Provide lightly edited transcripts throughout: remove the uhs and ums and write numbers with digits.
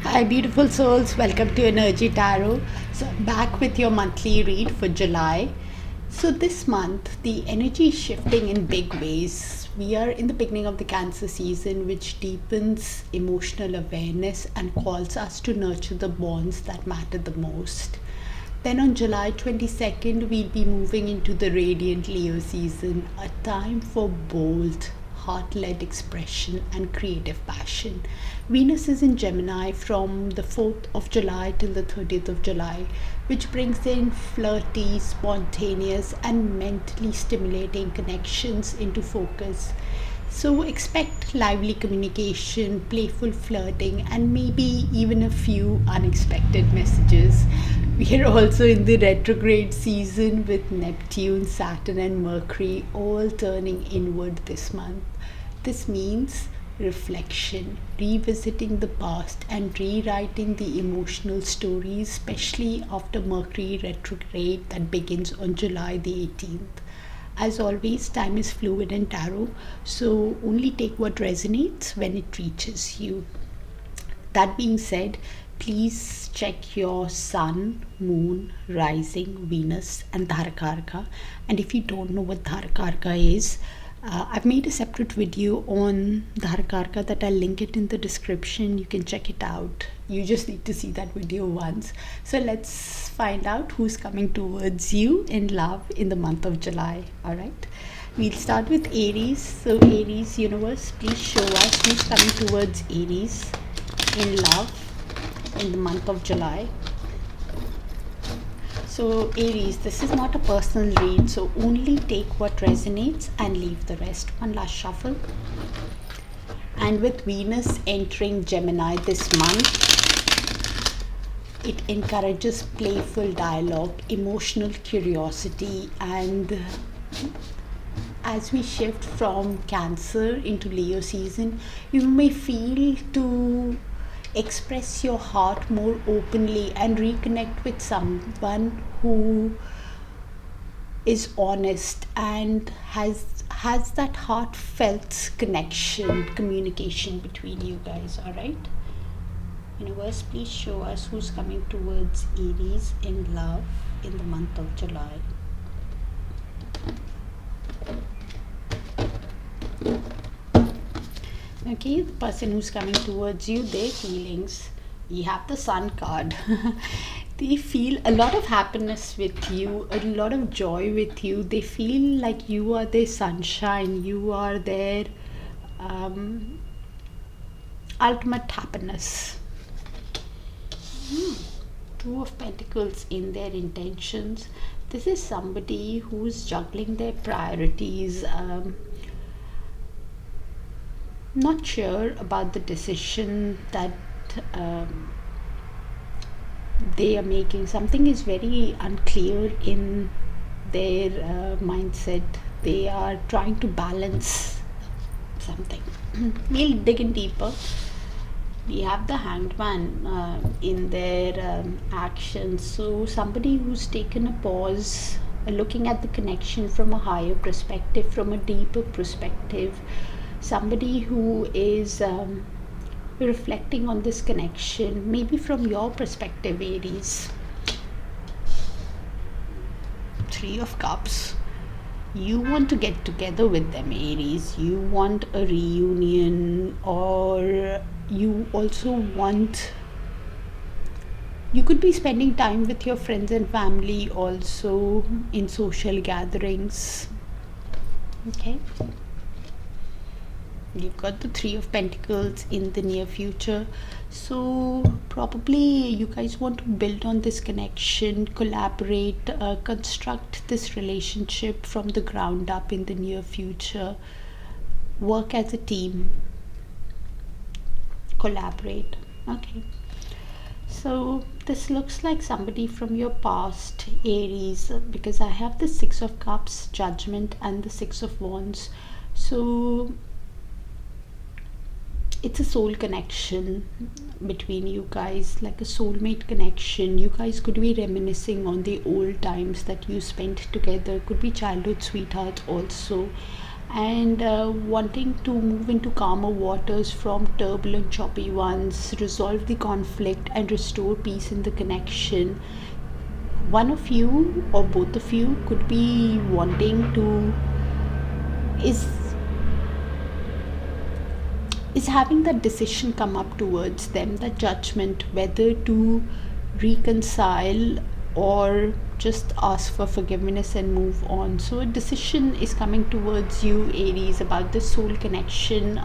Hi, beautiful souls. Welcome to Energy Tarot. So, I'm back with your monthly read for July. So, this month, the energy is shifting in big ways. We are in the beginning of the Cancer season, which deepens emotional awareness and calls us to nurture the bonds that matter the most. Then on July 22nd, we'll be moving into the radiant Leo season, a time for bold, heart-led expression and creative passion. Venus is in Gemini from the 4th of July till the 30th of July, which brings in flirty, spontaneous and mentally stimulating connections into focus. So expect lively communication, playful flirting, and maybe even a few unexpected messages. We are also in the retrograde season with Neptune, Saturn, and Mercury all turning inward this month. This means reflection, revisiting the past, and rewriting the emotional stories, especially after Mercury retrograde that begins on July the 18th. As always, time is fluid in tarot, so only take what resonates when it reaches you. That being said, please check your sun, moon, rising, Venus, and Dharakarka. And if you don't know what Dharakarka is, I've made a separate video on Dharakarka that I'll link it in the description. You can check it out. You just need to see that video once. So let's find out who's coming towards you in love in the month of July. All right. We'll start with Aries. So Aries, universe, please show us who's coming towards Aries in love in the month of July. So Aries, this is not a personal read, so only take what resonates and leave the rest. One last shuffle. And with Venus entering Gemini this month, it encourages playful dialogue, emotional curiosity, and as we shift from Cancer into Leo season, you may feel to express your heart more openly and reconnect with someone who is honest and has that heartfelt communication between you guys. All right, universe, please show us who's coming towards Aries in love in the month of July. Okay, the person who's coming towards you, their feelings. You have the Sun card. They feel a lot of happiness with you, a lot of joy with you. They feel like you are their sunshine, you are their ultimate happiness. Two of Pentacles in their intentions. This is somebody who's juggling their priorities, not sure about the decision that they are making. Something is very unclear in their mindset. They are trying to balance something. We'll dig in deeper. We have the Hanged Man in their actions. So somebody who's taken a pause, looking at the connection from a higher perspective, from a deeper perspective. Somebody who is reflecting on this connection, maybe from your perspective, Aries. Three of Cups. You want to get together with them, Aries. You want a reunion, or you also want, you could be spending time with your friends and family also in social gatherings. Okay. You've got the Three of Pentacles in the near future, so probably you guys want to build on this connection, collaborate, construct this relationship from the ground up in the near future, work as a team, collaborate. Okay, so this looks like somebody from your past, Aries, because I have the Six of Cups, Judgment, and the Six of Wands. So it's a soul connection between you guys, like a soulmate connection. You guys could be reminiscing on the old times that you spent together, could be childhood sweethearts also, and wanting to move into calmer waters from turbulent, choppy ones, resolve the conflict and restore peace in the connection. One of you or both of you could be wanting to is having that decision come up towards them, that judgment, whether to reconcile or just ask for forgiveness and move on. So a decision is coming towards you, Aries, about the soul connection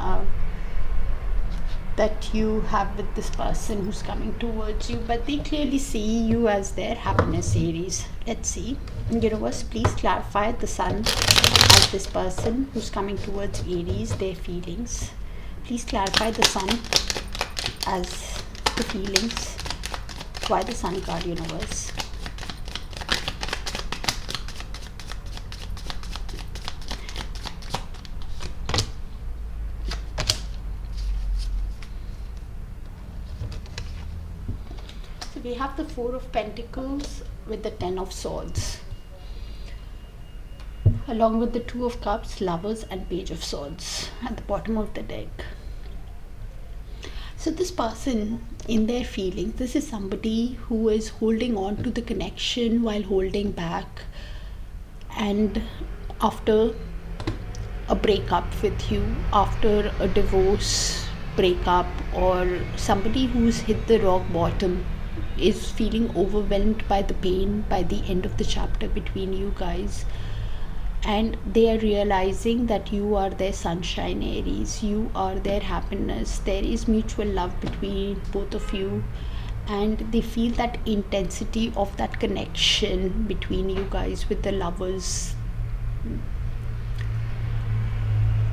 that you have with this person who's coming towards you, but they clearly see you as their happiness, Aries. Let's see. Universe, please clarify the sun as this person who's coming towards Aries, their feelings. Please clarify the sun as the feelings. Why the sun card, universe? So we have the Four of Pentacles with the Ten of Swords, along with the Two of Cups, Lovers, and Page of Swords at the bottom of the deck. So this person, in their feelings, this is somebody who is holding on to the connection while holding back, and after a breakup with you, after a divorce, breakup, or somebody who's hit the rock bottom, is feeling overwhelmed by the pain by the end of the chapter between you guys, and they are realizing that you are their sunshine, Aries. You are their happiness. There is mutual love between both of you, and they feel that intensity of that connection between you guys with the Lovers.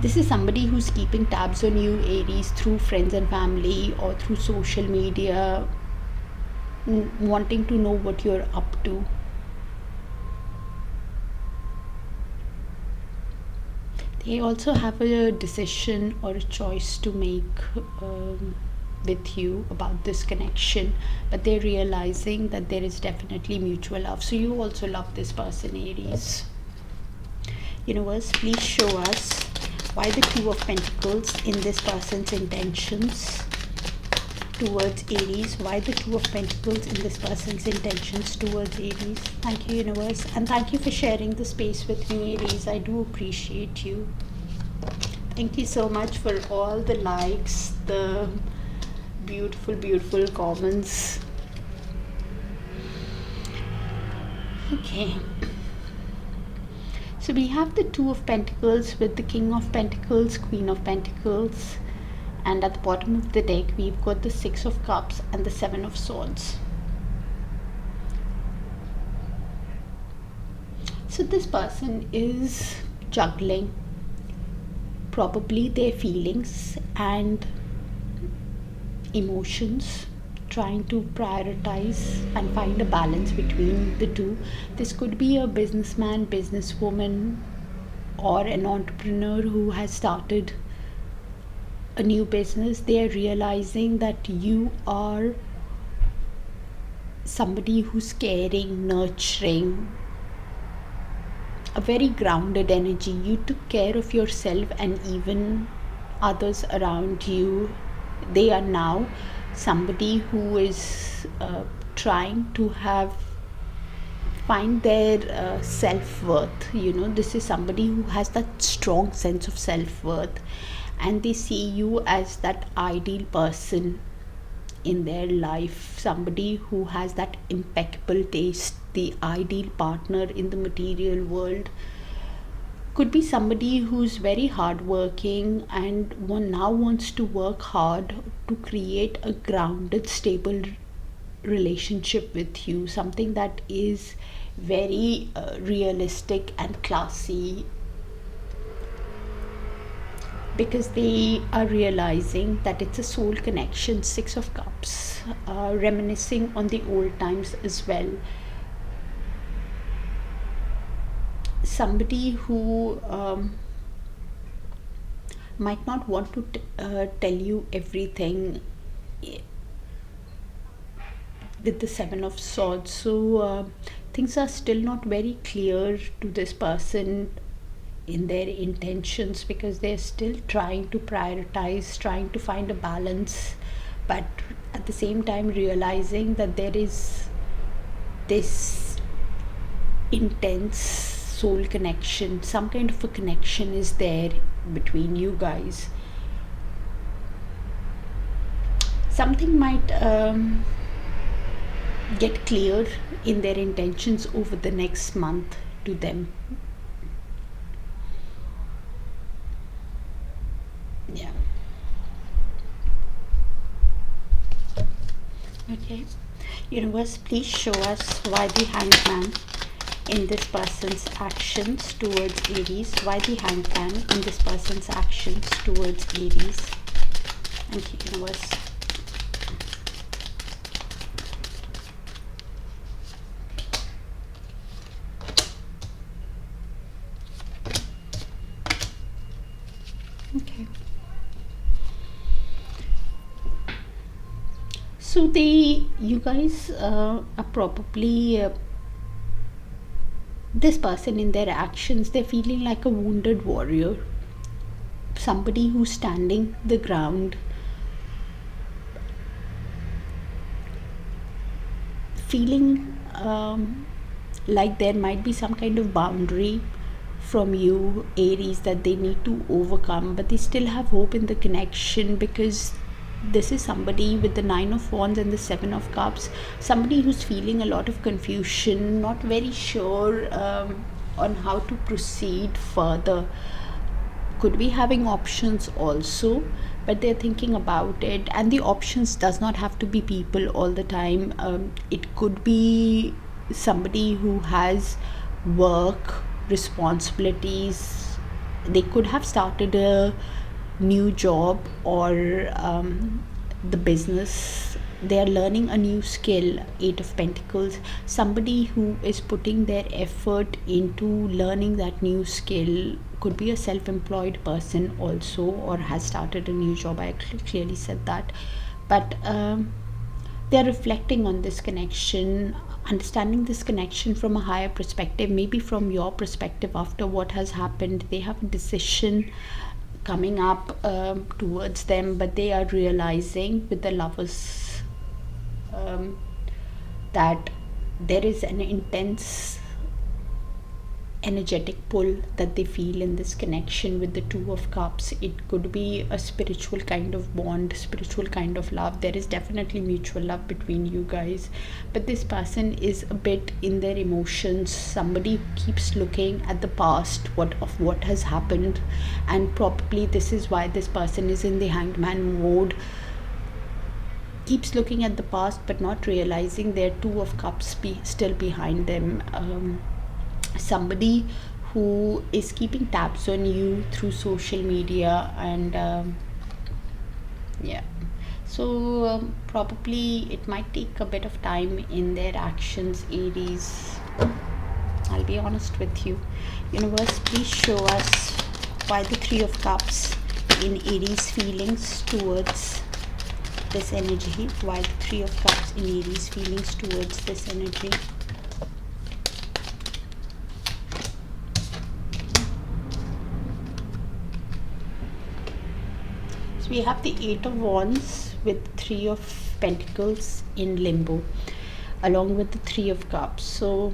This is somebody who's keeping tabs on you, Aries, through friends and family or through social media, wanting to know what you're up to. They also have a decision or a choice to make with you about this connection, but they're realizing that there is definitely mutual love. So you also love this person, Aries. Universe, please show us why the Two of Pentacles in this person's intentions towards Aries. Why the Two of Pentacles in this person's intentions towards Aries. Thank you, universe, and thank you for sharing the space with me, Aries. I do appreciate you. Thank you so much for all the likes, the beautiful comments. Okay, so we have the Two of Pentacles with the King of Pentacles, Queen of Pentacles, and at the bottom of the deck we've got the Six of Cups and the Seven of Swords. So this person is juggling probably their feelings and emotions, trying to prioritize and find a balance between the two. This could be a businessman, businesswoman, or an entrepreneur who has started a new business. They are realizing that you are somebody who's caring, nurturing, a very grounded energy. You took care of yourself and even others around you. They are now somebody who is trying to find their self-worth. This is somebody who has that strong sense of self-worth, and they see you as that ideal person in their life, somebody who has that impeccable taste, the ideal partner in the material world. Could be somebody who's very hardworking and now wants to work hard to create a grounded, stable relationship with you, something that is very realistic and classy, because they are realizing that it's a soul connection. Six of Cups, reminiscing on the old times as well. Somebody who might not want to tell you everything with the Seven of Swords. So things are still not very clear to this person in their intentions, because they're still trying to prioritize, trying to find a balance, but at the same time realizing that there is this intense soul connection. Some kind of a connection is there between you guys. Something might get clear in their intentions over the next month to them. Yeah. Okay. Universe, please show us why the Hangman in this person's actions towards Aries. Why the Hangman in this person's actions towards Aries. Thank you, Universe. Okay. So you guys are probably this person in their actions, they're feeling like a wounded warrior, somebody who's standing the ground, feeling like there might be some kind of boundary from you, Aries, that they need to overcome, but they still have hope in the connection, because this is somebody with the 9 of Wands and the 7 of Cups, somebody who's feeling a lot of confusion, not very sure on how to proceed further. Could be having options also, but they're thinking about it, and the options does not have to be people all the time. It could be somebody who has work responsibilities. They could have started a new job, or the business, they are learning a new skill. 8 of Pentacles, somebody who is putting their effort into learning that new skill. Could be a self-employed person also, or has started a new job. I clearly said that, but they're reflecting on this connection, understanding this connection from a higher perspective, maybe from your perspective. After what has happened, they have a decision coming up towards them, but they are realizing with the Lovers that there is an intense energetic pull that they feel in this connection with the 2 of Cups. It could be a spiritual kind of bond, spiritual kind of love. There is definitely mutual love between you guys, but this person is a bit in their emotions, somebody who keeps looking at the past, what has happened, and probably this is why this person is in the Hangman mode, keeps looking at the past but not realizing there are 2 of Cups still behind them. Somebody who is keeping tabs on you through social media, and yeah, so probably it might take a bit of time in their actions, Aries. I'll be honest with you. Universe, please show us why the 3 of Cups in Aries feelings towards this energy. Why the 3 of Cups in Aries feelings towards this energy. We have the 8 of Wands with 3 of Pentacles in limbo, along with the 3 of Cups. So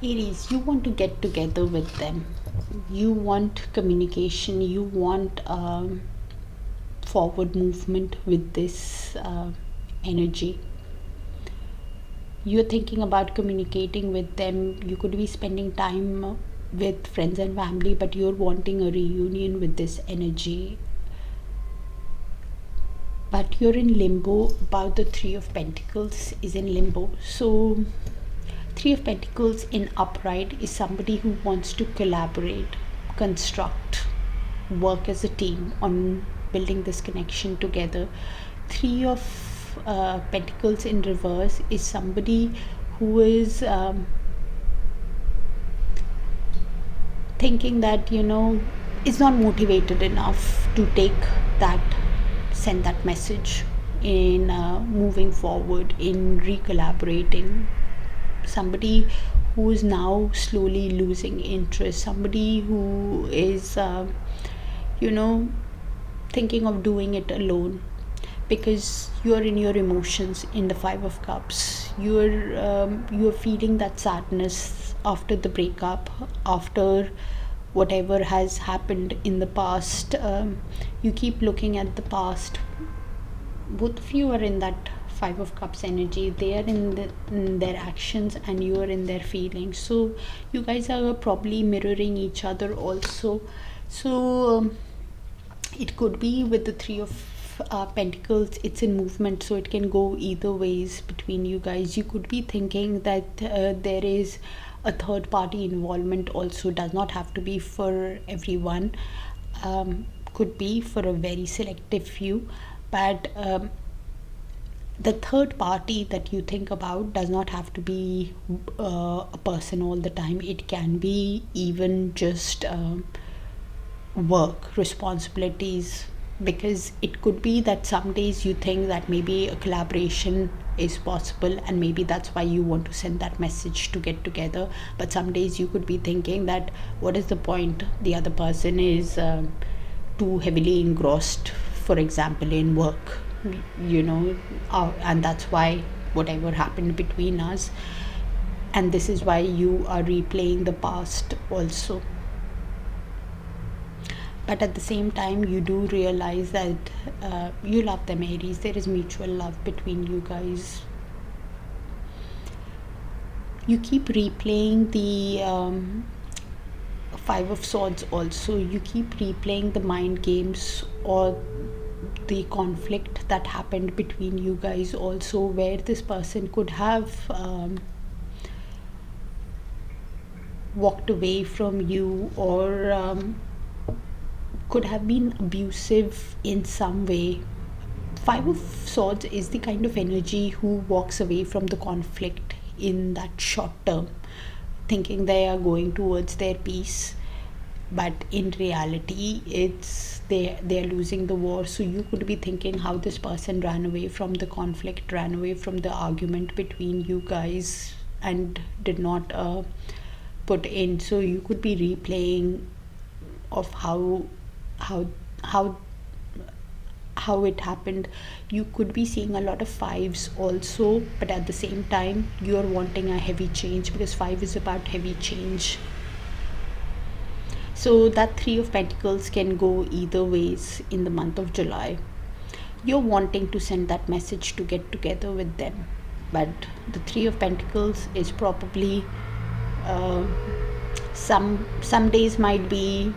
Aries, you want to get together with them. You want communication. You want forward movement with this energy. You're thinking about communicating with them. You could be spending time with friends and family, but you're wanting a reunion with this energy. But you're in limbo. About the 3 of Pentacles is in limbo. So 3 of Pentacles in upright is somebody who wants to collaborate, construct, work as a team on building this connection together. 3 of Pentacles in reverse is somebody who is thinking that, is not motivated enough to send that message in moving forward, in recollaborating. Somebody who is now slowly losing interest, somebody who is thinking of doing it alone, because you're in your emotions. In the Five of Cups, you're feeling that sadness after the breakup, after whatever has happened in the past. You keep looking at the past. Both of you are in that Five of Cups energy. They are in their actions and you are in their feelings, so you guys are probably mirroring each other also. So it could be with the Three of Pentacles. It's in movement, so it can go either ways between you guys. You could be thinking that there is a third party involvement also. Does not have to be for everyone, could be for a very selective few. But the third party that you think about does not have to be a person all the time. It can be even just work responsibilities, because it could be that some days you think that maybe a collaboration is possible, and maybe that's why you want to send that message to get together. But some days you could be thinking that what is the point? The other person is too heavily engrossed, for example, in work, and that's why whatever happened between us, and this is why you are replaying the past also. But at the same time, you do realize that you love them, Aries. There is mutual love between you guys. You keep replaying the Five of Swords also. You keep replaying the mind games or the conflict that happened between you guys also, where this person could have walked away from you, or could have been abusive in some way. Five of Swords is the kind of energy who walks away from the conflict in that short term, thinking they are going towards their peace, but in reality it's they are losing the war. So you could be thinking how this person ran away from the conflict, ran away from the argument between you guys, and did not put in. So you could be replaying of how it happened. You could be seeing a lot of fives also, but at the same time you're wanting a heavy change, because five is about heavy change. So that Three of Pentacles can go either ways in the month of July. You're wanting to send that message to get together with them, but the Three of Pentacles is probably some days might be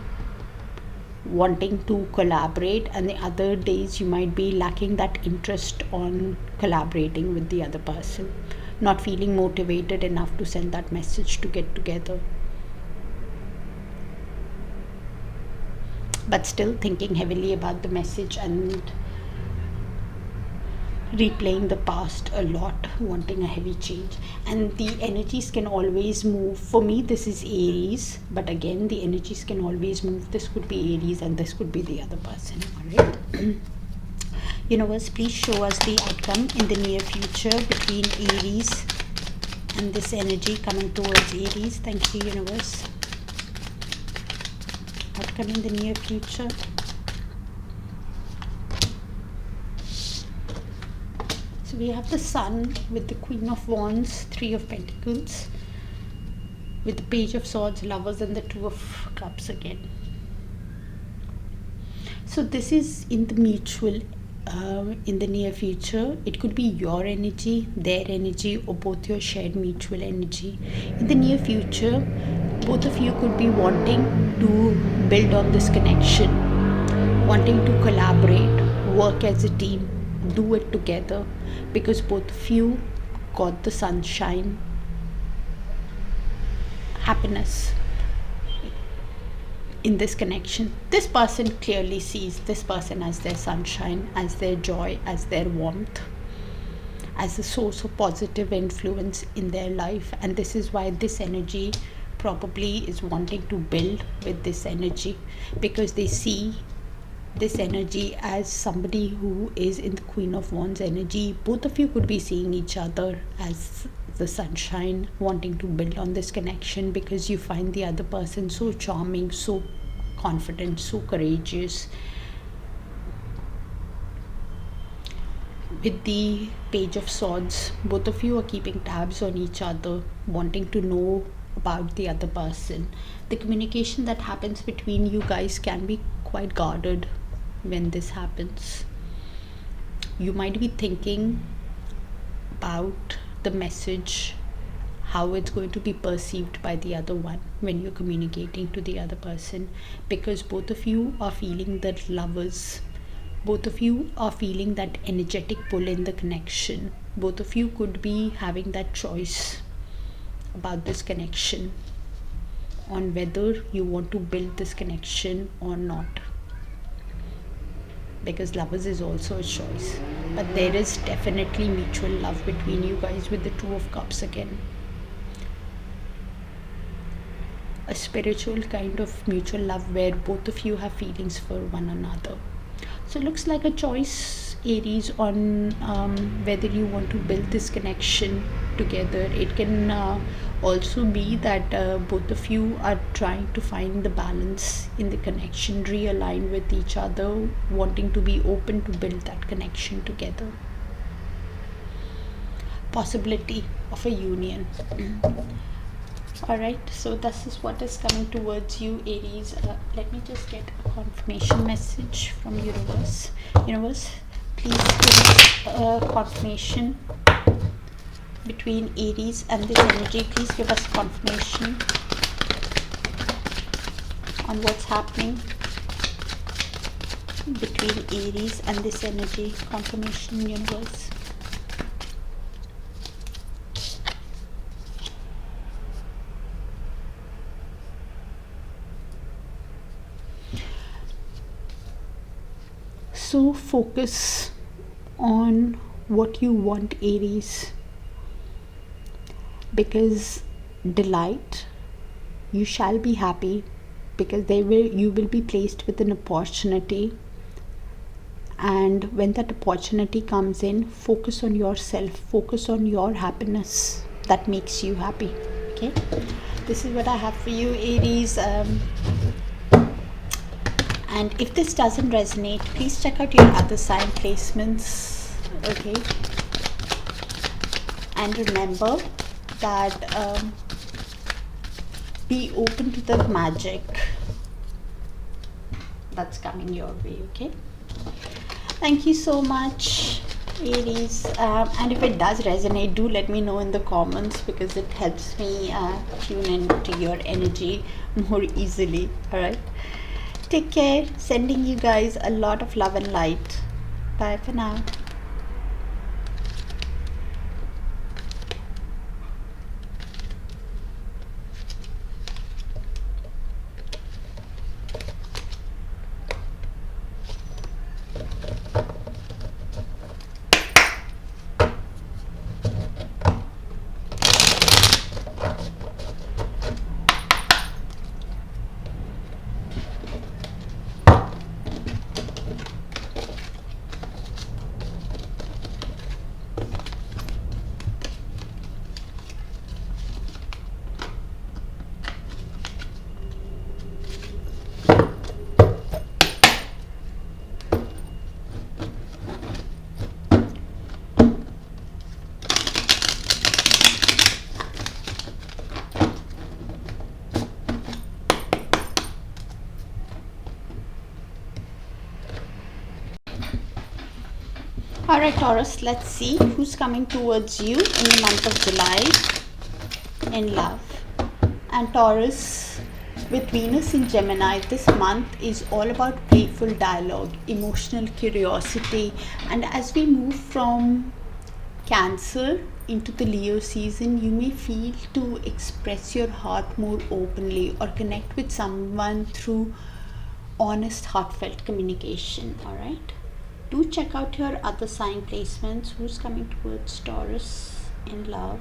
wanting to collaborate, and the other days you might be lacking that interest on collaborating with the other person, not feeling motivated enough to send that message to get together, but still thinking heavily about the message and replaying the past a lot, wanting a heavy change. And the energies can always move. For me, this is Aries, but again, the energies can always move. This could be Aries and this could be the other person. All right. Universe, please show us the outcome in the near future between Aries and this energy coming towards Aries. Thank you, Universe. Outcome in the near future. So we have the Sun with the Queen of Wands, Three of Pentacles, with the Page of Swords, Lovers, and the Two of Cups again. So this is in the mutual, in the near future. It could be your energy, their energy, or both your shared mutual energy. In the near future, both of you could be wanting to build on this connection, wanting to collaborate, work as a team, do it together, because both of you got the sunshine, happiness in this connection. This person clearly sees this person as their sunshine, as their joy, as their warmth, as a source of positive influence in their life. And this is why this energy probably is wanting to build with this energy, because they see this energy as somebody who is in the Queen of Wands energy. Both of you could be seeing each other as the sunshine, wanting to build on this connection because you find the other person so charming, so confident, so courageous. With the Page of Swords, both of you are keeping tabs on each other, wanting to know about the other person. The communication that happens between you guys can be quite guarded when this happens. You might be thinking about the message, how it's going to be perceived by the other one when you're communicating to the other person, because both of you are feeling that lovers. Both of you are feeling that energetic pull in the connection. Both of you could be having that choice about this connection, on whether you want to build this connection or not. Because lovers is also a choice. But there is definitely mutual love between you guys with the Two of Cups again. A spiritual kind of mutual love where both of you have feelings for one another. So it looks like a choice, Aries, on whether you want to build this connection together. It can also be that both of you are trying to find the balance in the connection, realign with each other, wanting to be open to build that connection together. Possibility of a union. Alright, so this is what is coming towards you, Aries. Let me just get a confirmation message from Universe. Universe, please give us a confirmation between Aries and this energy. Please give us confirmation on what's happening between Aries and this energy. Confirmation, Universe. So focus on what you want, Aries, because delight, you shall be happy, because you will be placed with an opportunity, and when that opportunity comes in, focus on yourself, focus on your happiness that makes you happy. Okay, this is what I have for you, Aries. And if this doesn't resonate, please check out your other sign placements. Okay, and remember that be open to the magic that's coming your way. Okay, thank you so much, Aries. And if it does resonate, do let me know in the comments, because it helps me tune into your energy more easily. All right, take care. Sending you guys a lot of love and light. Bye for now. Alright, Taurus, let's see who's coming towards you in the month of July in love. And Taurus, with Venus in Gemini, this month is all about playful dialogue, emotional curiosity. And as we move from Cancer into the Leo season, you may feel to express your heart more openly or connect with someone through honest, heartfelt communication. Alright, do check out your other sign placements. Who's coming towards Taurus in love?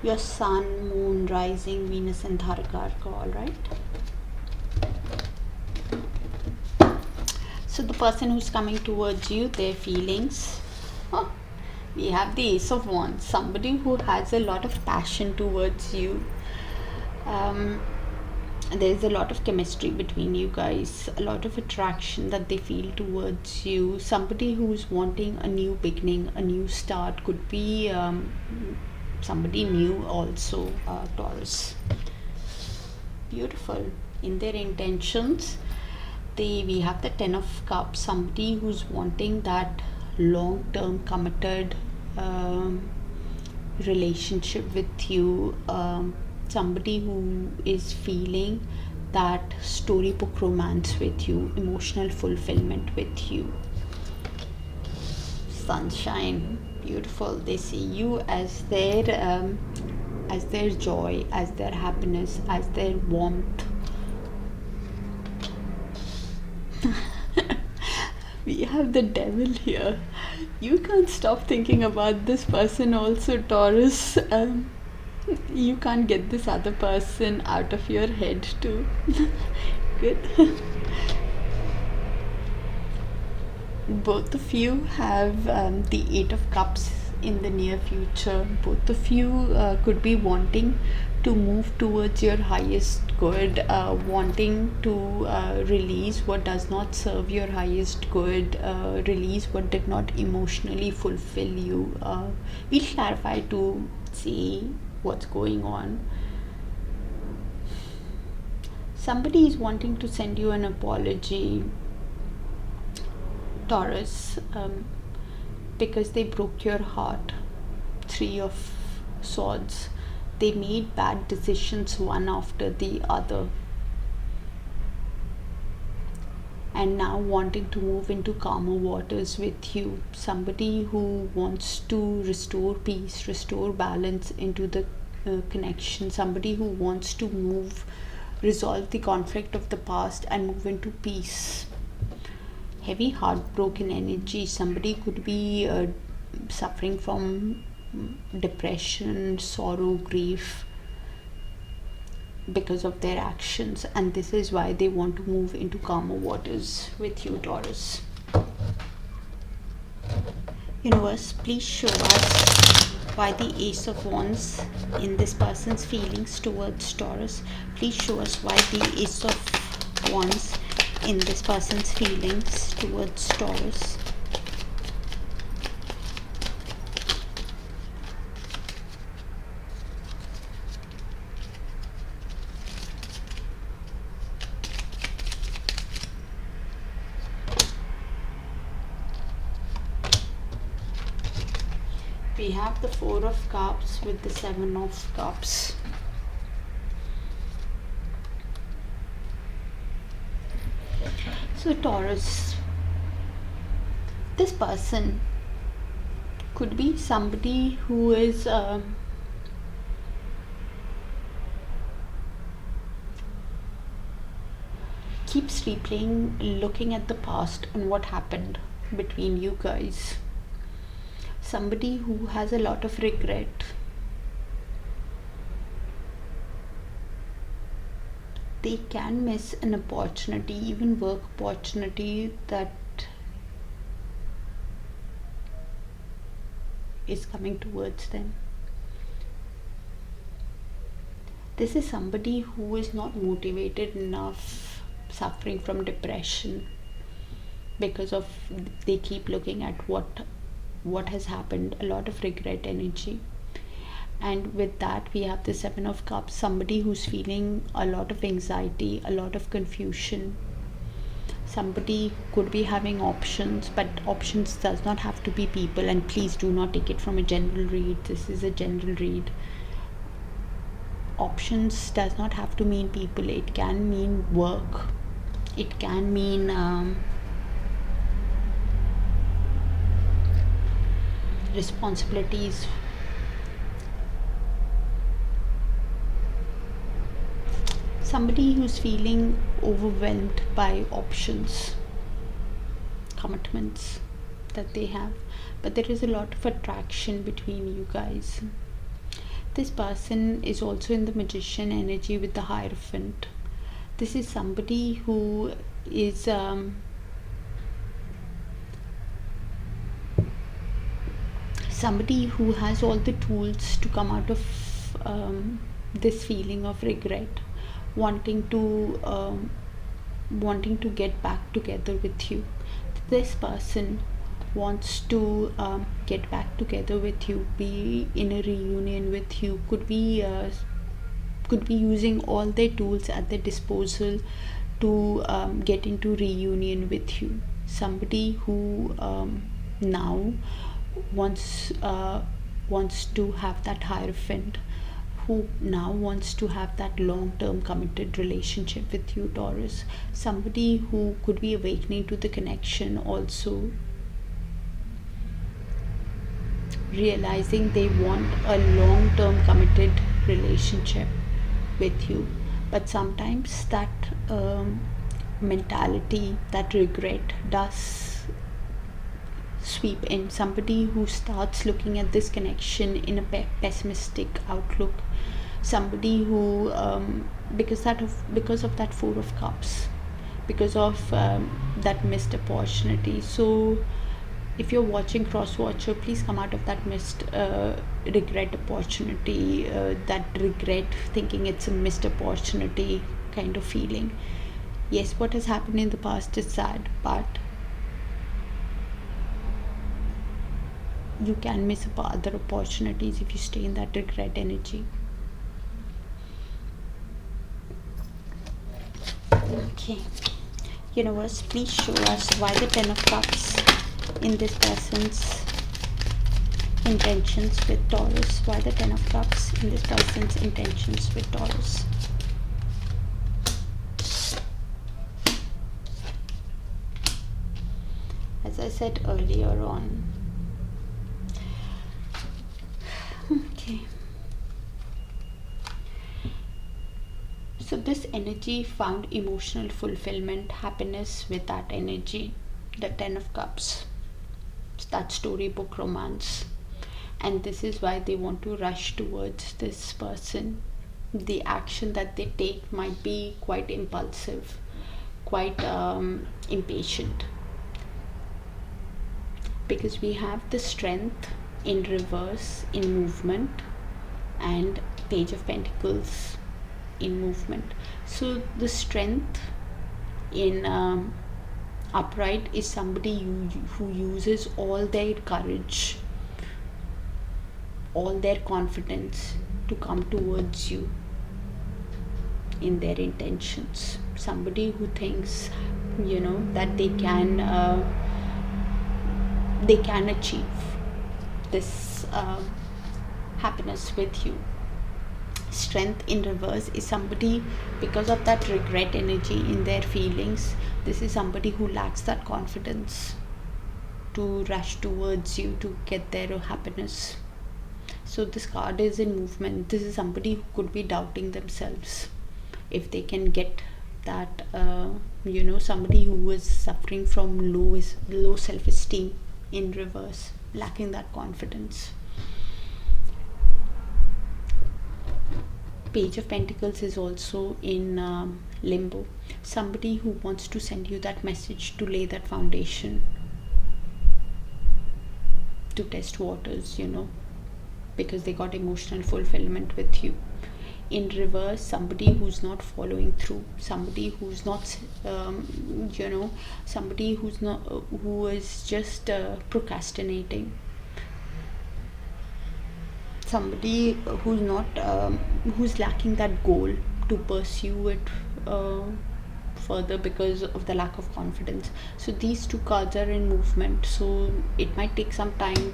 Your Sun, Moon, Rising, Venus and Dharaka. Alright, So the person who's coming towards you, their feelings. Oh, we have the Ace of Wands. Somebody who has a lot of passion towards you. There's a lot of chemistry between you guys, a lot of attraction that they feel towards you. Somebody who's wanting a new beginning, a new start. Could be somebody new also, Taurus. Beautiful. In their intentions, we have the Ten of Cups. Somebody who's wanting that long-term committed relationship with you. Somebody who is feeling that storybook romance with you, emotional fulfillment with you. Sunshine. Beautiful. They see you as their joy, as their happiness, as their warmth. We have the Devil here. You can't stop thinking about this person also, Taurus. You can't get this other person out of your head too. Good. Both of you have the Eight of Cups in the near future. Both of you could be wanting to move towards your highest good, wanting to release what does not serve your highest good, release what did not emotionally fulfill you. We'll clarify to see what's going on. Somebody is wanting to send you an apology, Taurus, because they broke your heart. Three of Swords. They made bad decisions one after the other, and now wanting to move into calmer waters with you. Somebody who wants to restore peace, restore balance into the connection. Somebody who wants to resolve the conflict of the past and move into peace. Heavy heartbroken energy. Somebody could be suffering from depression, sorrow, grief because of their actions, and this is why they want to move into calmer waters with you, Taurus. Universe, please show us why the Ace of Wands in this person's feelings towards Taurus. Please show us why the Ace of Wands in this person's feelings towards Taurus. We have the Four of Cups with the Seven of Cups. So Taurus, this person could be somebody who is keeps replaying, looking at the past and what happened between you guys. Somebody who has a lot of regret. They can miss an opportunity, even work opportunity that is coming towards them. This is somebody who is not motivated enough, suffering from depression because of they keep looking at what has happened, a lot of regret energy. And with that we have the Seven of Cups. Somebody who's feeling a lot of anxiety, a lot of confusion. Somebody could be having options, but options does not have to be people, and please do not take it from a general read. This is a general read. Options does not have to mean people. It can mean work, it can mean responsibilities. Somebody who's feeling overwhelmed by options, commitments that they have, but there is a lot of attraction between you guys. This person is also in the Magician energy with the Hierophant. This is somebody who is somebody who has all the tools to come out of this feeling of regret, wanting to get back together with you. This person wants to get back together with you, be in a reunion with you, could be using all their tools at their disposal to get into reunion with you. Somebody who now wants to have that hierophant, who now wants to have that long-term committed relationship with you, Taurus. Somebody who could be awakening to the connection, also realizing they want a long-term committed relationship with you. But sometimes that mentality, that regret does sweep in. Somebody who starts looking at this connection in a pessimistic outlook. Somebody who because of that Four of Cups, because of that missed opportunity. So if you're watching Cross Watcher, please come out of that missed regret opportunity, that regret, thinking it's a missed opportunity kind of feeling. Yes, what has happened in the past is sad, but you can miss other opportunities if you stay in that regret energy. Okay, universe, please show us why the Ten of Cups in this person's intentions with Taurus. Why the Ten of Cups in this person's intentions with Taurus. As I said earlier on. Okay. So this energy found emotional fulfillment, happiness with that energy. The Ten of Cups. It's that storybook romance. And this is why they want to rush towards this person. The action that they take might be quite impulsive, quite impatient. Because we have the Strength in reverse in movement and Page of Pentacles in movement. So the Strength in upright is somebody who uses all their courage, all their confidence to come towards you in their intentions. Somebody who thinks, that they can achieve this happiness with you. Strength in reverse is somebody, because of that regret energy in their feelings, this is somebody who lacks that confidence to rush towards you to get their happiness. So this card is in movement. This is somebody who could be doubting themselves if they can get that somebody who is suffering from low self-esteem in reverse, lacking that confidence. Page of Pentacles is also in limbo. Somebody who wants to send you that message to lay that foundation, to test waters, because they got emotional fulfillment with you. In reverse, somebody who's not following through, somebody who's not somebody who is just procrastinating, somebody who's not who's lacking that goal to pursue it further because of the lack of confidence. So these two cards are in movement, so it might take some time,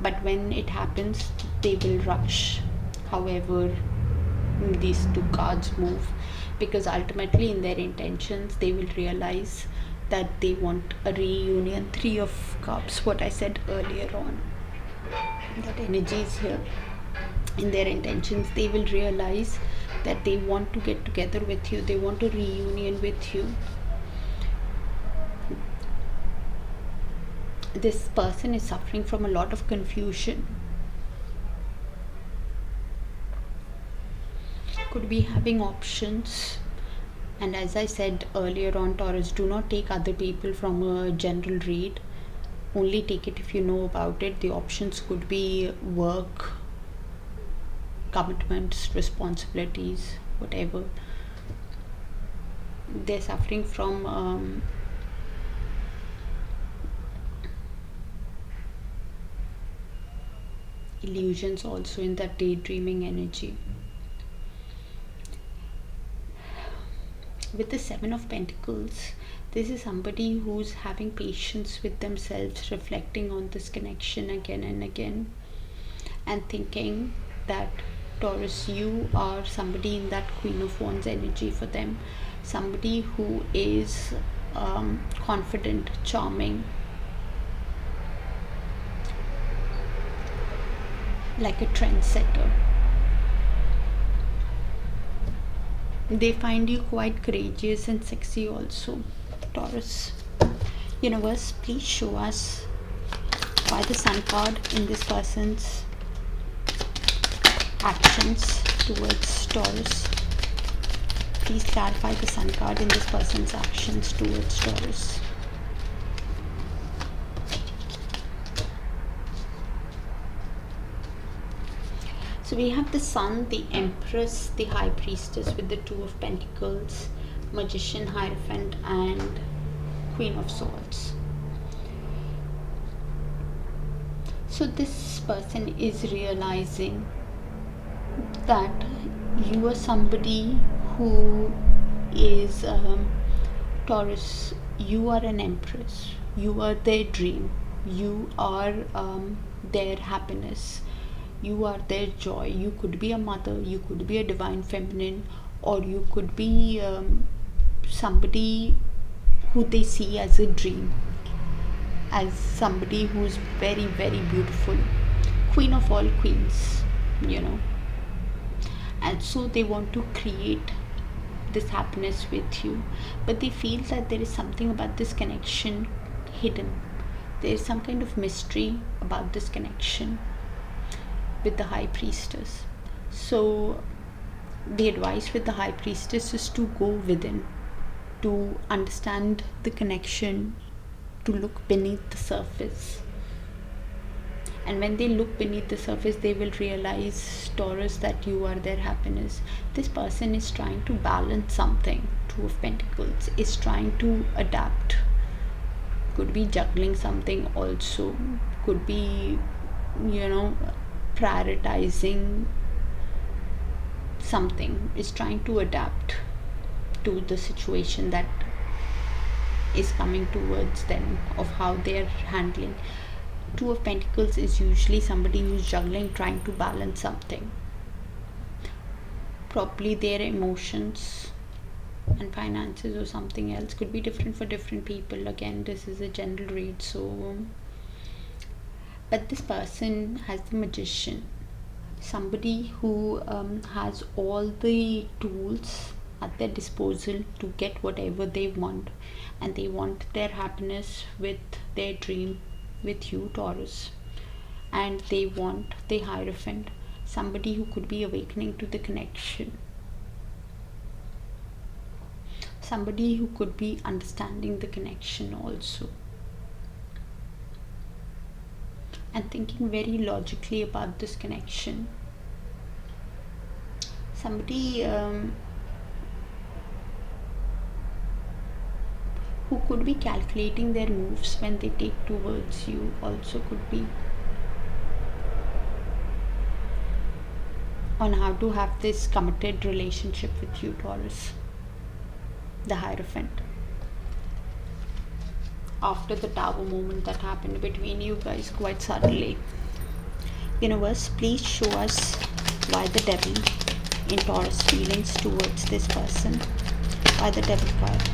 but when it happens, they will rush. However, these two cards move, because ultimately in their intentions they will realize that they want a reunion. Three of Cups, what I said earlier on, that energy is here. In their intentions, they will realize that they want to get together with you, they want a reunion with you. This person is suffering from a lot of confusion, could be having options. And as I said earlier on, Taurus, do not take other people from a general read. only take it if you know about it. The options could be work, commitments, responsibilities, whatever. They're suffering from illusions also in that daydreaming energy. With the Seven of Pentacles, this is somebody who's having patience with themselves, reflecting on this connection again and again, and thinking that Taurus, you are somebody in that Queen of Wands energy for them. Somebody who is confident, charming, like a trendsetter. They find you quite courageous and sexy also, Taurus. Universe, please show us why the Sun card in this person's actions towards Taurus. Please clarify the Sun card in this person's actions towards Taurus. So we have the Sun, the Empress, the High Priestess with the Two of Pentacles, Magician, Hierophant, and Queen of Swords. So this person is realizing that you are somebody who is Taurus. You are an Empress. You are their dream. You are their happiness. You are their joy. You could be a mother, you could be a divine feminine, or you could be somebody who they see as a dream, as somebody who's very, very beautiful, queen of all queens, and so they want to create this happiness with you, but they feel that there is something about this connection hidden. There is some kind of mystery about this connection with the High Priestess. So the advice with the High Priestess is to go within, to understand the connection, to look beneath the surface. And when they look beneath the surface, they will realize, Taurus, that you are their happiness. This person is trying to balance something. Two of Pentacles is trying to adapt. Could be juggling something also. Could be, prioritizing something, is trying to adapt to the situation that is coming towards them, of how they are handling. Two of Pentacles is usually somebody who's juggling, trying to balance something, probably their emotions and finances or something else. Could be different for different people. Again, this is a general read, so but this person has the Magician, somebody who has all the tools at their disposal to get whatever they want, and they want their happiness with their dream with you, Taurus. And they want the Hierophant, somebody who could be awakening to the connection, somebody who could be understanding the connection also, and thinking very logically about this connection. Somebody who could be calculating their moves when they take towards you also, could be on how to have this committed relationship with you, Taurus. The Hierophant, after the Tower moment that happened between you guys quite suddenly. Universe, please show us why the Devil in Taurus feelings towards this person. Why the Devil card?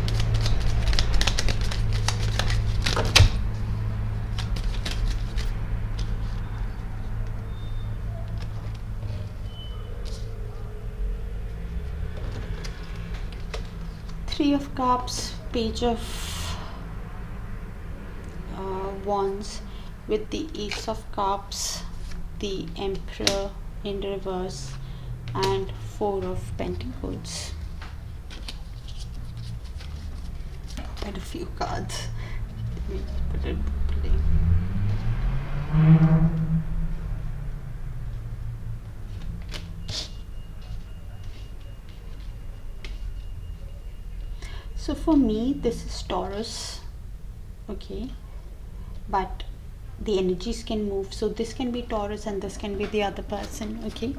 Three of Cups, Page of Wands with the Ace of Cups, the Emperor in reverse, and Four of Pentacles. Quite a few cards. Let me put it So for me, this is Taurus, okay, but the energies can move. So this can be Taurus and this can be the other person, okay.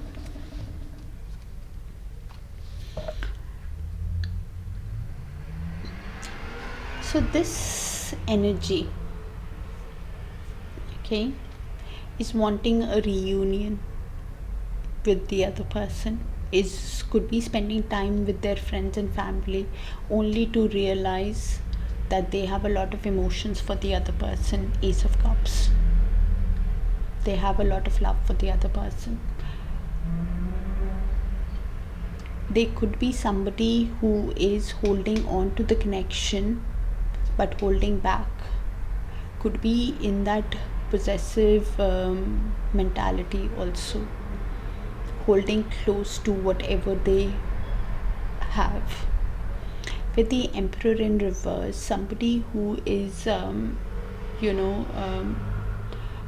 So this energy, okay, is wanting a reunion with the other person, could be spending time with their friends and family, only to realize that they have a lot of emotions for the other person. Ace of Cups, they have a lot of love for the other person. They could be somebody who is holding on to the connection but holding back, could be in that possessive mentality also, holding close to whatever they have. With the Emperor in reverse, somebody who is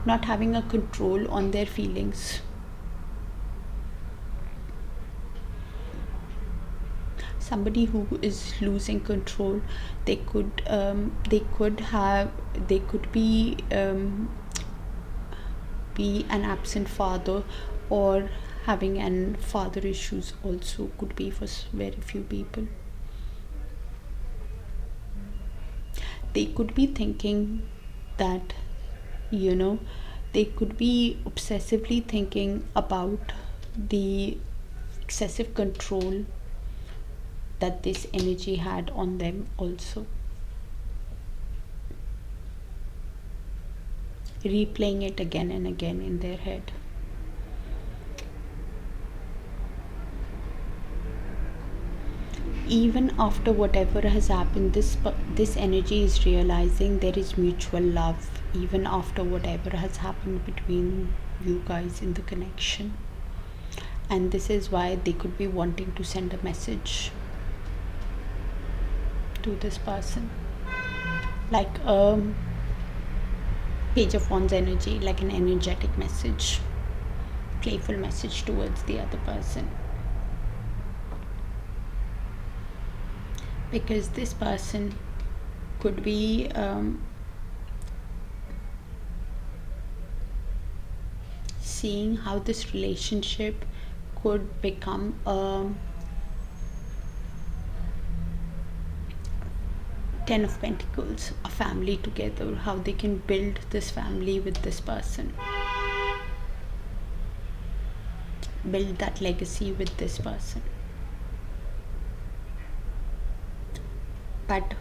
not having a control on their feelings, somebody who is losing control. They could be an absent father, or having an father issues also, could be for very few people. They could be thinking that, they could be obsessively thinking about the excessive control that this energy had on them also, replaying it again and again in their head. Even after whatever has happened, this energy is realizing there is mutual love, even after whatever has happened between you guys in the connection. And this is why they could be wanting to send a message to this person, like a Page of Wands energy, like an energetic message, playful message towards the other person. Because this person could be seeing how this relationship could become a 10 of Pentacles, a family together, how they can build this family with this person, build that legacy with this person. But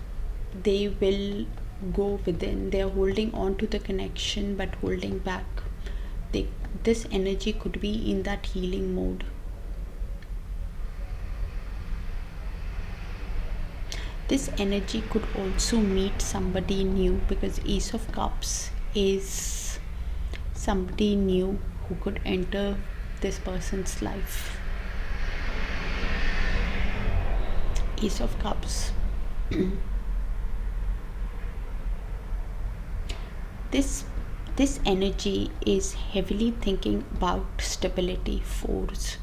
they will go within, they're holding on to the connection but holding back. This energy could be in that healing mode. This energy could also meet somebody new, because Ace of Cups is somebody new who could enter this person's life. Ace of Cups. This energy is heavily thinking about stability, force.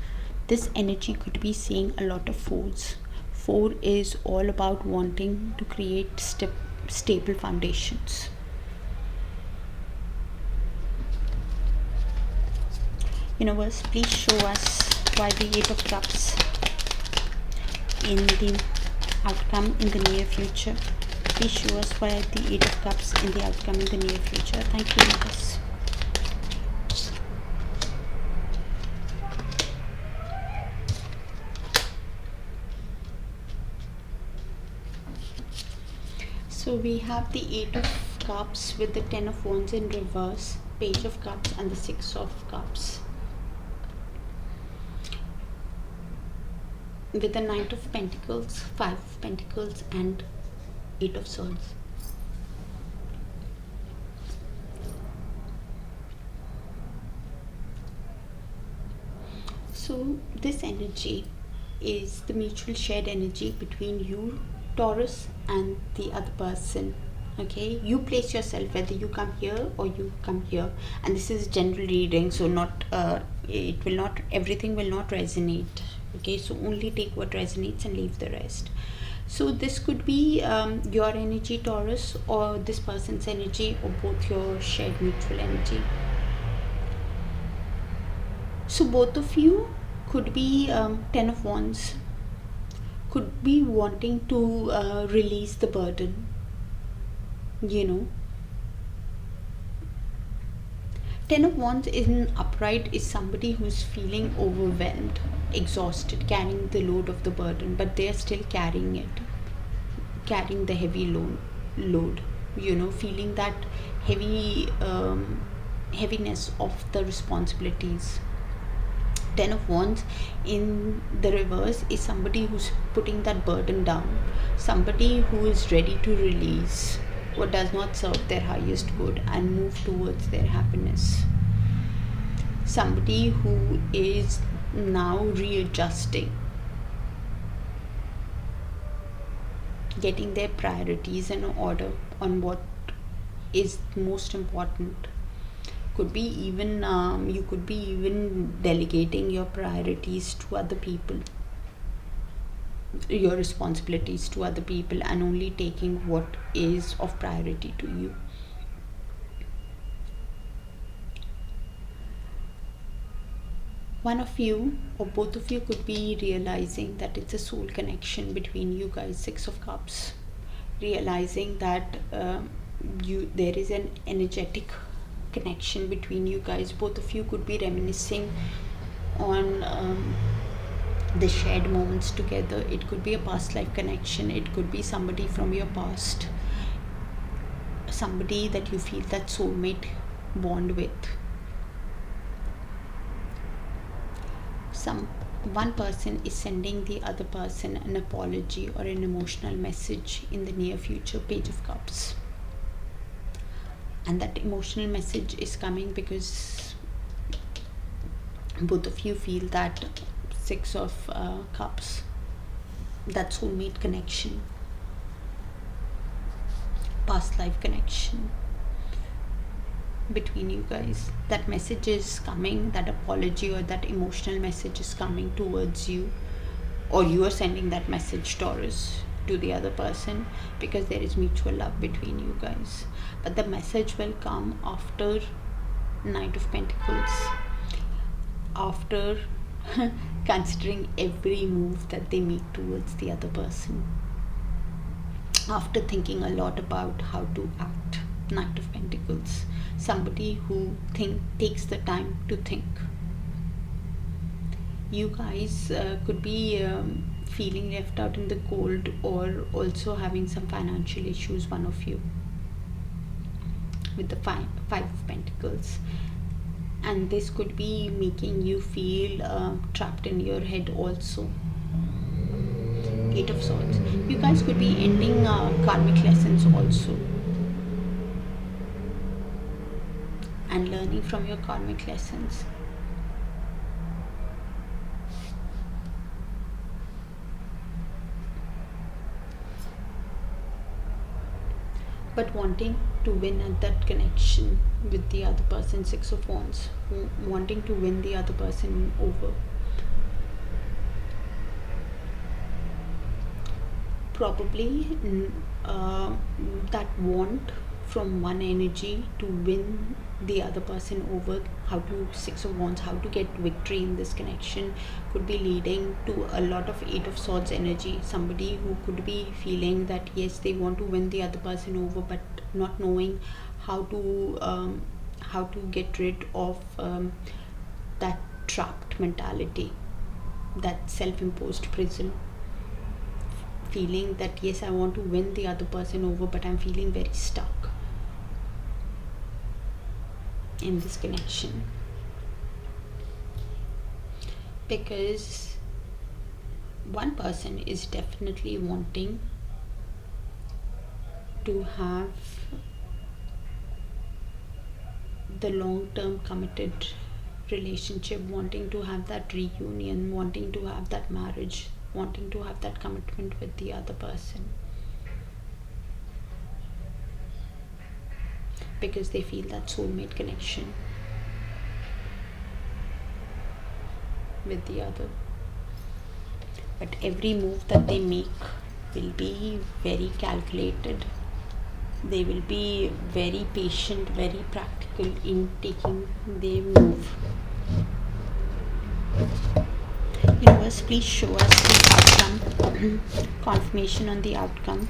This energy could be seeing a lot of force. 4 is all about wanting to create stable foundations. Universe, please show us why the 8 of Cups in the outcome in the near future. Please show us why the 8 of Cups in the outcome in the near future. Thank you, universe. So we have the 8 of Cups with the 10 of Wands in reverse, Page of Cups and the 6 of Cups. With the 9 of Pentacles, 5 of Pentacles and 8 of Swords. So this energy is the mutual shared energy between you, Taurus, and the other person, Okay, you place yourself whether you come here or you come here, and this is general reading, so not it will not, everything will not resonate. Okay, so only take what resonates and leave the rest. So this could be your energy, Taurus, or this person's energy, or both your shared mutual energy. So both of you could be 10 of Wands, could be wanting to release the burden, you know. 10 of Wands in upright is somebody who's feeling overwhelmed, exhausted, carrying the load of the burden, but they're still carrying it, carrying the heavy load, you know, feeling that heaviness of the responsibilities. 10 of Wands in the reverse is somebody who's putting that burden down, somebody who is ready to release what does not serve their highest good and move towards their happiness. Somebody who is now readjusting, getting their priorities in order on what is most important. Could be even you could be even delegating your priorities to other people, your responsibilities to other people, and only taking what is of priority to you. One of you or both of you could be realizing that it's a soul connection between you guys. 6 of Cups, realizing that there is an energetic connection between you guys. Both of you could be reminiscing on the shared moments together. It could be a past life connection, it could be somebody from your past, somebody that you feel that soulmate bond with. One person is sending the other person an apology or an emotional message in the near future. Page of Cups, and that emotional message is coming because both of you feel that 6 of Cups, that soulmate connection, past life connection between you guys. That message is coming, that apology or that emotional message is coming towards you, or you are sending that message, Taurus, to the other person, because there is mutual love between you guys. But the message will come after Knight of Pentacles, after considering every move that they make towards the other person, after thinking a lot about how to act. Knight of Pentacles, somebody who takes the time to think. You guys could be feeling left out in the cold, or also having some financial issues, one of you, with the 5 of Pentacles, and this could be making you feel trapped in your head also. 8 of Swords, you guys could be ending karmic lessons also, and learning from your karmic lessons. But wanting to win at that connection with the other person. 6 of Wands, wanting to win the other person over. Probably that want from one energy to win the other person over, how to 6 of Wands, how to get victory in this connection, could be leading to a lot of 8 of Swords energy. Somebody who could be feeling that yes, they want to win the other person over, but not knowing how to get rid of that trapped mentality, that self-imposed prison. Feeling that yes, I want to win the other person over, but I'm feeling very stuck in this connection, because one person is definitely wanting to have the long-term committed relationship, wanting to have that reunion, wanting to have that marriage, wanting to have that commitment with the other person. because they feel that soulmate connection with the other. But every move that they make will be very calculated. They will be very patient, very practical in taking their move. Universe, please show us the outcome, confirmation on the outcome.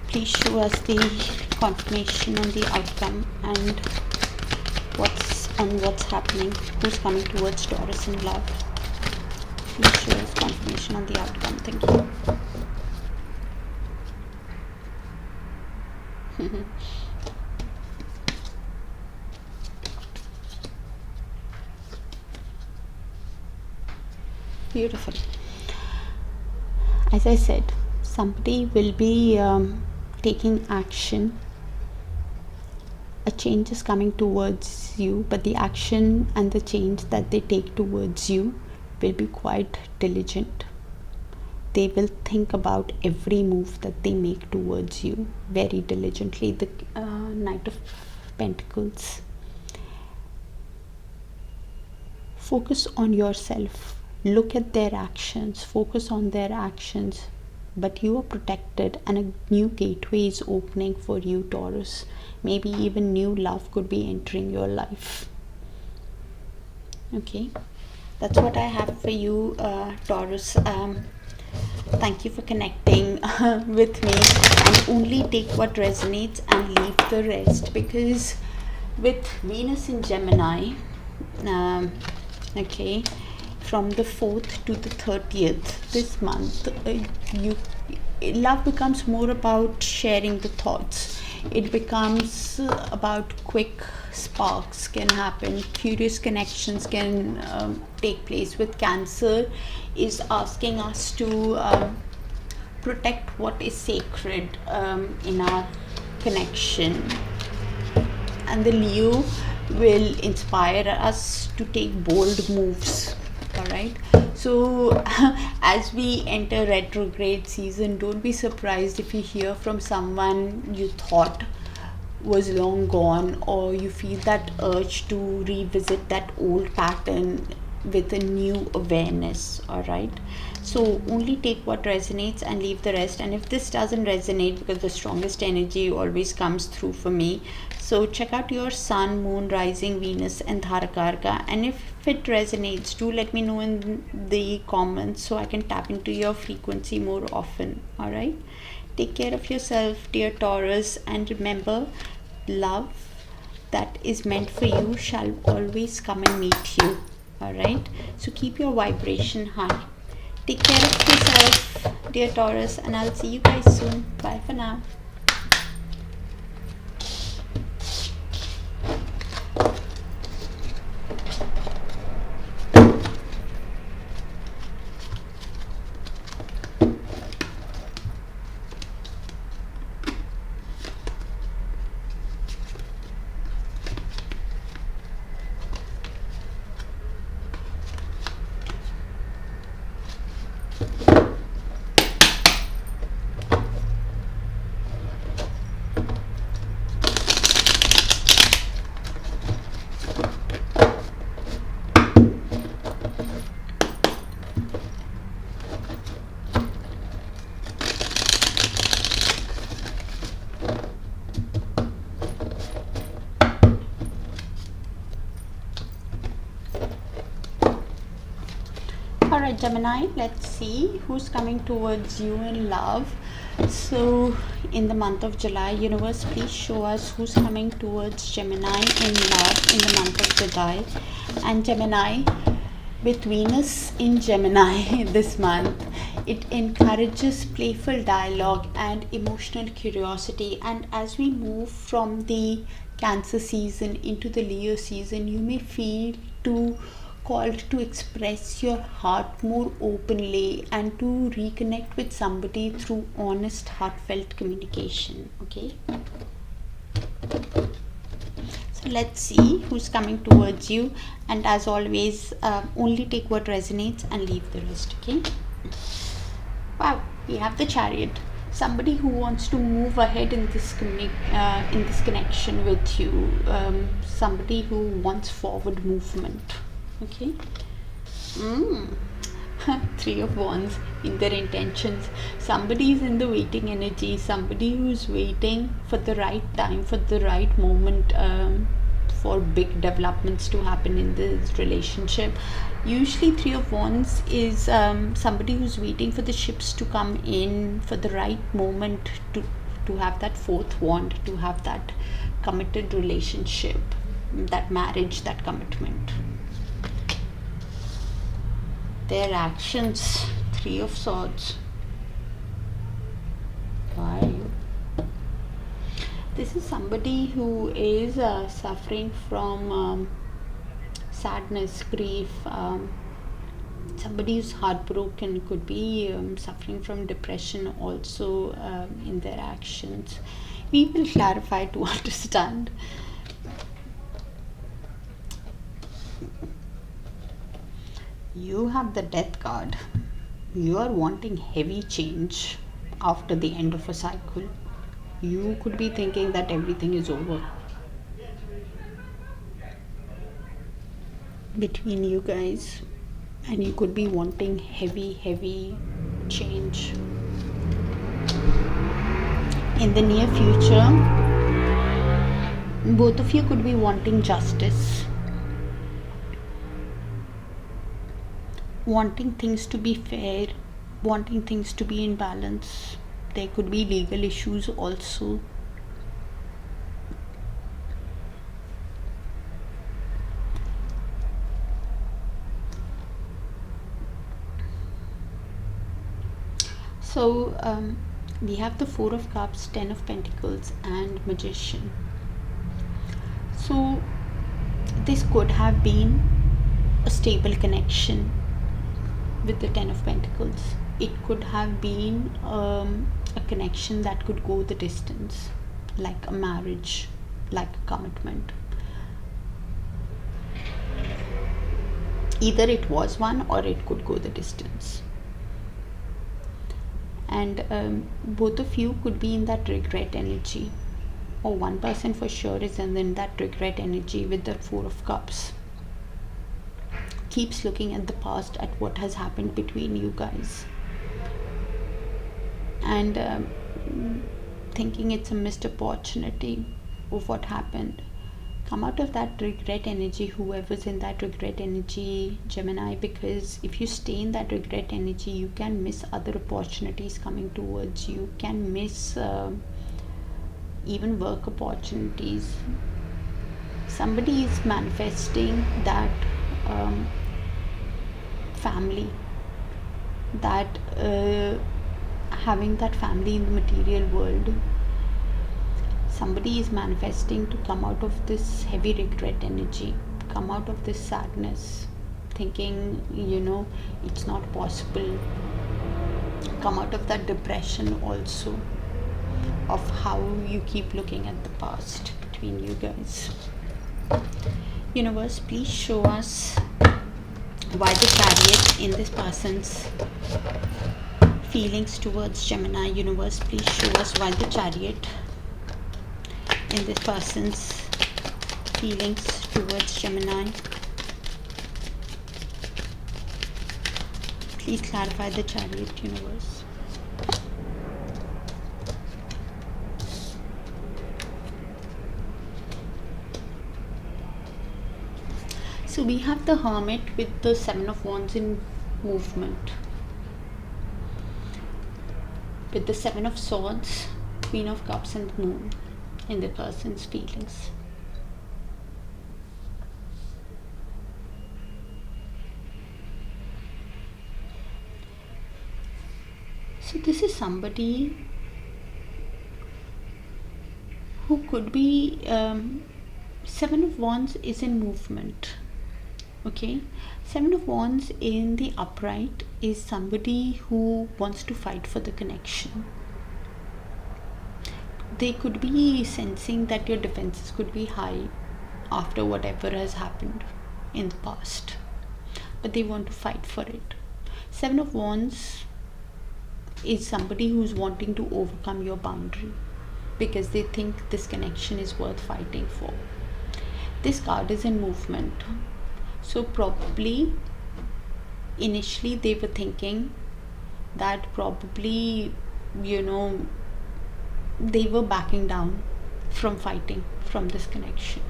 Please show us the confirmation on the outcome and what's happening, who's coming towards Taurus in love. Please show us confirmation on the outcome. Thank you. Beautiful. As I said, somebody will be taking action. A change is coming towards you, but the action and the change that they take towards you will be quite diligent. They will think about every move that they make towards you very diligently. The Knight of Pentacles. Focus on yourself. Look at their actions. Focus on their actions. But you are protected and a new gateway is opening for you, Taurus. Maybe even new love could be entering your life. Okay. That's what I have for you, Taurus. Thank you for connecting with me, and only take what resonates and leave the rest, because with Venus in Gemini, okay, from the 4th to the 30th this month, love becomes more about sharing the thoughts. It becomes about quick sparks can happen, curious connections can take place. With Cancer is asking us to protect what is sacred in our connection, and the Leo will inspire us to take bold moves. All right, so as we enter retrograde season, don't be surprised if you hear from someone you thought was long gone, or you feel that urge to revisit that old pattern with a new awareness. All right, so only take what resonates and leave the rest. And if this doesn't resonate, because the strongest energy always comes through for me, so check out your Sun, Moon, Rising, Venus and Dharakarka, and if it resonates, do let me know in the comments so I can tap into your frequency more often. All right, take care of yourself, dear Taurus, and remember, love that is meant for you shall always come and meet you. All right, so keep your vibration high. Take care of yourself, dear Taurus, and I'll see you guys soon. Bye for now. Alright, Gemini, let's see who's coming towards you in love. So in the month of July, universe, please show us who's coming towards Gemini in love in the month of July. And Gemini, with Venus in Gemini this month, it encourages playful dialogue and emotional curiosity. And as we move from the Cancer season into the Leo season, you may feel called to express your heart more openly and to reconnect with somebody through honest, heartfelt communication. Okay, so let's see who's coming towards you, and as always, only take what resonates and leave the rest. Okay, wow, we have the Chariot. somebody who wants to move ahead in this connection with you, somebody who wants forward movement. Okay. Three of Wands in their intentions. Somebody is in the waiting energy, somebody who's waiting for the right time, for the right moment, for big developments to happen in this relationship. Usually Three of Wands is somebody who's waiting for the ships to come in, for the right moment to have that fourth wand, to have that committed relationship, that marriage, that commitment. Their actions, Three of Swords. Why? This is somebody who is suffering from sadness, grief. Somebody who's heartbroken, could be suffering from depression also in their actions. We will clarify to understand. You have the Death card. You are wanting heavy change after the end of a cycle. You could be thinking that everything is over between you guys, and you could be wanting heavy change. In the near future, both of you could be wanting justice, wanting things to be fair, wanting things to be in balance. There could be legal issues also. So we have the Four of Cups, Ten of Pentacles and Magician. So this could have been a stable connection with the Ten of Pentacles. It could have been a connection that could go the distance, like a marriage, like a commitment. Either it was one or it could go the distance. And both of you could be in that regret energy, or one person for sure is in that regret energy with the Four of Cups. Keeps looking at the past, at what has happened between you guys, and thinking it's a missed opportunity of what happened. Come out of that regret energy, whoever's in that regret energy, Gemini, because if you stay in that regret energy, you can miss other opportunities coming towards you. Can miss even work opportunities. Somebody is manifesting that family, that having that family in the material world. Somebody is manifesting to come out of this heavy regret energy, come out of this sadness, thinking, it's not possible. Come out of that depression also, of how you keep looking at the past between you guys. Universe, please show us why the Chariot in this person's feelings towards Gemini. Universe, please show us why the Chariot in this person's feelings towards Gemini. Please clarify the Chariot, Universe. So we have the Hermit with the Seven of Wands in movement, with the Seven of Swords, Queen of Cups and the Moon in the person's feelings. So this is somebody who could be Seven of Wands is in movement. Okay, Seven of Wands in the upright is somebody who wants to fight for the connection. They could be sensing that your defenses could be high after whatever has happened in the past, but they want to fight for it. Seven of Wands is somebody who's wanting to overcome your boundary because they think this connection is worth fighting for. This card is in movement. So probably initially they were thinking that probably, they were backing down from fighting from this connection.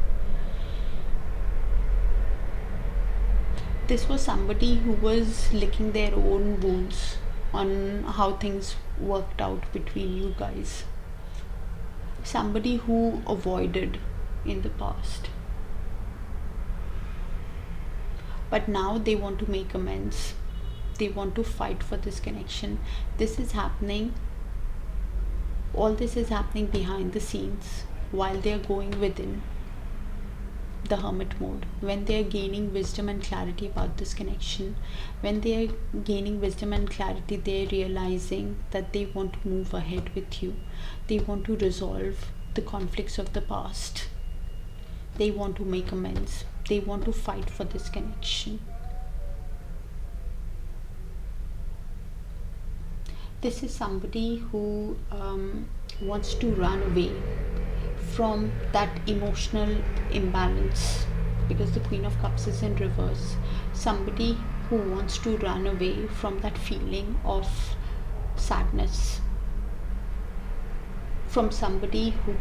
This was somebody who was licking their own wounds on how things worked out between you guys. Somebody who avoided in the past. But now they want to make amends. They want to fight for this connection. This is happening. All this is happening behind the scenes while they are going within the hermit mode. When they are gaining wisdom and clarity about this connection, when they are gaining wisdom and clarity, they are realizing that they want to move ahead with you. They want to resolve the conflicts of the past. They want to make amends. They want to fight for this connection. This is somebody who wants to run away from that emotional imbalance, because the Queen of Cups is in reverse. Somebody who wants to run away from that feeling of sadness, from somebody who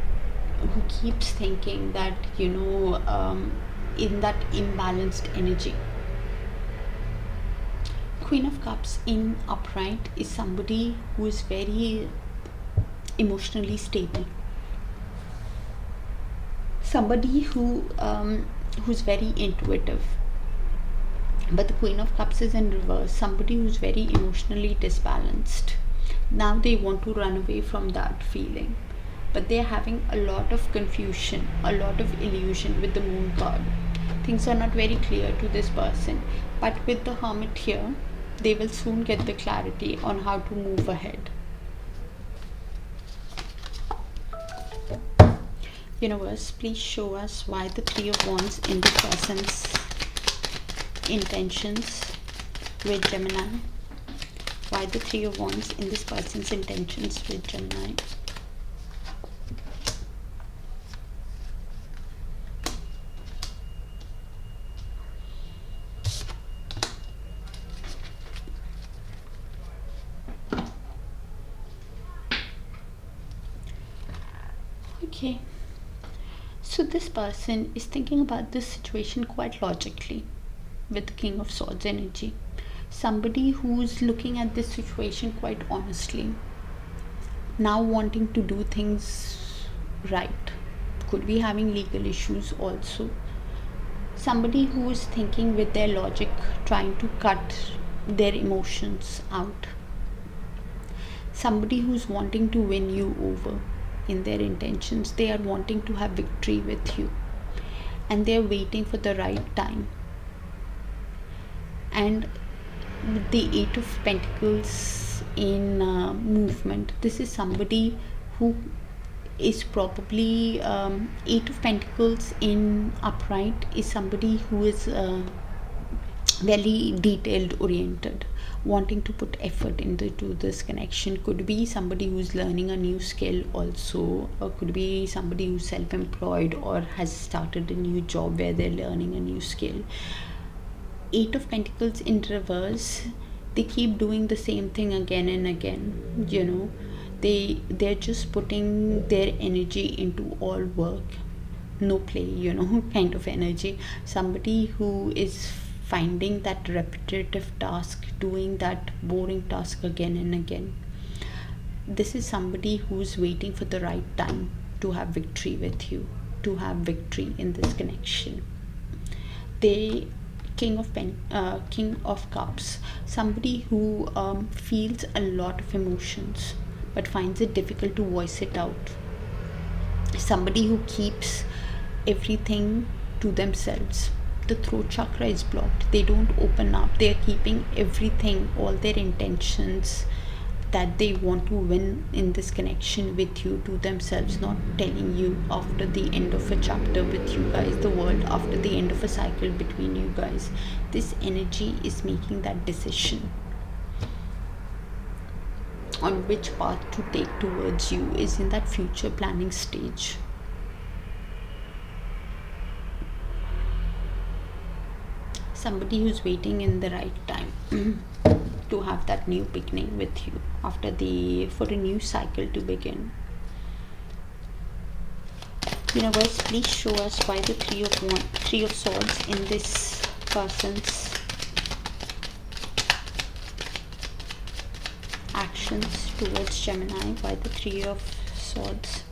keeps thinking that, in that imbalanced energy. Queen of Cups in upright is somebody who is very emotionally stable. Somebody who's very intuitive. But the Queen of Cups is in reverse. Somebody who's very emotionally disbalanced. Now they want to run away from that feeling. But they're having a lot of confusion, a lot of illusion with the Moon card. Things are not very clear to this person. But with the Hermit here, they will soon get the clarity on how to move ahead. Universe, please show us why the Three of Wands in this person's intentions with Gemini. Why the Three of Wands in this person's intentions with Gemini. Okay. So this person is thinking about this situation quite logically with the King of Swords energy. Somebody who's looking at this situation quite honestly. Now wanting to do things right. Could be having legal issues also. Somebody who is thinking with their logic, trying to cut their emotions out. Somebody who's wanting to win you over in their intentions. They are wanting to have victory with you, and they are waiting for the right time. And with the Eight of Pentacles in movement, this is somebody who is probably Eight of Pentacles in upright is somebody who is very detailed oriented, wanting to put effort into this connection. Could be somebody who's learning a new skill also, or could be somebody who's self-employed or has started a new job where they're learning a new skill. Eight of Pentacles in reverse, they keep doing the same thing again and again. They're just putting their energy into all work, no play, kind of energy. Somebody who is finding that repetitive task, doing that boring task again and again. This is somebody who's waiting for the right time to have victory with you, to have victory in this connection. They King of Cups, somebody who feels a lot of emotions but finds it difficult to voice it out. Somebody who keeps everything to themselves. The throat chakra is blocked. They don't open up. They are keeping everything, all their intentions that they want to win in this connection with you to themselves, not telling you after the end of a chapter with you guys, the world, after the end of a cycle between you guys. This energy is making that decision. on which path to take towards you, is in that future planning stage. Somebody who's waiting in the right time to have that new beginning with you for a new cycle to begin. Universe, please show us why the Three of Swords in this person's actions towards Gemini. Why the Three of Swords?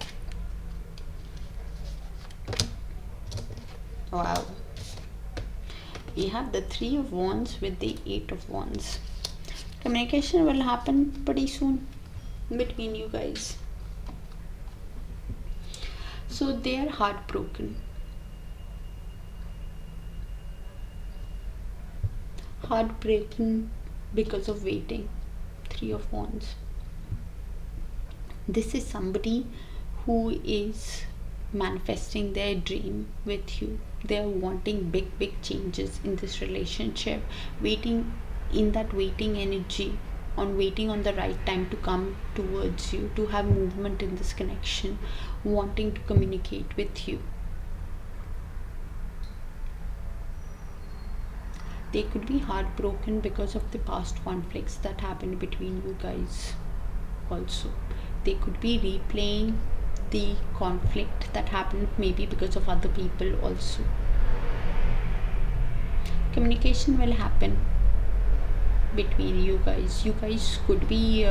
Wow. We have the Three of Wands with the Eight of Wands. Communication will happen pretty soon between you guys. So they are heartbroken. Heartbroken because of waiting. Three of Wands. This is somebody who is manifesting their dream with you. They are wanting big changes in this relationship, waiting in that waiting energy, on waiting on the right time to come towards you, to have movement in this connection, wanting to communicate with you. They could be heartbroken because of the past conflicts that happened between you guys also. They could be replaying the conflict that happened maybe because of other people also. Communication will happen between you guys. You guys could be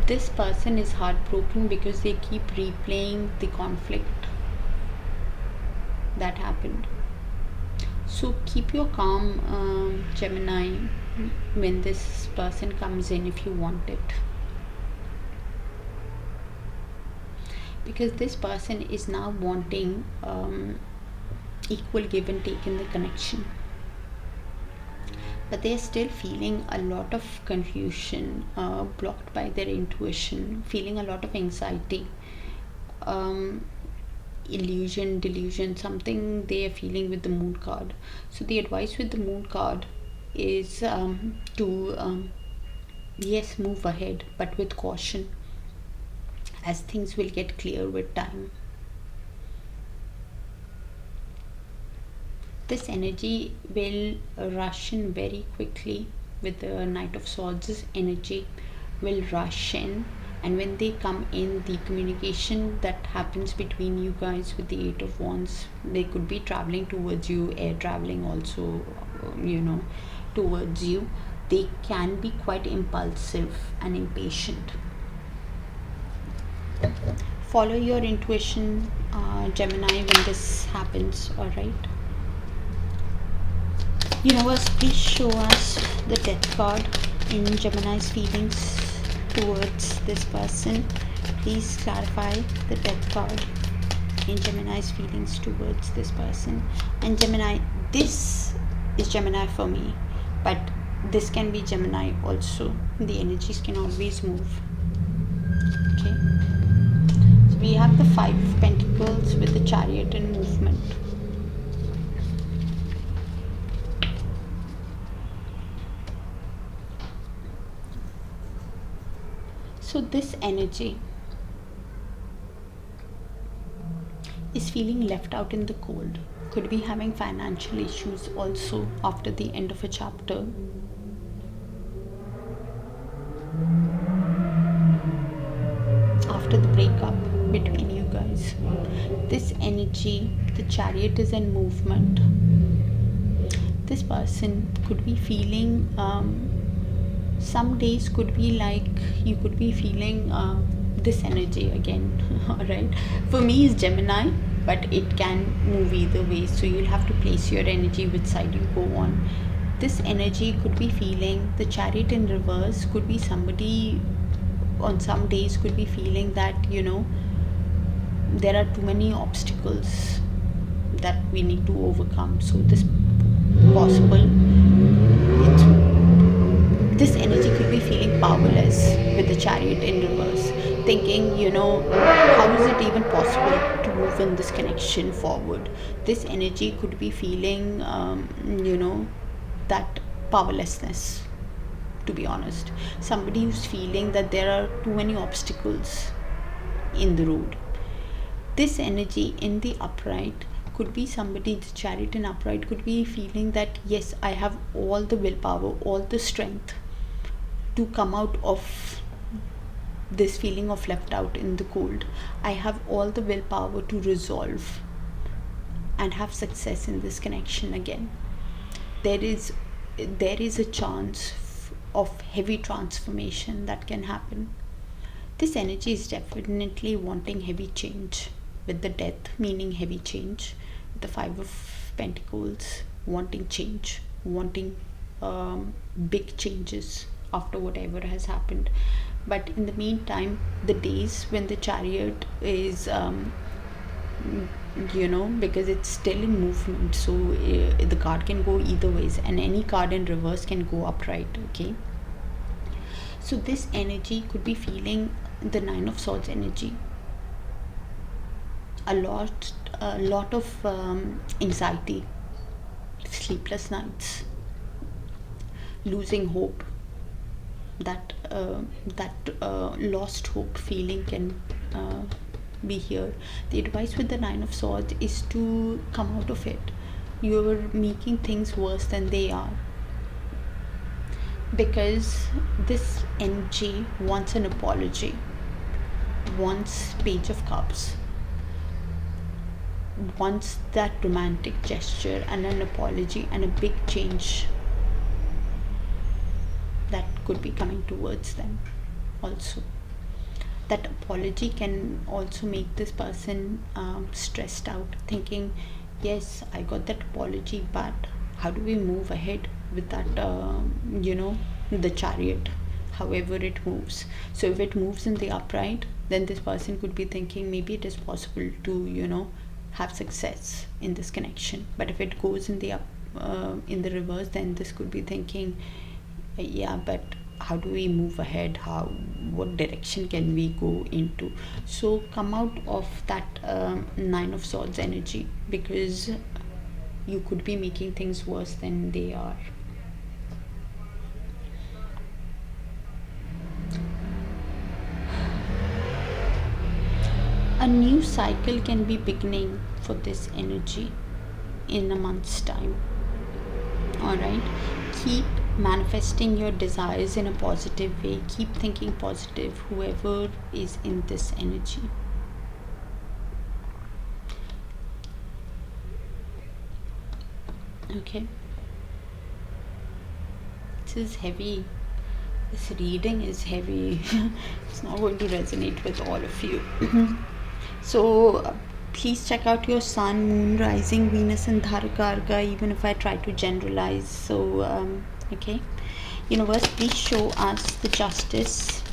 this person is heartbroken because they keep replaying the conflict that happened. So keep your calm, Gemini, when this person comes in, if you want it. Because this person is now wanting equal give and take in the connection. But they are still feeling a lot of confusion, blocked by their intuition, feeling a lot of anxiety, illusion, delusion, something they are feeling with the Moon card. So the advice with the Moon card is to yes, move ahead, but with caution, as things will get clear with time. This energy will rush in very quickly with the Knight of Swords. Energy will rush in, and when they come in, the communication that happens between you guys with the Eight of Wands, they could be traveling towards you, air traveling also, towards you. They can be quite impulsive and impatient. Follow your intuition, Gemini, when this happens. All right. Universe, please show us the Death card in Gemini's feelings towards this person. Please clarify the Death card in Gemini's feelings towards this person. And Gemini, this is Gemini for me, but this can be Gemini also. The energies can always move. Okay. So we have the Five of Pentacles with the Chariot in movement. So this energy is feeling left out in the cold. Could be having financial issues also after the end of a chapter. After the breakup between you guys. This energy, the Chariot is in movement. This person could be feeling some days could be like you could be feeling this energy again. Alright, for me is Gemini, but it can move either way, so you'll have to place your energy which side you go on. This energy could be feeling the Chariot in reverse. Could be somebody on some days could be feeling that there are too many obstacles that we need to overcome. So this possible, this energy could be feeling powerless with the Chariot in reverse, thinking, how is it even possible to move in this connection forward? This energy could be feeling, that powerlessness to be honest. Somebody who's feeling that there are too many obstacles in the road. This energy in the upright could be somebody, the Chariot in upright could be feeling that yes, I have all the willpower, all the strength to come out of this feeling of left out in the cold. I have all the willpower to resolve and have success in this connection again. There is a chance of heavy transformation that can happen. This energy is definitely wanting heavy change, with the death meaning heavy change, with the Five of Pentacles wanting change, wanting big changes after whatever has happened. But in the meantime, the days when the Chariot is because it's still in movement, so the card can go either ways, and any card in reverse can go upright. Okay, so this energy could be feeling the Nine of Swords energy, a lot of anxiety, sleepless nights, losing hope. That lost hope feeling can be here. The advice with the Nine of Swords is to come out of it. You're making things worse than they are, because this energy wants an apology, wants Page of Cups, wants that romantic gesture and an apology and a big change that could be coming towards them. Also, that apology can also make this person stressed out, thinking, yes, I got that apology, but how do we move ahead with that the Chariot, however it moves. So if it moves in the upright, then this person could be thinking maybe it is possible to have success in this connection. But if it goes in the reverse, then this could be thinking, yeah, but how do we move ahead? What direction can we go into? So come out of that Nine of Swords energy, because you could be making things worse than they are. A new cycle can be beginning for this energy in a month's time. Alright, keep manifesting your desires in a positive way. Keep thinking positive, whoever is in this energy. Okay, this is heavy. This reading is heavy. It's not going to resonate with all of you. So please check out your Sun, Moon, Rising, Venus and Dharakarga, even if I try to generalize. So okay, universe, please show us the justice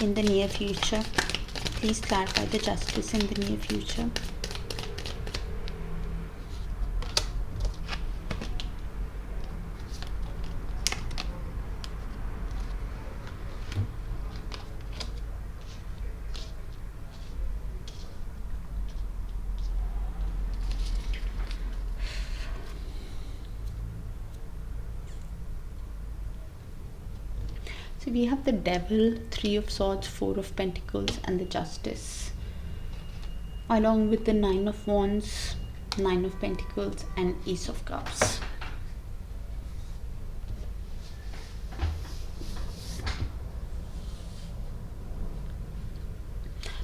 in the near future. Please clarify the justice in the near future. So we have the Devil, Three of Swords, Four of Pentacles and the Justice, along with the Nine of Wands, Nine of Pentacles and Ace of Cups.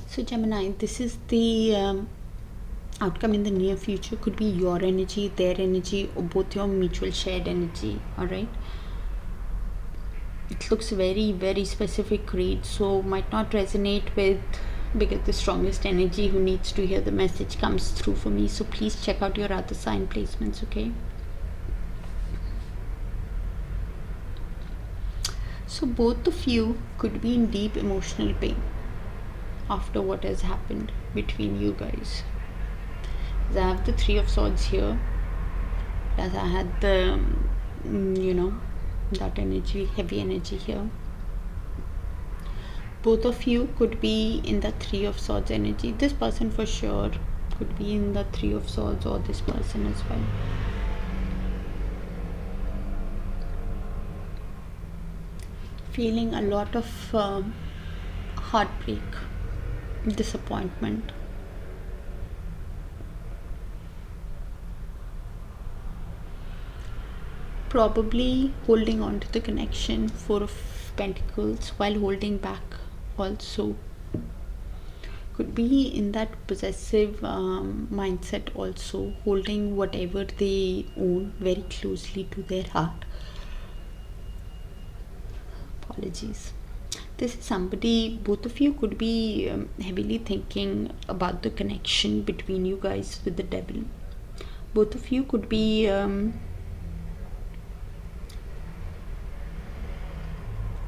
So Gemini, this is the outcome in the near future. Could be your energy, their energy, or both your mutual shared energy. Alright, it looks very, very specific read, so might not resonate with, because the strongest energy who needs to hear the message comes through for me. So please check out your other sign placements. Okay, so both of you could be in deep emotional pain after what has happened between you guys. I have the Three of Swords here, as I had the that energy, heavy energy here. Both of you could be in the Three of Swords energy. This person for sure could be in the Three of Swords, or this person as well. feeling a lot of heartbreak, disappointment. Probably holding on to the connection, Four of Pentacles, while holding back also. Could be in that possessive mindset also, holding whatever they own very closely to their heart. Apologies. This is somebody, both of you could be heavily thinking about the connection between you guys with the devil. Both of you could be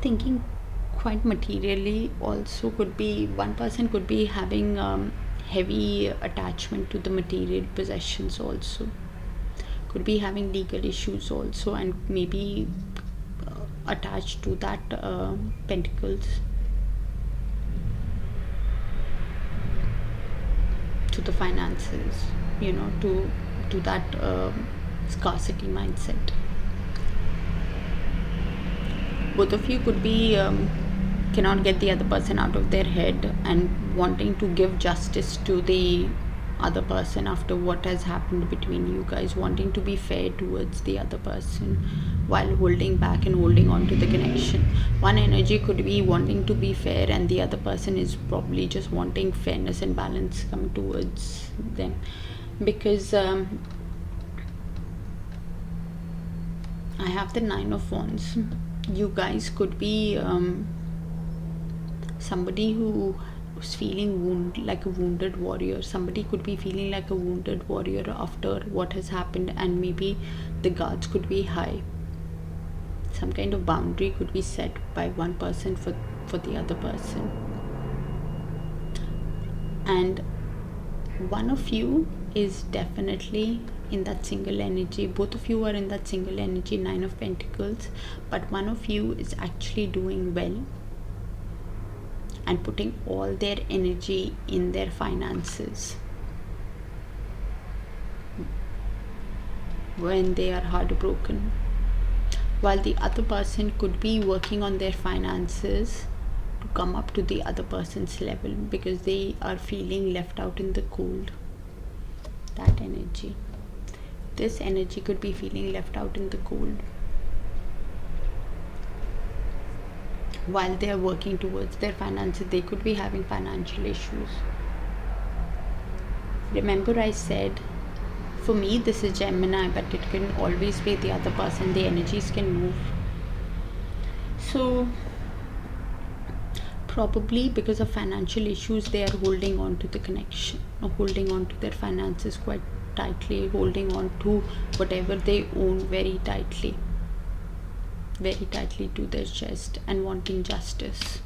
thinking quite materially also. Could be one person could be having heavy attachment to the material possessions also. Could be having legal issues also, and maybe attached to that pentacles, to the finances, to that scarcity mindset. Both of you could be cannot get the other person out of their head and wanting to give justice to the other person after what has happened between you guys, wanting to be fair towards the other person while holding back and holding on to the connection. One energy could be wanting to be fair, and the other person is probably just wanting fairness and balance come towards them, because I have the Nine of Wands. You guys could be somebody who is feeling like a wounded warrior. Somebody could be feeling like a wounded warrior after what has happened, and maybe the guards could be high. Some kind of boundary could be set by one person for the other person. And one of you is definitely in that single energy. Both of you are in that single energy, Nine of Pentacles, but one of you is actually doing well and putting all their energy in their finances when they are heartbroken, while the other person could be working on their finances to come up to the other person's level because they are feeling left out in the cold. That energy. This energy could be feeling left out in the cold while they are working towards their finances. They could be having financial issues. Remember, I said for me this is Gemini, but it can always be the other person. The energies can move. So probably because of financial issues, they are holding on to the connection, or holding on to their finances quite tightly, holding on to whatever they own very tightly to their chest, and wanting justice.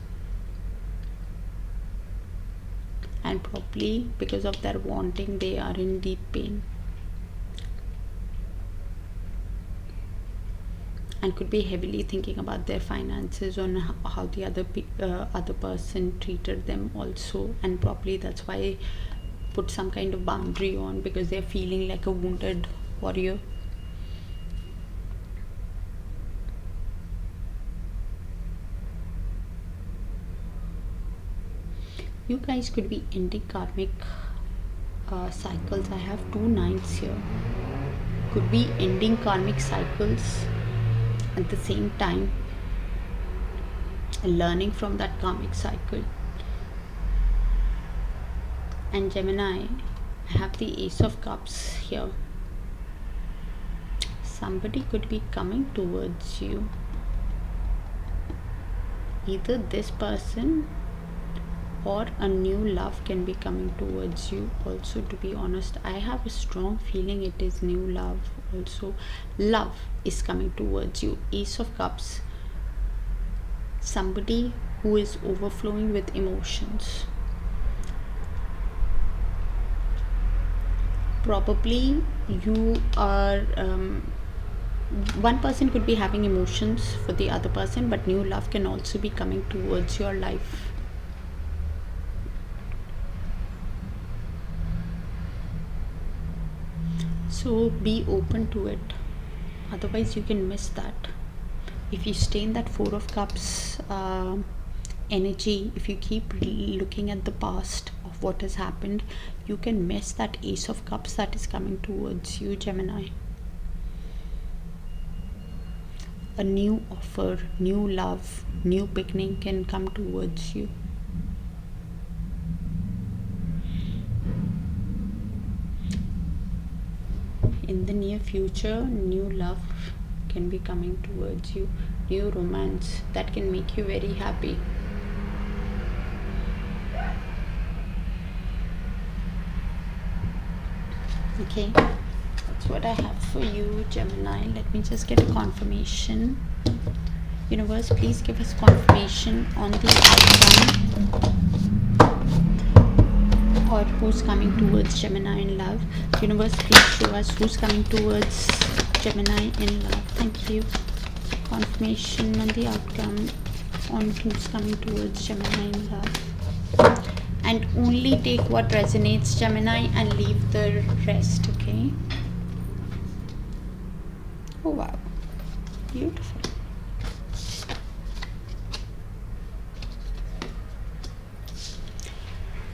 And probably because of their wanting, they are in deep pain, and could be heavily thinking about their finances, on how the other person treated them also. And probably that's why put some kind of boundary on, because they're feeling like a wounded warrior. You guys could be ending karmic cycles. I have 2 nines here. Could be ending karmic cycles at the same time, learning from that karmic cycle. And Gemini, I have the Ace of Cups here. Somebody could be coming towards you. Either this person or a new love can be coming towards you also. To be honest, I have a strong feeling it is new love also. Love is coming towards you. Ace of Cups. Somebody who is overflowing with emotions. Probably you are one person could be having emotions for the other person, but new love can also be coming towards your life. So be open to it, otherwise you can miss that. if you stay in that Four of Cups energy, if you keep looking at the past of what has happened, you can miss that Ace of Cups that is coming towards you, Gemini. A new offer, new love, new beginning can come towards you. In the near future, new love can be coming towards you, new romance that can make you very happy. Okay, that's what I have for you, Gemini. Let me just get a confirmation. Universe, please give us confirmation on the outcome, or who's coming towards Gemini in love. Universe, please show us who's coming towards Gemini in love. Thank you. Confirmation on the outcome on who's coming towards Gemini in love. And only take what resonates, Gemini, and leave the rest, okay? Oh wow, beautiful.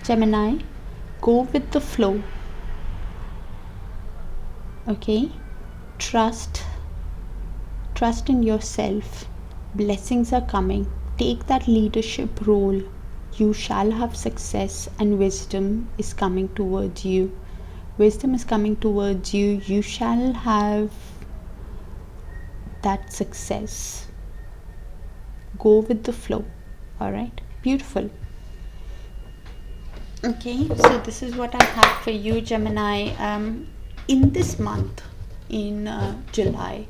Gemini, go with the flow, okay? Trust in yourself. Blessings are coming. Take that leadership role. You shall have success, and wisdom is coming towards you. Wisdom is coming towards you. You shall have that success. Go with the flow. All right, beautiful. Okay, so this is what I have for you, Gemini. In this month, in July,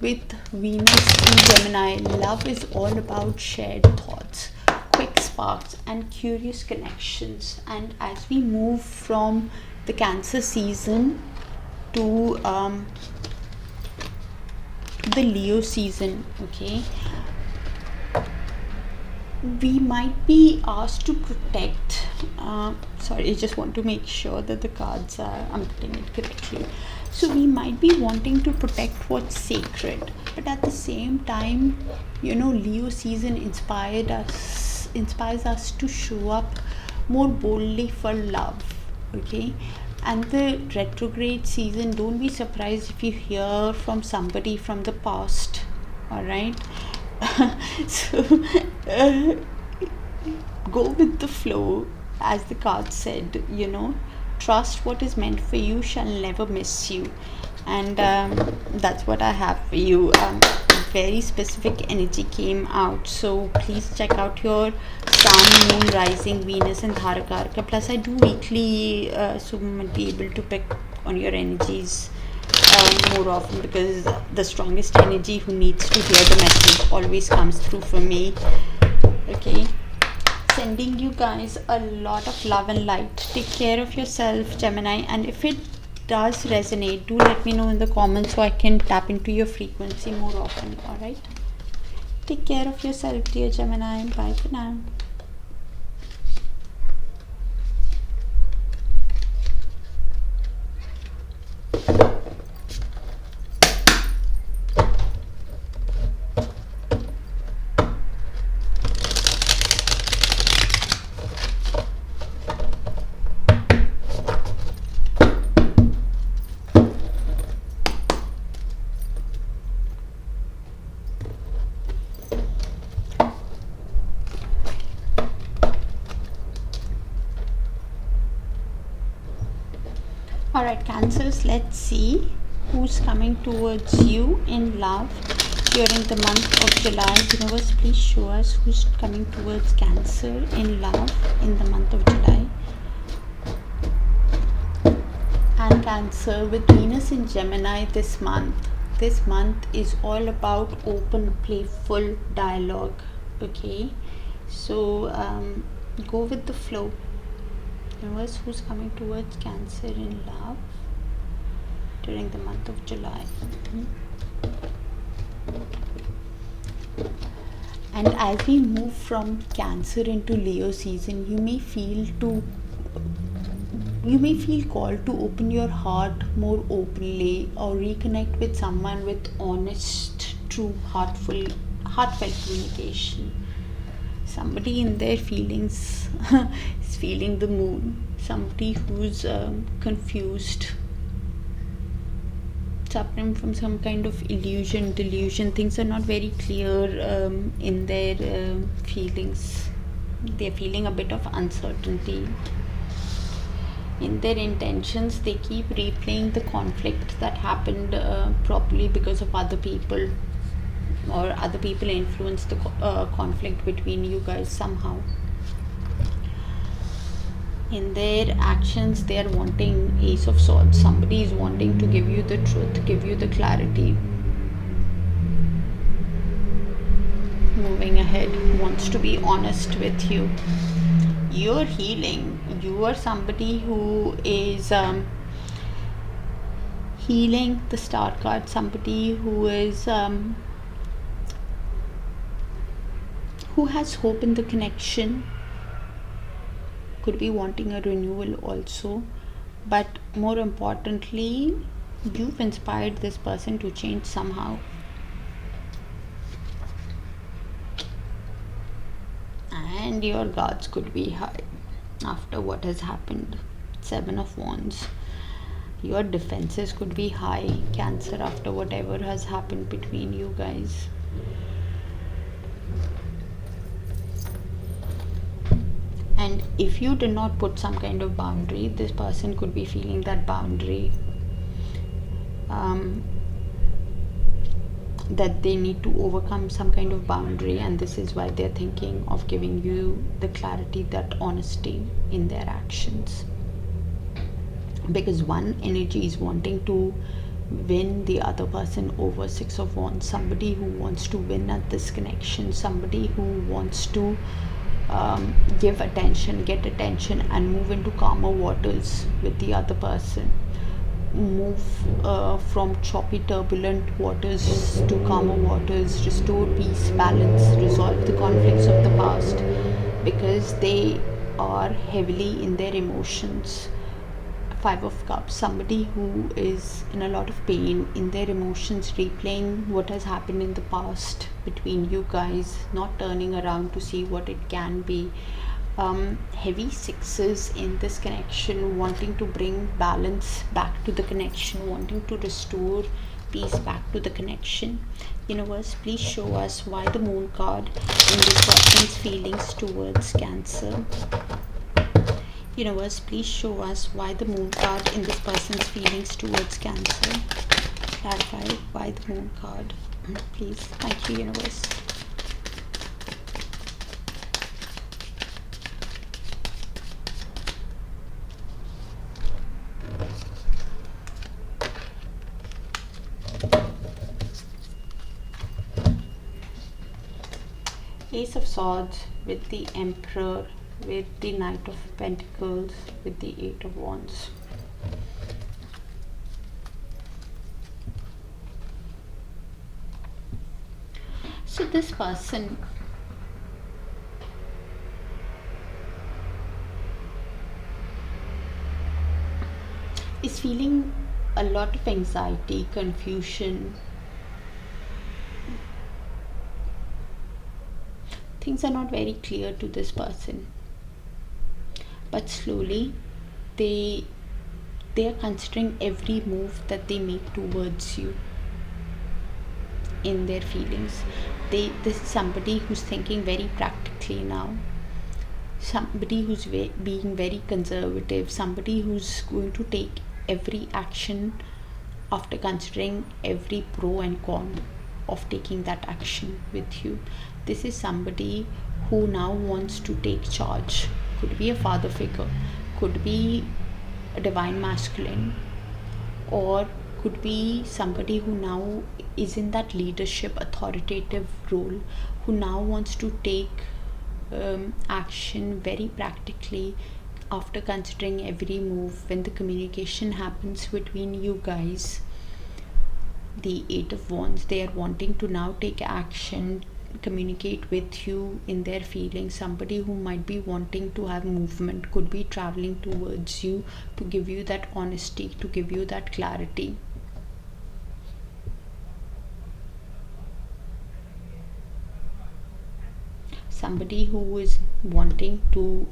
with Venus in Gemini, love is all about shared thoughts, quick sparks, and curious connections. And as we move from the Cancer season to the Leo season, okay, we might be asked to protect. Sorry, I just want to make sure that the cards are, I'm putting it correctly. So we might be wanting to protect what's sacred, but at the same time, Leo season inspires us to show up more boldly for love, okay? And the retrograde season, don't be surprised if you hear from somebody from the past, all right? So go with the flow, as the card said. Trust what is meant for you shall never miss you. And that's what I have for you. Very specific energy came out, so please check out your sun, moon, rising, Venus and Dharakarka. Plus I do weekly, so I'll be able to pick on your energies more often, because the strongest energy who needs to hear the message always comes through for me. Okay, sending you guys a lot of love and light. Take care of yourself, Gemini, and if it does resonate, do let me know in the comments so I can tap into your frequency more often. All right, take care of yourself, dear Gemini. Bye for now. Alright, Cancers, let's see who's coming towards you in love during the month of July. Universe, please show us who's coming towards Cancer in love in the month of July. And Cancer, with Venus in Gemini this month is all about open, playful dialogue. Okay, so go with the flow. Universe, who's coming towards Cancer in love during the month of July. And as we move from Cancer into Leo season, you may feel called to open your heart more openly, or reconnect with someone with honest true heartfelt communication. Somebody in their feelings is feeling the moon. Somebody who's confused, suffering from some kind of delusion. Things are not very clear in their feelings. They're feeling a bit of uncertainty. In their intentions, they keep replaying the conflict that happened probably because of other people, or other people influenced the conflict between you guys somehow. In their actions, they are wanting Ace of Swords. Somebody is wanting to give you the truth, give you the clarity. Moving ahead, wants to be honest with you. You're healing. You are somebody who is healing, the Star card. Somebody who is who has hope in the connection. Could be wanting a renewal also, but more importantly, you've inspired this person to change somehow. And your guards could be high after what has happened. 7 of Wands. Your defenses could be high, Cancer, after whatever has happened between you guys. And if you did not put some kind of boundary, this person could be feeling that boundary, that they need to overcome some kind of boundary, and this is why they're thinking of giving you the clarity, that honesty in their actions. Because one energy is wanting to win the other person over. 6 of Wands. Somebody who wants to win at this connection. Somebody who wants to give attention, get attention, and move into calmer waters with the other person. Move from choppy, turbulent waters to calmer waters. Restore peace, balance, resolve the conflicts of the past, because they are heavily in their emotions. 5 of Cups. Somebody who is in a lot of pain in their emotions, replaying what has happened in the past between you guys, not turning around to see what it can be. Heavy 6s in this connection, wanting to bring balance back to the connection, wanting to restore peace back to the connection. Universe, please show us why the Moon card in this person's feelings towards Cancer. Universe, please show us why the Moon card in this person's feelings towards Cancer. Clarify why the Moon card, please. Thank you, Universe. Ace of Swords with the Emperor, with the Knight of Pentacles, with the 8 of Wands. So this person is feeling a lot of anxiety, confusion. Things are not very clear to this person, but slowly they are considering every move that they make towards you in their feelings. This is somebody who's thinking very practically now, somebody who's being very conservative, somebody who's going to take every action after considering every pro and con of taking that action with you. This is somebody who now wants to take charge. Could be a father figure, could be a divine masculine, or could be somebody who now is in that leadership, authoritative role, who now wants to take action very practically after considering every move. When the communication happens between you guys, the 8 of Wands, they are wanting to now take action, communicate with you in their feelings. Somebody who might be wanting to have movement, could be traveling towards you to give you that honesty, to give you that clarity. somebody who is wanting to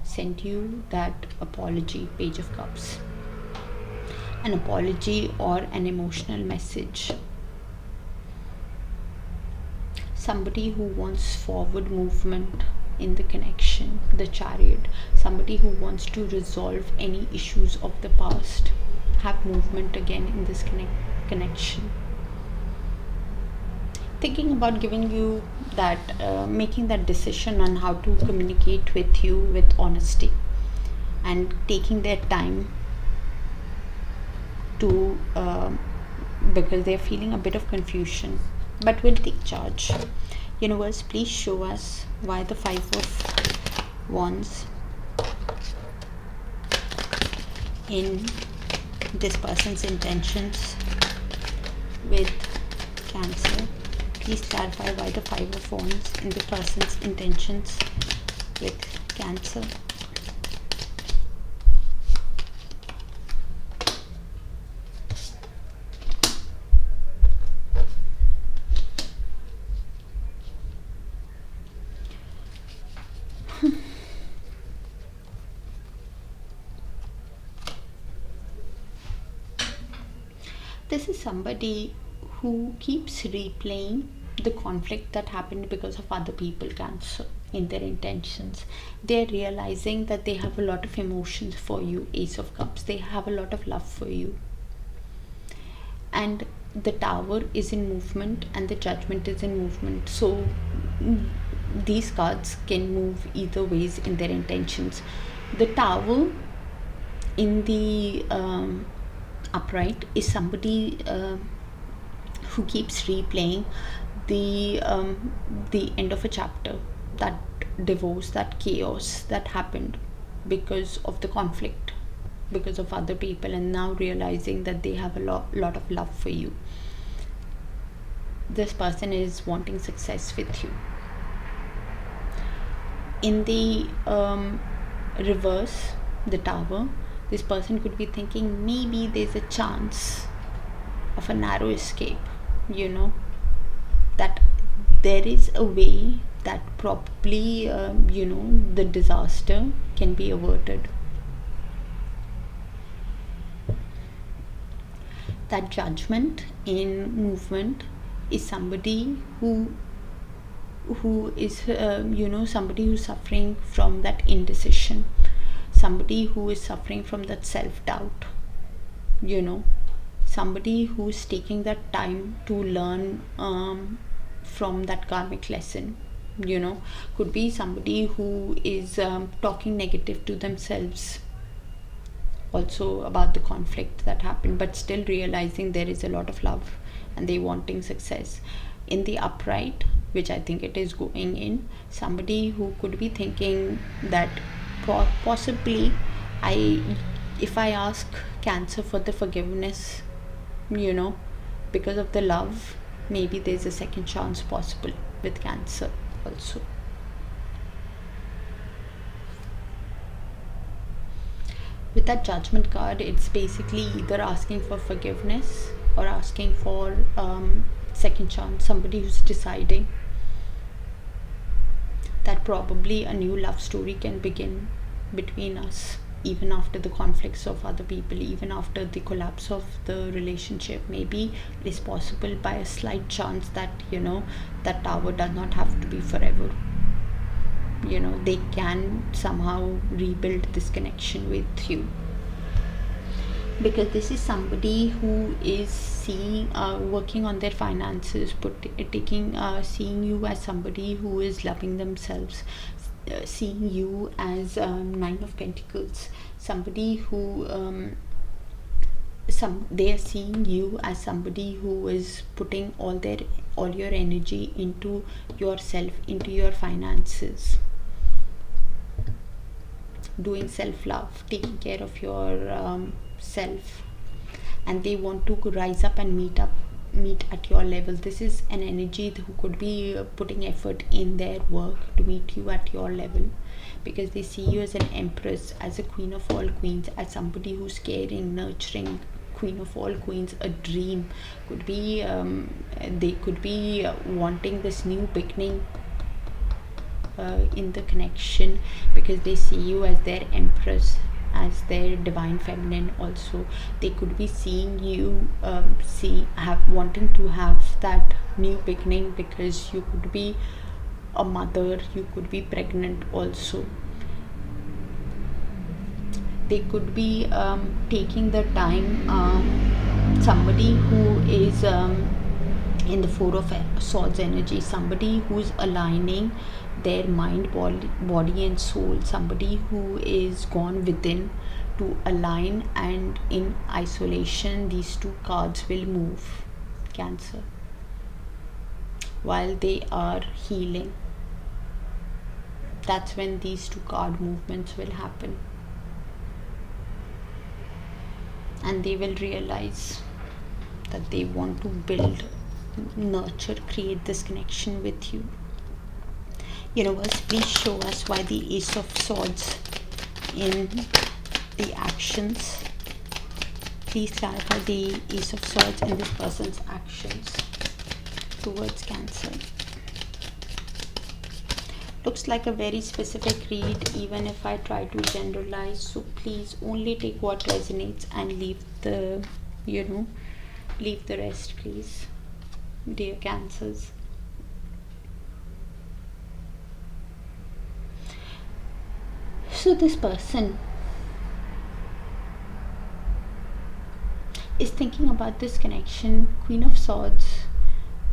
send you that apology, Page of Cups, an apology or an emotional message. Somebody who wants forward movement in the connection, the Chariot, somebody who wants to resolve any issues of the past, have movement again in this connection. Thinking about giving you that, making that decision on how to communicate with you with honesty, and taking their time to, because they're feeling a bit of confusion, but will take charge. Universe, please show us why the 5 of Wands in this person's intentions with Cancer. Please clarify why the 5 of Wands in the person's intentions with Cancer. This is somebody who keeps replaying the conflict that happened because of other people, Cancer, in their intentions. They're realizing that they have a lot of emotions for you, Ace of Cups. They have a lot of love for you. And the Tower is in movement and the Judgment is in movement. So these cards can move either ways in their intentions. The Tower in the upright is somebody who keeps replaying the end of a chapter, that divorce, that chaos that happened because of the conflict, because of other people, and now realizing that they have a lot of love for you. This person is wanting success with you. In the reverse, the Tower, this person could be thinking maybe there's a chance of a narrow escape, that there is a way that probably, the disaster can be averted. That Judgment in movement is somebody who is, somebody who's suffering from that indecision. Somebody who is suffering from that self-doubt, somebody who's taking that time to learn from that karmic lesson, could be somebody who is talking negative to themselves also about the conflict that happened, but still realizing there is a lot of love and they wanting success. In the upright, which I think it is going in, somebody who could be thinking that possibly if I ask Cancer for the forgiveness, because of the love, maybe there's a second chance possible with Cancer also. With that Judgment card, it's basically either asking for forgiveness or asking for second chance. Somebody who's deciding that probably a new love story can begin between us, even after the conflicts of other people, even after the collapse of the relationship. Maybe it is possible by a slight chance that that Tower does not have to be forever. They can somehow rebuild this connection with you, because this is somebody who is seeing, working on their finances, seeing you as somebody who is loving themselves, seeing you as 9 of Pentacles, somebody who they are seeing you as somebody who is putting all your energy into yourself, into your finances, doing self-love, taking care of your self, and they want to rise up and meet at your level. This is an energy who could be putting effort in their work to meet you at your level, because they see you as an empress, as a queen of all queens, as somebody who's caring, nurturing, queen of all queens, a dream. Could be they could be wanting this new beginning in the connection, because they see you as their empress, as their divine feminine. Also, they could be seeing you wanting to have that new beginning, because you could be a mother, you could be pregnant also. They could be taking the time, somebody who is in the Four of Swords energy, somebody who's aligning their mind, body and soul, somebody who is gone within to align, and in isolation these two cards will move, Cancer, while they are healing. That's when these two card movements will happen, and they will realize that they want to build, nurture, create this connection with you. Universe, please show us why the Ace of Swords in the actions. Please clarify the Ace of Swords in this person's actions towards Cancer. Looks like a very specific read, even if I try to generalize, so please only take what resonates and leave the leave the rest, please, dear Cancers. So this person is thinking about this connection, Queen of Swords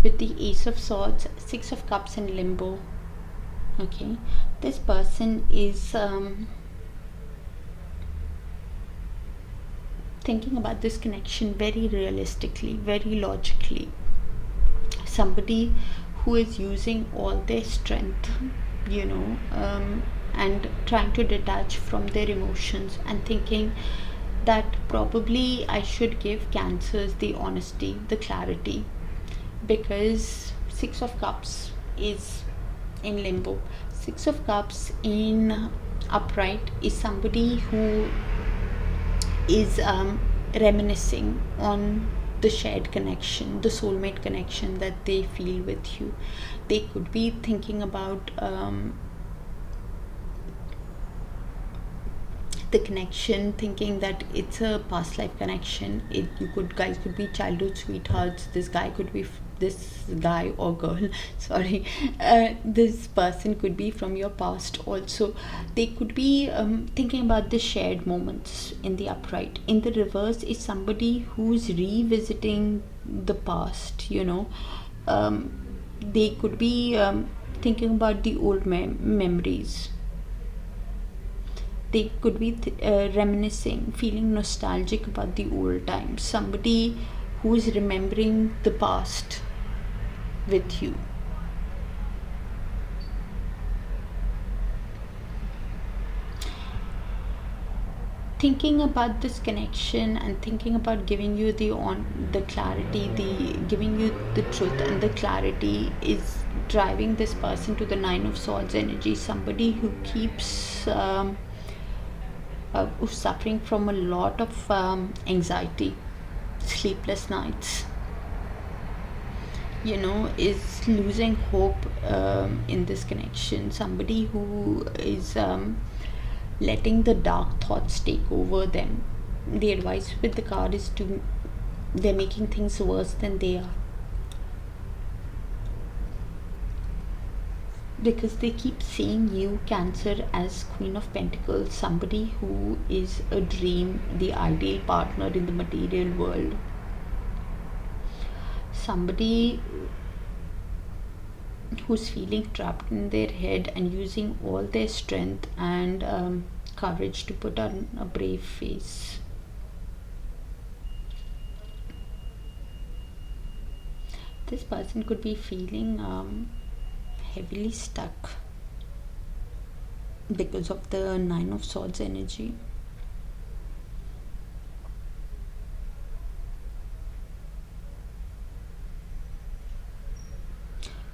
with the Ace of Swords, Six of Cups in limbo. Okay, this person is thinking about this connection very realistically, very logically. Somebody who is using all their strength, and trying to detach from their emotions, and thinking that probably I should give Cancers the honesty, the clarity, because Six of Cups is in limbo. Six of Cups in upright is somebody who is reminiscing on the shared connection, the soulmate connection that they feel with you. They could be thinking about the connection, thinking that it's a past life connection. Guys could be childhood sweethearts. This guy could be this guy or girl sorry, this person could be from your past also. They could be thinking about the shared moments in the upright. In the reverse is somebody who's revisiting the past. They could be thinking about the old memories. They could be reminiscing, feeling nostalgic about the old times. Somebody who is remembering the past with you. Thinking about this connection and thinking about giving you the clarity, giving you the truth and the clarity is driving this person to the Nine of Swords energy. Somebody who keeps who's suffering from a lot of anxiety, sleepless nights, is losing hope in this connection. Somebody who is letting the dark thoughts take over them. The advice with the card is they're making things worse than they are, because they keep seeing you, Cancer, as Queen of Pentacles, somebody who is a dream, the ideal partner in the material world. Somebody who's feeling trapped in their head and using all their strength and courage to put on a brave face. This person could be feeling heavily stuck because of the Nine of Swords energy.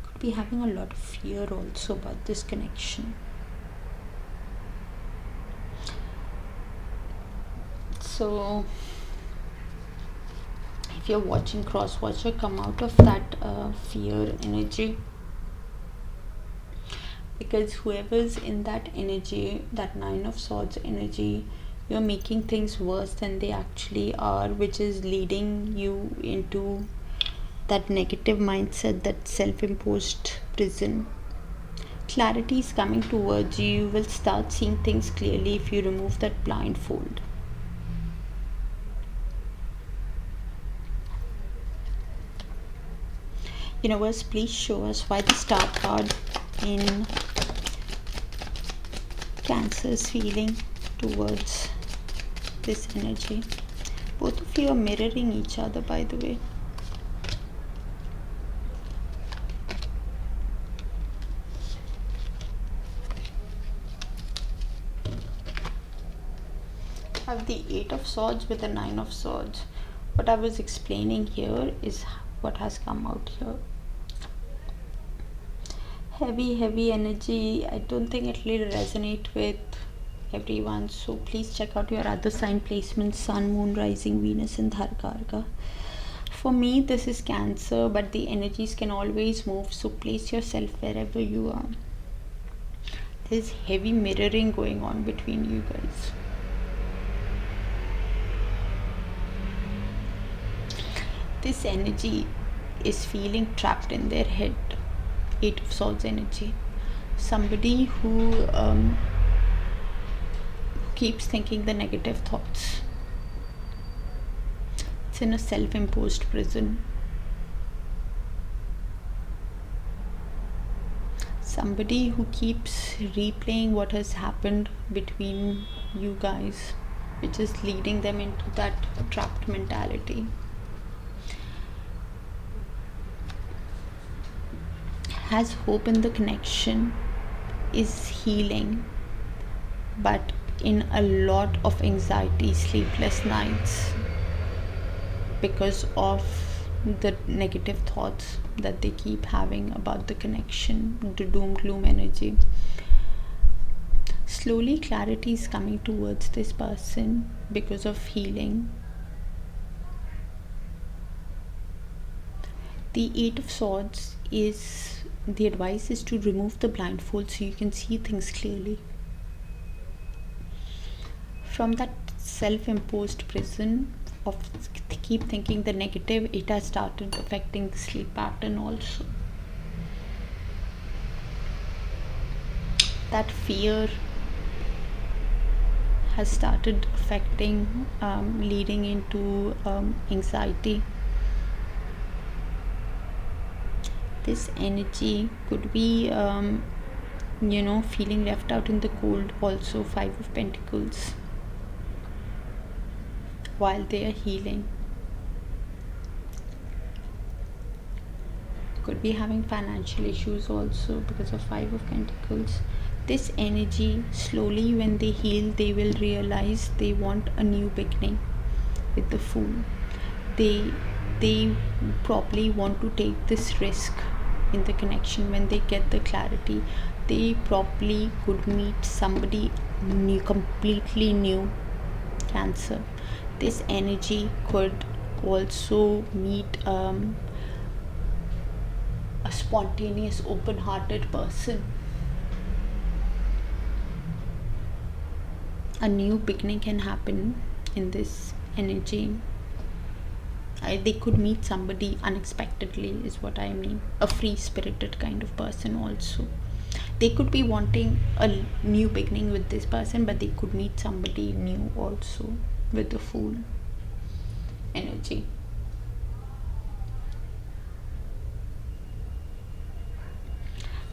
Could be having a lot of fear also about this connection. So if you're watching cross-watcher, come out of that fear energy, because whoever's in that energy, that Nine of Swords energy, you're making things worse than they actually are, which is leading you into that negative mindset, that self-imposed prison. Clarity is coming towards you. You will start seeing things clearly if you remove that blindfold. Universe, please show us why the Star card in Cancer's feeling towards this energy. Both of you are mirroring each other, by the way. I have the Eight of Swords with the Nine of Swords. What I was explaining here is what has come out here. Heavy energy. I don't think it will resonate with everyone, so please check out your other sign placements: Sun, Moon, Rising, Venus and Dharkarka. For me, this is Cancer, but the energies can always move, so place yourself wherever you are. There's heavy mirroring going on between you guys. This energy is feeling trapped in their head. Eight of Swords energy. Somebody who keeps thinking the negative thoughts. It's in a self-imposed prison. Somebody who keeps replaying what has happened between you guys, which is leading them into that trapped mentality. Has hope in the connection, is healing, but in a lot of anxiety, sleepless nights, because of the negative thoughts that they keep having about the connection, the doom gloom energy. Slowly clarity is coming towards this person because of healing. The Eight of Swords is, the advice is to remove the blindfold so you can see things clearly. From that self-imposed prison of keep thinking the negative, it has started affecting the sleep pattern also. That fear has started affecting, leading into anxiety. This energy could be feeling left out in the cold also. Five of Pentacles, while they are healing. Could be having financial issues also because of Five of Pentacles. This energy, slowly when they heal, they will realize they want a new beginning with the Fool. They probably want to take this risk in the connection. When they get the clarity, they probably could meet somebody new, completely new. Cancer, this energy could also meet a spontaneous, open-hearted person. A new beginning can happen in this energy. They could meet somebody unexpectedly is what I mean. A free-spirited kind of person also. They could be wanting a new beginning with this person, but they could meet somebody new also with the Fool energy.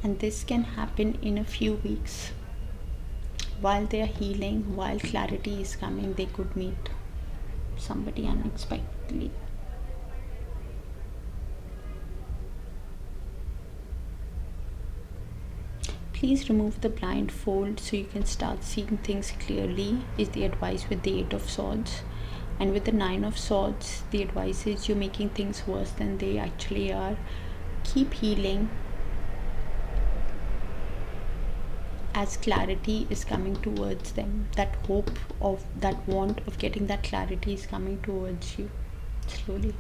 And this can happen in a few weeks. While they are healing, while clarity is coming, they could meet somebody unexpectedly. Please remove the blindfold so you can start seeing things clearly, is the advice with the Eight of Swords. And with the Nine of Swords, the advice is you're making things worse than they actually are. Keep healing as clarity is coming towards them. That hope of, that want of getting that clarity is coming towards you slowly.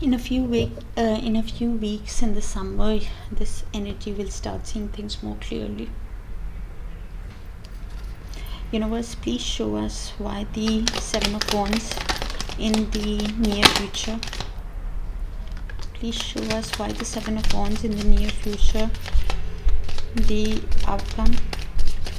In a few weeks in the summer, this energy will start seeing things more clearly. Universe, please show us why the Seven of Wands in the near future. Please show us why the Seven of Wands in the near future, the outcome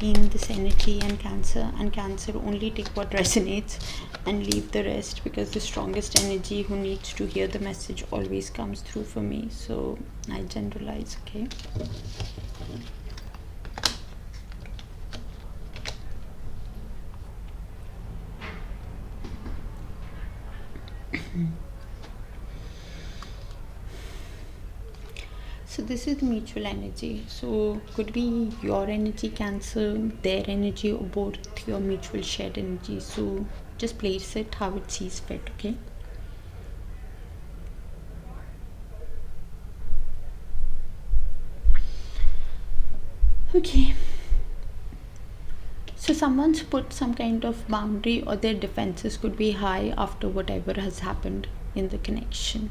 in this energy, and Cancer only take what resonates and leave the rest, because the strongest energy who needs to hear the message always comes through for me. So I generalize, okay? So this is mutual energy. So could be your energy, Cancer, their energy, or both your mutual shared energy. So just place it how it sees fit, okay? Okay. So someone's put some kind of boundary, or their defenses could be high after whatever has happened in the connection.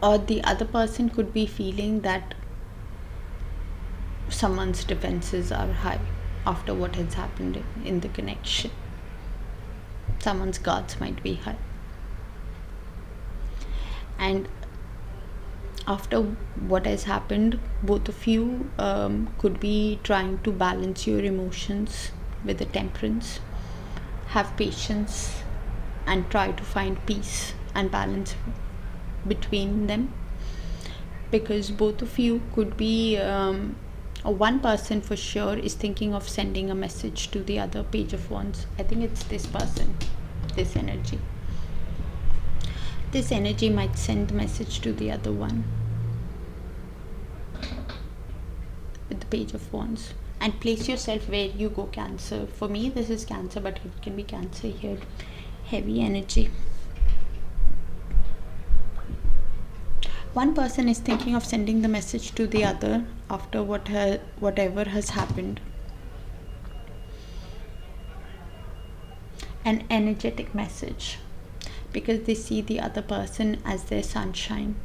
Or the other person could be feeling that someone's defenses are high after what has happened in the connection. Someone's guards might be high. And after what has happened, both of you could be trying to balance your emotions with the temperance, have patience, and try to find peace and balance between them, because both of you could be one person for sure is thinking of sending a message to the other. Page of Wands, I think it's this person, this energy might send a message to the other one with the Page of Wands. And place yourself where you go, Cancer. For me this is Cancer, but it can be Cancer here. Heavy energy. One person is thinking of sending the message to the other after whatever has happened. An energetic message, because they see the other person as their sunshine,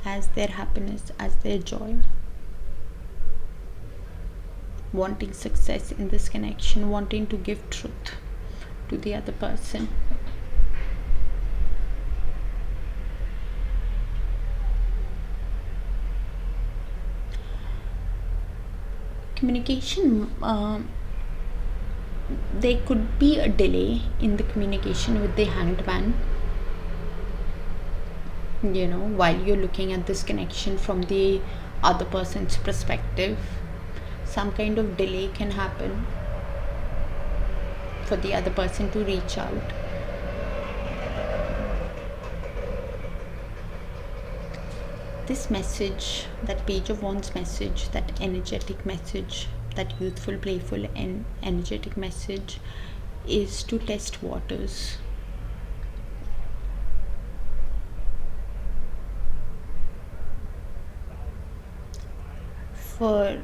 as their happiness, as their joy. Wanting success in this connection, wanting to give truth to the other person. Communication, there could be a delay in the communication with the Hanged Man, while you're looking at this connection from the other person's perspective. Some kind of delay can happen for the other person to reach out. This message, that Page of Wands message, that energetic message, that youthful, playful and energetic message, is to test waters. For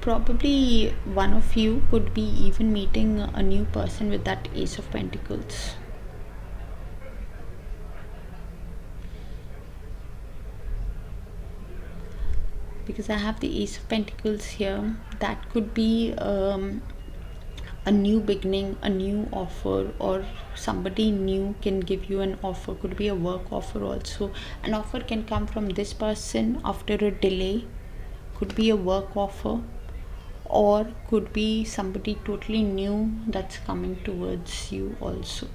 probably one of you could be even meeting a new person with that Ace of Pentacles. Because I have the Ace of Pentacles here. That could be a new beginning, a new offer, or somebody new can give you an offer. Could be a work offer also. An offer can come from this person after a delay. Could be a work offer, or could be somebody totally new that's coming towards you also.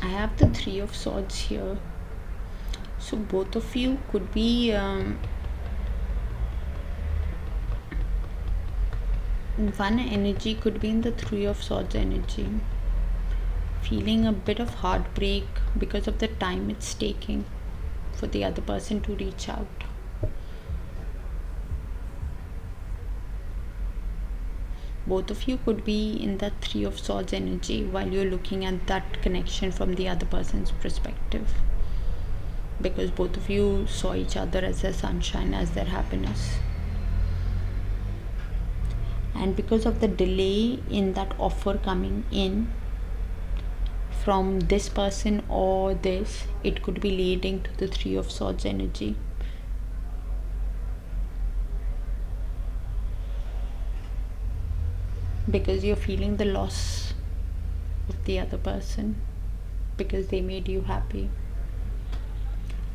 I have the Three of Swords here. So both of you could be one energy could be in the Three of Swords energy, feeling a bit of heartbreak because of the time it's taking for the other person to reach out. Both of you could be in that Three of Swords energy while you're looking at that connection from the other person's perspective, because both of you saw each other as their sunshine, as their happiness. And because of the delay in that offer coming in from this person or this, it could be leading to the Three of Swords energy. Because you're feeling the loss of the other person, because they made you happy,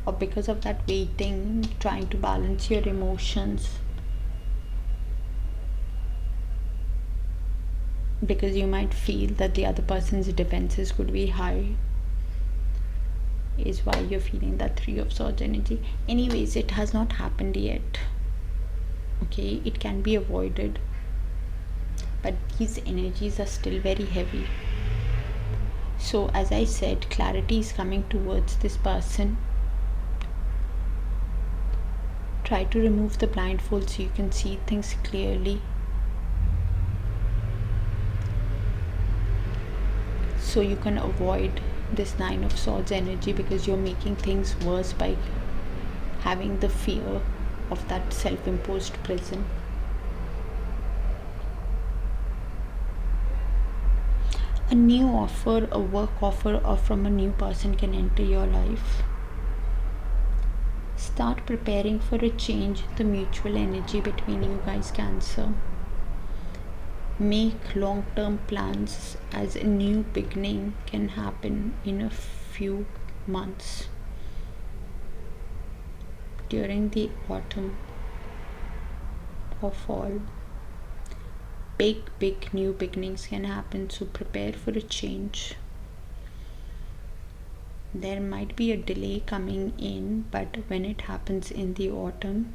or because of that waiting, trying to balance your emotions, because you might feel that the other person's defenses could be high, is why you're feeling that Three of Swords energy. Anyways, it has not happened yet, okay? It can be avoided, but these energies are still very heavy. So as I said, clarity is coming towards this person. Try to remove the blindfold so you can see things clearly, so you can avoid this Nine of Swords energy, because you're making things worse by having the fear of that self-imposed prison. A new offer, a work offer, or from a new person can enter your life. Start preparing for a change in the mutual energy between you guys, Cancer. Make long-term plans, as a new beginning can happen in a few months during the autumn or fall. Big new beginnings can happen, so prepare for a change. There might be a delay coming in, but when it happens in the autumn,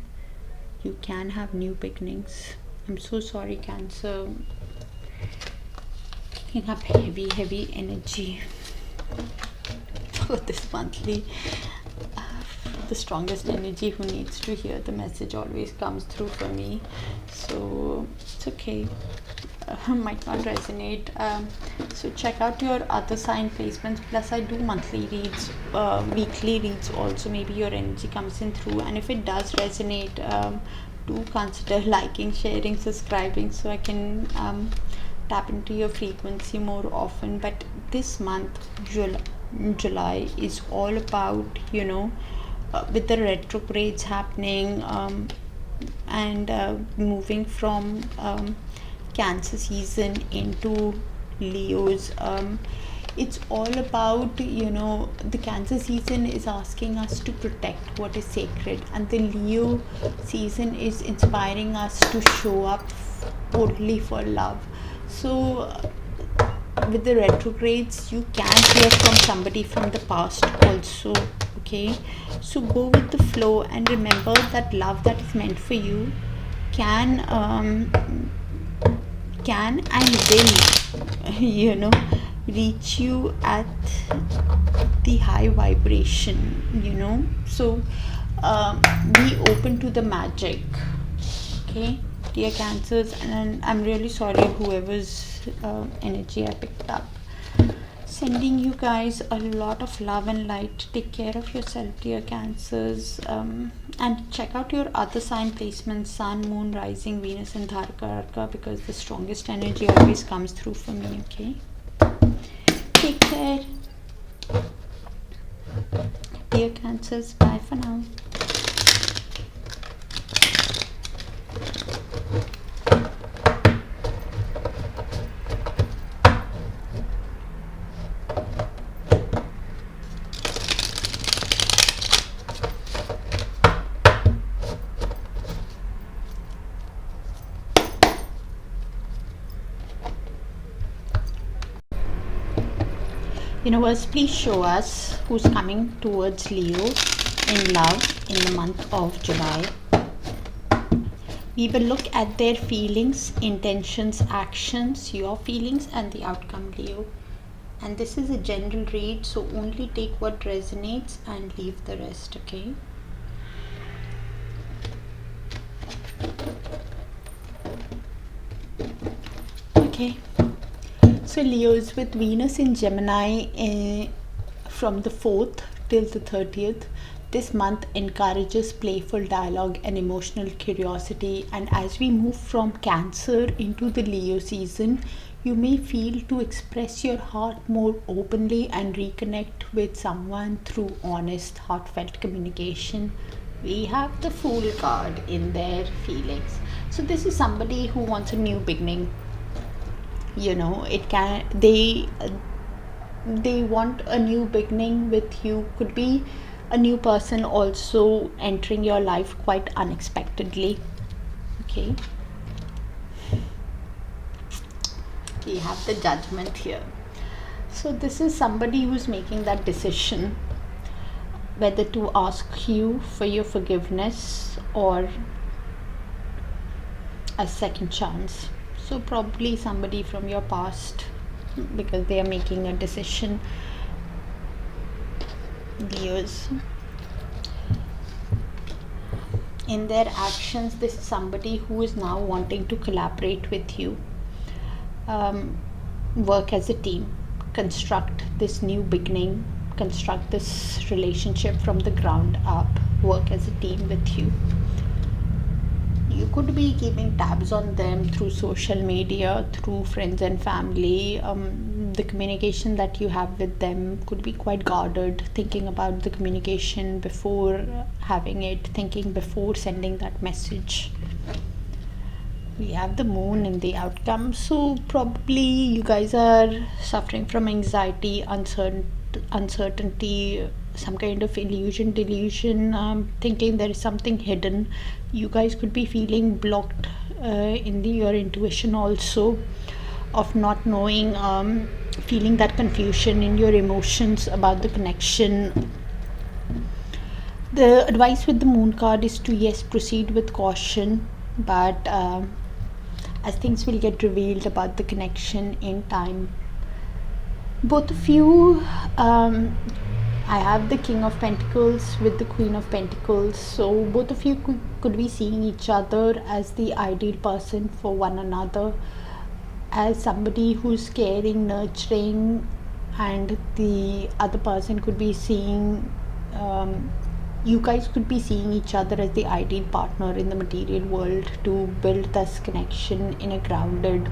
you can have new beginnings. I'm so sorry, Cancer. You have heavy energy for this monthly. The strongest energy, who needs to hear the message, always comes through for me, so it's okay. Might not resonate, so check out your other sign placements. Plus I do monthly reads, weekly reads also. Maybe your energy comes in through, and if it does resonate, do consider liking, sharing, subscribing, so I can tap into your frequency more often. But this month, July is all about, with the retrogrades happening, and moving from Cancer season into Leo's, it's all about, the Cancer season is asking us to protect what is sacred, and the Leo season is inspiring us to show up only for love. So with the retrogrades, you can hear from somebody from the past also, okay? So go with the flow, and remember that love that is meant for you can and will, reach you at the high vibration, so be open to the magic, okay, dear Cancers. And I'm really sorry whoever's energy I picked up. Sending you guys a lot of love and light. Take care of yourself, dear Cancers, and check out your other sign placements: Sun, Moon, Rising, Venus, and Dharka, because the strongest energy always comes through for me, okay? Take care, dear Cancers. Bye for now. Universe, please show us who's coming towards Leo in love in the month of July. We will look at their feelings, intentions, actions, your feelings, and the outcome, Leo. And this is a general read, so only take what resonates and leave the rest, okay? Okay, so Leos with Venus in Gemini from the 4th till the 30th, this month encourages playful dialogue and emotional curiosity. And as we move from Cancer into the Leo season, you may feel to express your heart more openly and reconnect with someone through honest, heartfelt communication. We have the Fool card in their feelings. So this is somebody who wants a new beginning. You know, it can they want a new beginning with you. Could be a new person also entering your life quite unexpectedly. Okay, we have the Judgment here. So this is somebody who's making that decision whether to ask you for your forgiveness or a second chance. So probably somebody from your past, because they are making a decision. Leos, in their actions, this is somebody who is now wanting to collaborate with you, work as a team, construct this new beginning, construct this relationship from the ground up, work as a team with you. You could be keeping tabs on them through social media, through friends and family. The communication that you have with them could be quite guarded, thinking about the communication before having it, thinking before sending that message. We have the Moon in the outcome. So probably you guys are suffering from anxiety, uncertainty, some kind of illusion, delusion, thinking there is something hidden. You guys could be feeling blocked in your intuition also, of not knowing, feeling that confusion in your emotions about the connection. The advice with the Moon card is to, yes, proceed with caution, but as things will get revealed about the connection in time. Both of you, I have the King of Pentacles with the Queen of Pentacles. So both of you could be seeing each other as the ideal person for one another, as somebody who's caring, nurturing, and the other person could be seeing, you guys could be seeing each other as the ideal partner in the material world to build this connection in a grounded,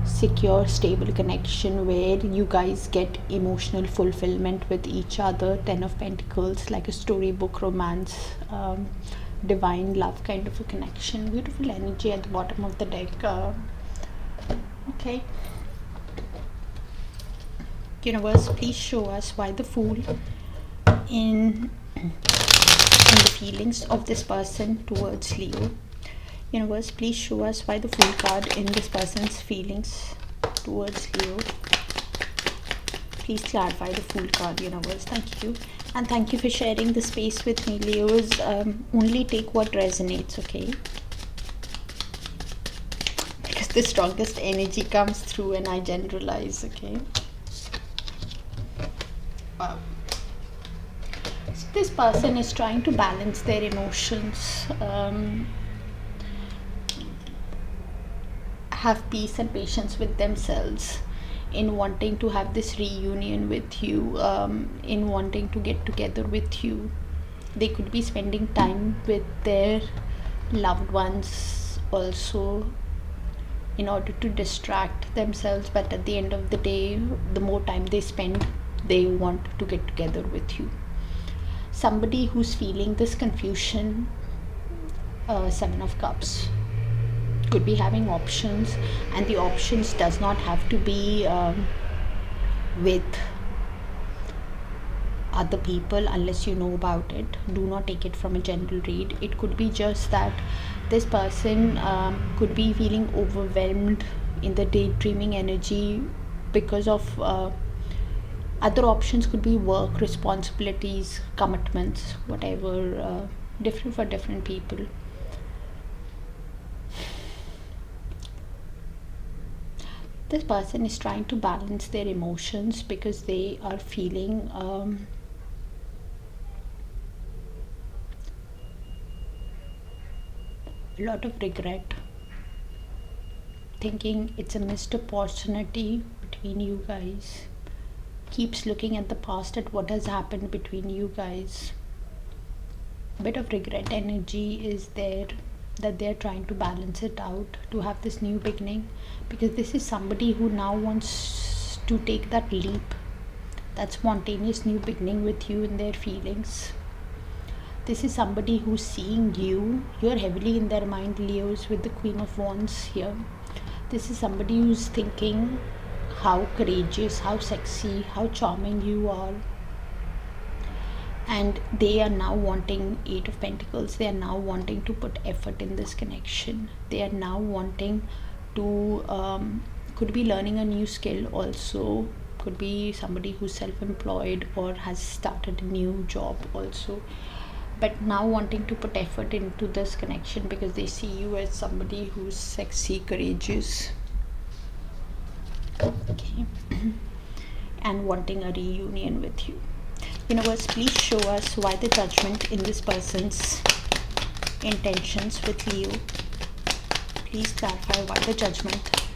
secure, stable connection where you guys get emotional fulfillment with each other. 10 of Pentacles, like a storybook romance, divine love kind of a connection. Beautiful energy at the bottom of the deck. Okay, universe, please show us why the Fool in the feelings of this person towards Leo. Universe, please show us why the Fool card in this person's feelings towards Leo. Please clarify the Fool card, universe. Thank you. And thank you for sharing the space with me, Leos. Only take what resonates, okay? Because the strongest energy comes through and I generalize, okay? Wow. So this person is trying to balance their emotions, have peace and patience with themselves in wanting to have this reunion with you, in wanting to get together with you. They could be spending time with their loved ones also in order to distract themselves, but at the end of the day, the more time they spend, they want to get together with you. Somebody who's feeling this confusion, 7 of Cups, could be having options, and the options does not have to be with other people unless you know about it. Do not take it from a general read. It could be just that this person could be feeling overwhelmed in the daydreaming energy because of other options. Could be work, responsibilities, commitments, whatever, different for different people. This person is trying to balance their emotions because they are feeling a lot of regret, thinking it's a missed opportunity between you guys. Keeps looking at the past, at what has happened between you guys. Bit of regret energy is there, that they're trying to balance it out to have this new beginning, because this is somebody who now wants to take that leap, that spontaneous new beginning with you in their feelings. This is somebody who's seeing you. You're heavily in their mind, Leos, with the Queen of Wands here. This is somebody who's thinking how courageous, how sexy, how charming you are. And they are now wanting 8 of Pentacles. They are now wanting to put effort in this connection. They are now wanting to, could be learning a new skill also. Could be somebody who's self-employed or has started a new job also. But now wanting to put effort into this connection because they see you as somebody who's sexy, courageous. Okay. And wanting a reunion with you. Universe, please show us why the Judgment in this person's intentions with Leo. Please clarify why the Judgment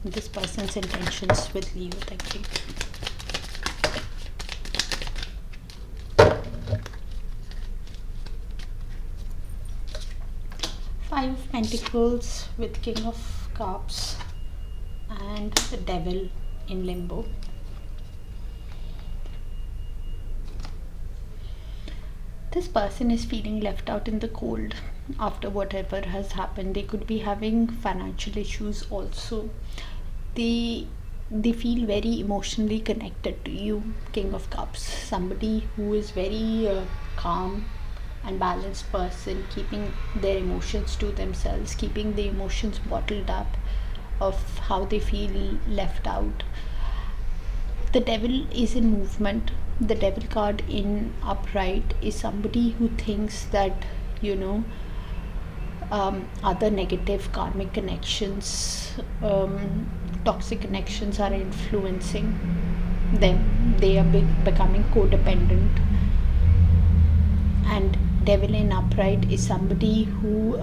in this person's intentions with Leo. Thank you. Five of Pentacles with King of Cups and the Devil in limbo. This person is feeling left out in the cold after whatever has happened. They could be having financial issues also. They feel very emotionally connected to you, King of Cups. Somebody who is very calm and balanced person, keeping their emotions to themselves, keeping the emotions bottled up of how they feel left out. The Devil is in movement. The Devil card in upright is somebody who thinks that, you know, other negative karmic connections, toxic connections are influencing them. They are becoming codependent. And Devil in upright is somebody who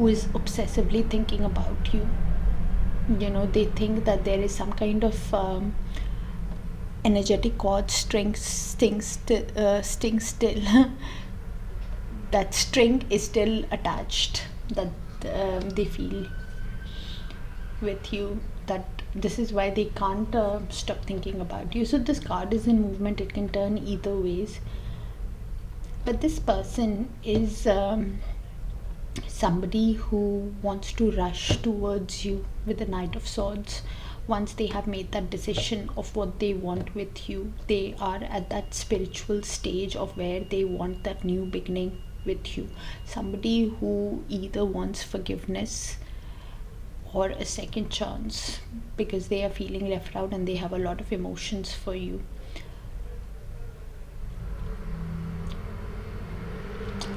is obsessively thinking about you. You know, they think that there is some kind of energetic cord sting still. That string is still attached, that they feel with you, that this is why they can't stop thinking about you. So this card is in movement. It can turn either ways, but this person is somebody who wants to rush towards you with the Knight of Swords. Once they have made that decision of what they want with you, they are at that spiritual stage of where they want that new beginning with you. Somebody who either wants forgiveness or a second chance because they are feeling left out and they have a lot of emotions for you.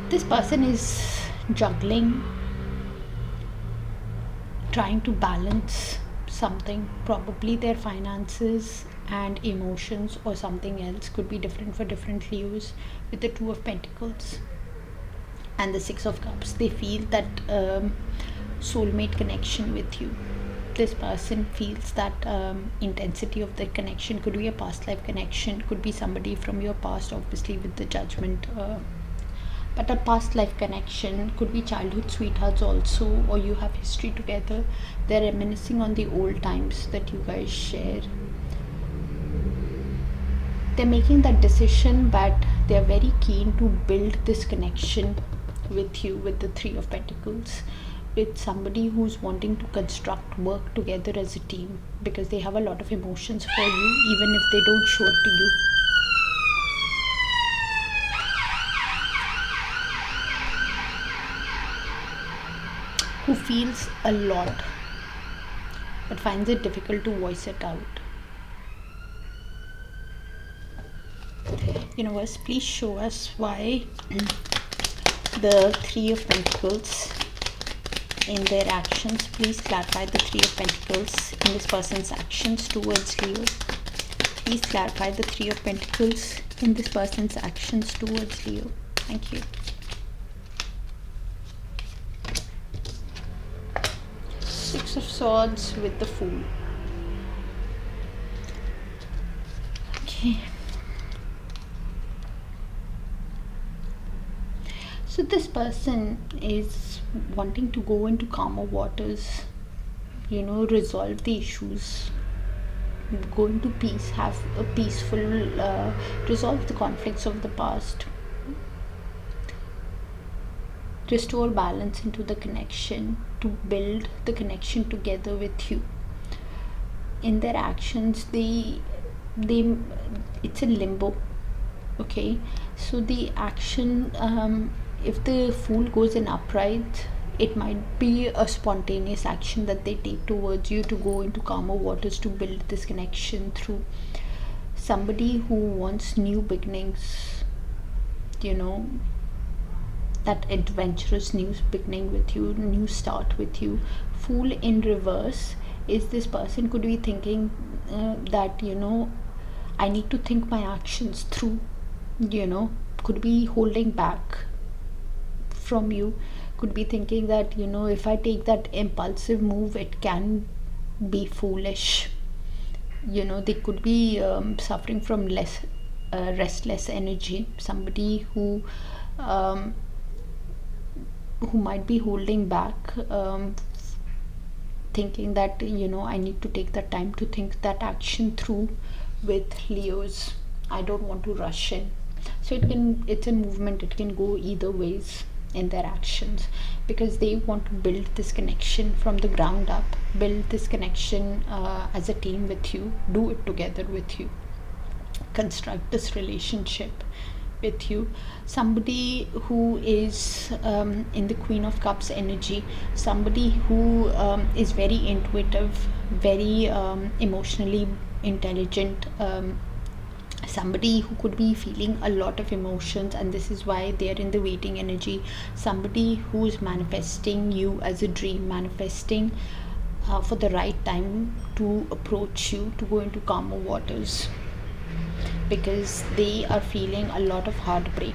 This person is juggling, trying to balance something, probably their finances and emotions, or something else. Could be different for different Leos, with the Two of Pentacles and the Six of Cups. They feel that soulmate connection with you. This person feels that intensity of the connection. Could be a past life connection, could be somebody from your past, obviously with the Judgment, but a past life connection. Could be childhood sweethearts also, or you have history together. They're reminiscing on the old times that you guys share. They're making that decision, but they're very keen to build this connection with you, with the Three of Pentacles, with somebody who's wanting to construct work together as a team, because they have a lot of emotions for you, even if they don't show it to you. Who feels a lot but finds it difficult to voice it out. Universe, please show us why the Three of Pentacles in their actions. Please clarify the Three of Pentacles in this person's actions towards Leo. Please clarify the Three of Pentacles in this person's actions towards Leo. Thank you. Swords with the Fool. Okay. So this person is wanting to go into calmer waters, resolve the issues, go into peace, have a peaceful, resolve the conflicts of the past, restore balance into the connection, to build the connection together with you. In their actions, they it's a limbo. Okay, so the action, if the Fool goes in upright, it might be a spontaneous action that they take towards you to go into calmer waters, to build this connection through somebody who wants new beginnings, that adventurous new beginning with you, new start with you. Fool in reverse is this person could be thinking that I need to think my actions through, could be holding back from you, could be thinking that if I take that impulsive move, it can be foolish. They could be suffering from restless energy, somebody who might be holding back, thinking that I need to take that time to think that action through. With Leos, I don't want to rush in. So it's a movement, it can go either ways in their actions, because they want to build this connection from the ground up, build this connection as a team with you, do it together with you, construct this relationship with you. Somebody who is in the Queen of Cups energy, somebody who is very intuitive, very emotionally intelligent, somebody who could be feeling a lot of emotions, and this is why they are in the waiting energy. Somebody who is manifesting you as a dream, manifesting for the right time to approach you, to go into calmer waters, because they are feeling a lot of heartbreak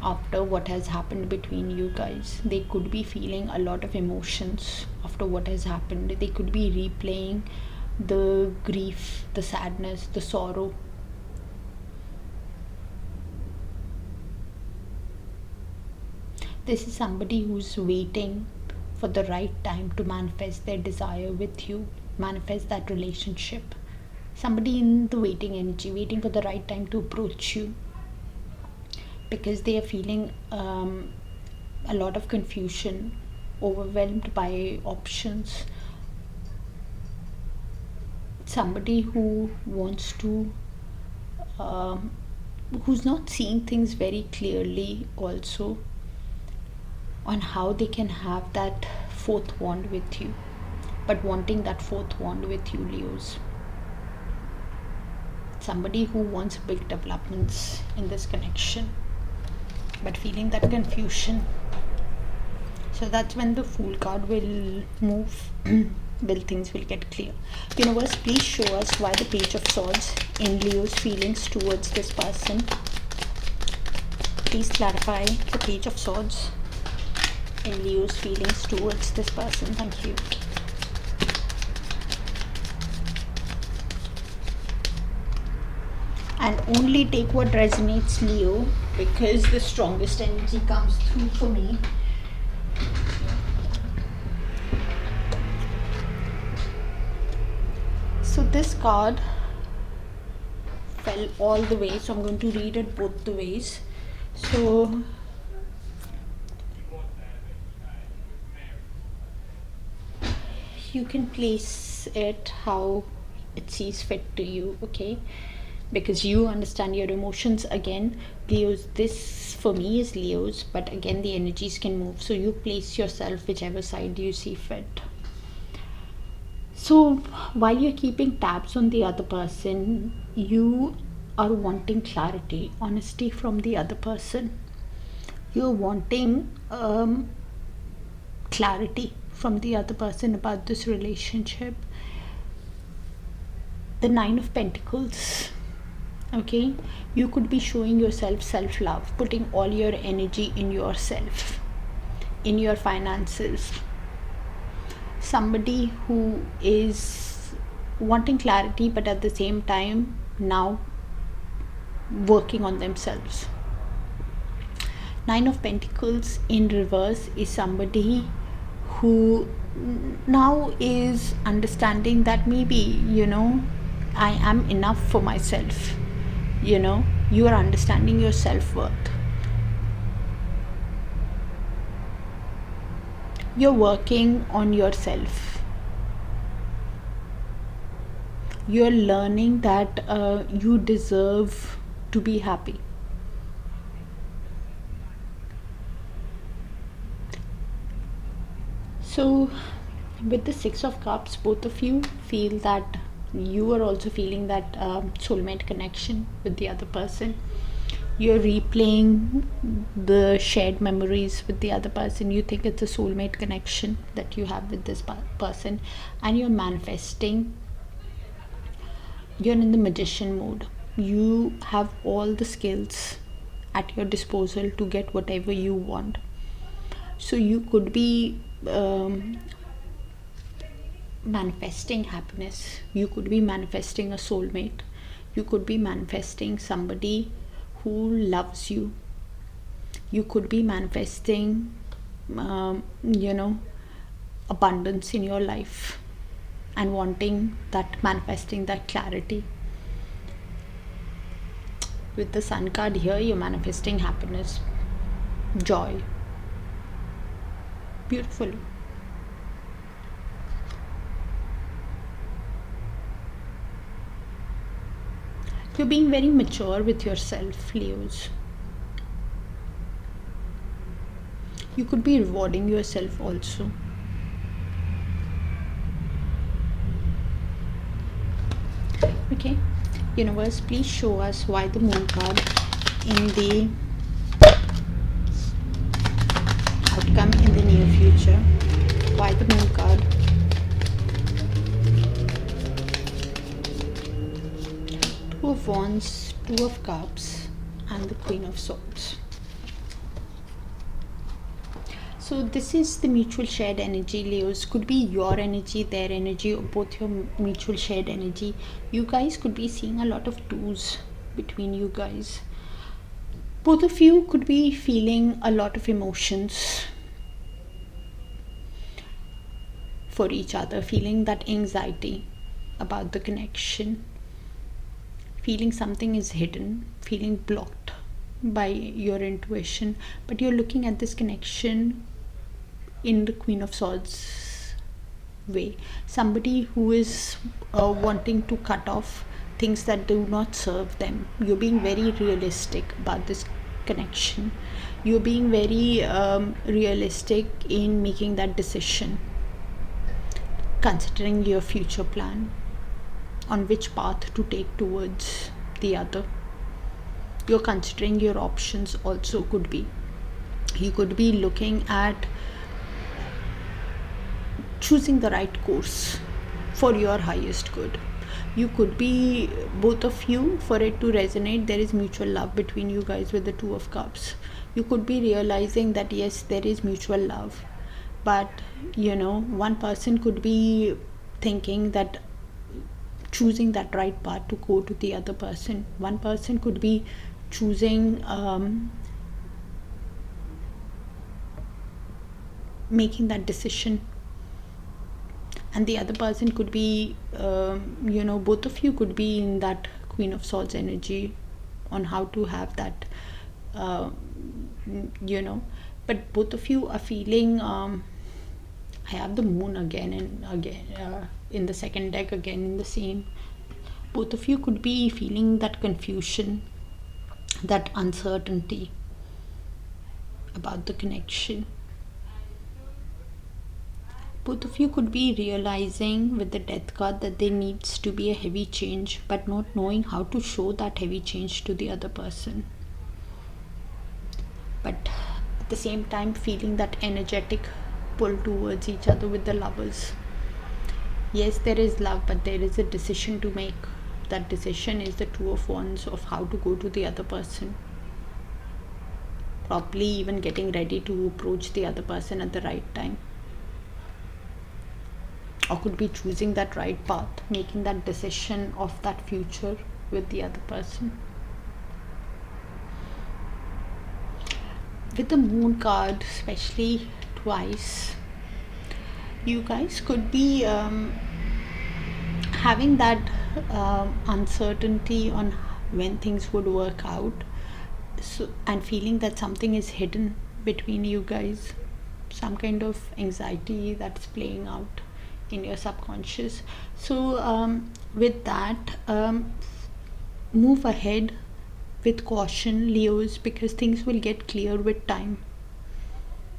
after what has happened between you guys. They could be feeling a lot of emotions after what has happened. They could be replaying the grief, the sadness, the sorrow. This is somebody who's waiting for the right time to manifest their desire with you, manifest that relationship. Somebody in the waiting energy, waiting for the right time to approach you, because they are feeling a lot of confusion, overwhelmed by options. Somebody who wants to who's not seeing things very clearly also on how they can have that fourth wand with you, but wanting that fourth wand with you, Leos. Somebody who wants big developments in this connection, but feeling that confusion. So that's when the Fool card will move. Will things will get clear. Universe, please show us why the Page of Swords in Leo's feelings towards this person. Please clarify the Page of Swords in Leo's feelings towards this person. Thank you. And only take what resonates, Leo, because the strongest energy comes through for me. So this card fell all the way, so I'm going to read it both the ways. So you can place it how it sees fit to you, okay? Because you understand your emotions. Again, Leos, this for me is Leos, but again the energies can move, so you place yourself whichever side you see fit. So while you're keeping tabs on the other person, you are wanting clarity, honesty from the other person. You're wanting clarity from the other person about this relationship. The Nine of Pentacles. Okay, you could be showing yourself self-love, putting all your energy in yourself, in your finances, somebody who is wanting clarity but at the same time now working on themselves. Nine of Pentacles in reverse is somebody who now is understanding that maybe, I am enough for myself. You are understanding your self-worth. You're working on yourself. You're learning that you deserve to be happy. So with the Six of Cups, both of you feel that you are also feeling that soulmate connection with the other person. You're replaying the shared memories with the other person. You think it's a soulmate connection that you have with this person, and you're manifesting. You're in the magician mode. You have all the skills at your disposal to get whatever you want. So you could be manifesting happiness. You could be manifesting a soulmate. You could be manifesting somebody who loves you. You could be manifesting abundance in your life and manifesting that clarity. With the Sun card here, you're manifesting happiness, joy. Beautiful. You're being very mature with yourself, Leos. You could be rewarding yourself also. Okay, universe, please show us why the Moon card in the outcome in the near future. Why the Moon card? Two of Wands, Two of Cups, and the Queen of Swords. So this is the mutual shared energy, Leos. Could be your energy, their energy, or both your mutual shared energy. You guys could be seeing a lot of twos between you guys. Both of you could be feeling a lot of emotions for each other, feeling that anxiety about the connection, feeling something is hidden, feeling blocked by your intuition, but you're looking at this connection in the Queen of Swords way. Somebody who is wanting to cut off things that do not serve them. You're being very realistic about this connection. You're being very realistic in making that decision, considering your future plan on which path to take towards the other. You're considering your options also. Could be you could be looking at choosing the right course for your highest good. You could be, both of you, for it to resonate, there is mutual love between you guys with the Two of Cups. You could be realizing that yes, there is mutual love, but one person could be thinking that choosing that right path to go to the other person. One person could be choosing making that decision, and the other person could be both of you could be in that Queen of Swords energy on how to have that but both of you are feeling I have the Moon again and again in the second deck, again in the same. Both of you could be feeling that confusion, that uncertainty about the connection. Both of you could be realizing with the Death card that there needs to be a heavy change, but not knowing how to show that heavy change to the other person. But at the same time feeling that energetic pull towards each other with the Lovers. Yes, there is love, but there is a decision to make. That decision is the Two of Wands, of how to go to the other person. Probably even getting ready to approach the other person at the right time. or could be choosing that right path, making that decision of that future with the other person. With the moon card, especially twice, you guys could be having that uncertainty on when things would work out, so, and feeling that something is hidden between you guys, some kind of anxiety that's playing out in your subconscious. So with that, move ahead with caution, Leos, because things will get clear with time.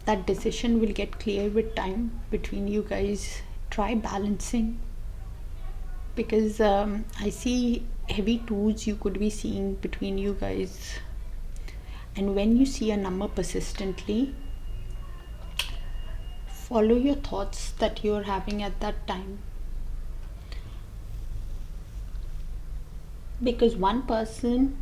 That decision will get clear with time between you guys. Try balancing, because I see heavy twos you could be seeing between you guys. And when you see a number persistently, follow your thoughts that you're having at that time, because one person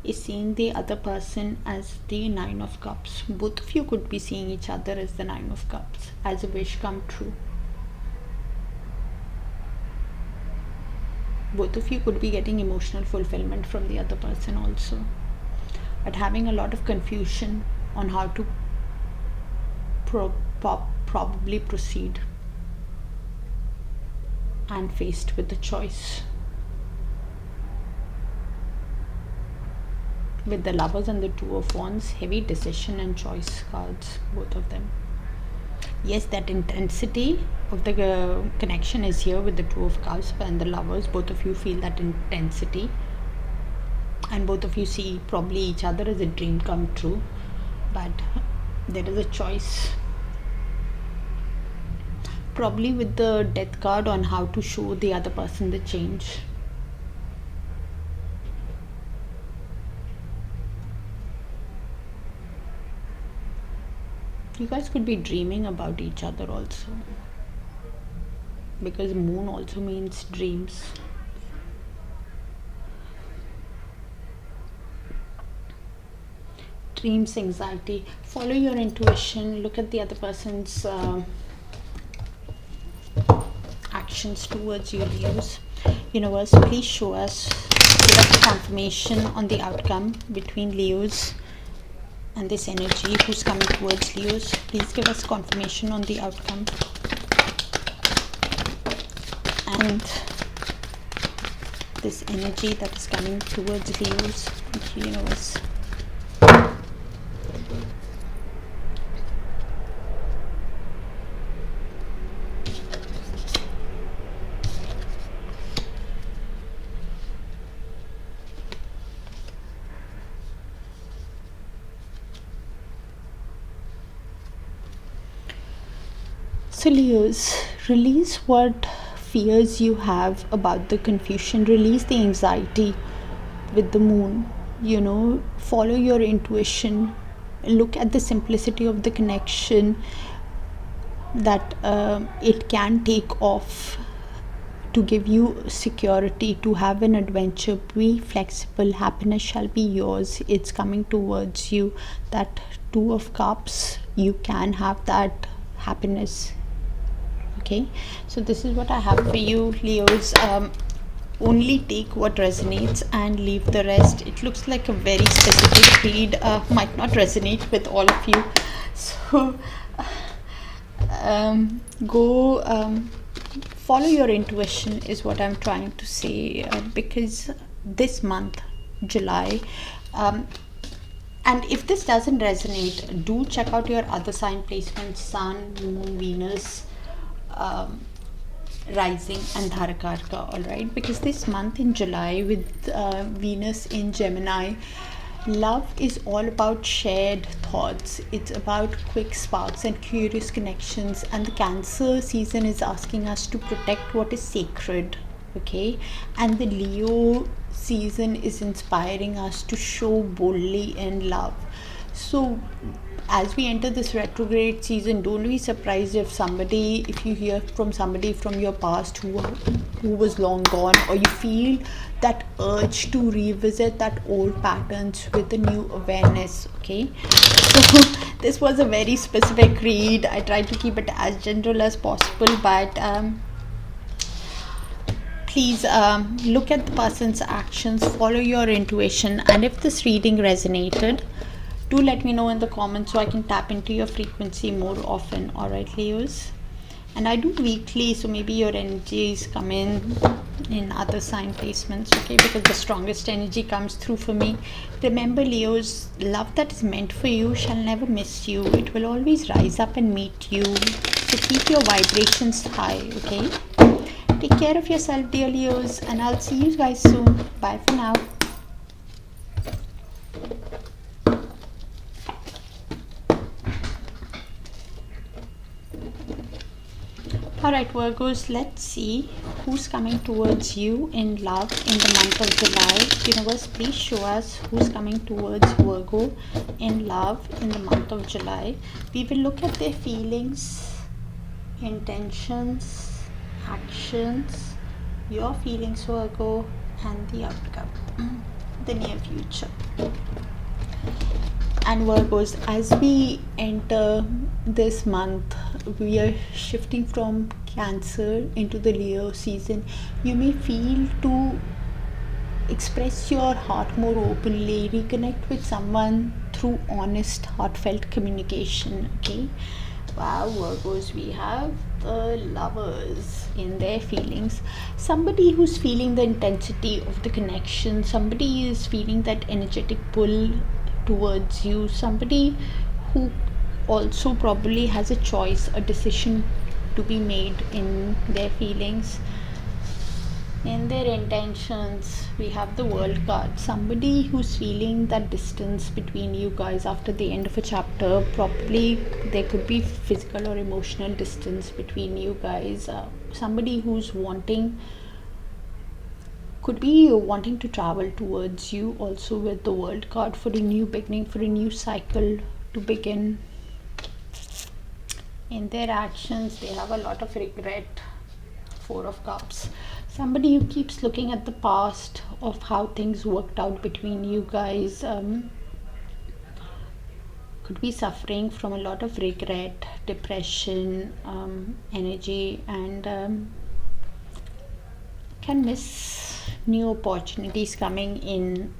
is seeing the other person as the Nine of Cups. Both of you could be seeing each other as the Nine of Cups, as a wish come true. Both of you could be getting emotional fulfillment from the other person also, but having a lot of confusion on how to probably proceed, and faced with the choice. With the Lovers and the Two of Wands, heavy decision and choice cards, both of them. Yes, that intensity of the connection is here with the Two of Cups and the Lovers. Both of you feel that intensity, and both of you see probably each other as a dream come true, but there is a choice, probably with the Death card, on how to show the other person the change. You guys could be dreaming about each other also, because moon also means dreams. Dreams, anxiety. Follow your intuition. Look at the other person's actions towards you, Leos. Universe, please show us, give us confirmation on the outcome between Leos and this energy who's coming towards Leos. Please give us confirmation on the outcome and this energy that is coming towards Leos. Thank you, universe. So Leos, release what fears you have about the confusion, release the anxiety with the moon, follow your intuition, look at the simplicity of the connection, that it can take off to give you security, to have an adventure. Be flexible, happiness shall be yours, it's coming towards you. That Two of Cups, you can have that happiness. Okay, so this is what I have for you, Leos. Only take what resonates and leave the rest. It looks like a very specific read, might not resonate with all of you, so go follow your intuition is what I'm trying to say, because this month, July, and if this doesn't resonate, do check out your other sign placements: Sun, Moon, Venus, rising and Dharakarka. All right, because this month in July with Venus in Gemini, love is all about shared thoughts. It's about quick sparks and curious connections, and the Cancer season is asking us to protect what is sacred. Okay, and the Leo season is inspiring us to show boldly in love. So as we enter this retrograde season, don't be surprised if you hear from somebody from your past who was long gone, or you feel that urge to revisit that old patterns with a new awareness. Okay, so this was a very specific read. I tried to keep it as general as possible, but please look at the person's actions, follow your intuition, and if this reading resonated, do let me know in the comments so I can tap into your frequency more often. Alright, Leos? And I do weekly, so maybe your energies come in other sign placements, okay? Because the strongest energy comes through for me. Remember, Leos, love that is meant for you shall never miss you. It will always rise up and meet you. So keep your vibrations high, okay? Take care of yourself, dear Leos, and I'll see you guys soon. Bye for now. Alright, Virgos, let's see who's coming towards you in love in the month of July. Universe, please show us who's coming towards Virgo in love in the month of July. We will look at their feelings, intentions, actions, your feelings, Virgo, and the outcome, the near future. And Virgos, as we enter this month, we are shifting from Cancer into the Leo season. You may feel to express your heart more openly, reconnect with someone through honest, heartfelt communication. Okay. Wow, Virgos, we have the Lovers in their feelings. Somebody who's feeling the intensity of the connection, somebody is feeling that energetic pull towards you, somebody who also probably has a choice, a decision to be made in their feelings. In their intentions, we have the World card. Somebody who's feeling that distance between you guys after the end of a chapter. Probably there could be physical or emotional distance between you guys. Somebody who's could be wanting to travel towards you, also with the World card, for a new beginning, for a new cycle to begin. In their actions, they have a lot of regret. Four of Cups. Somebody who keeps looking at the past of how things worked out between you guys, could be suffering from a lot of regret, depression, energy, and can miss new opportunities coming in.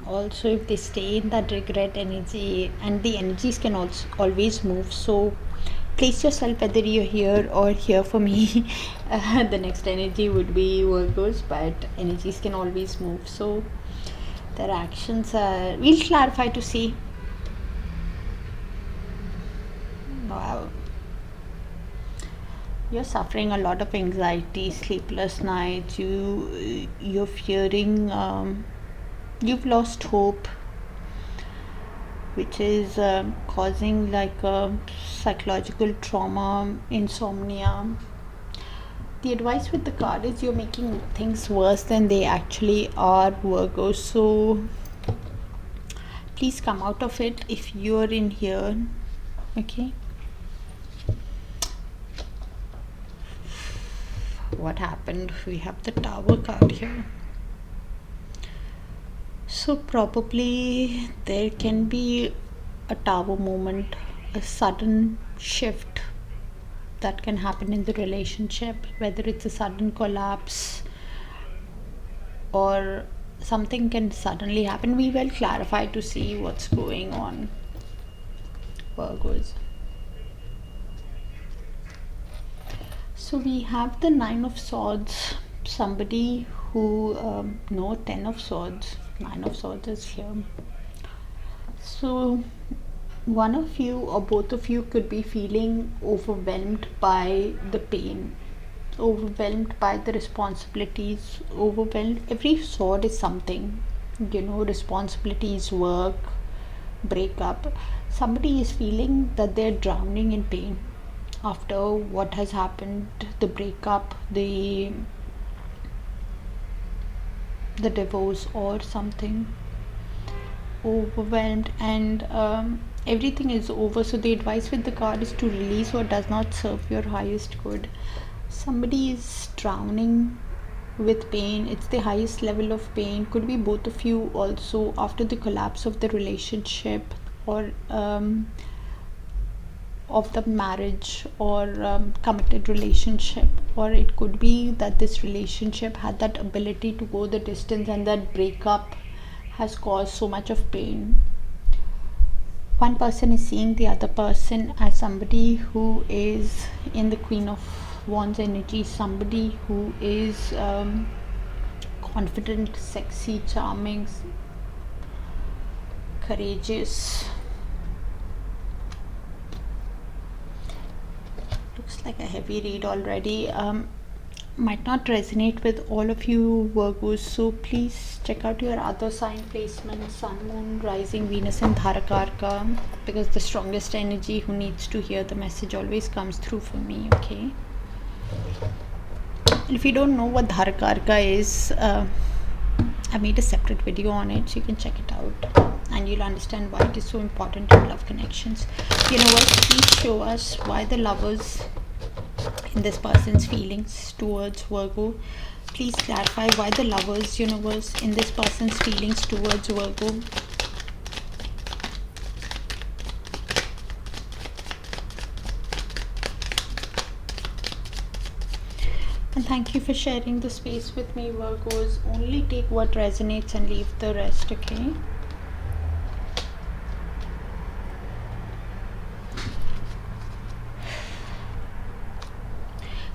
Also, if they stay in that regret energy, and the energies can also always move, so place yourself whether you're here or here for me. The next energy would be Virgos, but energies can always move, so their actions are, we'll clarify to see. Wow, you're suffering a lot of anxiety, sleepless nights, you're fearing, you've lost hope, which is causing like a psychological trauma, insomnia. The advice with the card is you're making things worse than they actually are, Virgo. So please come out of it if you're in here. Okay. What happened? We have the Tower card here. So probably there can be a Tower moment, a sudden shift that can happen in the relationship, whether it's a sudden collapse or something can suddenly happen. We will clarify to see what's going on, Virgos. So we have the Nine of Swords. Somebody who no, 10 of Swords. 9 of Swords is here. So one of you or both of you could be feeling overwhelmed by the pain, overwhelmed by the responsibilities, overwhelmed. Every sword is something, responsibilities, work, breakup. Somebody is feeling that they're drowning in pain after what has happened, the breakup, the divorce or something. overwhelmed, and everything is over. So the advice with the card is to release what does not serve your highest good. Somebody is drowning with pain. It's the highest level of pain. Could be both of you also, after the collapse of the relationship, or of the marriage, or committed relationship. Or it could be that this relationship had that ability to go the distance, and that breakup has caused so much of pain. One person is seeing the other person as somebody who is in the Queen of Wands energy, somebody who is confident, sexy, charming, courageous. Looks like a heavy read already. Might not resonate with all of you Virgos, so please check out your other sign placements: Sun, Moon, Rising, Venus and Dharakarka, because the strongest energy who needs to hear the message always comes through for me. Okay, if you don't know what Dharakarka is, I made a separate video on it, so you can check it out and you'll understand why it is so important in love connections. Universe, please show us why the lovers in this person's feelings towards Virgo. Please clarify why the lovers, universe, in this person's feelings towards Virgo. And thank you for sharing the space with me, Virgos. Only take what resonates and leave the rest, okay?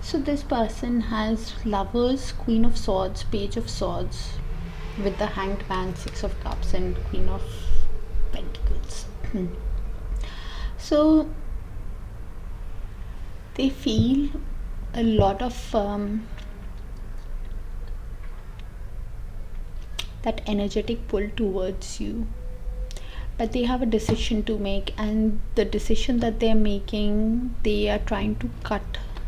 So this person has lovers, Queen of Swords, Page of Swords, with the Hanged Man, Six of Cups and Queen of Pentacles. So they feel a lot of that energetic pull towards you, but they have a decision to make, and the decision that they're making, they are trying to cut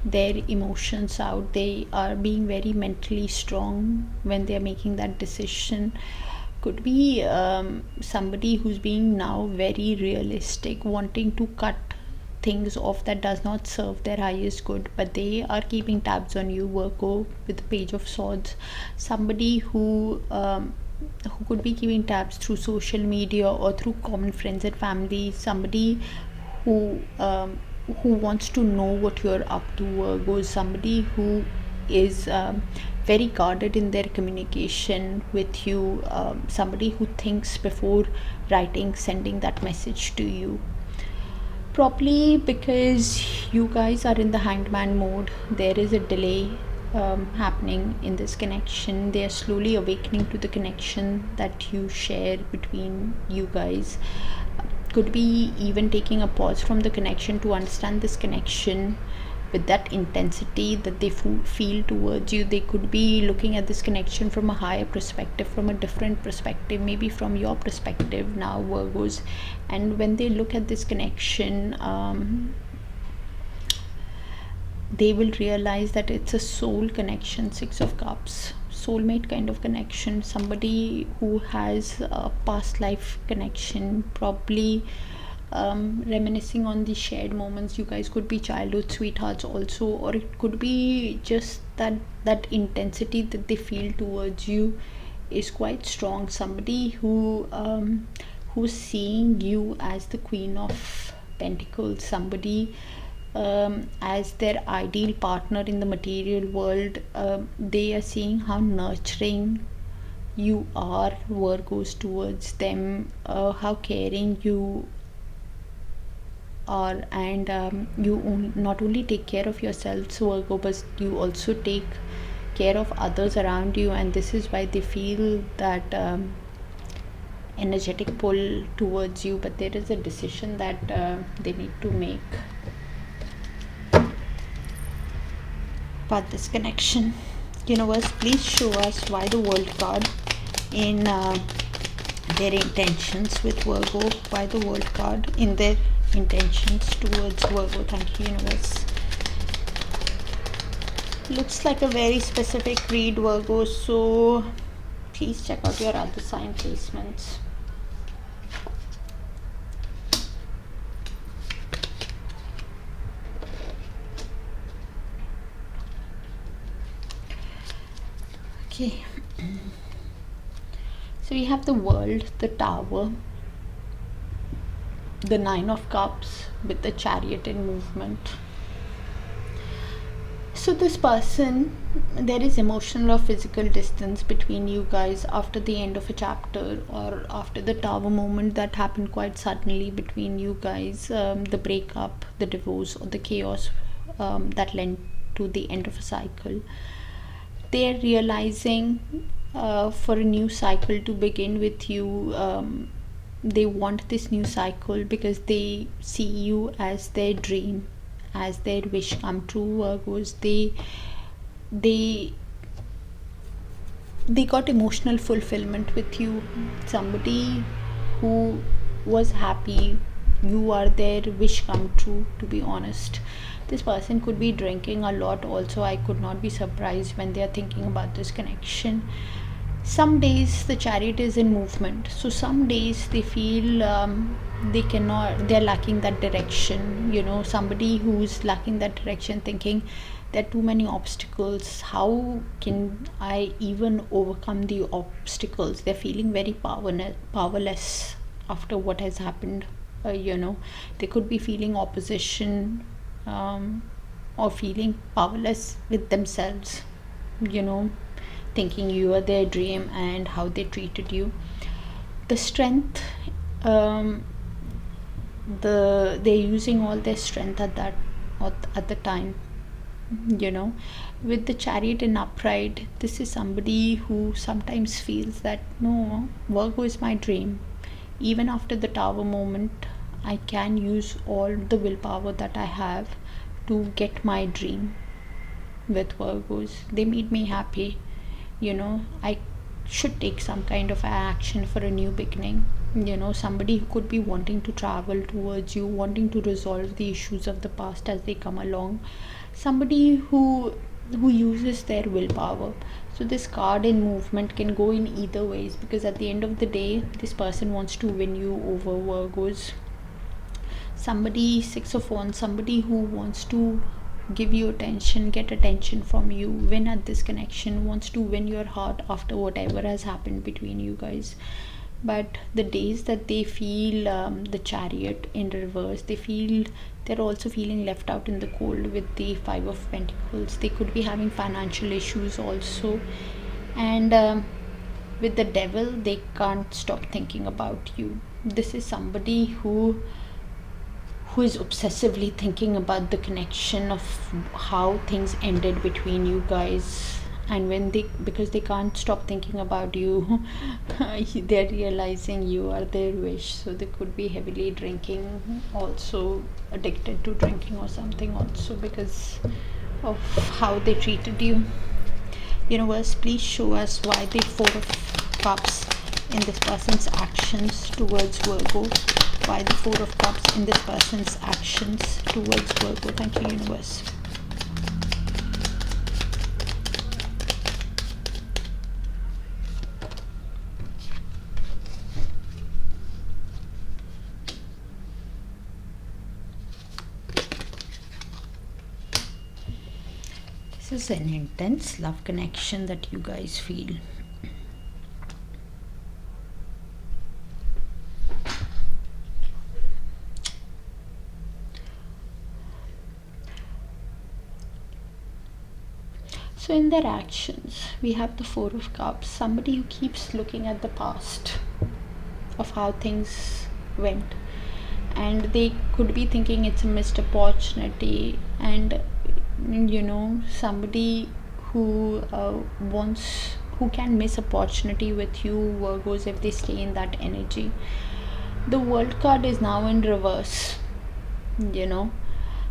their emotions out. They are being very mentally strong when they are making that decision. Could be somebody who's being now very realistic, wanting to cut things off that does not serve their highest good, but they are keeping tabs on you, Virgo, with the Page of Swords. Somebody who could be keeping tabs through social media or through common friends and family. Somebody who wants to know what you're up to, Virgo. Somebody who is very guarded in their communication with you. Somebody who thinks before writing, sending that message to you. Probably because you guys are in the Hanged Man mode, there is a delay happening in this connection. They are slowly awakening to the connection that you share between you guys. Could be even taking a pause from the connection to understand this connection with that intensity that they feel towards you. They could be looking at this connection from a higher perspective, from a different perspective, maybe from your perspective now, Virgos. And when they look at this connection, they will realize that it's a soul connection, Six of Cups, soulmate kind of connection. Somebody who has a past life connection, probably reminiscing on the shared moments. You guys could be childhood sweethearts also, or it could be just that intensity that they feel towards you is quite strong. Somebody who's seeing you as the Queen of Pentacles, somebody as their ideal partner in the material world. They are seeing how nurturing you are, Virgos, towards them, how caring you are, and you not only take care of yourselves, Virgo, but you also take care of others around you. And this is why they feel that energetic pull towards you, but there is a decision that they need to make about this connection. Universe, please show us why the World card in their intentions with Virgo. Why the World card in their intentions towards Virgo. Thank you, universe. Looks like a very specific read, Virgo, so please check out your other sign placements. Okay. So we have the World, the Tower, the Nine of Cups with the Chariot in movement. So this person, there is emotional or physical distance between you guys after the end of a chapter, or after the Tower moment that happened quite suddenly between you guys, the breakup, the divorce, or the chaos that led to the end of a cycle. They are realizing for a new cycle to begin with you. They want this new cycle because they see you as their dream, as their wish come true. Virgos, they got emotional fulfillment with you. Somebody who was happy, you are their wish come true, to be honest. This person could be drinking a lot also. I could not be surprised when they are thinking about this connection. Some days the Chariot is in movement, so some days they feel they're lacking that direction. Somebody who's lacking that direction, thinking there are too many obstacles, how can I even overcome the obstacles? They're feeling very powerless after what has happened. They could be feeling opposition, or feeling powerless with themselves, thinking you are their dream and how they treated you. The strength, they're using all their strength at the time. With the Chariot in upright, this is somebody who sometimes feels that no, Virgo is my dream. Even after the Tower moment, I can use all the willpower that I have to get my dream. With Virgos, they made me happy. I should take some kind of action for a new beginning. Somebody who could be wanting to travel towards you, wanting to resolve the issues of the past as they come along. Somebody who uses their willpower. So this card in movement can go in either ways, because at the end of the day, this person wants to win you over, Virgos. Somebody, Six of Wands, somebody who wants to give you attention, get attention from you, win at this connection, wants to win your heart after whatever has happened between you guys. But the days that they feel the Chariot in reverse, they're also feeling left out in the cold with the Five of Pentacles. They could be having financial issues also, and with the Devil, they can't stop thinking about you. This is somebody who is obsessively thinking about the connection of how things ended between you guys. And because they can't stop thinking about you, they're realizing you are their wish. So they could be heavily drinking, also addicted to drinking or something also, because of how they treated you. Universe, please show us why the Four of Cups in this person's actions towards Virgo. Why the Four of Cups in this person's actions towards Virgo. Thank you, Universe. This is an intense love connection that you guys feel. So in their actions, we have the Four of Cups. Somebody who keeps looking at the past of how things went, and they could be thinking it's a missed opportunity. And somebody who who can miss opportunity with you, Virgos, if they stay in that energy. The World card is now in reverse.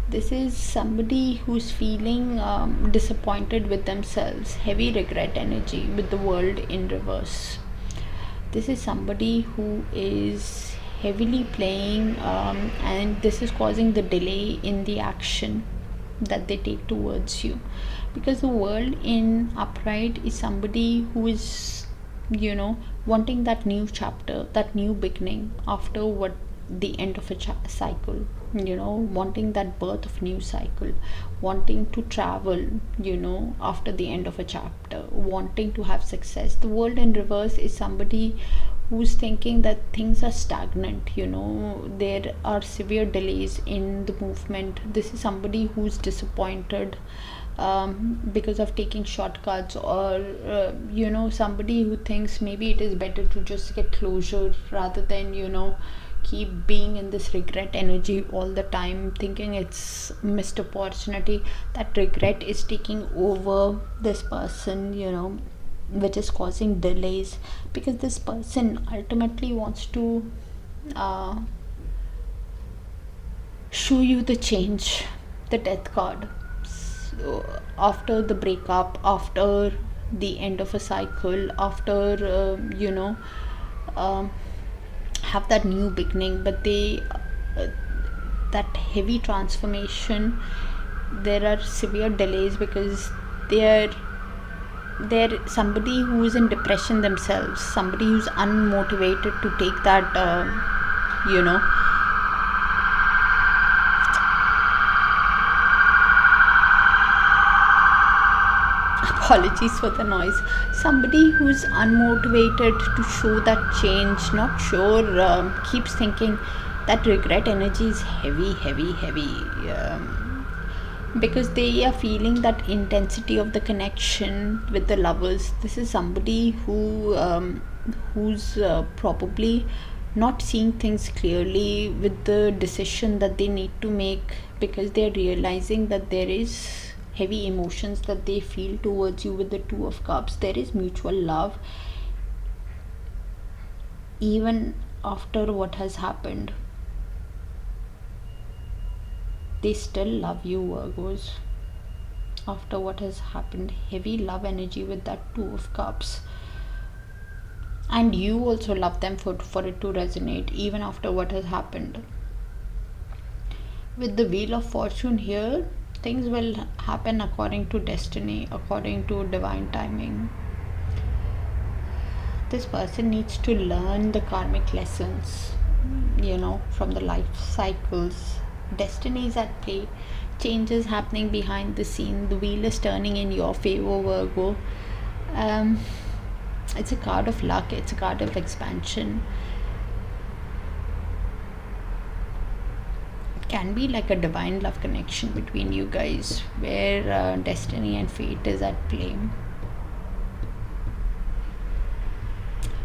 This is somebody who's feeling disappointed with themselves, heavy regret energy with the World in reverse. This is somebody who is heavily playing, and this is causing the delay in the action that they take towards you, because the World in upright is somebody who is wanting that new chapter, that new beginning after what the end of a cycle, you know, wanting that birth of new cycle, wanting to travel, you know, after the end of a chapter, wanting to have success. The world in reverse is somebody who's thinking that things are stagnant, you know, there are severe delays in the movement. This is somebody who's disappointed because of taking shortcuts, or you know, somebody who thinks maybe it is better to just get closure rather than, you know, keep being in this regret energy all the time, thinking it's missed opportunity. That regret is taking over this person, you know, which is causing delays, because this person ultimately wants to show you the change, the death card. So after the breakup, after the end of a cycle, after you know, have that new beginning, but they that heavy transformation, there are severe delays because they're somebody who is in depression themselves, somebody who's unmotivated to take that you know, apologies for the noise, somebody who's unmotivated to show that change, not sure, keeps thinking that regret energy is heavy, because they are feeling that intensity of the connection with the lovers. This is somebody who's probably not seeing things clearly with the decision that they need to make, because they're realizing that there is heavy emotions that they feel towards you with the Two of Cups. There is mutual love even after what has happened. They still love you, Virgos, after what has happened. Heavy love energy with that Two of Cups. And you also love them for it to resonate even after what has happened. With the Wheel of Fortune here, things will happen according to destiny, according to divine timing. This person needs to learn the karmic lessons, you know, from the life cycles. Destiny is at play, changes happening behind the scene. The wheel is turning in your favor, Virgo. It's a card of luck, it's a card of expansion. It can be like a divine love connection between you guys, where destiny and fate is at play.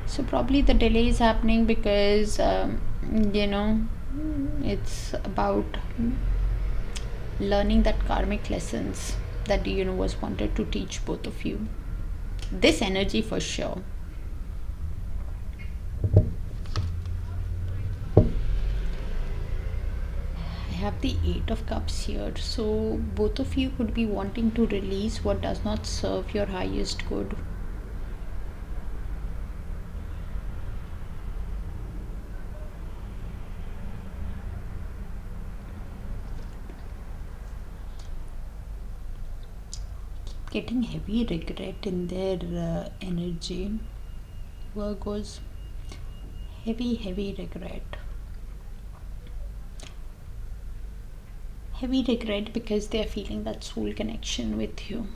So probably the delay is happening because you know, it's about learning that karmic lessons that the universe wanted to teach both of you. This energy for sure. I have the Eight of Cups here, so both of you could be wanting to release what does not serve your highest good. Getting heavy regret in their energy, Virgos. Heavy regret. Heavy regret because they are feeling that soul connection with you,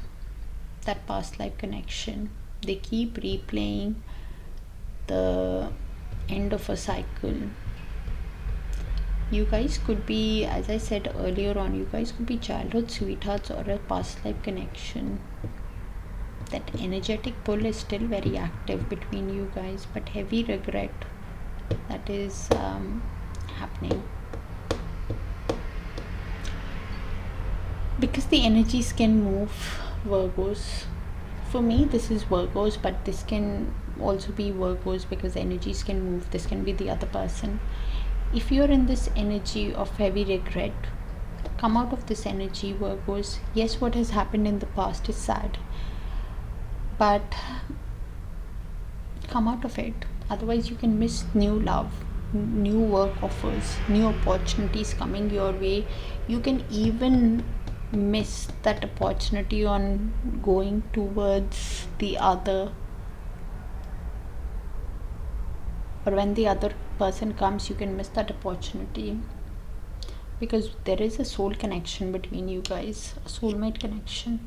that past life connection. They keep replaying the end of a cycle. You guys could be, as I said earlier on, you guys could be childhood sweethearts or a past life connection. That energetic pull is still very active between you guys, but heavy regret that is happening. Because the energies can move, Virgos. For me, this is Virgos, but this can also be Virgos because energies can move. This can be the other person. If you're in this energy of heavy regret, come out of this energy, Virgos. Yes, what has happened in the past is sad, but come out of it. Otherwise, you can miss new love, new work offers, new opportunities coming your way. You can even miss that opportunity on going towards the other or when the other person comes, you can miss that opportunity, because there is a soul connection between you guys, a soulmate connection.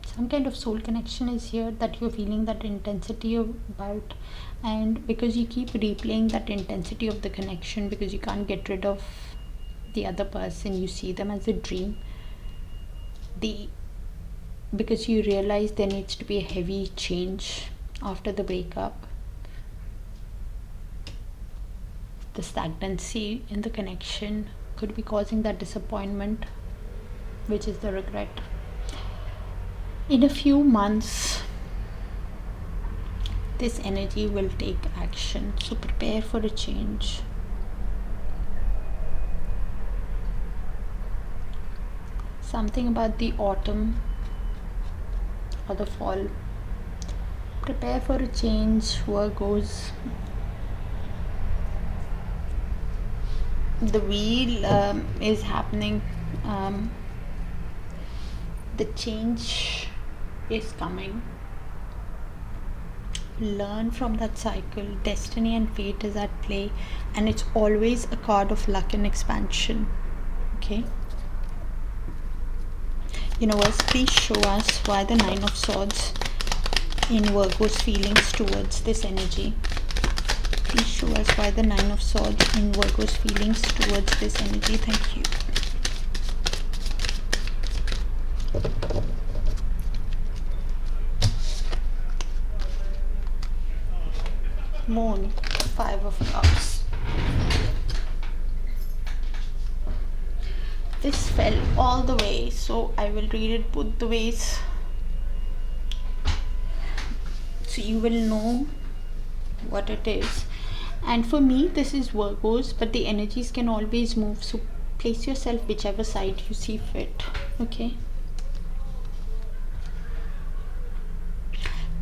Some kind of soul connection is here that you're feeling that intensity about, and because you keep replaying that intensity of the connection, because you can't get rid of the other person, you see them as a dream, because you realize there needs to be a heavy change after the breakup. The stagnancy in the connection could be causing that disappointment, which is the regret. In a few months, this energy will take action, so prepare for a change. Something about the autumn or the fall. Prepare for a change, Virgos. The wheel is happening. The change is coming. Learn from that cycle. Destiny and fate is at play, and it's always a card of luck and expansion. Okay, universe, please show us why the Nine of Swords in Virgo's feelings towards this energy. Please show us why the Nine of Swords in Virgo's feelings towards this energy. Thank you. Moon, Five of Cups. This fell all the way, so I will read it both the ways, so you will know what it is. And for me, this is Virgos, but the energies can always move, so place yourself whichever side you see fit. Okay,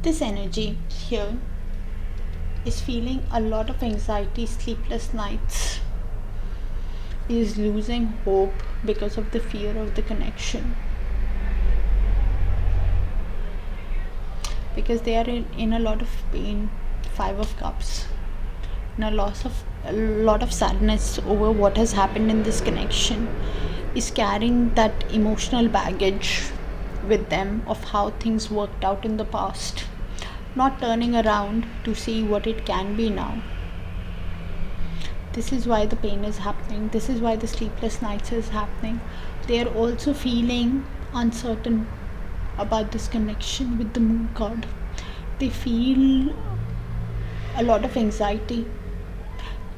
this energy here is feeling a lot of anxiety, sleepless nights, is losing hope because of the fear of the connection, because they are in a lot of pain. Five of Cups, and a lot of sadness over what has happened in this connection, is carrying that emotional baggage with them of how things worked out in the past, not turning around to see what it can be now. This is why the pain is happening. This is why the sleepless nights is happening. They are also feeling uncertain about this connection with the Moon card. They feel a lot of anxiety.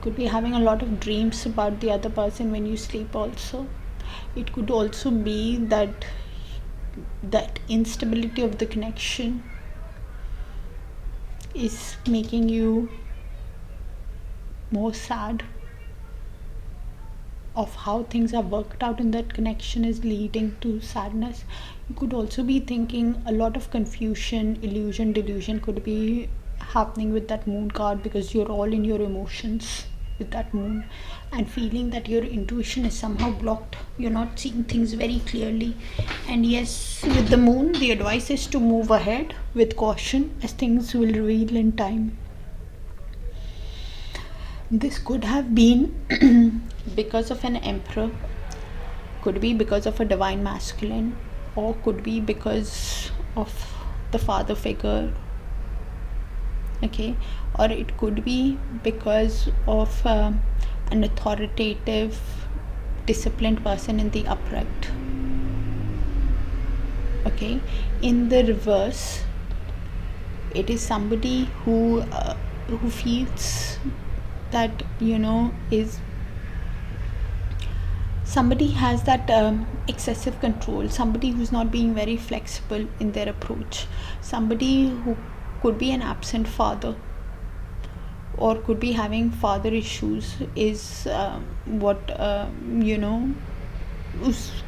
Could be having a lot of dreams about the other person when you sleep also. It could also be that instability of the connection is making you more sad of how things are worked out in that connection, is leading to sadness. You could also be thinking a lot of confusion, illusion, delusion could be happening with that Moon card, because you're all in your emotions with that Moon, and feeling that your intuition is somehow blocked. You're not seeing things very clearly. And yes, with the Moon, the advice is to move ahead with caution, as things will reveal in time. This could have been because of an Emperor, could be because of a Divine Masculine, or could be because of the father figure. Okay, or it could be because of an authoritative, disciplined person in the upright. Okay, in the reverse, it is somebody who feels that, is somebody has that excessive control, somebody who's not being very flexible in their approach, somebody who could be an absent father or could be having father issues, is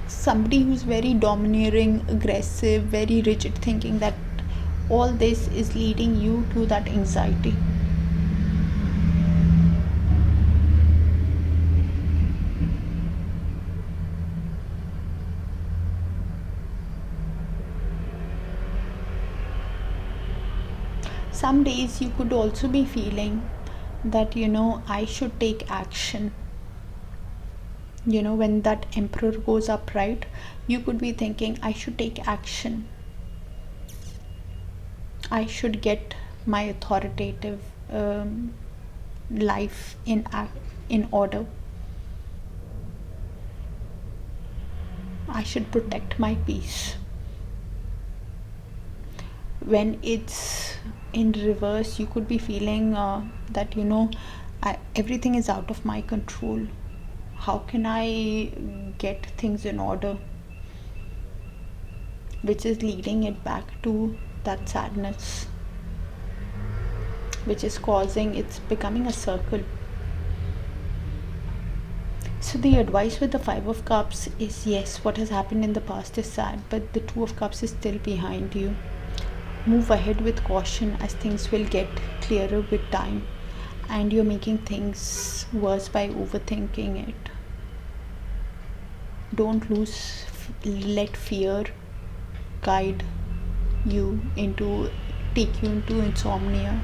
somebody who's very domineering, aggressive, very rigid thinking, that all this is leading you to that anxiety. Some days you could also be feeling that, I should take action. When that Emperor goes upright, you could be thinking, I should take action. I should get my authoritative life in order. I should protect my peace. When it's in reverse, you could be feeling that everything is out of my control. How can I get things in order? Which is leading it back to that sadness, which is causing it's becoming a circle. So the advice with the Five of Cups is, yes, what has happened in the past is sad, but the Two of Cups is still behind you. Move ahead with caution, as things will get clearer with time, and you're making things worse by overthinking it. Don't let fear guide you take you into insomnia.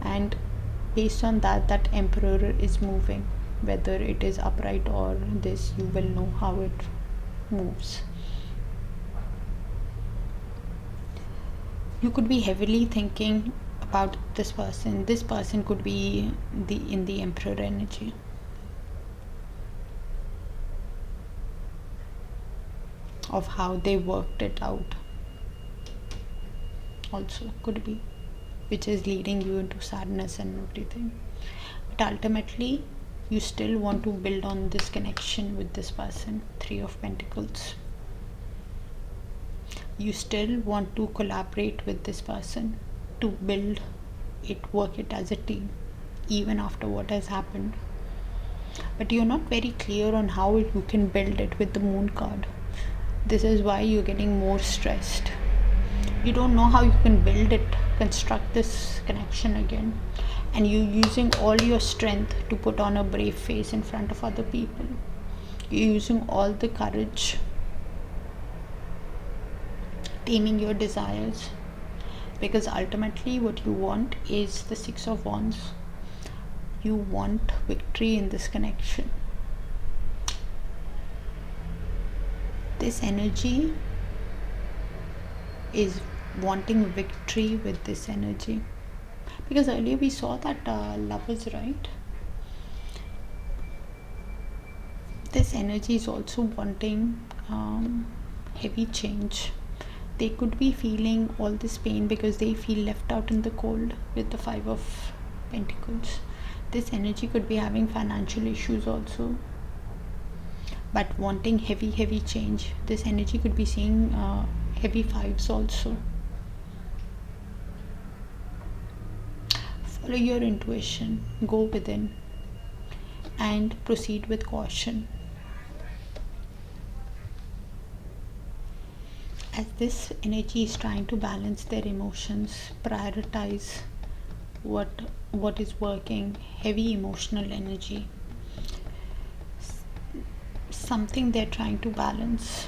And based on that Emperor is moving, whether it is upright or this, you will know how it moves. You could be heavily thinking about this person. This person could be in the Emperor energy. Of how they worked it out. Also could be, which is leading you into sadness and everything. But ultimately, you still want to build on this connection with this person. Three of Pentacles. You still want to collaborate with this person to build it, work it as a team, even after what has happened. But you're not very clear on how you can build it with the Moon card. This is why you're getting more stressed. You don't know how you can build it, construct this connection again, and you're using all your strength to put on a brave face in front of other people. You're using all the courage, taming your desires, because ultimately what you want is the Six of Wands. You want victory in this connection. This energy is wanting victory with this energy, because earlier we saw that Lovers, right? This energy is also wanting heavy change. They could be feeling all this pain because they feel left out in the cold with the Five of Pentacles. This energy could be having financial issues also, but wanting heavy change. This energy could be seeing heavy fives also. Follow your intuition, go within, and proceed with caution. As this energy is trying to balance their emotions, prioritize what is working. Heavy emotional energy, something they're trying to balance.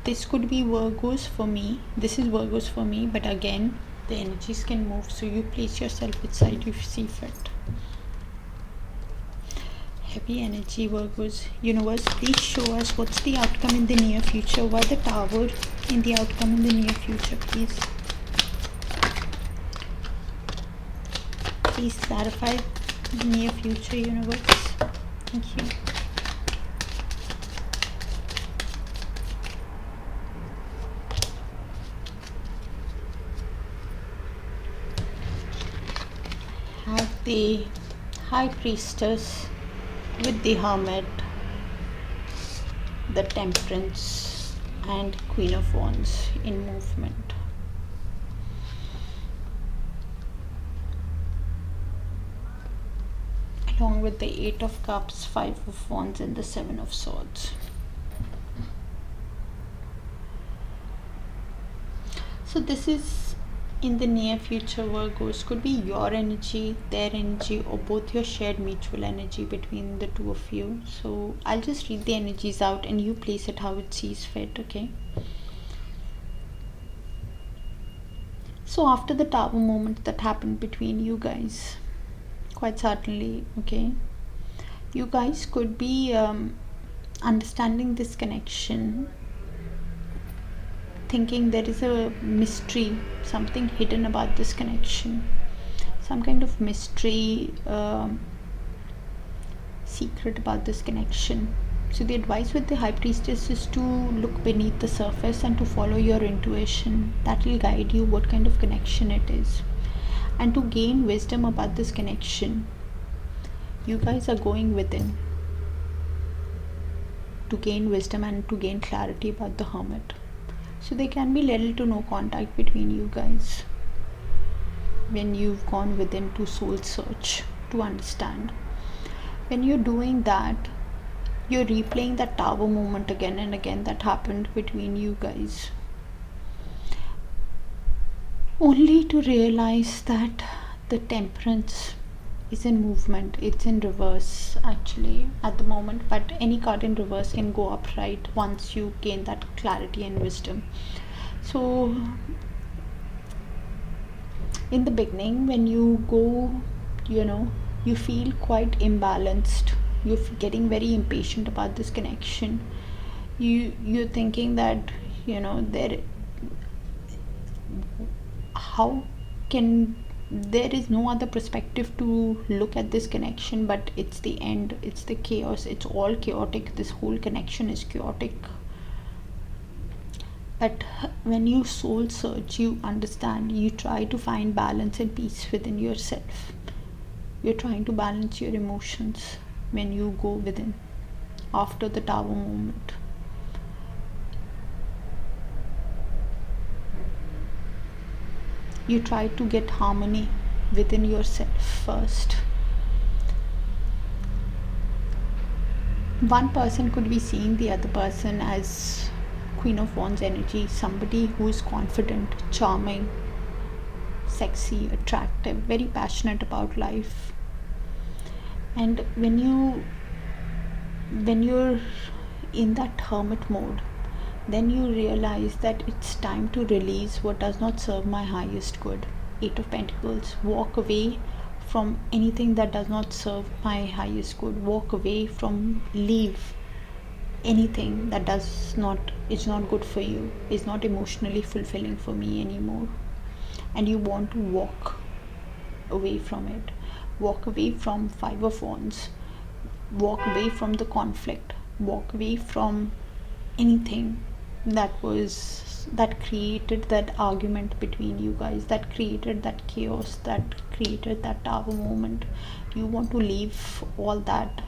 This could be Virgos for me. This is Virgos for me, but again, the energies can move, so you place yourself which side you see fit. Heavy energy, Virgos. Universe, please show us what's the outcome in the near future. Why the Tower in the outcome in the near future, please? Please clarify the near future, Universe. Thank you. Have the High Priestess with the Hermit, the Temperance, and Queen of Wands in movement. Along with the Eight of Cups, Five of Wands, and the Seven of Swords. So this is in the near future, Virgos. Could be your energy, their energy, or both your shared mutual energy between the two of you. So I'll just read the energies out and you place it how it sees fit, okay? So after the tower moment that happened between you guys, quite certainly, okay, you guys could be understanding this connection, thinking there is a mystery, something hidden about this connection, some kind of mystery, secret about this connection. So the advice with the High Priestess is to look beneath the surface and to follow your intuition. That will guide you what kind of connection it is, and to gain wisdom about this connection. You guys are going within to gain wisdom and to gain clarity about the Hermit. So there can be little to no contact between you guys when you've gone within to soul search, to understand. When you're doing that, you're replaying that tower moment again and again that happened between you guys, only to realize that the Temperance is in movement. It's in reverse actually at the moment, but any card in reverse can go upright once you gain that clarity and wisdom. So in the beginning, when you go, you feel quite imbalanced. You're getting very impatient about this connection. You're thinking that how can there is no other perspective to look at this connection, but it's the end, it's the chaos, it's all chaotic. This whole connection is chaotic. But when you soul search, you understand, you try to find balance and peace within yourself. You're trying to balance your emotions when you go within after the tower moment. You try to get harmony within yourself first. One person could be seeing the other person as Queen of Wands energy, somebody who is confident, charming, sexy, attractive, very passionate about life. And when you're in that hermit mode, then you realize that it's time to release what does not serve my highest good. 8 of Pentacles. Walk away from anything that does not serve my highest good. Walk away from, leave anything that is not good for you, is not emotionally fulfilling for me anymore. And you want to walk away from it. Walk away from 5 of Wands. Walk away from the conflict. Walk away from anything that created that argument between you guys, that created that chaos, that created that tower moment. You want to leave all that.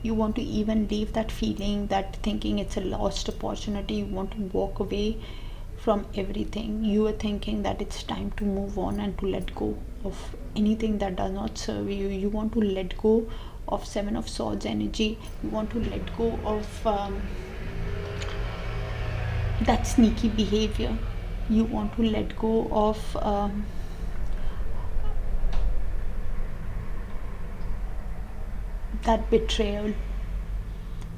You want to even leave that feeling, that thinking it's a lost opportunity. You want to walk away from everything. You are thinking that it's time to move on and to let go of anything that does not serve you. You want to let go of 7 of Swords energy. You want to let go of that sneaky behavior. You want to let go of that betrayal.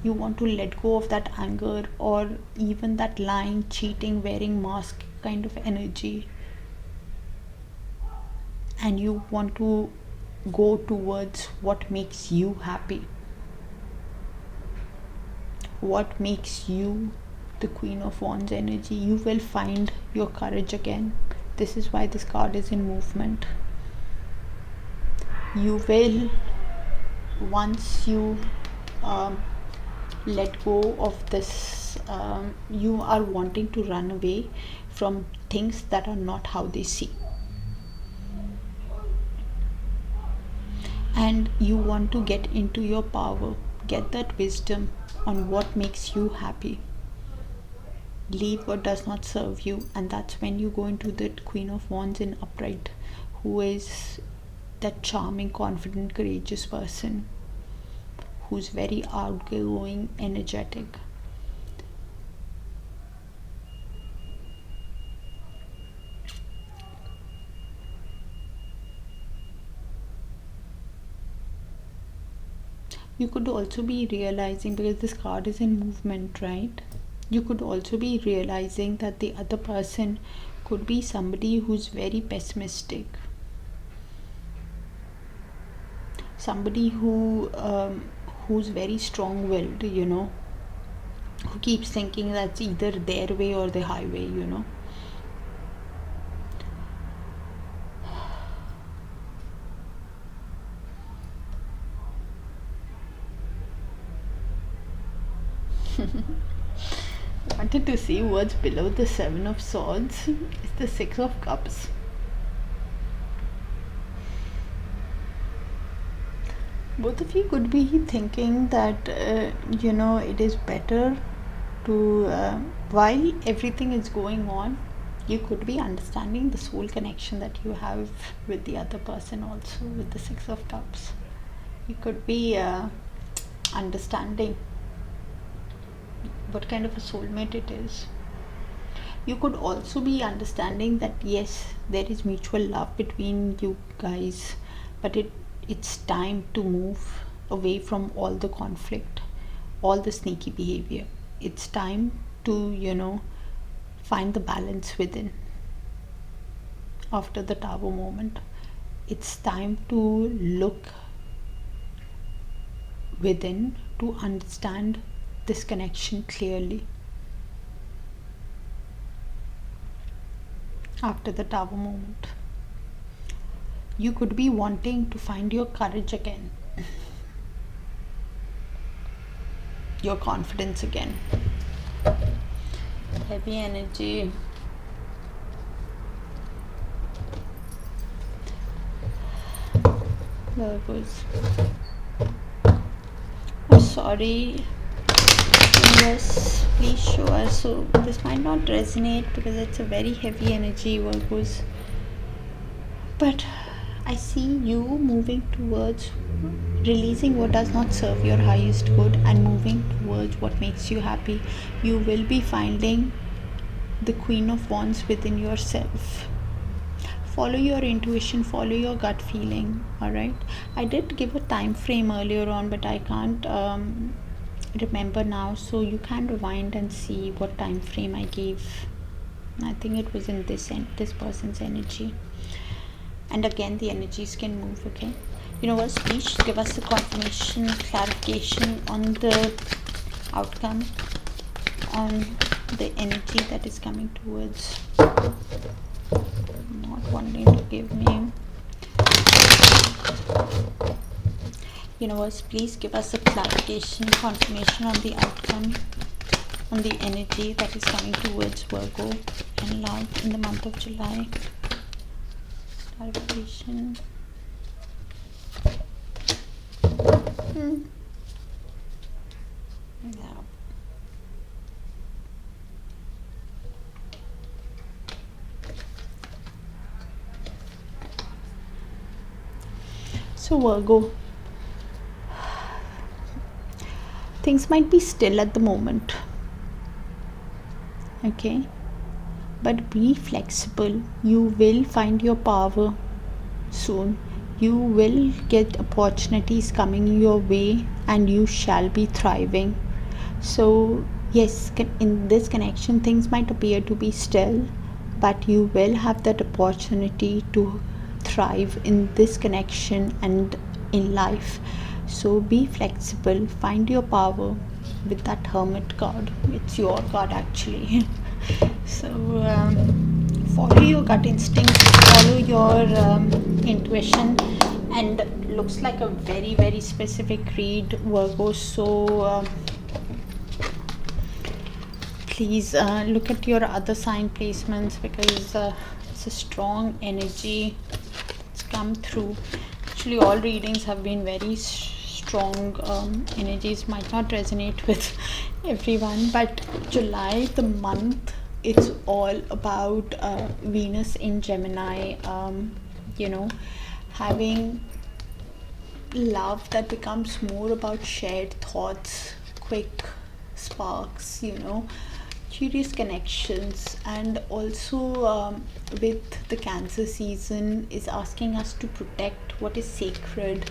You want to let go of that anger, or even that lying, cheating, wearing mask kind of energy. And you want to go towards what makes you happy, what makes you the Queen of Wands energy. You will find your courage again. This is why this card is in movement. You will, once you let go of this, you are wanting to run away from things that are not how they see, and you want to get into your power, get that wisdom on what makes you happy. Leave what does not serve you. And that's when you go into the Queen of Wands in upright, who is that charming, confident, courageous person who's very outgoing, energetic. You could also be realizing, because this card is in movement, right? You could also be realizing that the other person Could be somebody who's very pessimistic, somebody who's very strong-willed, who keeps thinking that's either their way or the highway. Wanted to see what's below the Seven of Swords. It's the Six of Cups. Both of you could be thinking that it is better to while everything is going on, you could be understanding the soul connection that you have with the other person. Also with the Six of Cups, you could be understanding what kind of a soulmate it is. You could also be understanding that yes, there is mutual love between you guys, but it's time to move away from all the conflict, all the sneaky behavior. It's time to find the balance within. After the Tower moment, it's time to look within to understand this connection clearly. After the Tower moment, you could be wanting to find your courage again, your confidence again. Heavy energy. Virgos. Oh, sorry. Yes, please show us. So this might not resonate because it's a very heavy energy, Virgos. But I see you moving towards releasing what does not serve your highest good and moving towards what makes you happy. You will be finding the Queen of Wands within yourself. Follow your intuition, follow your gut feeling. Alright, I did give a time frame earlier on, but I can't remember now, so you can rewind and see what time frame I gave. I think it was in this person's energy. And again, the energies can move. Okay, universe, please give us the confirmation, clarification on the outcome, on the energy that is coming towards. Not wanting to give me. Universe, please give us a clarification, confirmation on the outcome, on the energy that is coming towards Virgo and love in the month of July. Clarification. Yeah. So Virgo, things might be still at the moment, okay, but be flexible. You will find your power soon. You will get opportunities coming your way and you shall be thriving. So yes, in this connection things might appear to be still, but you will have that opportunity to thrive in this connection and in life. So be flexible, find your power with that Hermit card. It's your card actually. So follow your gut instinct, follow your intuition, and looks like a very, very specific read, Virgo. So please look at your other sign placements, because it's a strong energy. It's come through. Actually, all readings have been very strong energies. Might not resonate with everyone, but July, the month, it's all about Venus in Gemini. Having love that becomes more about shared thoughts, quick sparks, curious connections. And also with the Cancer season is asking us to protect what is sacred,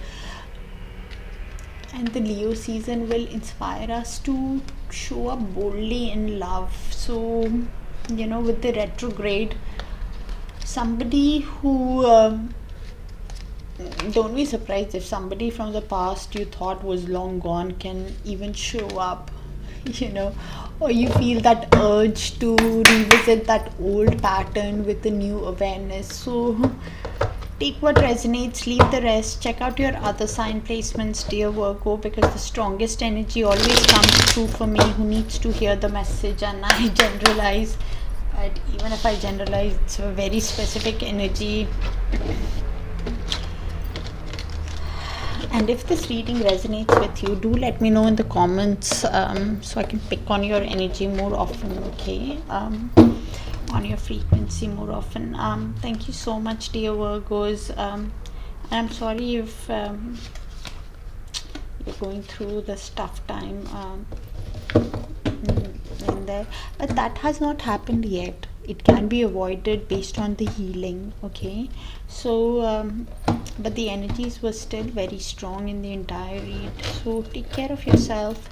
and the Leo season will inspire us to show up boldly in love. So with the retrograde, somebody who don't be surprised if somebody from the past you thought was long gone can even show up, or you feel that urge to revisit that old pattern with a new awareness. So take what resonates, leave the rest. Check out your other sign placements, dear Virgo, because the strongest energy always comes through for me who needs to hear the message. And I generalize, but even if I generalize, it's a very specific energy. And if this reading resonates with you, do let me know in the comments, so I can pick on your energy more often, okay? On your frequency more often. Thank you so much, dear Virgos. I'm sorry if you're going through this tough time in there, but that has not happened yet. It can be avoided based on the healing, okay? So but the energies were still very strong in the entire read. So take care of yourself,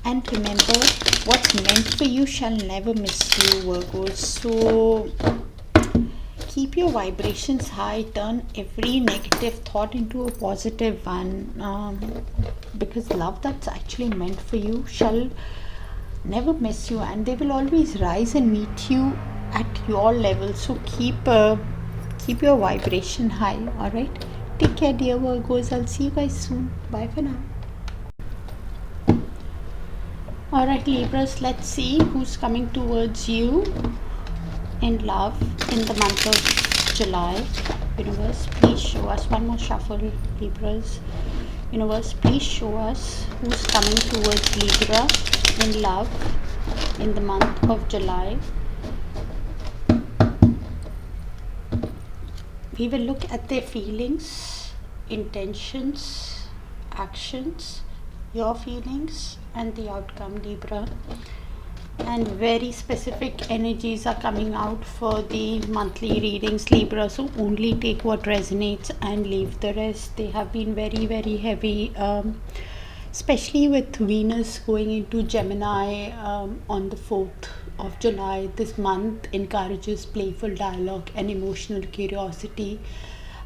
and remember, what's meant for you shall never miss you, Virgos. So keep your vibrations high, turn every negative thought into a positive one, because love that's actually meant for you shall never miss you, and they will always rise and meet you at your level. So keep your vibration high. All right, take care, dear Virgos. I'll see you guys soon. Bye for now. All right, Libras, let's see who's coming towards you in love in the month of July. Universe, please show us. One more shuffle, Libras. Universe, please show us who's coming towards Libra in love in the month of July. We will look at their feelings, intentions, actions, your feelings, and the outcome, Libra. And very specific energies are coming out for the monthly readings, Libra. So only take what resonates and leave the rest. They have been very, very heavy, especially with Venus going into Gemini on the 4th of July. This month encourages playful dialogue and emotional curiosity.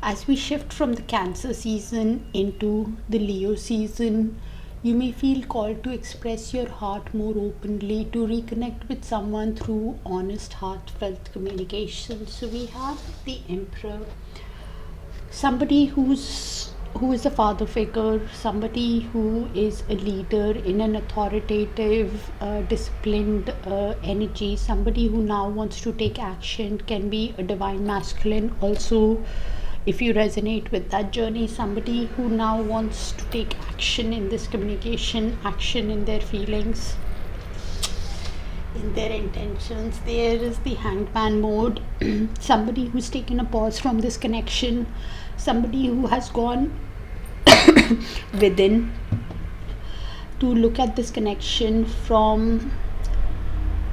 As we shift from the Cancer season into the Leo season, you may feel called to express your heart more openly, to reconnect with someone through honest, heartfelt communication. So we have the Emperor, somebody who is a father figure, somebody who is a leader in an authoritative, disciplined energy, somebody who now wants to take action, can be a divine masculine also. If you resonate with that journey, somebody who now wants to take action in this communication, action in their feelings, in their intentions. There is the Hangman mode, somebody who's taken a pause from this connection, somebody who has gone within to look at this connection from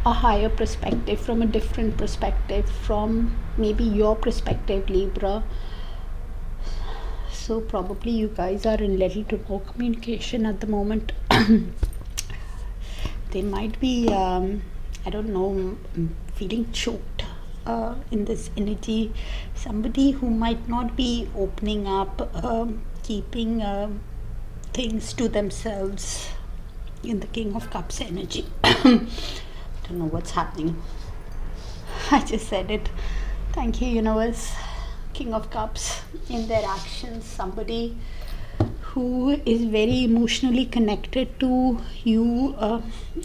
a higher perspective, from a different perspective, from maybe your perspective, Libra. So probably you guys are in little to no communication at the moment. They might be I don't know, feeling choked in this energy. Somebody who might not be opening up, keeping things to themselves in the King of Cups energy. Don't know what's happening. I just said it. Thank you, universe. King of Cups, in their actions, somebody who is very emotionally connected to you.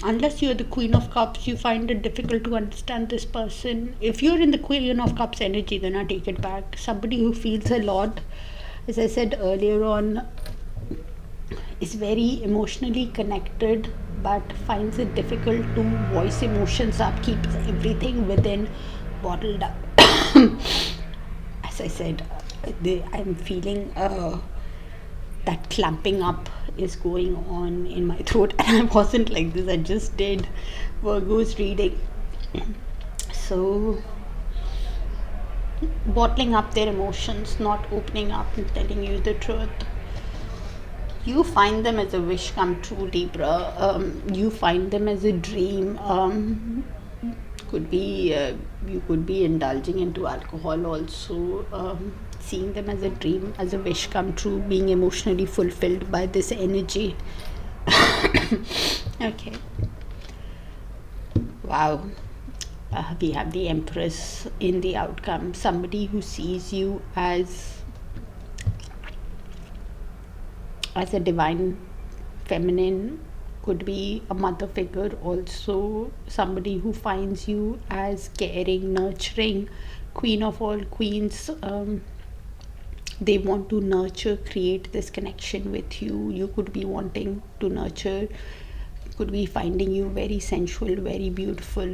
Unless you're the Queen of Cups, you find it difficult to understand this person. If you're in the Queen of Cups energy, then I take it back. Somebody who feels a lot, as I said earlier on, is very emotionally connected but finds it difficult to voice emotions up, keeps everything within, bottled up. As I said, I'm feeling that clamping up is going on in my throat, and I wasn't like this, I just did Virgo's reading. So bottling up their emotions, not opening up and telling you the truth. You find them as a wish come true, Libra. You find them as a dream. Could be you could be indulging into alcohol also, seeing them as a dream, as a wish come true, being emotionally fulfilled by this energy. Okay. Wow. We have the Empress in the outcome. Somebody who sees you as a divine feminine, could be a mother figure also, somebody who finds you as caring, nurturing, queen of all queens. They want to nurture, create this connection with you. You could be wanting to nurture, could be finding you very sensual, very beautiful.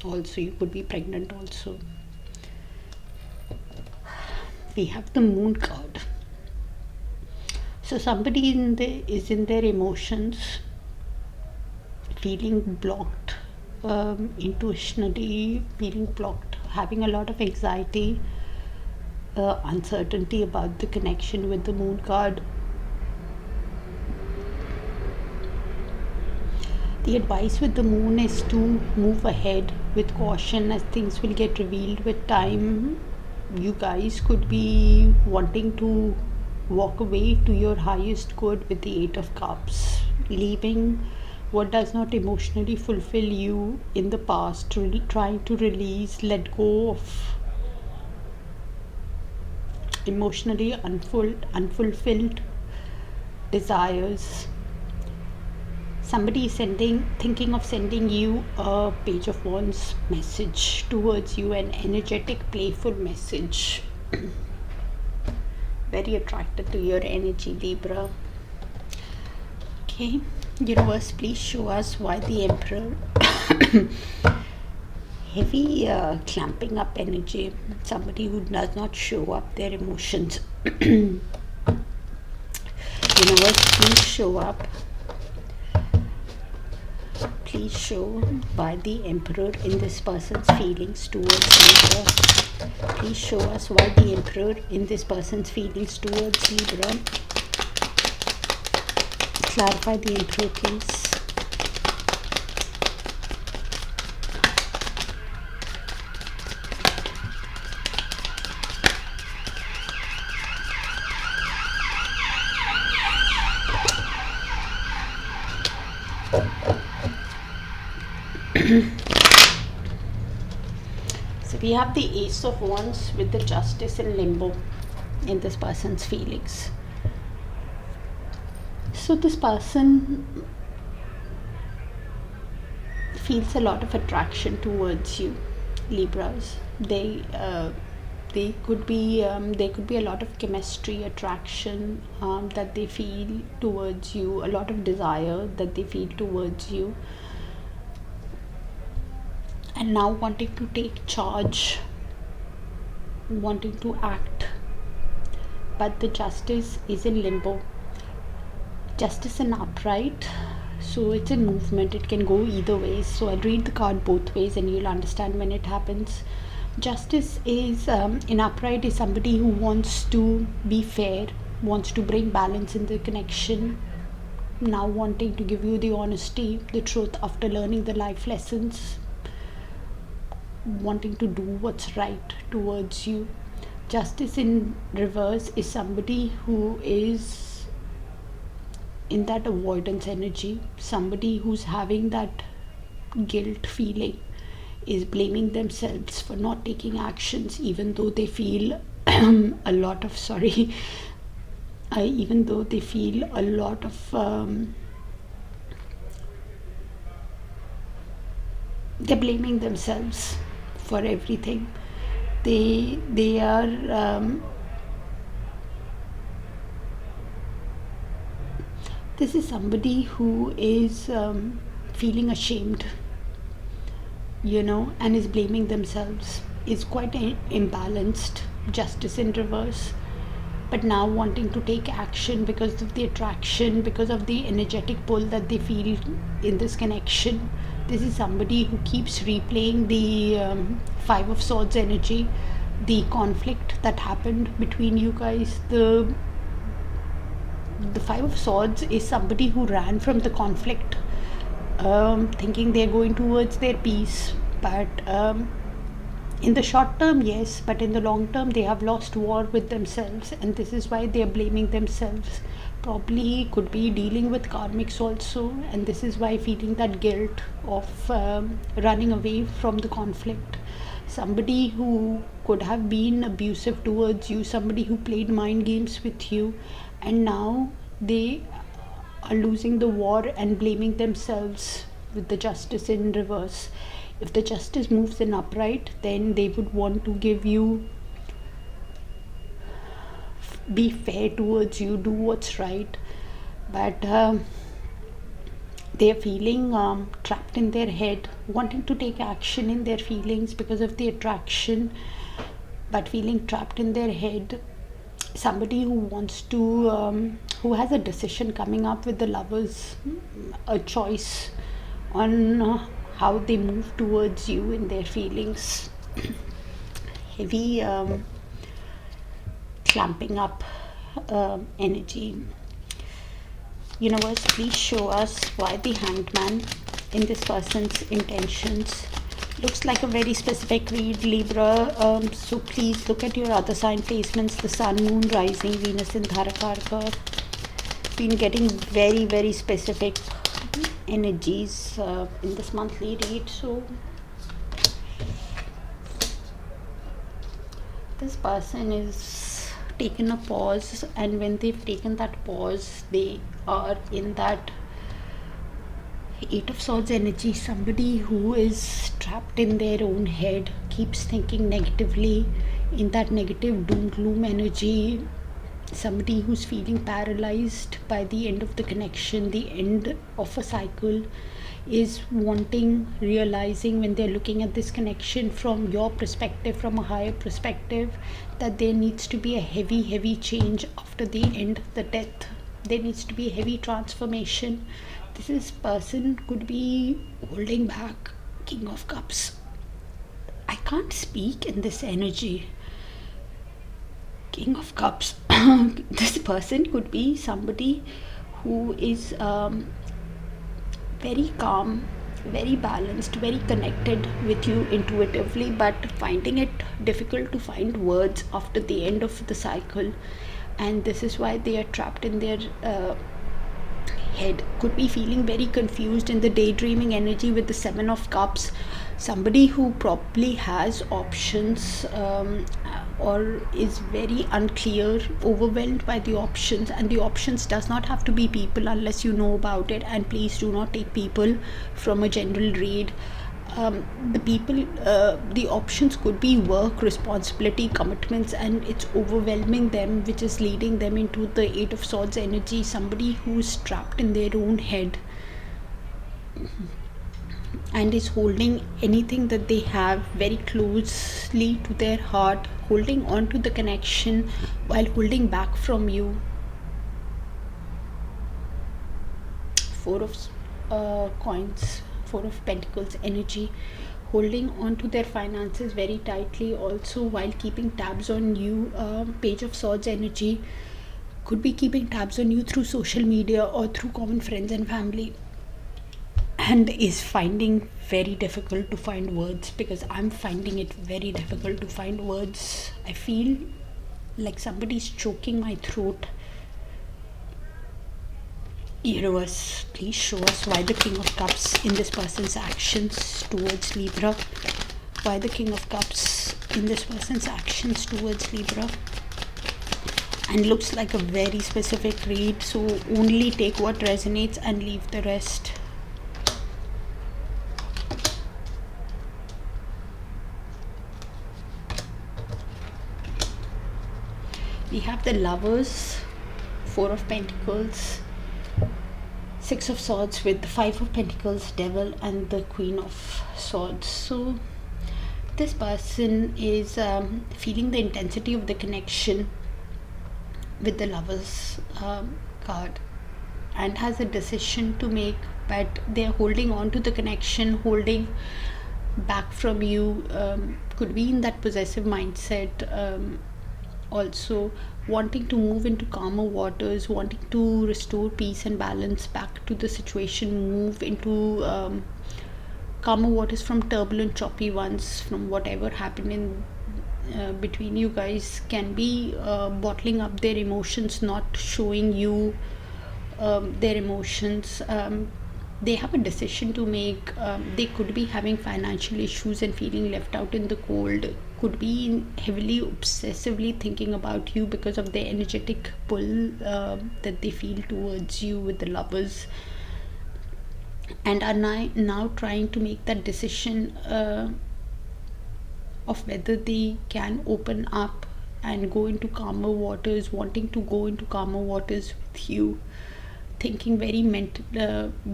Also, you could be pregnant also. We have the Moon card. So somebody is in their emotions, feeling blocked, intuitionally feeling blocked, having a lot of anxiety, uncertainty about the connection with the Moon card. The advice with the Moon is to move ahead with caution, as things will get revealed with time. You guys could be wanting to walk away to your highest good with the Eight of Cups, leaving what does not emotionally fulfill you in the past, trying to release, let go of emotionally unfulfilled desires. Somebody is thinking of sending you a Page of Wands message towards you, an energetic, playful message. Very attracted to your energy, Libra. Okay, universe, please show us why the Emperor. Heavy clamping up energy, somebody who does not show up their emotions. Universe, please show up. Please show why the Emperor in this person's feelings towards Libra. Please show us why the Emperor in this person's feelings towards Libra. Clarify the Emperor, please. So we have the Ace of Wands with the Justice in limbo in this person's feelings. So this person feels a lot of attraction towards you, Libras. They could be a lot of chemistry, attraction that they feel towards you, a lot of desire that they feel towards you, and now wanting to take charge, wanting to act. But the Justice is in limbo. Justice in upright, so it's in movement. It can go either way, so I'll read the card both ways and you'll understand when it happens. Justice is in upright is somebody who wants to be fair, wants to bring balance in the connection, now wanting to give you the honesty, the truth after learning the life lessons, wanting to do what's right towards you. Justice in reverse is somebody who is in that avoidance energy, somebody who's having that guilt feeling, is blaming themselves for not taking actions, even though they feel a lot of even though they feel a lot of they're blaming themselves for everything. They are this is somebody who is feeling ashamed, and is blaming themselves, is quite imbalanced. Justice in reverse, but now wanting to take action because of the attraction, because of the energetic pull that they feel in this connection. This is somebody who keeps replaying the Five of Swords energy, the conflict that happened between you guys. The Five of Swords is somebody who ran from the conflict, thinking they're going towards their peace, But in the short term, yes, but in the long term, they have lost war with themselves, and this is why they are blaming themselves. Probably could be dealing with karmics also, and this is why feeling that guilt of running away from the conflict. Somebody who could have been abusive towards you, somebody who played mind games with you, and now they are losing the war and blaming themselves with the justice in reverse. If the justice moves in upright, then they would want to give you, be fair towards you, do what's right. But they are feeling trapped in their head, wanting to take action in their feelings because of the attraction, but feeling trapped in their head. Somebody who wants to, who has a decision coming up with the lovers, a choice on how they move towards you in their feelings. Heavy clamping up energy. Universe, please show us why the Hanged Man in this person's intentions. Looks like a very specific read, Libra. So please look at your other sign placements, the Sun, Moon, Rising, Venus in Dharakarka. Been getting very, very specific energies in this monthly read. So this person is taken a pause, and when they've taken that pause, they are in that Eight of Swords energy. Somebody who is trapped in their own head, keeps thinking negatively, in that negative doom gloom energy. Somebody who's feeling paralyzed by the end of the connection, the end of a cycle, is wanting, realizing when they're looking at this connection from your perspective, from a higher perspective, that there needs to be a heavy change after the end, the death. There needs to be a heavy transformation. This person could be holding back. King of Cups. I can't speak in this energy. King of Cups. This person could be somebody who is very calm, very balanced, very connected with you intuitively, but finding it difficult to find words after the end of the cycle. And this is why they are trapped in their head. Could be feeling very confused in the daydreaming energy with the Seven of Cups. Somebody who probably has options or is very unclear, overwhelmed by the options, and the options does not have to be people unless you know about it. And please do not take people from a general read. The people, the options could be work, responsibility, commitments, and it's overwhelming them, which is leading them into the Eight of Swords energy. Somebody who's trapped in their own head and is holding anything that they have very closely to their heart, holding on to the connection while holding back from you. Four of coins, Four of Pentacles energy, holding on to their finances very tightly also while keeping tabs on you. Page of Swords energy, could be keeping tabs on you through social media or through common friends and family, and is finding very difficult to find words, because I'm finding it very difficult to find words. I feel like somebody's choking my throat. Universe, please show us why the King of Cups in this person's actions towards Libra. Why the King of Cups in this person's actions towards Libra. And looks like a very specific read, so only take what resonates and leave the rest. We have the Lovers, Four of Pentacles, Six of Swords with the Five of Pentacles, Devil, and the Queen of Swords. So this person is feeling the intensity of the connection with the Lovers card and has a decision to make, but they're holding on to the connection, holding back from you. Could be in that possessive mindset, also wanting to move into calmer waters, wanting to restore peace and balance back to the situation, move into calmer waters from turbulent, choppy ones, from whatever happened in between you guys, can be bottling up their emotions, not showing you their emotions. They have a decision to make. They could be having financial issues and feeling left out in the cold, could be heavily obsessively thinking about you because of the energetic pull that they feel towards you with the Lovers, and are now trying to make that decision of whether they can open up and go into calmer waters, wanting to go into calmer waters with you, thinking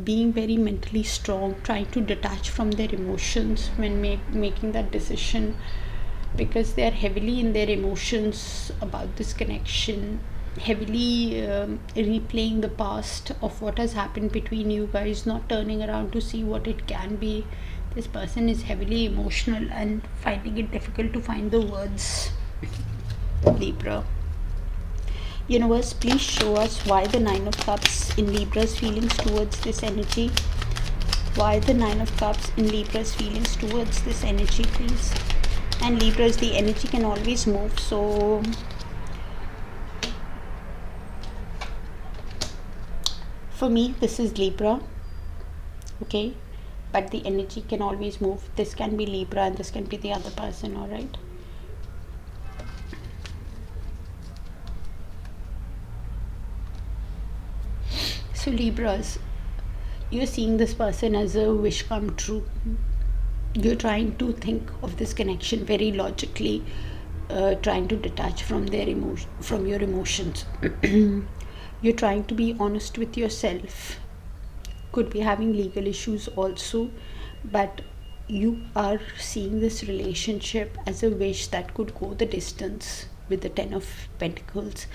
being very mentally strong, trying to detach from their emotions when making that decision, because they are heavily in their emotions about this connection, heavily replaying the past of what has happened between you guys, not turning around to see what it can be. This person is heavily emotional and finding it difficult to find the words. Libra. Universe, please show us why the Nine of Cups in Libra's feelings towards this energy. Why the Nine of Cups in Libra's feelings towards this energy, please. And Libras, the energy can always move, so for me this is Libra, okay, but the energy can always move. This can be Libra and this can be the other person, all right? So Libras, you're seeing this person as a wish come true. You're trying to think of this connection very logically, trying to detach from your emotions. You're trying to be honest with yourself. Could be having legal issues also, but you are seeing this relationship as a wish that could go the distance with the Ten of Pentacles.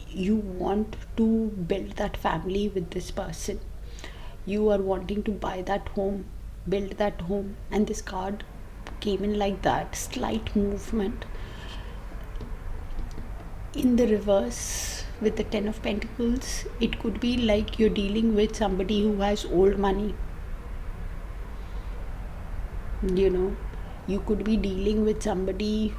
You want to build that family with this person. You are wanting to buy that home, build that home, and this card came in like that, slight movement. In the reverse, with the Ten of Pentacles, it could be like you're dealing with somebody who has old money. You could be dealing with somebody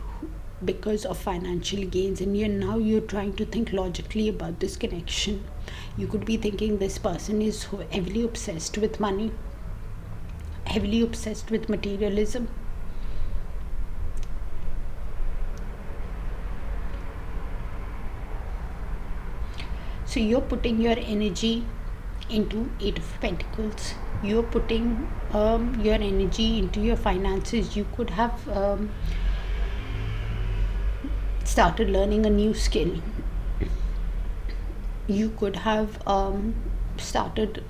because of financial gains, and you're trying to think logically about this connection. You could be thinking this person is heavily obsessed with money, heavily obsessed with materialism. So you're putting your energy into Eight of Pentacles. You're putting your energy into your finances. You could have started learning a new skill. You could have started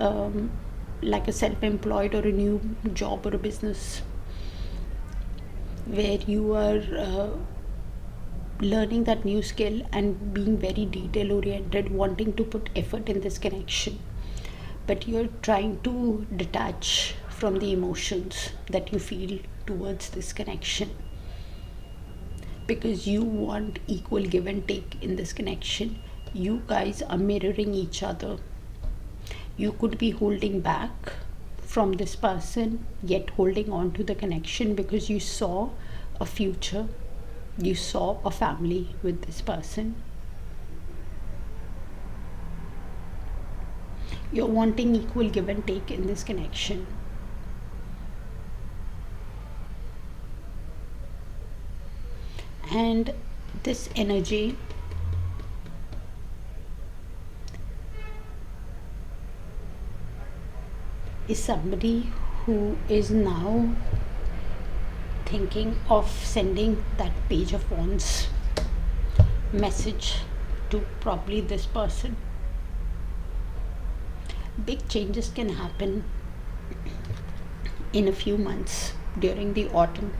like a self-employed or a new job or a business where you are learning that new skill and being very detail oriented, wanting to put effort in this connection, but you're trying to detach from the emotions that you feel towards this connection, because you want equal give and take in this connection. You guys are mirroring each other. You could be holding back from this person, yet holding on to the connection because you saw a future, you saw a family with this person. You're wanting equal give and take in this connection. And this energy is somebody who is now thinking of sending that Page of Wands message to probably this person. Big changes can happen in a few months during the autumn.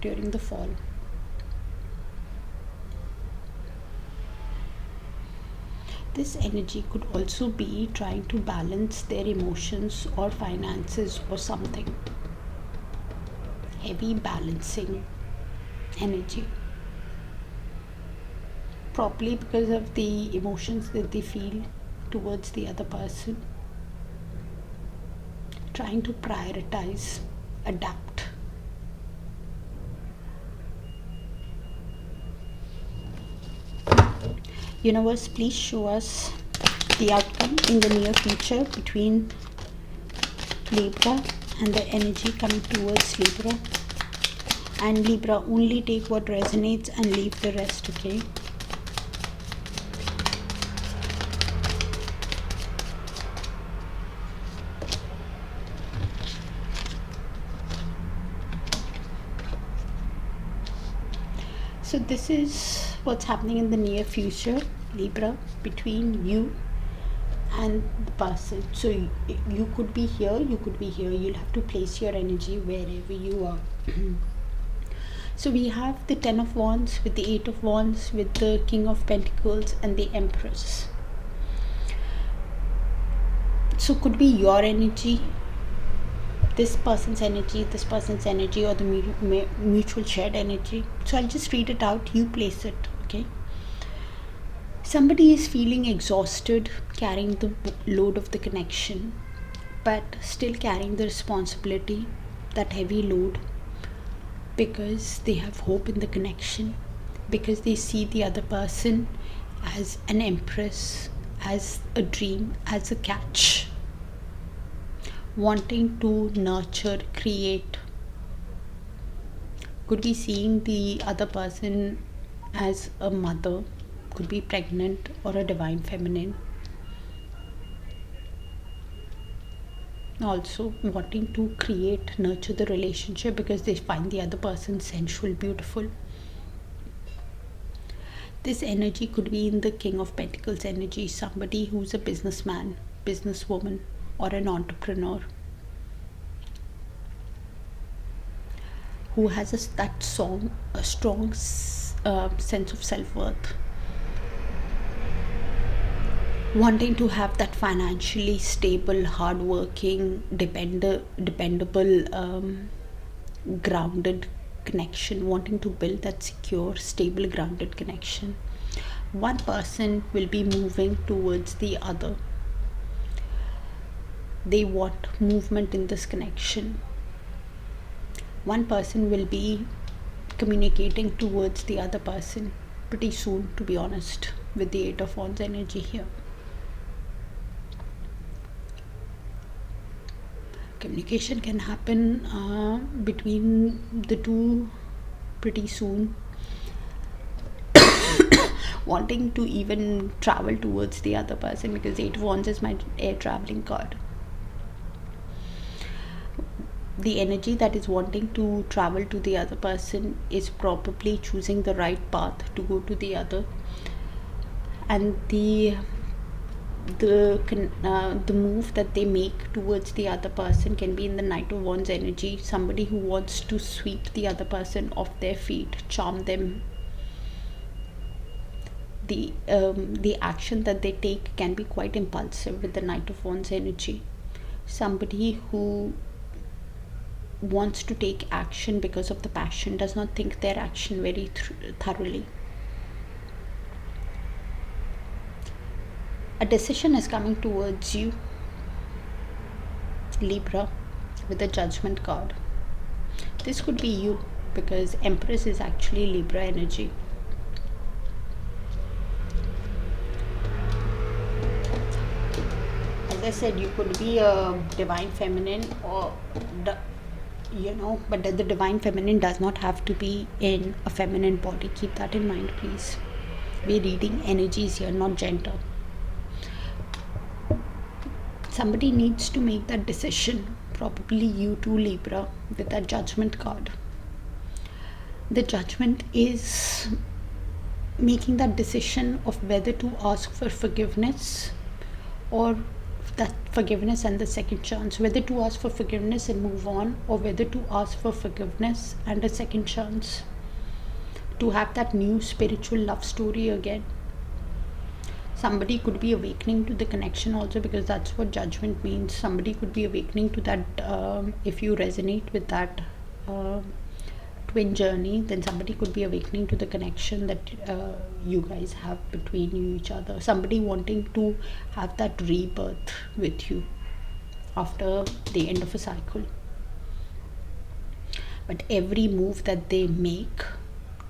During the fall. This energy could also be trying to balance their emotions or finances or something. Heavy balancing energy. Probably because of the emotions that they feel towards the other person, trying to prioritize, adapt. Universe, please show us the outcome in the near future between Libra and the energy coming towards Libra. And Libra, only take what resonates and leave the rest, okay? So this is what's happening in the near future, Libra, between you and the person. So you could be here, you could be here. You'll have to place your energy wherever you are. So we have the 10 of Wands with the 8 of Wands with the King of Pentacles and the Empress. So could be your energy, this person's energy, or the mutual shared energy. So I'll just read it out, you place it, okay? Somebody is feeling exhausted carrying the load of the connection, but still carrying the responsibility, that heavy load, because they have hope in the connection, because they see the other person as an empress, as a dream, as a catch, wanting to nurture, create. Could be seeing the other person as a mother, could be pregnant, or a divine feminine. Also wanting to create, nurture the relationship because they find the other person sensual, beautiful. This energy could be in the King of Pentacles energy, somebody who's a businessman, businesswoman, or an entrepreneur, who has a strong sense of self-worth, wanting to have that financially stable, hardworking, dependable, grounded connection, wanting to build that secure, stable, grounded connection. One person will be moving towards the other. They want movement in this connection. One person will be communicating towards the other person pretty soon, to be honest, with the 8 of Wands energy here. Communication can happen between the two pretty soon. Wanting to even travel towards the other person, because 8 of Wands is my air traveling card. The energy that is wanting to travel to the other person is probably choosing the right path to go to the other. And the move that they make towards the other person can be in the Knight of Wands energy, somebody who wants to sweep the other person off their feet, charm them. The action that they take can be quite impulsive with the Knight of Wands energy. Somebody who wants to take action because of the passion, does not think their action very thoroughly. A decision is coming towards you, Libra, with the Judgment card. This could be you, because Empress is actually Libra energy. As I said, you could be a divine feminine, or but the divine feminine does not have to be in a feminine body. Keep that in mind, please. We're reading energies here, not gender. Somebody needs to make that decision, probably you too, Libra, with that Judgment card. The Judgment is making that decision of whether to ask for forgiveness, or that forgiveness and the second chance, whether to ask for forgiveness and move on, or whether to ask for forgiveness and a second chance to have that new spiritual love story again. Somebody could be awakening to the connection also, because that's what Judgment means. Somebody could be awakening to that, if you resonate with that 12 twin journey, then somebody could be awakening to the connection that you guys have between each other. Somebody wanting to have that rebirth with you after the end of a cycle. But every move that they make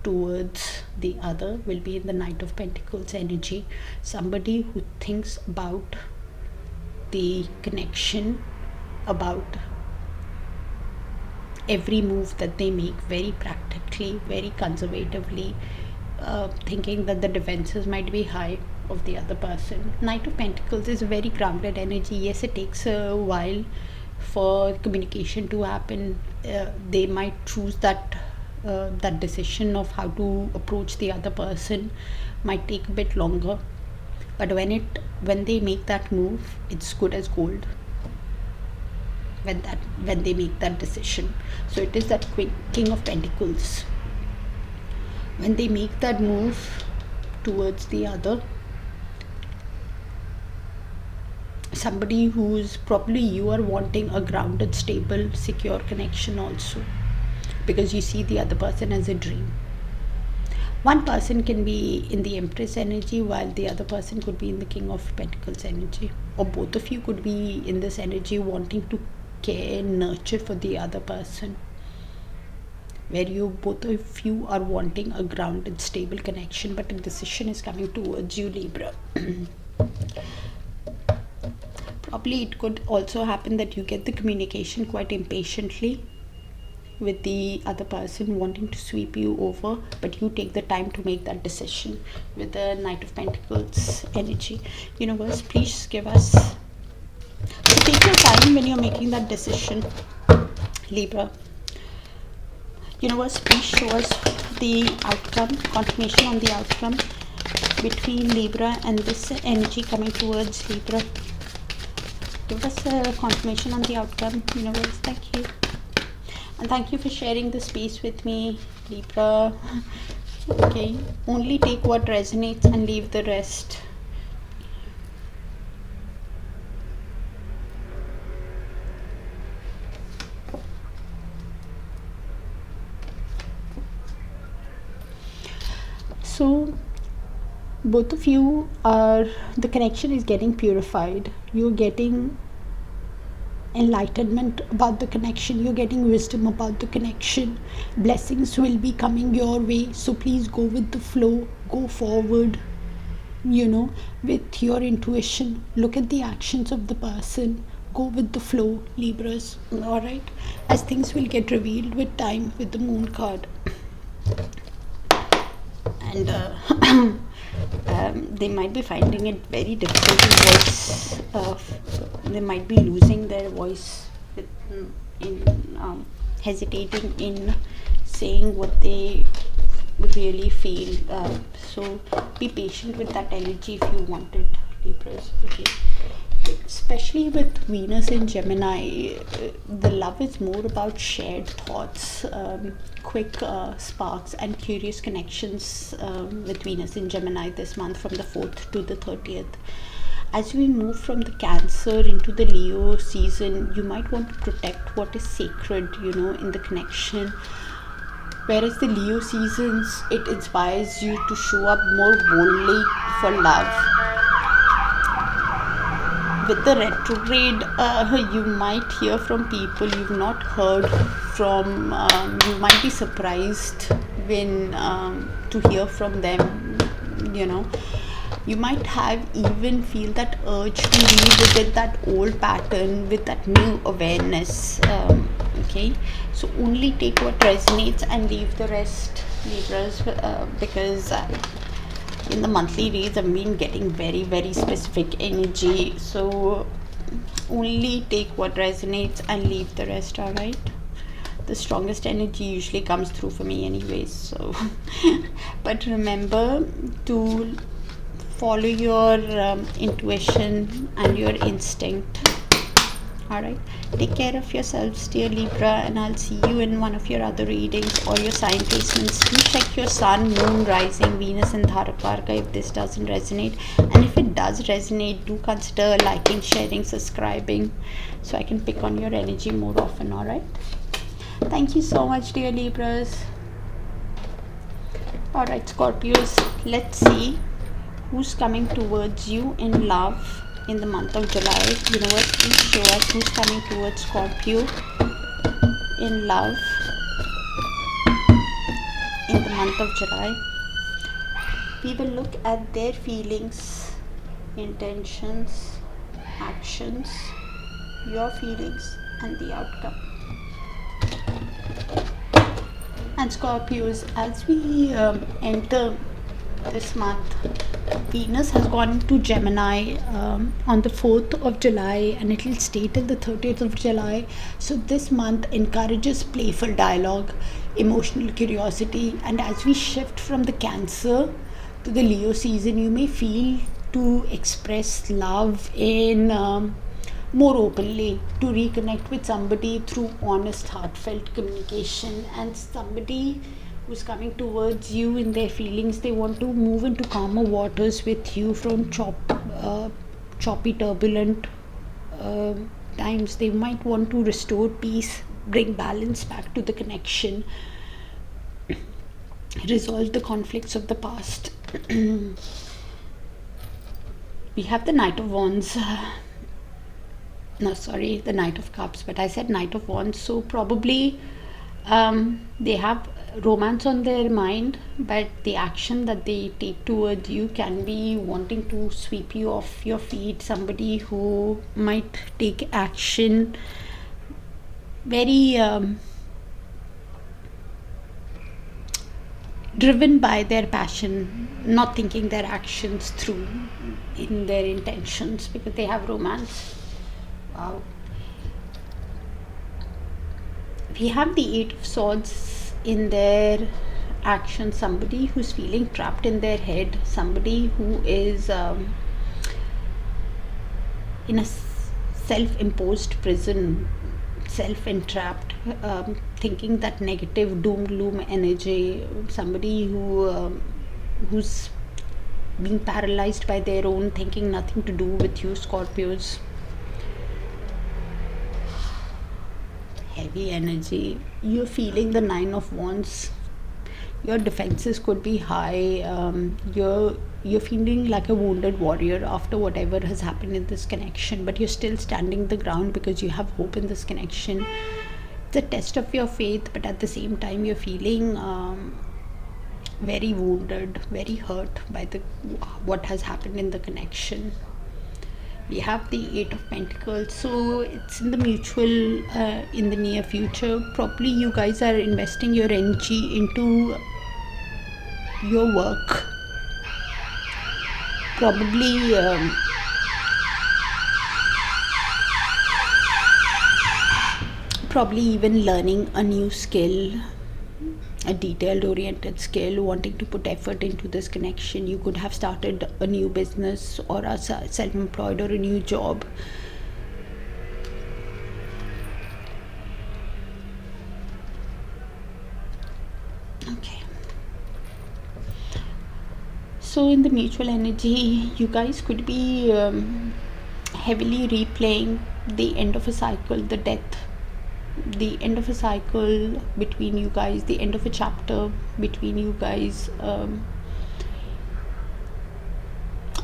towards the other will be in the Knight of Pentacles energy. Somebody who thinks about the connection, about every move that they make very practically, very conservatively, thinking that the defenses might be high of the other person. Knight of Pentacles is a very grounded energy. Yes, it takes a while for communication to happen. They might choose that decision of how to approach the other person might take a bit longer, but when they make that move, it's good as gold. When they make that decision, so it is that King of Pentacles. When they make that move towards the other, somebody who's probably, you are wanting a grounded, stable, secure connection also, because you see the other person as a dream. One person can be in the Empress energy while the other person could be in the King of Pentacles energy, or both of you could be in this energy wanting to care, nurture for the other person, where both of you are wanting a grounded, stable connection, but a decision is coming towards you, Libra. Probably it could also happen that you get the communication quite impatiently with the other person wanting to sweep you over, but you take the time to make that decision with the Knight of Pentacles energy. Universe, please give us, so take your time when you're making that decision, Libra. Universe, please show us the outcome, confirmation on the outcome between Libra and this energy coming towards Libra. Give us a confirmation on the outcome, universe. Thank you. And thank you for sharing the space with me, Libra. Okay, only take what resonates and leave the rest. So both of you the connection is getting purified. You're getting enlightenment about the connection. You're getting wisdom about the connection. Blessings will be coming your way. So please go with the flow. Go forward, with your intuition. Look at the actions of the person. Go with the flow, Libras. Alright? As things will get revealed with time, with the Moon card. And they might be finding it very difficult to voice. They might be losing their voice hesitating in saying what they really feel. So be patient with that energy if you want it, Libras. Okay. Especially with Venus in Gemini, the love is more about shared thoughts, quick sparks and curious connections with Venus in Gemini this month from the 4th to the 30th. As we move from the Cancer into the Leo season, you might want to protect what is sacred, in the connection. Whereas the Leo seasons, it inspires you to show up more boldly for love. With the retrograde, you might hear from people you've not heard from. You might be surprised when to hear from them. You might have even feel that urge to revisit that old pattern with that new awareness. Okay, so only take what resonates and leave the rest, Libras, because in the monthly reads I've been getting very, very specific energy. So only take what resonates and leave the rest. All right, the strongest energy usually comes through for me anyways. So but remember to follow your intuition and your instinct. All right, take care of yourselves, dear Libra, and I'll see you in one of your other readings or your sign placements. Do check your sun, moon, rising, Venus and Dharakarka if this doesn't resonate, and if it does resonate, do consider liking, sharing, subscribing, so I can pick on your energy more often. All right, thank you so much, dear Libras. Alright, Scorpios, let's see who's coming towards you in love in the month of July. Universe, please show us who's coming towards Scorpio in love in the month of July. We will look at their feelings, intentions, actions, your feelings, and the outcome. And Scorpios, as we enter this month, Venus has gone to Gemini on the 4th of July, and it will stay till the 30th of July. So this month encourages playful dialogue, emotional curiosity, and as we shift from the Cancer to the Leo season, you may feel to express love in more openly, to reconnect with somebody through honest, heartfelt communication. And somebody who's coming towards you in their feelings, they want to move into calmer waters with you from choppy, turbulent times. They might want to restore peace, bring balance back to the connection, resolve the conflicts of the past. We have the Knight of Wands. No, sorry, the Knight of Cups, but I said Knight of Wands. So probably they have romance on their mind, but the action that they take towards you can be wanting to sweep you off your feet. Somebody who might take action very driven by their passion, not thinking their actions through in their intentions, because they have romance. Wow. We have the Eight of Swords in their action. Somebody who's feeling trapped in their head, somebody who is in a self-imposed prison, self-entrapped, thinking that negative doom gloom energy. Somebody who's being paralyzed by their own thinking, nothing to do with you, Scorpios. Heavy energy. You're feeling the Nine of Wands. Your defenses could be high. You're feeling like a wounded warrior after whatever has happened in this connection, but you're still standing the ground because you have hope in this connection. It's a test of your faith, but at the same time you're feeling very wounded, very hurt by what has happened in the connection. We have the Eight of Pentacles, so it's in the mutual in the near future. Probably you guys are investing your energy into your work, probably even learning a new skill, a detailed oriented skill, wanting to put effort into this connection. You could have started a new business or a self-employed or a new job. Okay, so in the mutual energy, you guys could be heavily replaying the end of a cycle, the death, the end of a cycle between you guys, the end of a chapter between you guys,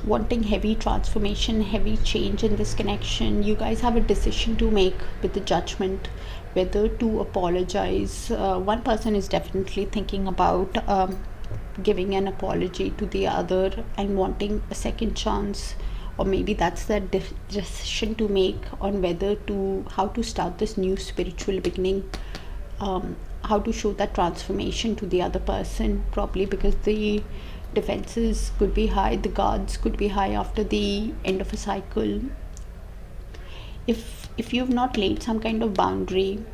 wanting heavy transformation, heavy change in this connection. You guys have a decision to make with the Judgment, whether to apologize. One person is definitely thinking about giving an apology to the other and wanting a second chance, or maybe that's the decision to make on how to start this new spiritual beginning, how to show that transformation to the other person, probably because the defenses could be high, the guards could be high after the end of a cycle. If you've not laid some kind of boundary,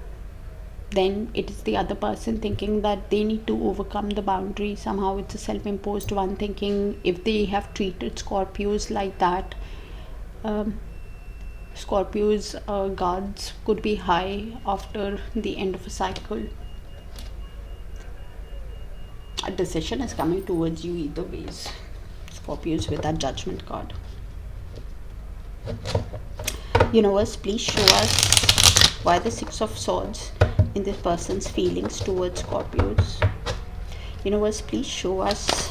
then it is the other person thinking that they need to overcome the boundary. Somehow it's a self-imposed one, thinking if they have treated Scorpios like that, Scorpios guards could be high after the end of a cycle. A decision is coming towards you either ways, Scorpios, with that Judgment card. Universe, please show us why the Six of Swords in this person's feelings towards Scorpios. Universe, please show us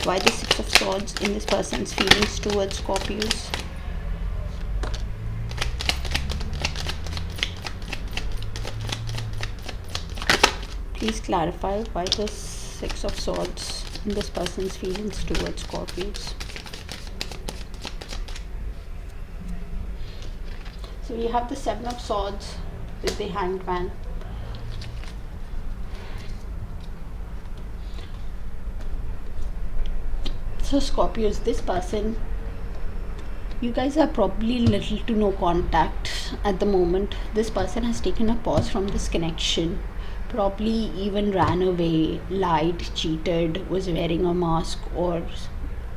why the Six of Swords in this person's feelings towards Scorpios. Please clarify why the Six of Swords in this person's feelings towards Scorpios. So we have the Seven of Swords with the Hanged Man. So Scorpios, this person, you guys are probably little to no contact at the moment. This person has taken a pause from this connection, probably even ran away, lied, cheated, was wearing a mask, or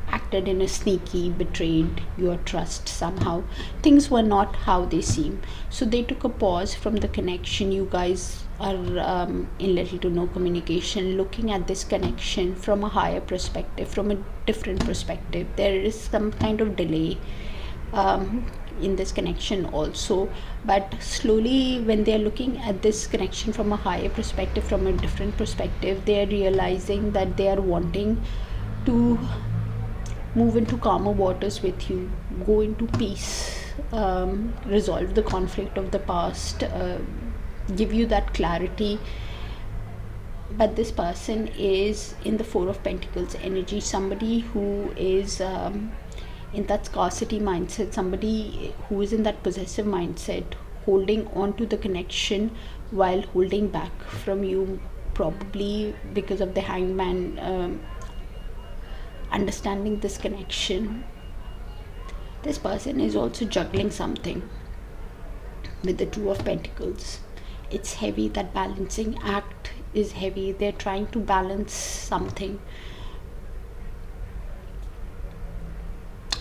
acted in a sneaky, betrayed your trust somehow. Things were not how they seem. So they took a pause from the connection. You guys are in little to no communication, looking at this connection from a higher perspective, from a different perspective. There is some kind of delay in this connection also, but slowly when they are looking at this connection from a higher perspective, from a different perspective, they are realizing that they are wanting to move into calmer waters with you, go into peace, resolve the conflict of the past, give you that clarity. But this person is in the Four of Pentacles energy, somebody who is in that scarcity mindset, somebody who is in that possessive mindset, holding on to the connection while holding back from you, probably because of the Hangman. Understanding this connection, this person is also juggling something with the Two of Pentacles. It's heavy. That balancing act is heavy. They're trying to balance something.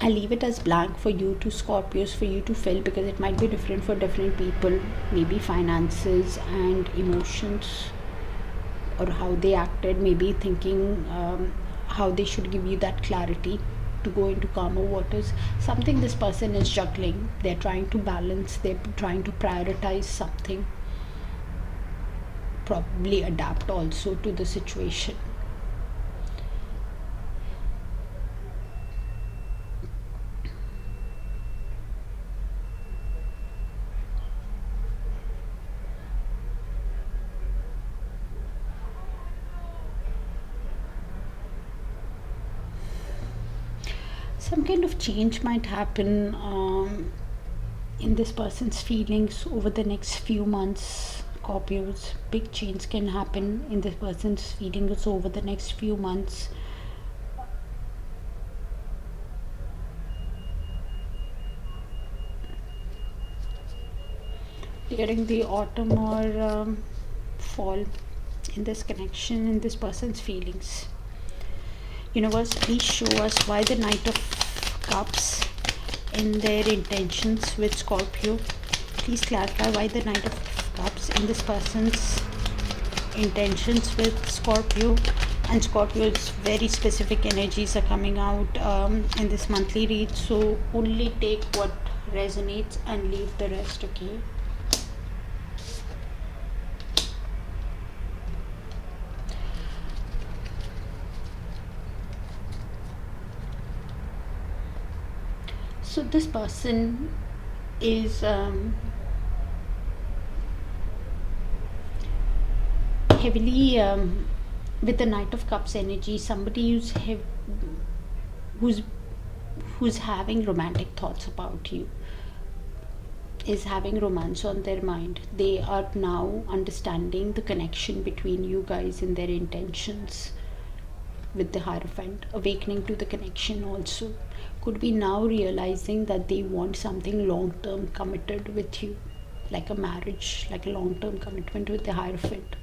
I leave it as blank for you to Scorpios, for you to fill, because it might be different for different people. Maybe finances and emotions, or how they acted, maybe thinking how they should give you that clarity to go into calmer waters. Something this person is juggling. They're trying to balance, they're trying to prioritize something, probably adapt also to the situation. Some kind of change might happen in this person's feelings over the next few months. Scorpios, big change can happen in this person's feelings over the next few months. During the autumn or fall, in this connection, in this person's feelings. Universe, please show us why the Knight of Cups in their intentions with Scorpio. Please clarify why the Knight of Cups in this person's intentions with Scorpio. And Scorpio's very specific energies are coming out in this monthly read, so only take what resonates and leave the rest, okay? So this person is heavily with the Knight of Cups energy, somebody who's having romantic thoughts about you, is having romance on their mind. They are now understanding the connection between you guys in their intentions with the Hierophant, awakening to the connection also. Could be now realizing that they want something long-term committed with you, like a marriage, like a long-term commitment with the Hierophant.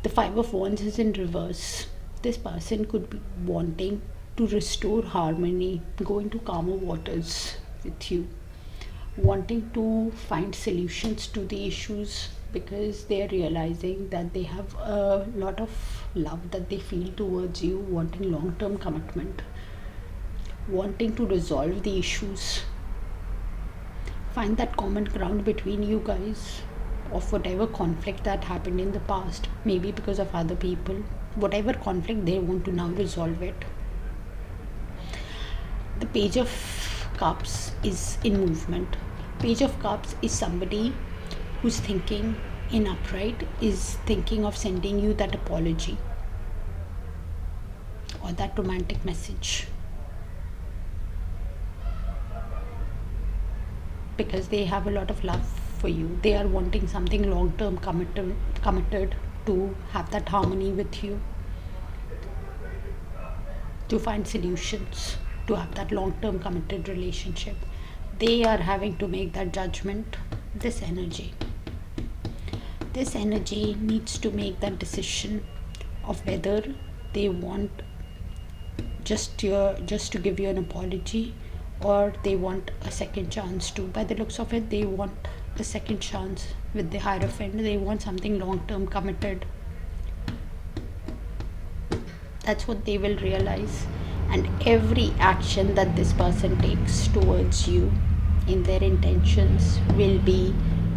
The Five of Wands is in reverse. This person could be wanting to restore harmony, go into calmer waters with you, wanting to find solutions to the issues, because they are realizing that they have a lot of love that they feel towards you, wanting long-term commitment, wanting to resolve the issues, find that common ground between you guys. of whatever conflict that happened in the past, maybe because of other people. Whatever conflict, they want to now resolve it. The Page of Cups is in movement. Page of Cups is somebody who's thinking in upright, is thinking of sending you that apology or that romantic message, because they have a lot of love for you. They are wanting something long term, committed to have that harmony with you, to find solutions, to have that long term committed relationship. They are having to make that judgment. This energy needs to make that decision of whether they want just to give you an apology, or they want a second chance too. By the looks of it, they want a second chance with the Hierophant. They want something long term committed. That's what they will realize. And every action that this person takes towards you in their intentions will be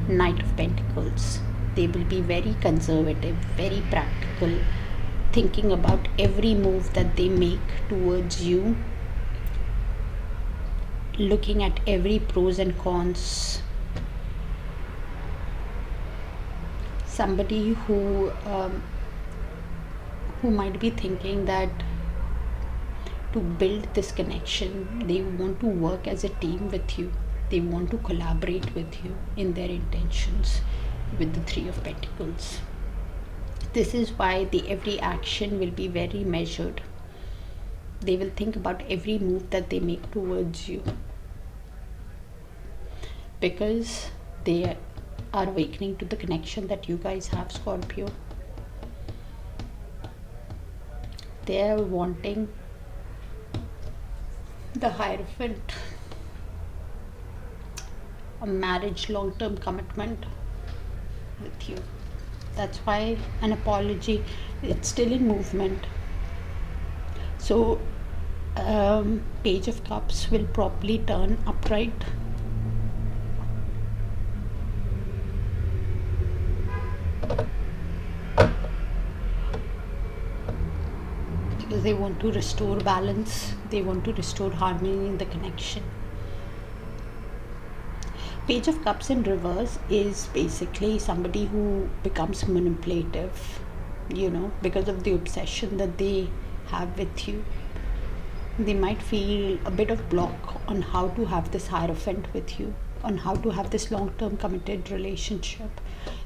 Knight of Pentacles. They will be very conservative, very practical, thinking about every move that they make towards you, looking at every pros and cons. Somebody who might be thinking that to build this connection, they want to work as a team with you. They want to collaborate with you in their intentions with the Three of Pentacles. This is why the every action will be very measured. They will think about every move that they make towards you, because they are awakening to the connection that you guys have, Scorpio. They are wanting the Hierophant, a marriage, long-term commitment with you. That's why an apology, it's still in movement. So Page of Cups will probably turn upright. Because they want to restore balance, they want to restore harmony in the connection. Page of Cups in reverse is basically somebody who becomes manipulative, because of the obsession that they have with you. They might feel a bit of block on how to have this Hierophant with you, on how to have this long-term committed relationship.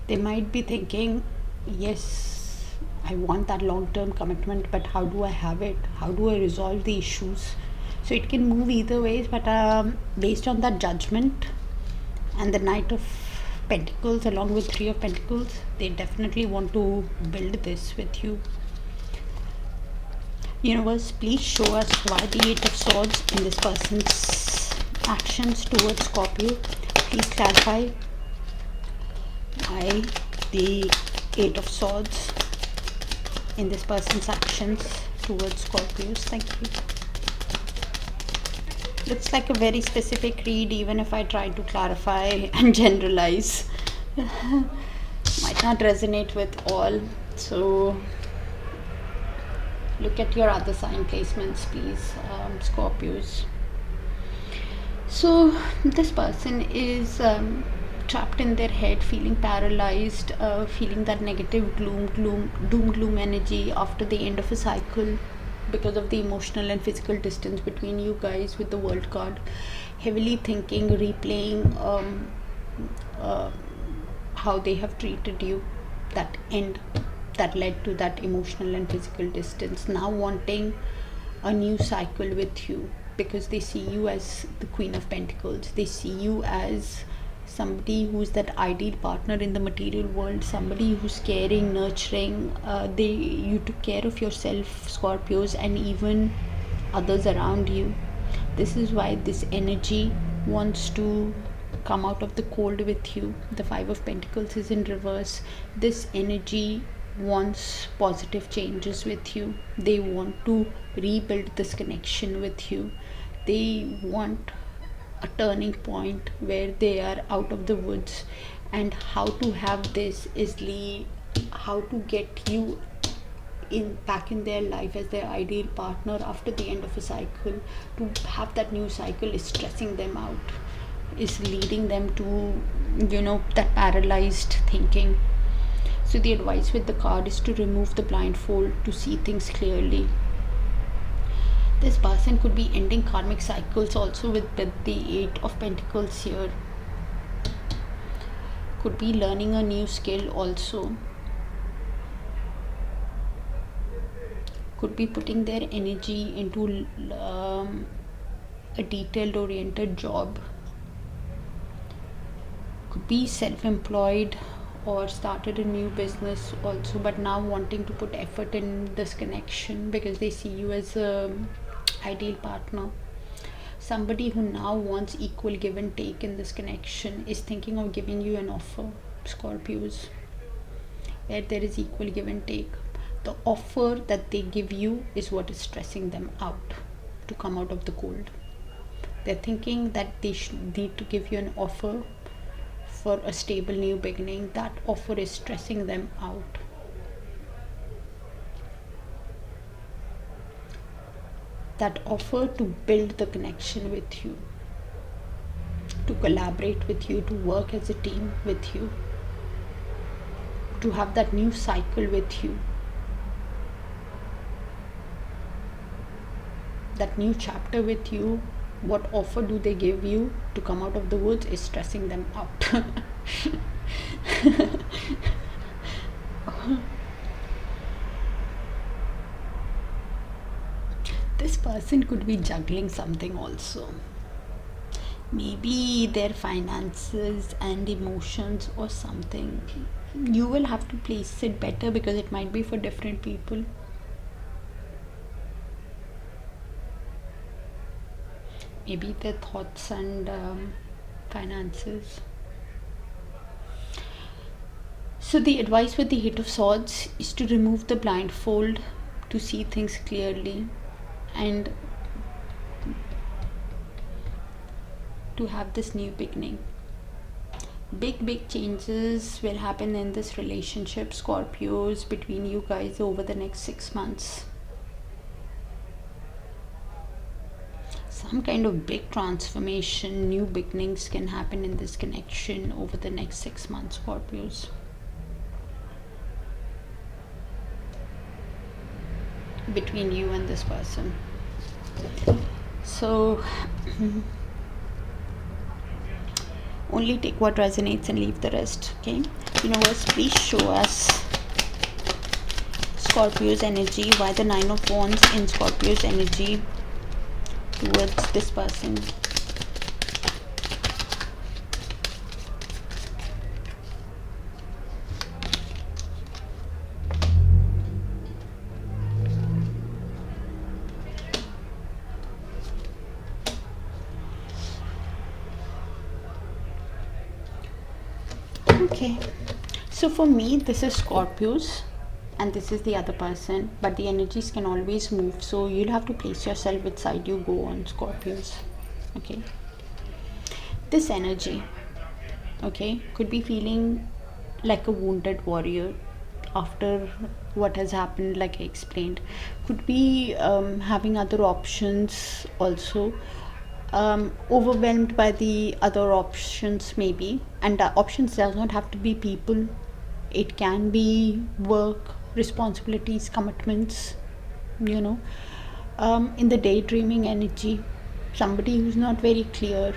They might be thinking, yes, I want that long-term commitment, but how do I have it? How do I resolve the issues? So it can move either ways, but based on that judgment and the Knight of Pentacles along with Three of Pentacles, they definitely want to build this with you. Universe, please show us why the Eight of Swords in this person's actions towards Scorpio. Please clarify why the Eight of Swords in this person's actions towards Scorpios. Thank you. Looks like a very specific read, even if I try to clarify and generalize. Might not resonate with all. So look at your other sign placements, please, Scorpios. So this person is trapped in their head, feeling paralyzed, feeling that negative gloom energy after the end of a cycle, because of the emotional and physical distance between you guys with the World card. Heavily thinking, replaying how they have treated you, that end that led to that emotional and physical distance. Now wanting a new cycle with you, because they see you as the Queen of Pentacles. They see you as somebody who's that ideal partner in the material world, somebody who's caring, nurturing. You took care of yourself, Scorpios, and even others around you. This is why this energy wants to come out of the cold with you. The Five of Pentacles is in reverse. This energy wants positive changes with you. They want to rebuild this connection with you. They want a turning point where they are out of the woods and how to have this is how to get you back in their life as their ideal partner after the end of a cycle. To have that new cycle is stressing them out, is leading them to that paralyzed thinking. So the advice with the card is to remove the blindfold to see things clearly. This person could be ending karmic cycles also with the Eight of Pentacles here. Could be learning a new skill also. Could be putting their energy into a detailed oriented job. Could be self-employed or started a new business also, but now wanting to put effort in this connection because they see you as a ideal partner. Somebody who now wants equal give and take in this connection is thinking of giving you an offer, Scorpios, where there is equal give and take. The offer that they give you is what is stressing them out to come out of the cold. They're thinking that they need to give you an offer for a stable new beginning. That offer is stressing them out. That offer to build the connection with you, to collaborate with you, to work as a team with you, to have that new cycle with you, that new chapter with you. What offer do they give you to come out of the woods is stressing them out. This person could be juggling something also. Maybe their finances and emotions or something. You will have to place it better because it might be for different people. Maybe their thoughts and finances. So the advice with the Eight of Swords is to remove the blindfold to see things clearly and to have this new beginning. Big changes will happen in this relationship, Scorpios, between you guys over the next 6 months. Some kind of big transformation, new beginnings can happen in this connection over the next 6 months, Scorpios. Between you and this person. So only take what resonates and leave the rest. Okay, universe, please show us Scorpio's energy. Why the Nine of Wands in Scorpio's energy towards this person? Okay, so for me this is Scorpios and this is the other person, but the energies can always move, so you'll have to place yourself which side you go on, Scorpios. Okay, this energy, okay, could be feeling like a wounded warrior after what has happened, like I explained. Could be having other options also, overwhelmed by the other options maybe, and the options does not have to be people, it can be work, responsibilities, commitments, in the daydreaming energy. Somebody who's not very clear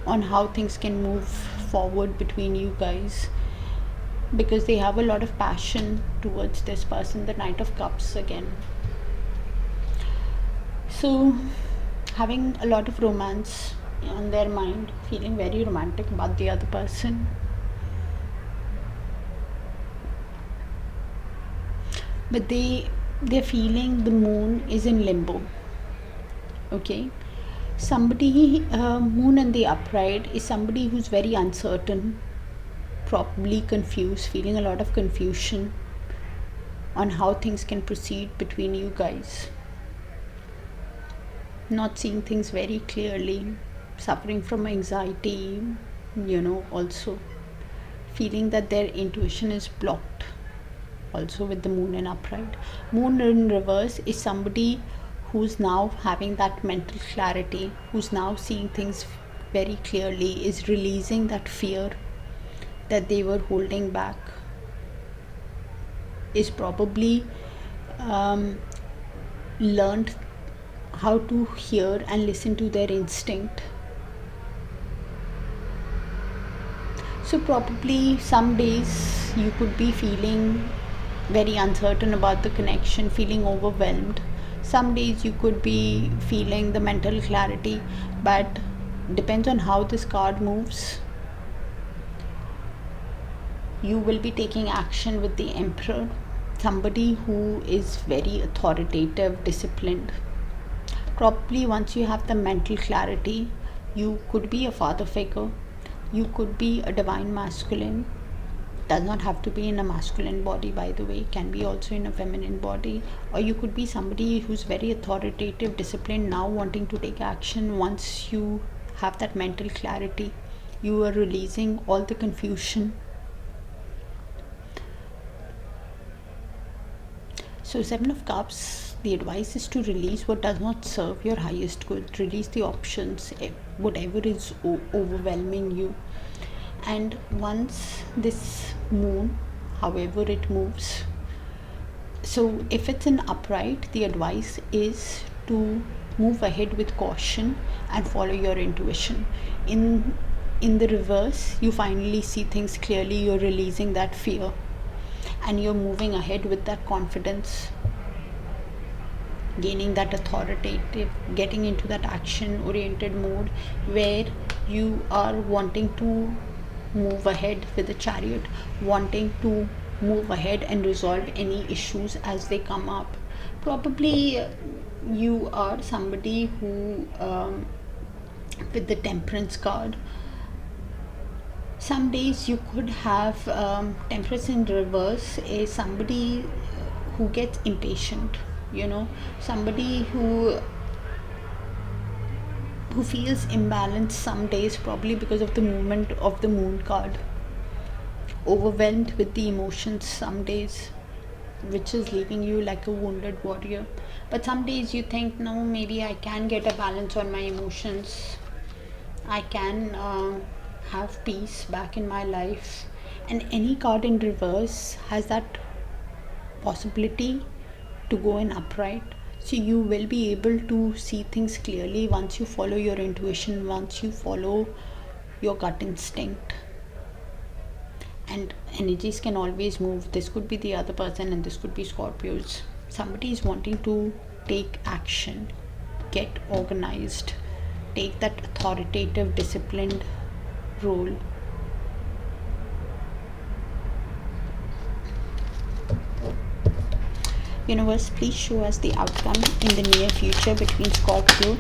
on how things can move forward between you guys because they have a lot of passion towards this person. The Knight of Cups again, so having a lot of romance on their mind, feeling very romantic about the other person. But they're feeling the moon is in limbo. Okay, somebody, moon in the upright is somebody who's very uncertain, probably confused, feeling a lot of confusion on how things can proceed between you guys. Not seeing things very clearly, suffering from anxiety, also feeling that their intuition is blocked. Also with the moon in upright. Moon in reverse is somebody who's now having that mental clarity, who's now seeing things very clearly, is releasing that fear that they were holding back, is probably learned how to hear and listen to their instinct. So probably some days you could be feeling very uncertain about the connection, feeling overwhelmed. Some days you could be feeling the mental clarity, but depends on how this card moves. You will be taking action with the Emperor, somebody who is very authoritative, disciplined. Probably once you have the mental clarity, you could be a father figure, you could be a divine masculine. Does not have to be in a masculine body, by the way, can be also in a feminine body. Or you could be somebody who's very authoritative, disciplined, now wanting to take action. Once you have that mental clarity, you are releasing all the confusion. So 7 of Cups, the advice is to release what does not serve your highest good. Release the options, whatever is overwhelming you. And once this moon, however it moves, so if it's in upright, the advice is to move ahead with caution and follow your intuition. In the reverse, you finally see things clearly, you're releasing that fear and you're moving ahead with that confidence, gaining that authoritative, getting into that action oriented mode where you are wanting to move ahead with the Chariot, wanting to move ahead and resolve any issues as they come up. Probably you are somebody who with the Temperance card, some days you could have Temperance in reverse is somebody who gets impatient, somebody who feels imbalanced some days, probably because of the movement of the moon card, overwhelmed with the emotions some days, which is leaving you like a wounded warrior. But some days you think, no, maybe I can get a balance on my emotions, I can have peace back in my life. And any card in reverse has that possibility to go in upright. So you will be able to see things clearly once you follow your intuition, once you follow your gut instinct. And energies can always move. This could be the other person and this could be Scorpios. Somebody is wanting to take action, get organized, take that authoritative, disciplined role. Universe, please show us the outcome in the near future between Scorpio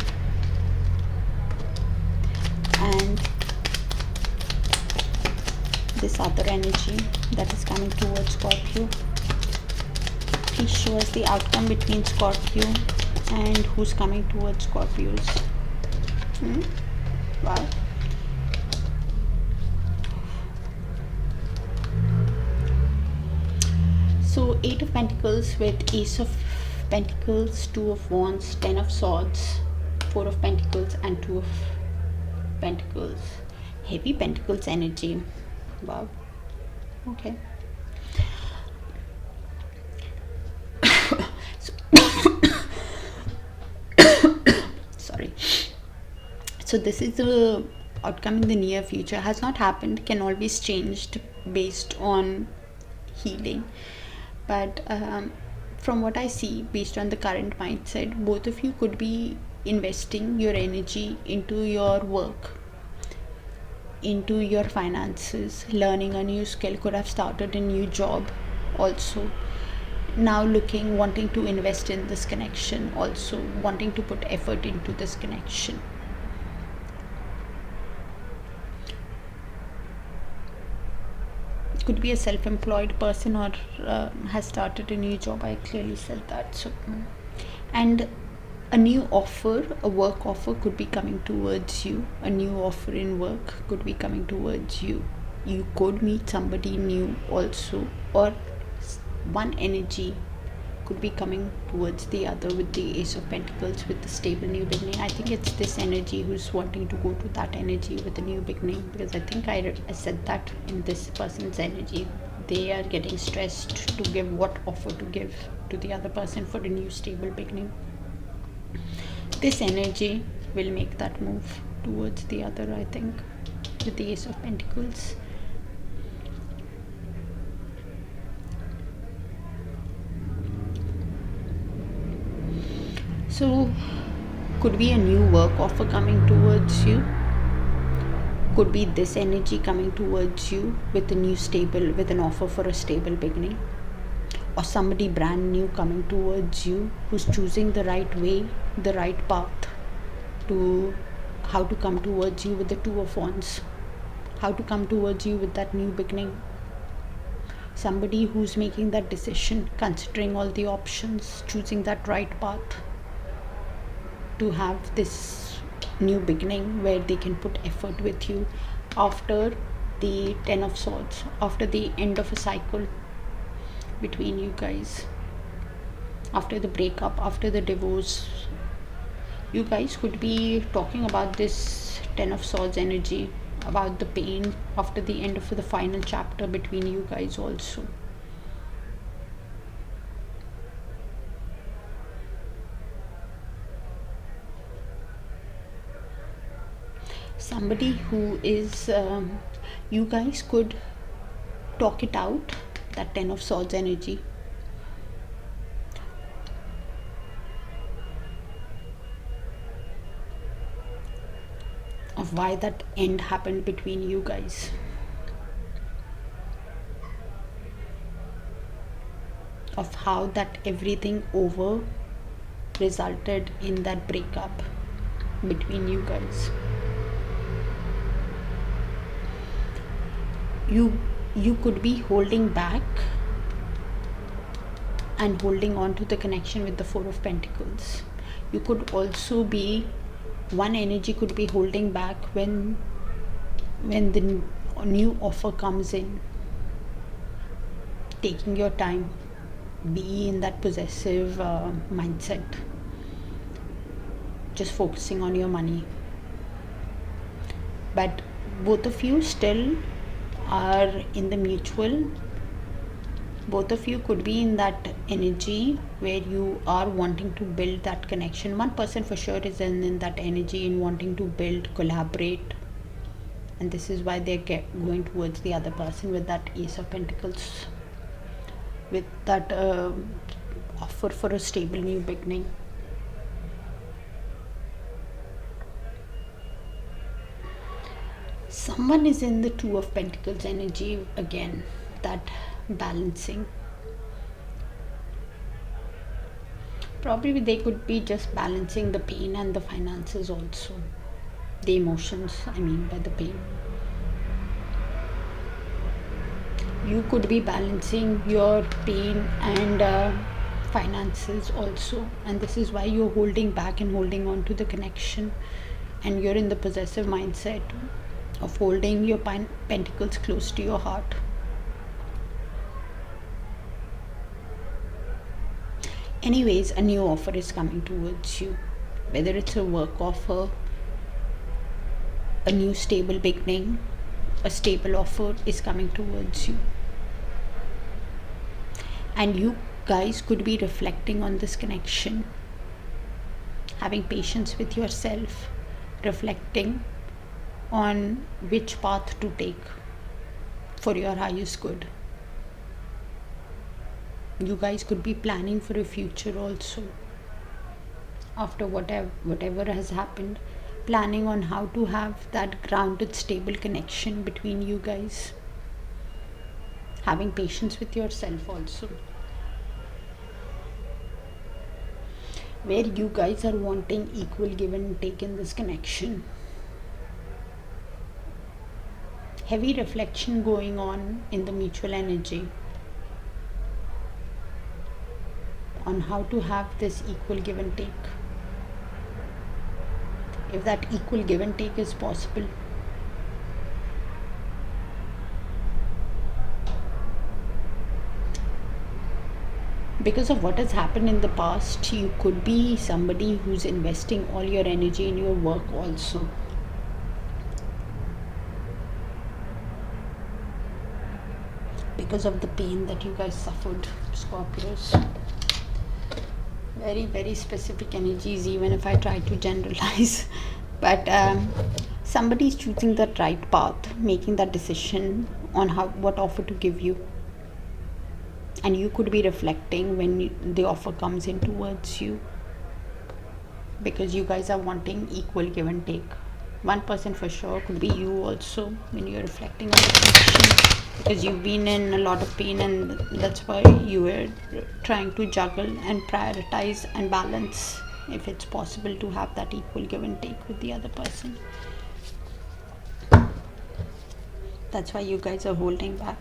and this other energy that is coming towards Scorpio. Please show us the outcome between Scorpio and who's coming towards Scorpios. Wow. So 8 of Pentacles with Ace of Pentacles, 2 of Wands, 10 of Swords, 4 of Pentacles and 2 of Pentacles. Heavy Pentacles energy. Wow. Okay. Sorry. So this is the outcome in the near future. Has not happened, can always changed based on healing. But from what I see, based on the current mindset, both of you could be investing your energy into your work, into your finances, learning a new skill, could have started a new job also. Now wanting to invest in this connection, also wanting to put effort into this connection. Could be a self-employed person or has started a new job. I clearly said that. So, and a new offer, a work offer could be coming towards you. A new offer in work could be coming towards you. you could meet somebody new also, or one energy could be coming towards the other with the Ace of Pentacles, with the stable new beginning. I think it's this energy who's wanting to go to that energy with a new beginning, because I think I said that in this person's energy, they are getting stressed to give what offer to give to the other person for a new stable beginning. This energy will make that move towards the other, I think, with the Ace of Pentacles. So could be a new work offer coming towards you, could be this energy coming towards you with a new stable, with an offer for a stable beginning, or somebody brand new coming towards you who's choosing the right way, the right path to how to come towards you with the Two of Wands, how to come towards you with that new beginning. Somebody who's making that decision, considering all the options, choosing that right path to have this new beginning where they can put effort with you after the Ten of Swords, after the end of a cycle between you guys, after the breakup, after the divorce. You guys could be talking about this Ten of Swords energy, about the pain after the end of the final chapter between you guys also. Somebody who is, you guys could talk it out, that Ten of Swords energy. Of why that end happened between you guys. Of how that everything over resulted in that breakup between you guys. You could be holding back and holding on to the connection with the Four of Pentacles. You could also be, one energy could be holding back when the new offer comes in, taking your time, be in that possessive mindset, just focusing on your money. But both of you still are in the mutual, both of you could be in that energy where you are wanting to build that connection. One person for sure is in that energy, in wanting to build, collaborate, and this is why they're going towards the other person with that Ace of Pentacles, with that offer for a stable new beginning. Someone is in the Two of Pentacles energy again, that balancing. Probably they could be just balancing the pain and the finances also, the emotions, I mean by the pain. You could be balancing your pain and finances also, and this is why you're holding back and holding on to the connection, and you're in the possessive mindset of holding your pentacles close to your heart. Anyways, a new offer is coming towards you, whether it's a work offer, a new stable beginning, a stable offer is coming towards you. And you guys could be reflecting on this connection, having patience with yourself, reflecting on which path to take for your highest good. You guys could be planning for a future also, after whatever has happened, planning on how to have that grounded, stable connection between you guys, having patience with yourself also, where you guys are wanting equal give and take in this connection. Heavy reflection going on in the mutual energy on how to have this equal give and take. If that equal give and take is possible, because of what has happened in the past, you could be somebody who's investing all your energy in your work also. Because of the pain that you guys suffered, Scorpios. Very, very specific energies, even if I try to generalize. But somebody is choosing that right path, making that decision on what offer to give you. And you could be reflecting when the offer comes in towards you, because you guys are wanting equal give and take. One person for sure could be you also, when you're reflecting on the connection, because you've been in a lot of pain, and that's why you were trying to juggle and prioritize and balance if it's possible to have that equal give and take with the other person. That's why you guys are holding back.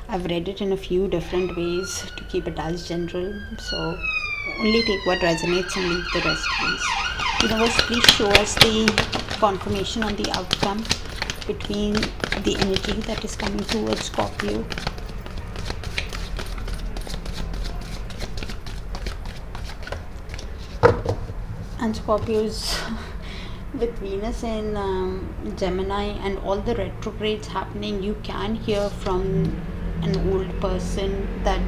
I've read it in a few different ways to keep it as general, so only take what resonates and leave the rest, please. Universe, please show us the confirmation on the outcome between the energy that is coming towards Scorpio. And Scorpios, with Venus in Gemini and all the retrogrades happening, you can hear from an old person that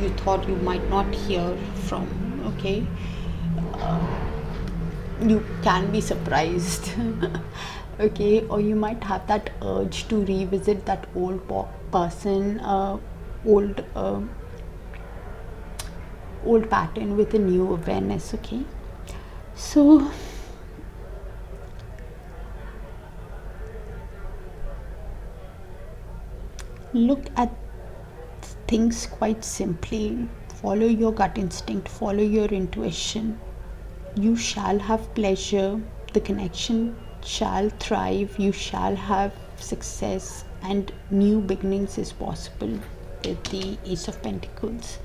you thought you might not hear from. Okay, you can be surprised. Okay, or you might have that urge to revisit that old person, old pattern with a new awareness. Okay, so look at things quite simply. Follow your gut instinct, follow your intuition. You shall have pleasure, the connection shall thrive, you shall have success, and new beginnings is possible with the Ace of Pentacles.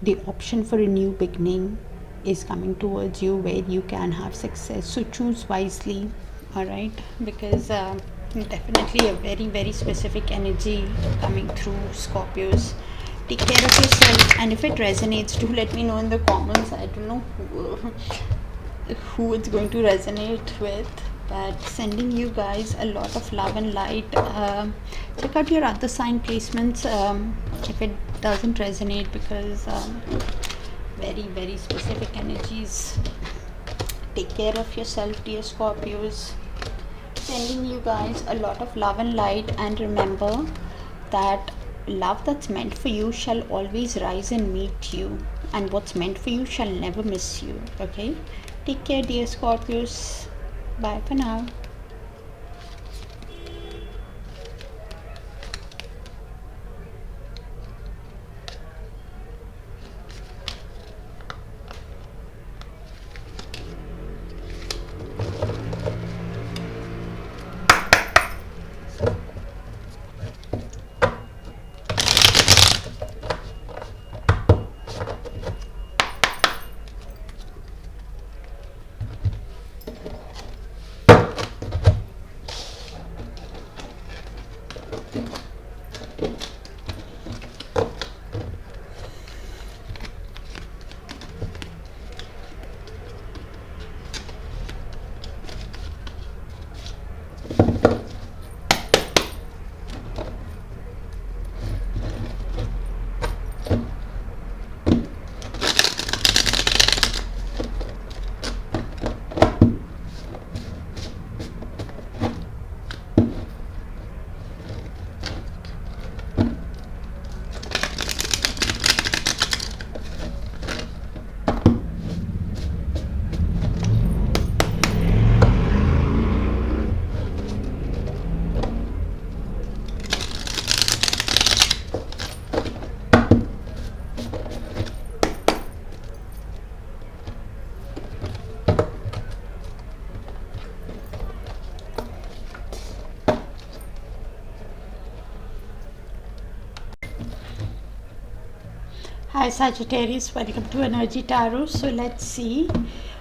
The option for a new beginning is coming towards you where you can have success, so choose wisely. All right, because definitely a very, very specific energy coming through, Scorpios. Take care of yourself, and if it resonates, do let me know in the comments. I don't know who it's going to resonate with, but sending you guys a lot of love and light. Check out your other sign placements if it doesn't resonate, because very, very specific energies. Take care of yourself, dear Scorpios. Sending you guys a lot of love and light, and remember that love that's meant for you shall always rise and meet you, and what's meant for you shall never miss you. Okay, take care, dear Scorpios. Bye for now. Hi Sagittarius, welcome to Energy Tarot. So let's see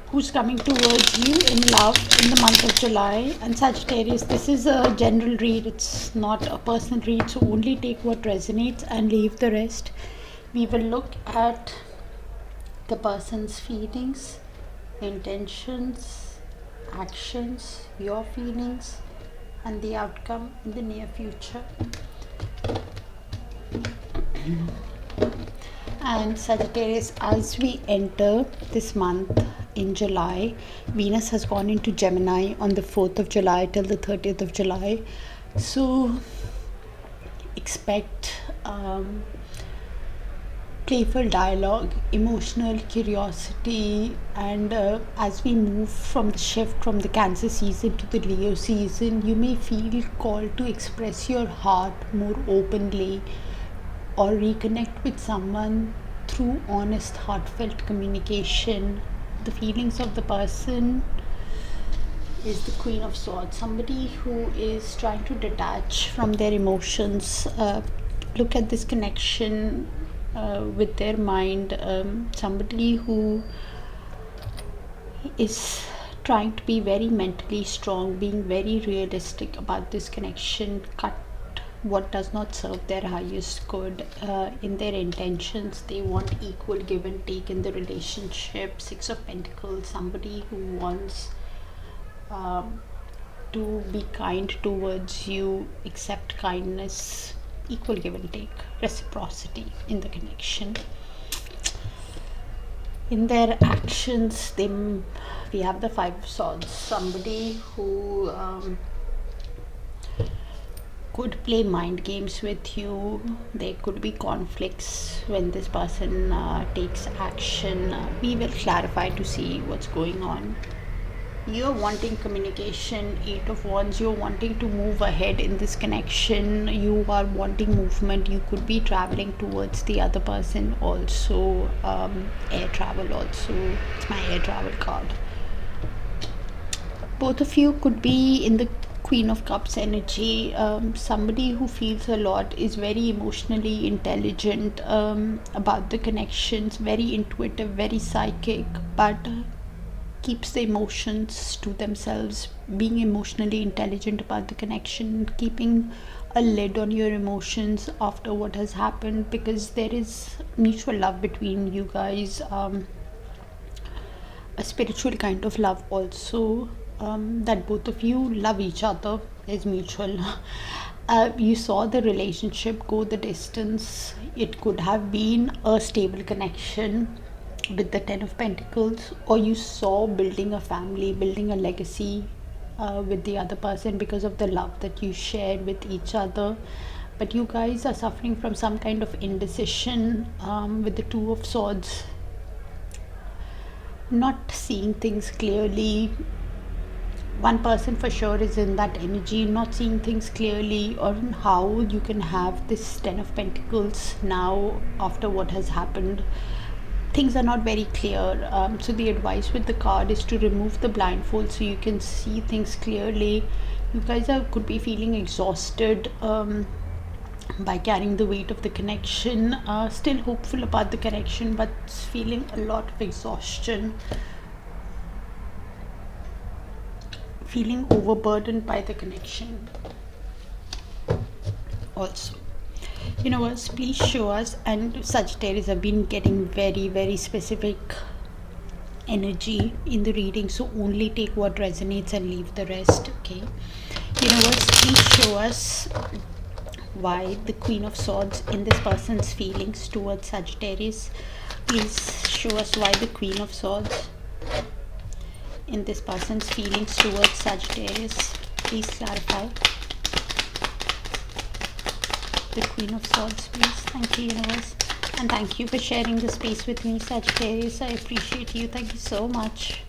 who's coming towards you in love in the month of July. And Sagittarius, this is a general read, it's not a personal read, so only take what resonates and leave the rest. We will look at the person's feelings, intentions, actions, your feelings, and the outcome in the near future. And Sagittarius, as we enter this month in July, Venus has gone into Gemini on the 4th of July till the 30th of July. So expect playful dialogue, emotional curiosity, and as we move from the shift from the Cancer season to the Leo season, you may feel called to express your heart more openly or reconnect with someone through honest, heartfelt communication. The feelings of the person is the Queen of Swords, somebody who is trying to detach from their emotions, look at this connection with their mind, somebody who is trying to be very mentally strong, being very realistic about this connection, cut what does not serve their highest good. In their intentions, they want equal give and take in the relationship. Six of Pentacles, somebody who wants to be kind towards you, accept kindness, equal give and take, reciprocity in the connection. In their actions, we have the Five of Swords, somebody who could play mind games with you. There could be conflicts when this person takes action. We will clarify to see what's going on. You're wanting communication, Eight of Wands. You're wanting to move ahead in this connection. You are wanting movement. You could be traveling towards the other person also. Air travel also. It's my air travel card. Both of you could be in the Queen of Cups energy. Somebody who feels a lot, is very emotionally intelligent about the connections, very intuitive, very psychic, but keeps the emotions to themselves, being emotionally intelligent about the connection, keeping a lid on your emotions after what has happened, because there is mutual love between you guys, a spiritual kind of love also. That both of you love each other is mutual. You saw the relationship go the distance. It could have been a stable connection with the Ten of Pentacles, or you saw building a family, building a legacy with the other person because of the love that you shared with each other. But you guys are suffering from some kind of indecision with the Two of Swords, not seeing things clearly. One person for sure is in that energy, not seeing things clearly on how you can have this Ten of Pentacles now after what has happened. Things are not very clear. So the advice with the card is to remove the blindfold so you can see things clearly. You guys could be feeling exhausted by carrying the weight of the connection. Still hopeful about the connection, but feeling a lot of exhaustion. Feeling overburdened by the connection also. Universe, please show us. And Sagittarius have been getting very, very specific energy in the reading, so only take what resonates and leave the rest. Okay, Universe, please show us why the Queen of Swords in this person's feelings towards Sagittarius. Please show us why the Queen of Swords in this person's feelings towards Sagittarius. Please clarify. The Queen of Swords, please. Thank you, Universe. And thank you for sharing the space with me, Sagittarius. I appreciate you. Thank you so much.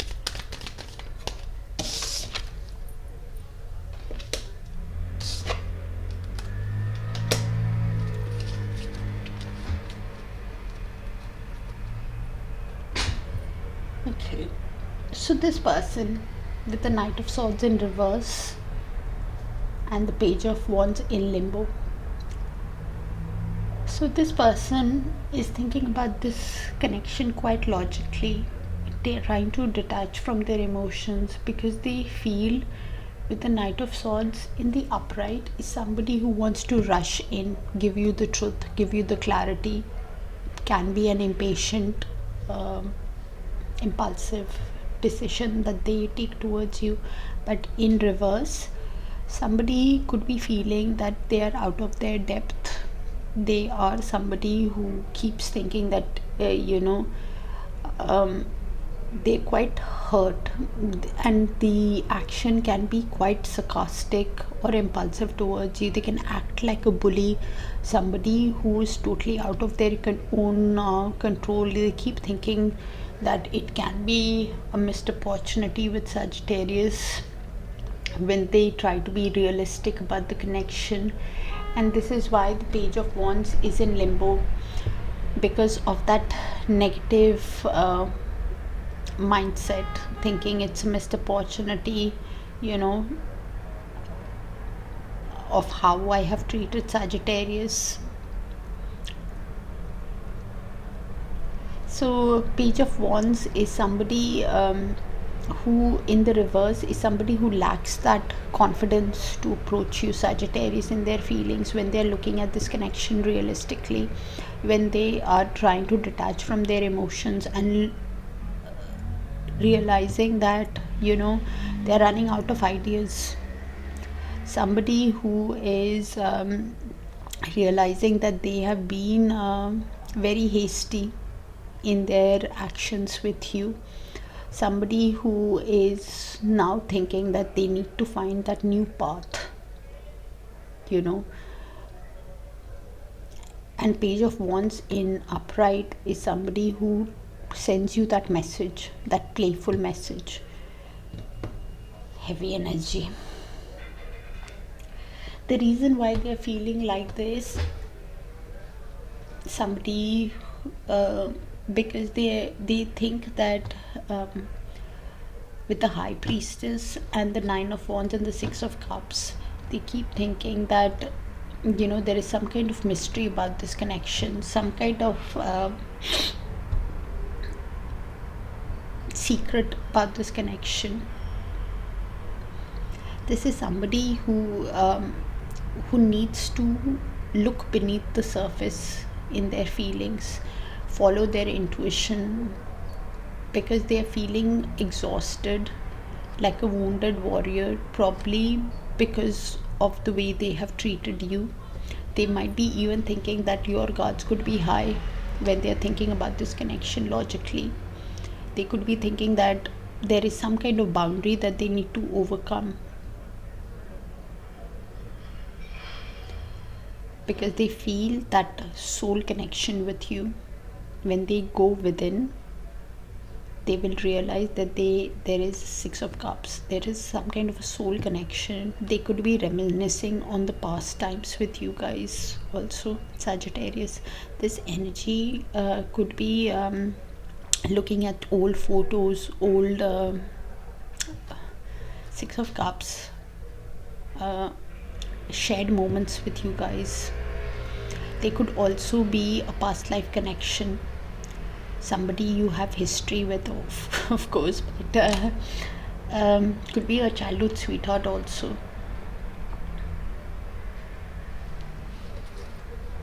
Okay. So this person with the Knight of Swords in reverse and the Page of Wands in limbo. So this person is thinking about this connection quite logically. They're trying to detach from their emotions because they feel with the Knight of Swords in the upright is somebody who wants to rush in, give you the truth, give you the clarity, can be an impatient, impulsive decision that they take towards you. But in reverse, somebody could be feeling that they are out of their depth. They are somebody who keeps thinking that they're quite hurt, and the action can be quite sarcastic or impulsive towards you. They can act like a bully, somebody who is totally out of their own control. They keep thinking that it can be a missed opportunity with Sagittarius when they try to be realistic about the connection. And this is why the Page of Wands is in limbo, because of that negative mindset, thinking it's a missed opportunity, of how I have treated Sagittarius. So Page of Wands is somebody who in the reverse is somebody who lacks that confidence to approach you, Sagittarius, in their feelings when they're looking at this connection realistically, when they are trying to detach from their emotions and realizing that they're running out of ideas. Somebody who is realizing that they have been very hasty in their actions with you. Somebody who is now thinking that they need to find that new path, and Page of Wands in upright is somebody who sends you that message, that playful message. Heavy energy. The reason why they're feeling like this, somebody because they think that with the High Priestess and the Nine of Wands and the Six of Cups, they keep thinking that there is some kind of mystery about this connection, some kind of secret about this connection. This is somebody who needs to look beneath the surface in their feelings, follow their intuition, because they are feeling exhausted, like a wounded warrior, probably because of the way they have treated you. They might be even thinking that your guards could be high when they are thinking about this connection logically. They could be thinking that there is some kind of boundary that they need to overcome, because they feel that soul connection with you. When they go within, they will realize that there is Six of Cups, there is some kind of a soul connection. They could be reminiscing on the past times with you guys also, Sagittarius. This energy could be looking at old photos, old Six of Cups, shared moments with you guys. They could also be a past life connection, somebody you have history with, of course, but could be a childhood sweetheart also.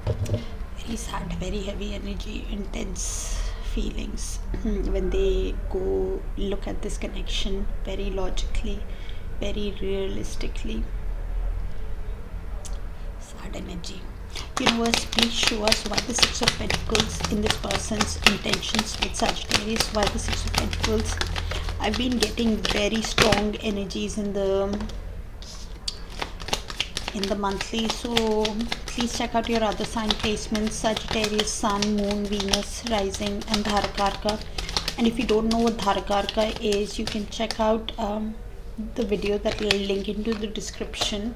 Very sad, very heavy energy, intense feelings when they go look at this connection very logically, very realistically. Sad energy. Universe, please show us why the Six of Pentacles in this person's intentions with Sagittarius. Why the Six of Pentacles? I've been getting very strong energies in the monthly, so please check out your other sign placements: Sagittarius, Sun, Moon, Venus, Rising, and Dharakarka. And if you don't know what Dharakarka is, you can check out the video that will link into the description.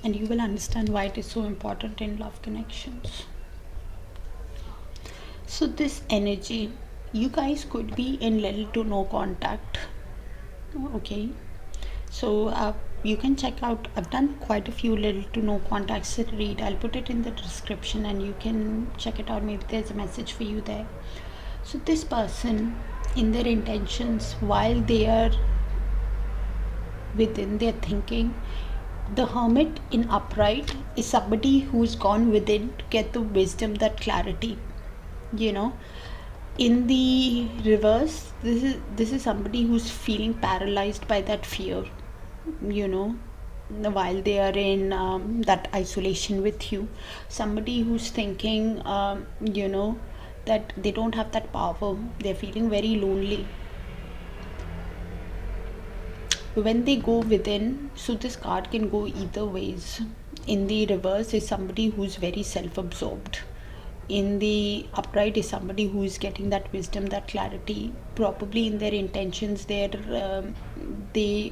And you will understand why it is so important in love connections. So this energy, you guys could be in little to no contact. Okay, so you can check out, I've done quite a few little to no contacts to read. I'll put it in the description and you can check it out. Maybe there's a message for you there. So this person, in their intentions, while they are within their thinking. The Hermit in upright is somebody who's gone within to get the wisdom, that clarity. In the reverse, this is somebody who's feeling paralyzed by that fear, you know while they are in that isolation with you. Somebody who's thinking that they don't have that power, they're feeling very lonely when they go within. So this card can go either ways. In the reverse is somebody who's very self-absorbed. In the upright is somebody who is getting that wisdom, that clarity. Probably in their intentions, they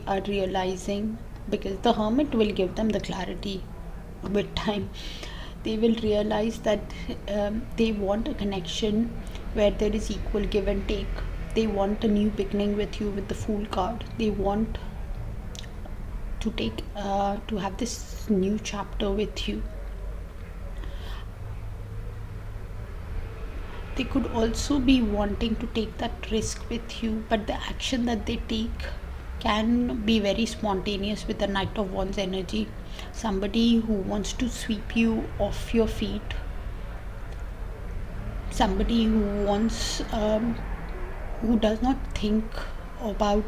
are realizing, because the Hermit will give them the clarity with time. They will realize that they want a connection where there is equal give and take. They want a new beginning with you with the Fool card. They want to have this new chapter with you. They could also be wanting to take that risk with you, but the action that they take can be very spontaneous with the Knight of Wands energy. Somebody who wants to sweep you off your feet. Somebody who does not think about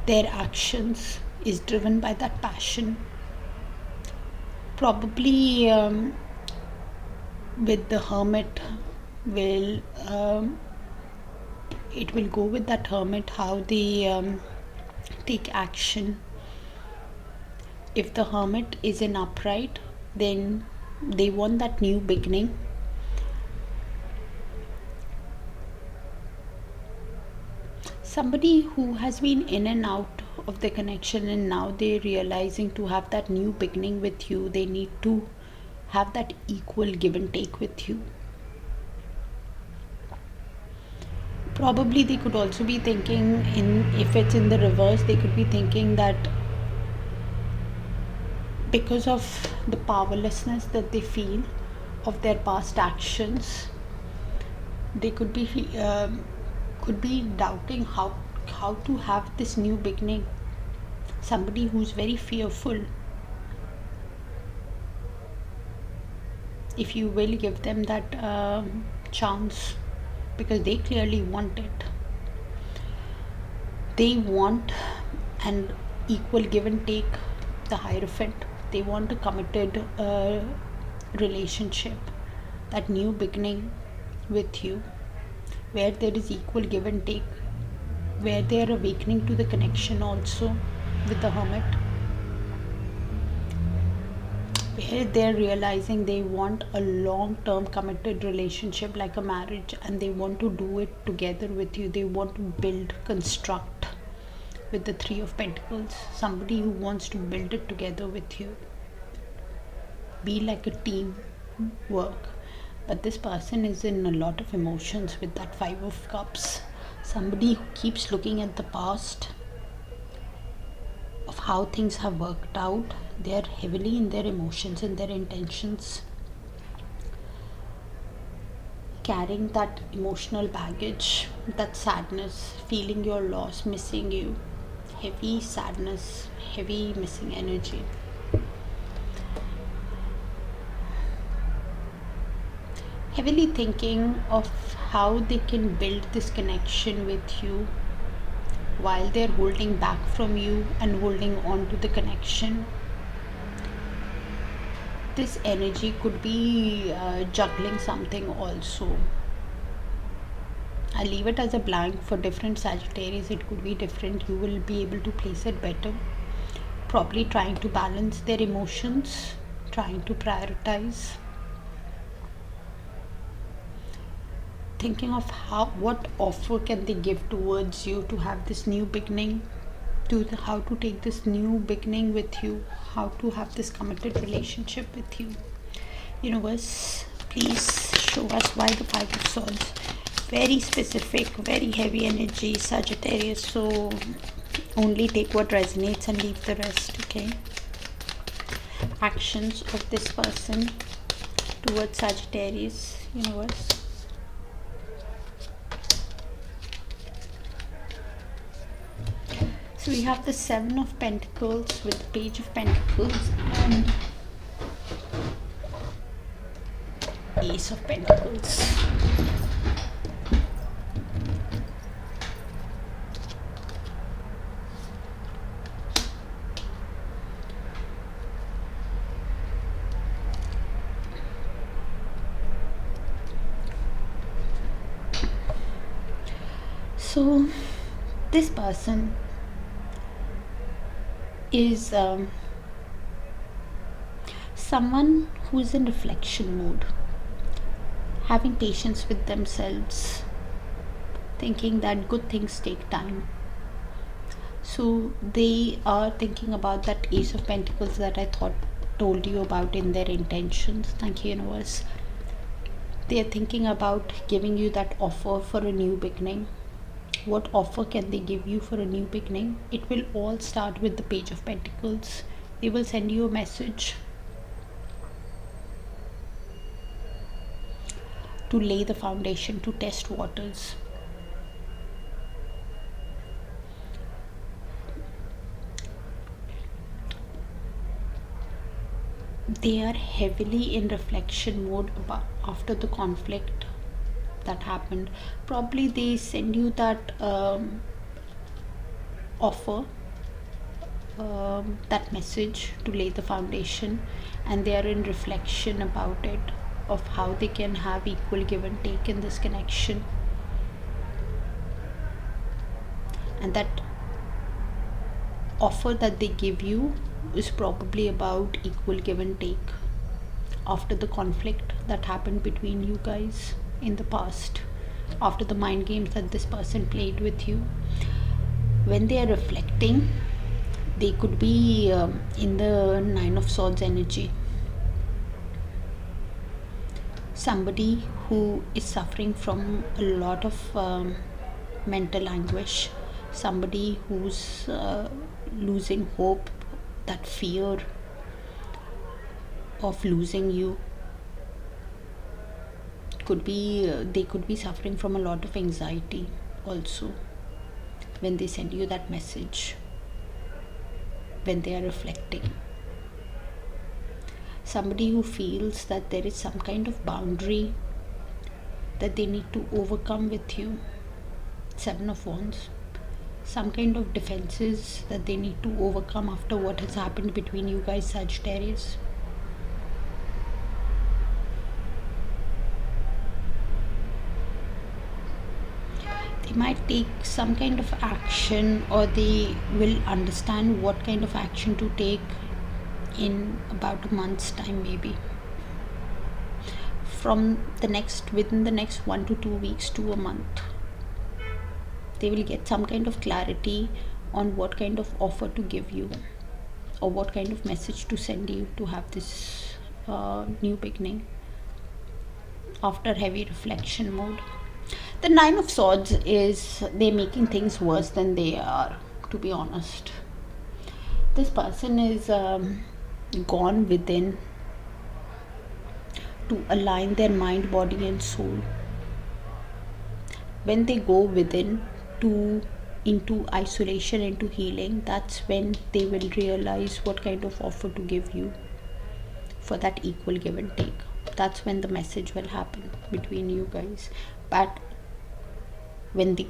their actions, is driven by that passion. Probably with the Hermit it will go with that Hermit, how they take action. If the Hermit is in upright, then they want that new beginning. Somebody who has been in and out of the connection, and now they're realizing to have that new beginning with you, they need to have that equal give and take with you. Probably they could also be thinking, if it's in the reverse, they could be thinking that because of the powerlessness that they feel of their past actions, they could be doubting how to have this new beginning. Somebody who's very fearful. If you will give them that chance, because they clearly want it. They want an equal give and take, the Hierophant. They want a committed relationship, that new beginning with you, where there is equal give and take, where they are awakening to the connection also with the Hermit, where they're realizing they want a long-term committed relationship like a marriage, and they want to do it together with you. They want to build, construct with the Three of Pentacles. Somebody who wants to build it together with you, be like a team work. But this person is in a lot of emotions with that Five of Cups. Somebody who keeps looking at the past of how things have worked out. They are heavily in their emotions and their intentions, carrying that emotional baggage, that sadness, feeling your loss, missing you. Heavy sadness, heavy missing energy. Heavily thinking of how they can build this connection with you while they're holding back from you and holding on to the connection. This energy could be juggling something also. I leave it as a blank for different Sagittarius. It could be different. You will be able to place it better. Probably trying to balance their emotions, trying to prioritize. Thinking of what offer can they give towards you to have this new beginning, how to take this new beginning with you, how to have this committed relationship with you. Universe, please show us why the Five of Swords. Very specific, very heavy energy, Sagittarius. So only take what resonates and leave the rest, okay? Actions of this person towards Sagittarius, universe. So we have the Seven of Pentacles with the Page of Pentacles and Ace of Pentacles. So this person is someone who is in reflection mode, having patience with themselves, thinking that good things take time. So they are thinking about that Ace of Pentacles that I told you about in their intentions. Thank you, universe. They are thinking about giving you that offer for a new beginning. What offer can they give you for a new beginning? It will all start with the Page of Pentacles. They will send you a message to lay the foundation, to test waters. They are heavily in reflection mode after the conflict that happened. Probably they send you that offer, that message to lay the foundation, and they are in reflection about it, of how they can have equal give and take in this connection. And that offer that they give you is probably about equal give and take after the conflict that happened between you guys in the past, after the mind games that this person played with you. When they are reflecting, they could be in the Nine of Swords energy. Somebody who is suffering from a lot of mental anguish, somebody who's losing hope, that fear of losing you. Could be they could be suffering from a lot of anxiety also when they send you that message, when they are reflecting. Somebody who feels that there is some kind of boundary that they need to overcome with you. Seven of Wands. Some kind of defenses that they need to overcome after what has happened between you guys, Sagittarius. They might take some kind of action, or they will understand what kind of action to take in about a month's time, maybe. Within the next 1 to 2 weeks to a month, they will get some kind of clarity on what kind of offer to give you, or what kind of message to send you to have this new beginning after heavy reflection mode. The Nine of Swords is they're making things worse than they are, to be honest. This person is gone within to align their mind, body and soul. When they go within into isolation, into healing, that's when they will realize what kind of offer to give you for that equal give and take. That's when the message will happen between you guys. But when they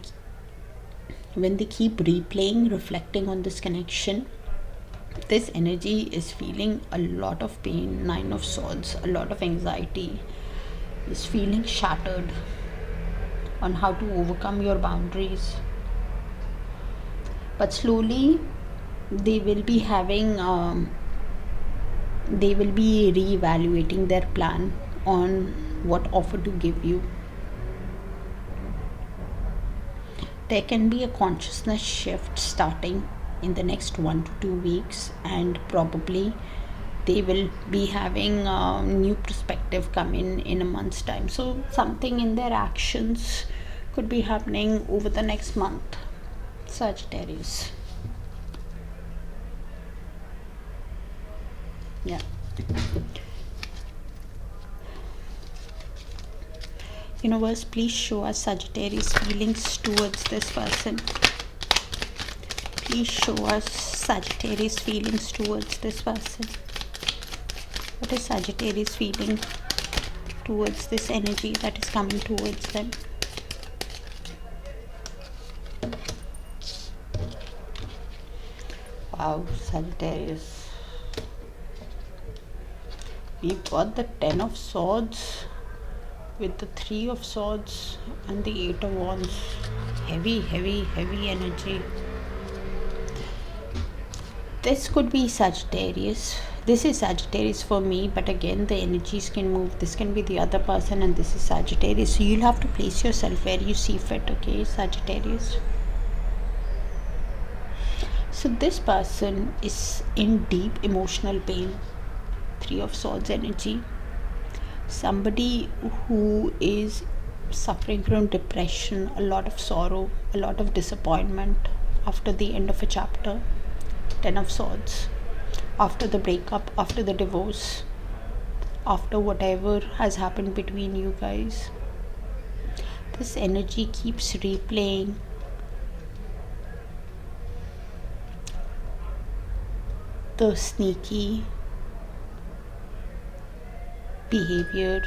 keep replaying, reflecting on this connection, this energy is feeling a lot of pain. Nine of Swords, a lot of anxiety, is feeling shattered on how to overcome your boundaries. But slowly they will be reevaluating their plan on what offer to give you. There can be a consciousness shift starting in the next 1 to 2 weeks, and probably they will be having a new perspective come in a month's time. So something in their actions could be happening over the next month, Sagittarius. Yeah. Universe, please show us Sagittarius feelings towards this person. Please show us Sagittarius feelings towards this person. What is Sagittarius feeling towards this energy that is coming towards them? Wow, Sagittarius. We've got the 10 of Swords with the 3 of Swords and the 8 of Wands. Heavy, heavy, heavy energy. This could be Sagittarius. This is Sagittarius for me, but again the energies can move. This can be the other person and this is Sagittarius. So you'll have to place yourself where you see fit, okay, Sagittarius? So this person is in deep emotional pain. 3 of Swords energy. Somebody who is suffering from depression, a lot of sorrow, a lot of disappointment after the end of a chapter. 10 of Swords. After the breakup, after the divorce, after whatever has happened between you guys. This energy keeps replaying. The sneaky behavior,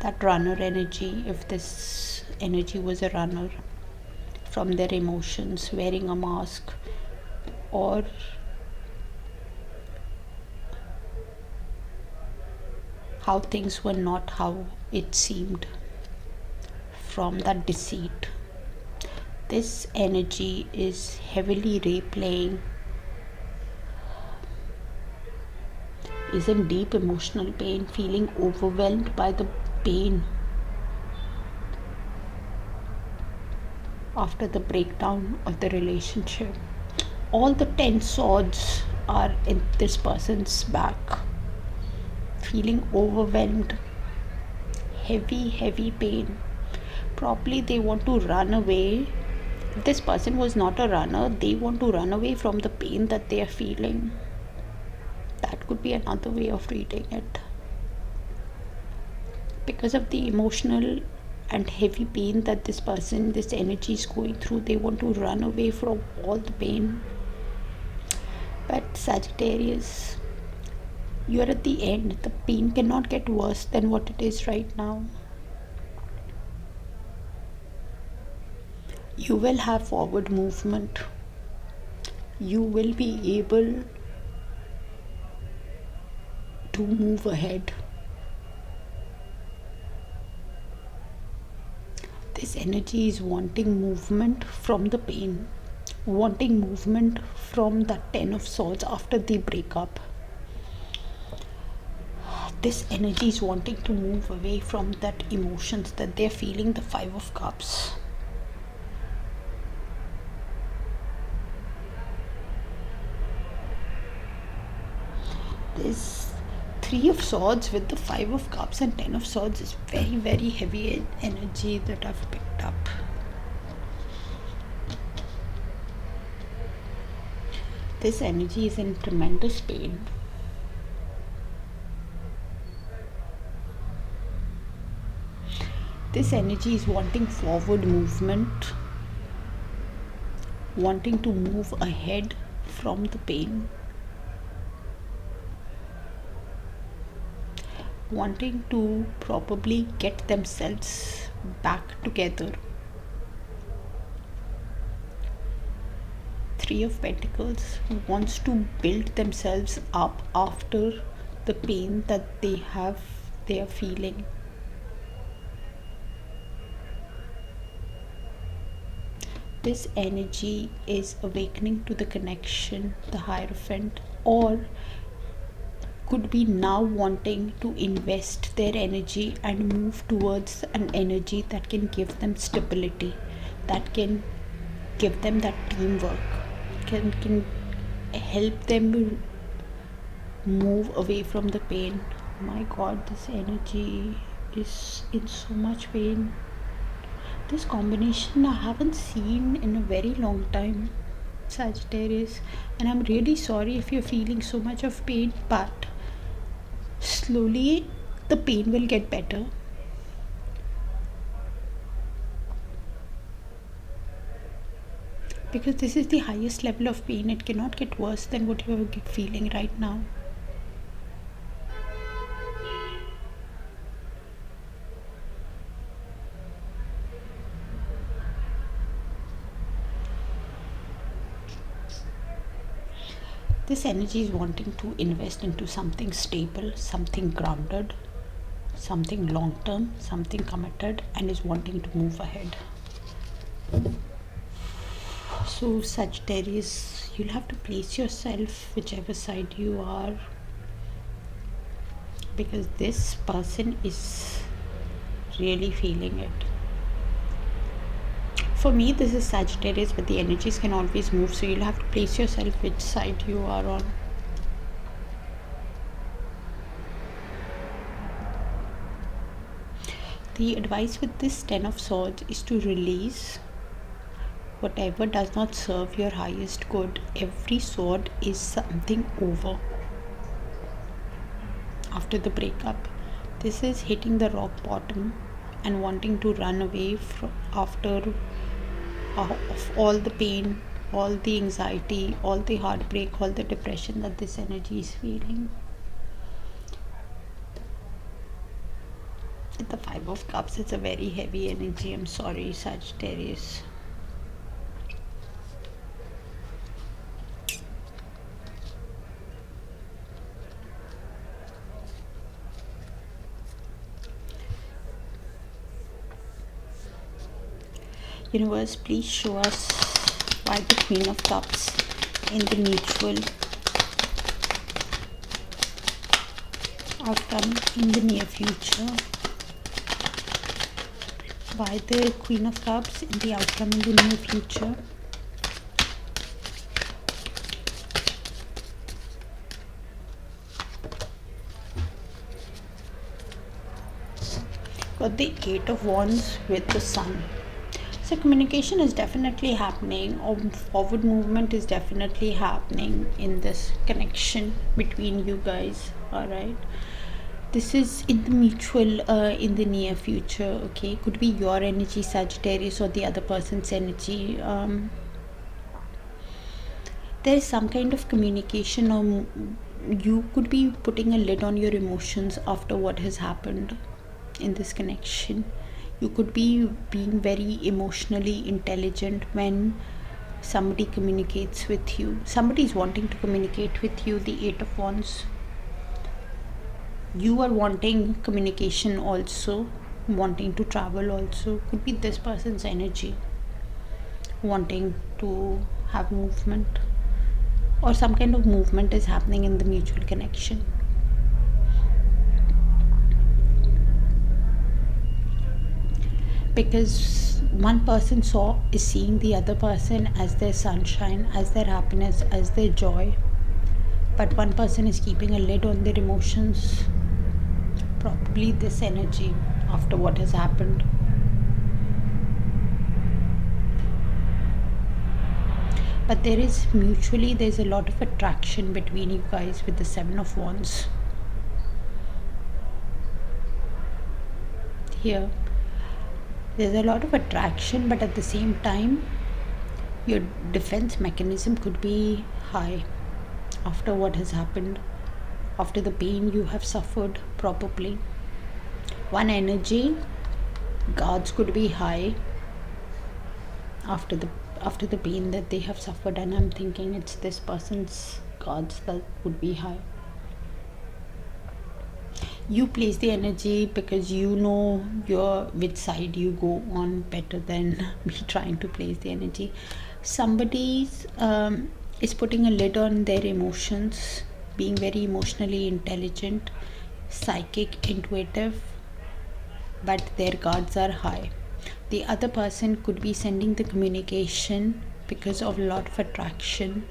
that runner energy, if this energy was a runner from their emotions, wearing a mask, or how things were not how it seemed from that deceit. This energy is heavily replaying, is in deep emotional pain, feeling overwhelmed by the pain after the breakdown of the relationship. All the 10 swords are in this person's back, feeling overwhelmed, heavy, heavy pain. Probably they want to run away. If this person was not a runner, they want to run away from the pain that they are feeling. That could be another way of reading it. Because of the emotional and heavy pain that this person, this energy is going through, they want to run away from all the pain. But Sagittarius, you are at the end. The pain cannot get worse than what it is right now. You will have forward movement. You will be able to move ahead. This energy is wanting movement from the pain, wanting movement from that 10 of Swords after the breakup. This energy is wanting to move away from that emotions that they're feeling, the 5 of Cups. This 3 of Swords with the 5 of Cups and 10 of Swords is very, very heavy energy that I've picked up. This energy is in tremendous pain. This energy is wanting forward movement, wanting to move ahead from the pain, wanting to probably get themselves back together. 3 of Pentacles wants to build themselves up after the pain that they are feeling. This energy is awakening to the connection, the Hierophant, or could be now wanting to invest their energy and move towards an energy that can give them stability, that can give them that teamwork, can help them move away from the pain. My God, this energy is in so much pain. This combination I haven't seen in a very long time, Sagittarius, and I'm really sorry if you're feeling so much of pain, but slowly the pain will get better. Because this is the highest level of pain. It cannot get worse than what you are feeling right now. This energy is wanting to invest into something stable, something grounded, something long term, something committed, and is wanting to move ahead. So Sagittarius, you'll have to place yourself whichever side you are, because this person is really feeling it. For me, this is Sagittarius, but the energies can always move, so you'll have to place yourself which side you are on. The advice with this Ten of Swords is to release whatever does not serve your highest good. Every sword is something over. After the breakup, this is hitting the rock bottom and wanting to run away after of all the pain, all the anxiety, all the heartbreak, all the depression that this energy is feeling. With the Five of Cups, it's a very heavy energy. I'm sorry, Sagittarius. Universe, please show us why the Queen of Cups in the mutual outcome in the near future. Why the Queen of Cups in the outcome in the near future. Got the Eight of Wands with the Sun. So communication is definitely happening, or forward movement is definitely happening in this connection between you guys. All right, this is in the mutual in the near future. Okay, could be your energy, Sagittarius, or the other person's energy. There is some kind of communication, or you could be putting a lid on your emotions after what has happened in this connection. You could be being very emotionally intelligent when somebody communicates with you. Somebody is wanting to communicate with you. The Eight of Wands. You are wanting communication also, wanting to travel also. Could be this person's energy, wanting to have movement, or some kind of movement is happening in the mutual connection. Because one person is seeing the other person as their sunshine, as their happiness, as their joy, but one person is keeping a lid on their emotions. Probably this energy after what has happened. But there's a lot of attraction between you guys with the Seven of Wands. Here there's a lot of attraction, but at the same time your defense mechanism could be high after what has happened, after the pain you have suffered. Probably one energy, guards could be high after the pain that they have suffered, and I'm thinking it's this person's guards that would be high. You place the energy because you know which side you go on better than me trying to place the energy. Somebody is putting a lid on their emotions, being very emotionally intelligent, psychic, intuitive, but their guards are high. The other person could be sending the communication because of a lot of attraction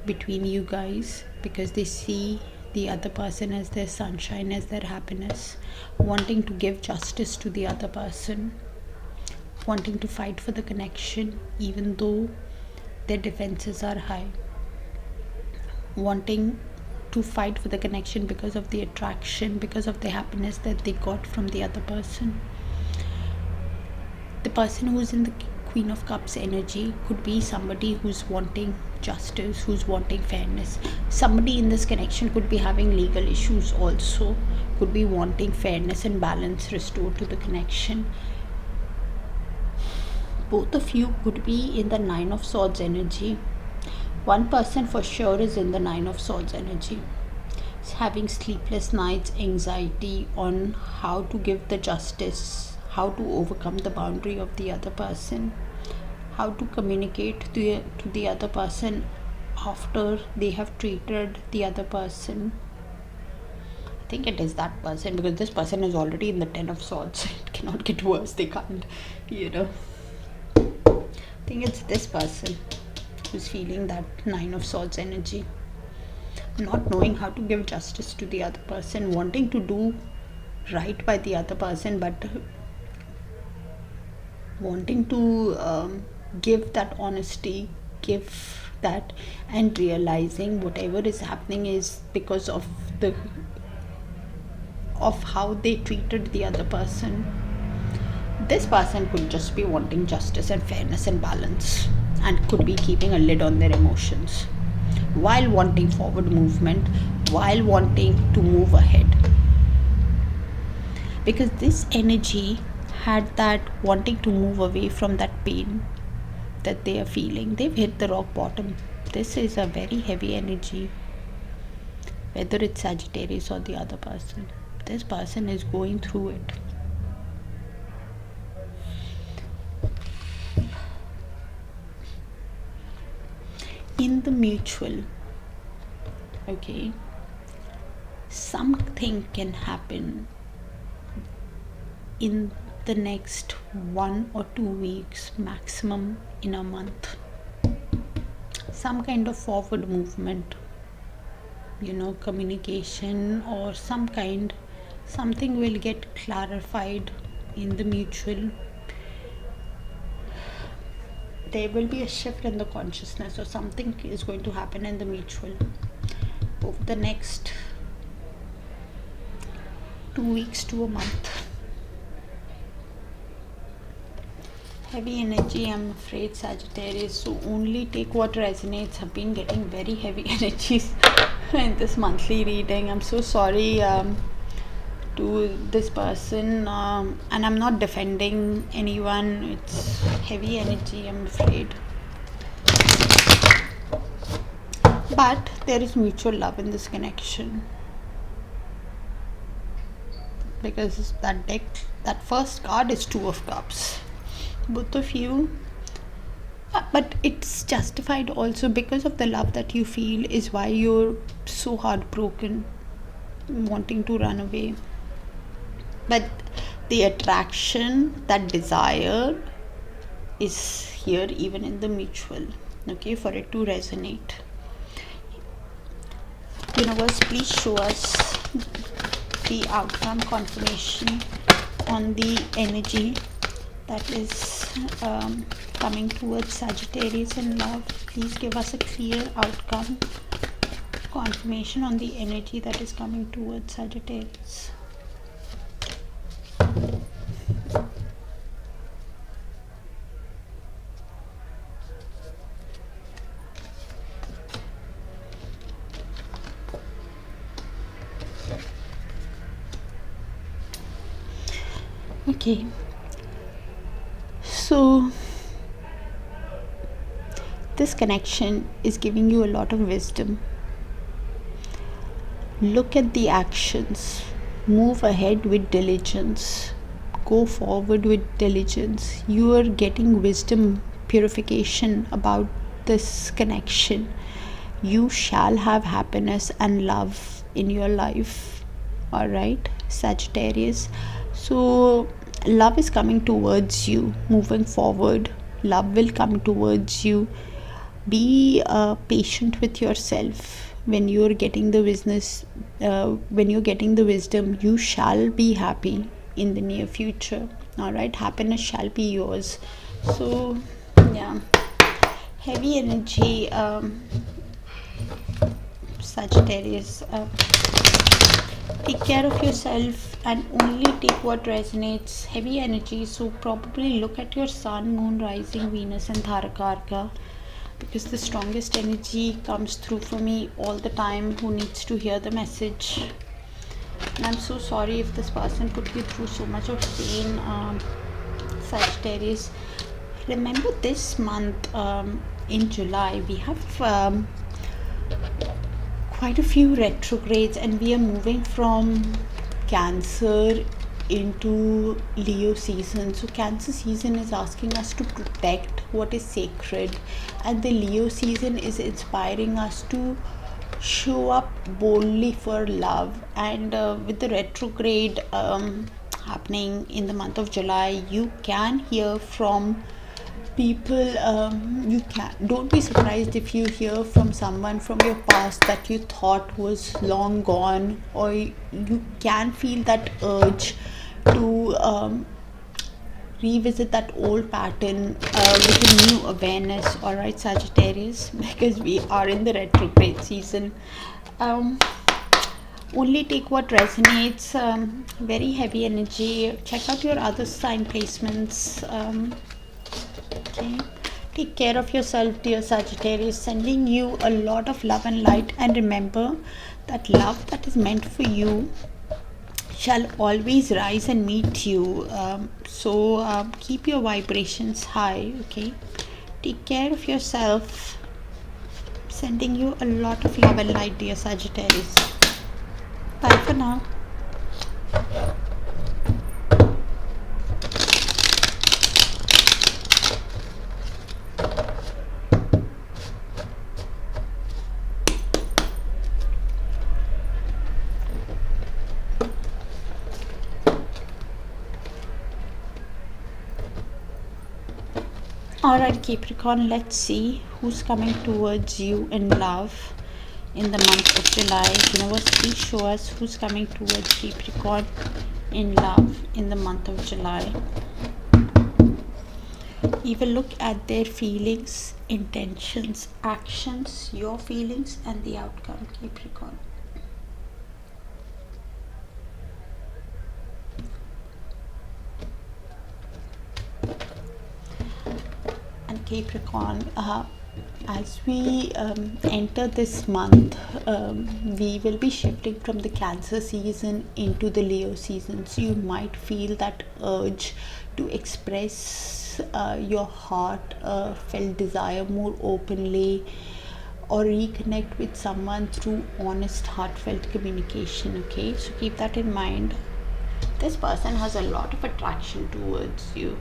between you guys, because they see the other person as their sunshine, as their happiness, wanting to give justice to the other person, wanting to fight for the connection even though their defenses are high, wanting to fight for the connection because of the attraction, because of the happiness that they got from the other person. The person who's in the Queen of Cups energy. Could be somebody who's wanting justice, who's wanting fairness. Somebody in this connection could be having legal issues also, could be wanting fairness and balance restored to the connection. Both of you could be in the Nine of Swords energy. One person for sure is in the Nine of Swords energy. It's having sleepless nights, anxiety on how to give the justice, how to overcome the boundary of the other person, how to communicate to the other person after they have treated the other person. I think it is that person, because this person is already in the Ten of Swords. It cannot get worse. They can't, I think it's this person who's feeling that Nine of Swords energy. Not knowing how to give justice to the other person, wanting to do right by the other person, but wanting to give that honesty, give that, and realizing whatever is happening is because of how they treated the other person. This person could just be wanting justice and fairness and balance, and could be keeping a lid on their emotions while wanting forward movement, while wanting to move ahead. Because this energy had that wanting to move away from that pain that they are feeling. They've hit the rock bottom. This is a very heavy energy, whether it's Sagittarius or the other person. This person is going through it. In the mutual, okay, something can happen in the next 1 or 2 weeks, maximum in a month. Some kind of forward movement, communication or something will get clarified in the mutual. There will be a shift in the consciousness, or something is going to happen in the mutual over the next 2 weeks to a month. Heavy energy, I'm afraid, Sagittarius, so only take what resonates. I've been getting very heavy energies in this monthly reading. I'm so sorry to this person, and I'm not defending anyone. It's heavy energy, I'm afraid, but there is mutual love in this connection, because that first card is Two of Cups. Both of you, but it's justified also, because of the love that you feel is why you're so heartbroken, wanting to run away. But the attraction, that desire is here even in the mutual, okay, for it to resonate. Universe, please show us the outcome confirmation on the energy that is coming towards Sagittarius in love. Please give us a clear outcome confirmation on the energy that is coming towards Sagittarius. Okay, so this connection is giving you a lot of wisdom. Look at the actions, move ahead with diligence, go forward with diligence. You are getting wisdom, purification about this connection. You shall have happiness and love in your life. All right, Sagittarius. So love is coming towards you, moving forward. Love will come towards you. Be patient with yourself. When you're getting the wisdom, you shall be happy in the near future. All right, happiness shall be yours. So yeah, heavy energy, Sagittarius. Take care of yourself. and only take what resonates. Heavy energy, so probably look at your sun, moon, rising, Venus and Dharakarka, because the strongest energy comes through for me all the time. Who needs to hear the message? And I'm so sorry if this person put you through so much of pain, Sagittarius. Remember, this month, in July, we have quite a few retrogrades, and we are moving from Cancer into Leo season. So Cancer season is asking us to protect what is sacred, and the Leo season is inspiring us to show up boldly for love. And with the retrograde happening in the month of July, you can hear from people. You can don't be surprised if you hear from someone from your past that you thought was long gone, or you can feel that urge to revisit that old pattern with a new awareness. All right, Sagittarius, because we are in the retrograde season. Only take what resonates. Very heavy energy. Check out your other sign placements. Okay, take care of yourself, dear Sagittarius. Sending you a lot of love and light, and remember that love that is meant for you shall always rise and meet you. So keep your vibrations high. Okay, take care of yourself. Sending you a lot of love and light, dear Sagittarius. Bye for now. Alright, Capricorn, let's see who's coming towards you in love in the month of July. Universe, please show us who's coming towards Capricorn in love in the month of July. Even look at their feelings, intentions, actions, your feelings, and the outcome, Capricorn. And Capricorn, as we enter this month, we will be shifting from the Cancer season into the Leo season. So you might feel that urge to express your heart felt desire more openly, or reconnect with someone through honest, heartfelt communication. Okay, so keep that in mind. This person has a lot of attraction towards you.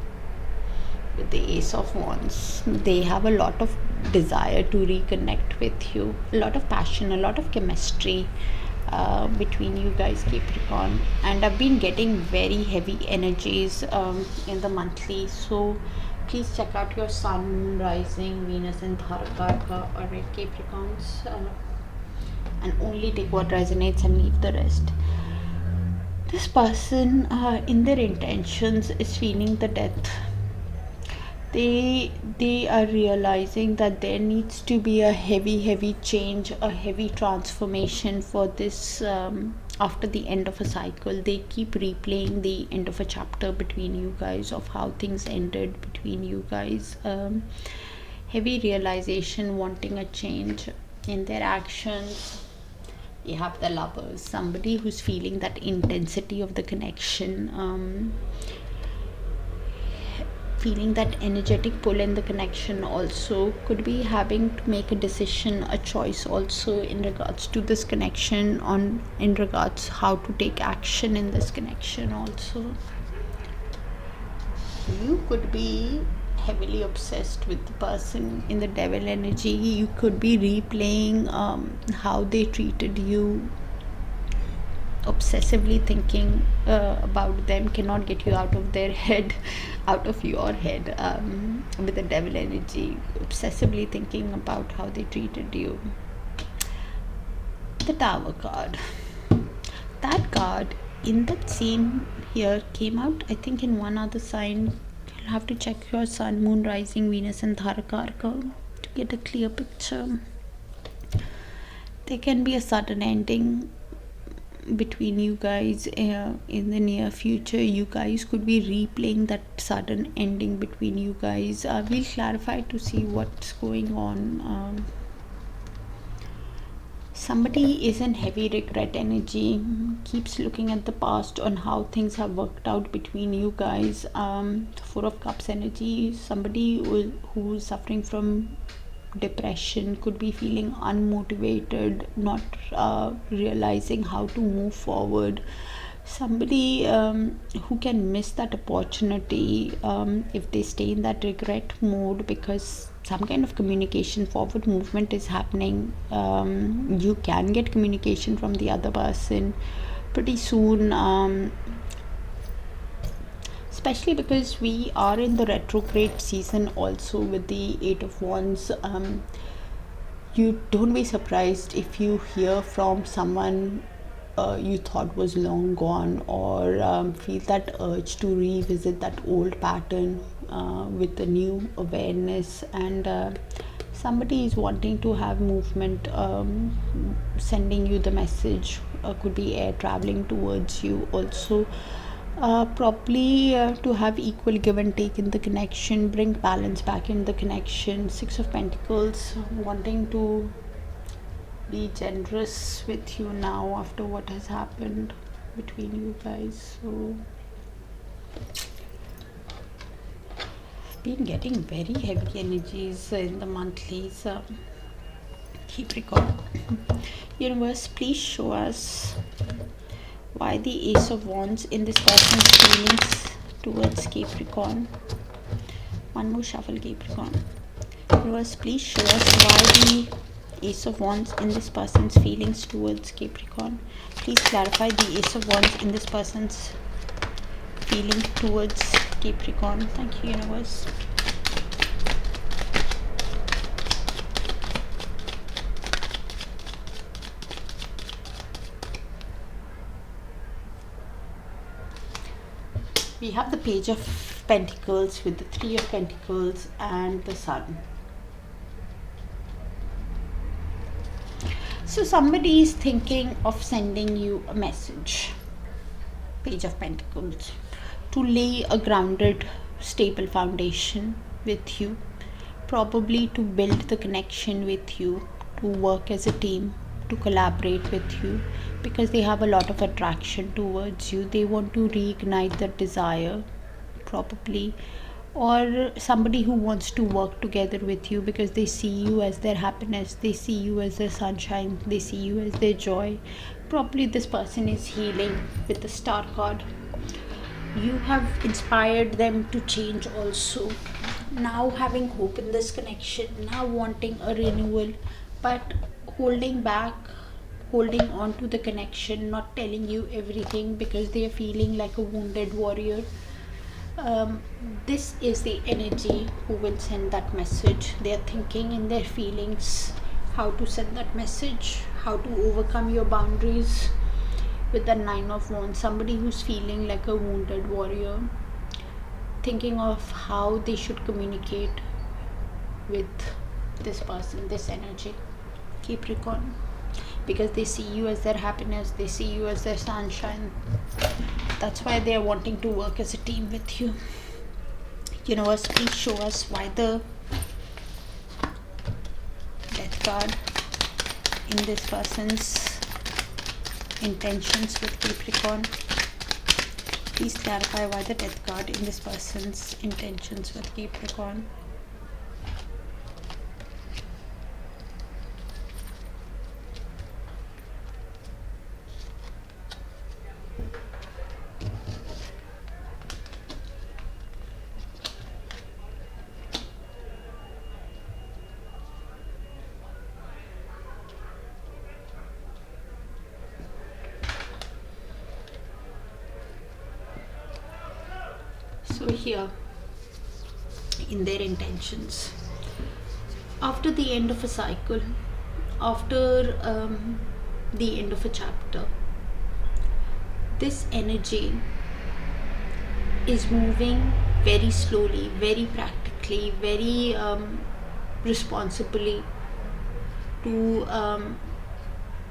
With the Ace of Wands, they have a lot of desire to reconnect with you, a lot of passion, a lot of chemistry between you guys, Capricorn. And I've been getting very heavy energies in the monthly, so please check out your sun, moon, rising, Venus and Dharakarka. Alright, Capricorns, and only take what resonates and leave the rest. This person in their intentions is feeling the death. They are realizing that there needs to be a heavy change, a heavy transformation for this. After the end of a cycle, they keep replaying the end of a chapter between you guys, of how things ended between you guys. Heavy realization, wanting a change in their actions. You have the Lovers, somebody who's feeling that intensity of the connection, feeling that energetic pull in the connection. Also could be having to make a decision, a choice also in regards to this connection, on in regards how to take action in this connection. Also, you could be heavily obsessed with the person in the Devil energy. You could be replaying how they treated you, obsessively thinking about them, cannot get you out of their head, out of your head. With the Devil energy, obsessively thinking about how they treated you. The Tower card, that card in that same here came out, I think, in one other sign. You'll have to check your sun, moon, rising, Venus and Dharakarka to get a clear picture. There can be a sudden ending between you guys in the near future. You guys could be replaying that sudden ending between you guys. We'll clarify to see what's going on. Somebody is in heavy regret energy, keeps looking at the past on how things have worked out between you guys. Four of Cups energy, somebody who's suffering from depression, could be feeling unmotivated, not realizing how to move forward. Somebody who can miss that opportunity if they stay in that regret mode, because some kind of communication forward movement is happening. You can get communication from the other person pretty soon, especially because we are in the retrograde season also with the Eight of Wands. You don't be surprised if you hear from someone you thought was long gone, or feel that urge to revisit that old pattern with a new awareness. And somebody is wanting to have movement, sending you the message. Could be air traveling towards you also. Probably to have equal give and take in the connection, bring balance back in the connection. Six of Pentacles, wanting to be generous with you now after what has happened between you guys. So been getting very heavy energies in the monthlies. Capricorn. Universe, please show us why the Ace of Wands in this person's feelings towards Capricorn. One more shuffle, Capricorn. Universe, please show us why the Ace of Wands in this person's feelings towards Capricorn. Please clarify the Ace of Wands in this person's feeling towards Capricorn. Thank you, Universe. We have the Page of Pentacles with the Three of Pentacles and the Sun. So somebody is thinking of sending you a message, Page of Pentacles, to lay a grounded, stable foundation with you, probably to build the connection with you, to work as a team, to collaborate with you, because they have a lot of attraction towards you. They want to reignite that desire, probably. Or somebody who wants to work together with you because they see you as their happiness, they see you as their sunshine, they see you as their joy. Probably this person is healing with the Star card. You have inspired them to change also. Now having hope in this connection, now wanting a renewal, but holding back, holding on to the connection, not telling you everything because they are feeling like a wounded warrior. This is the energy who will send that message. They are thinking in their feelings how to send that message, how to overcome your boundaries with the Nine of Wands. Somebody who's feeling like a wounded warrior, thinking of how they should communicate with this person, this energy, Capricorn, because they see you as their happiness, they see you as their sunshine. That's why they are wanting to work as a team with you. Universe, please show us why the Death card in this person's intentions with Capricorn. Please clarify why the Death card in this person's intentions with Capricorn. So here, in their intentions, after the end of a cycle, after the end of a chapter, this energy is moving very slowly, very practically, very responsibly to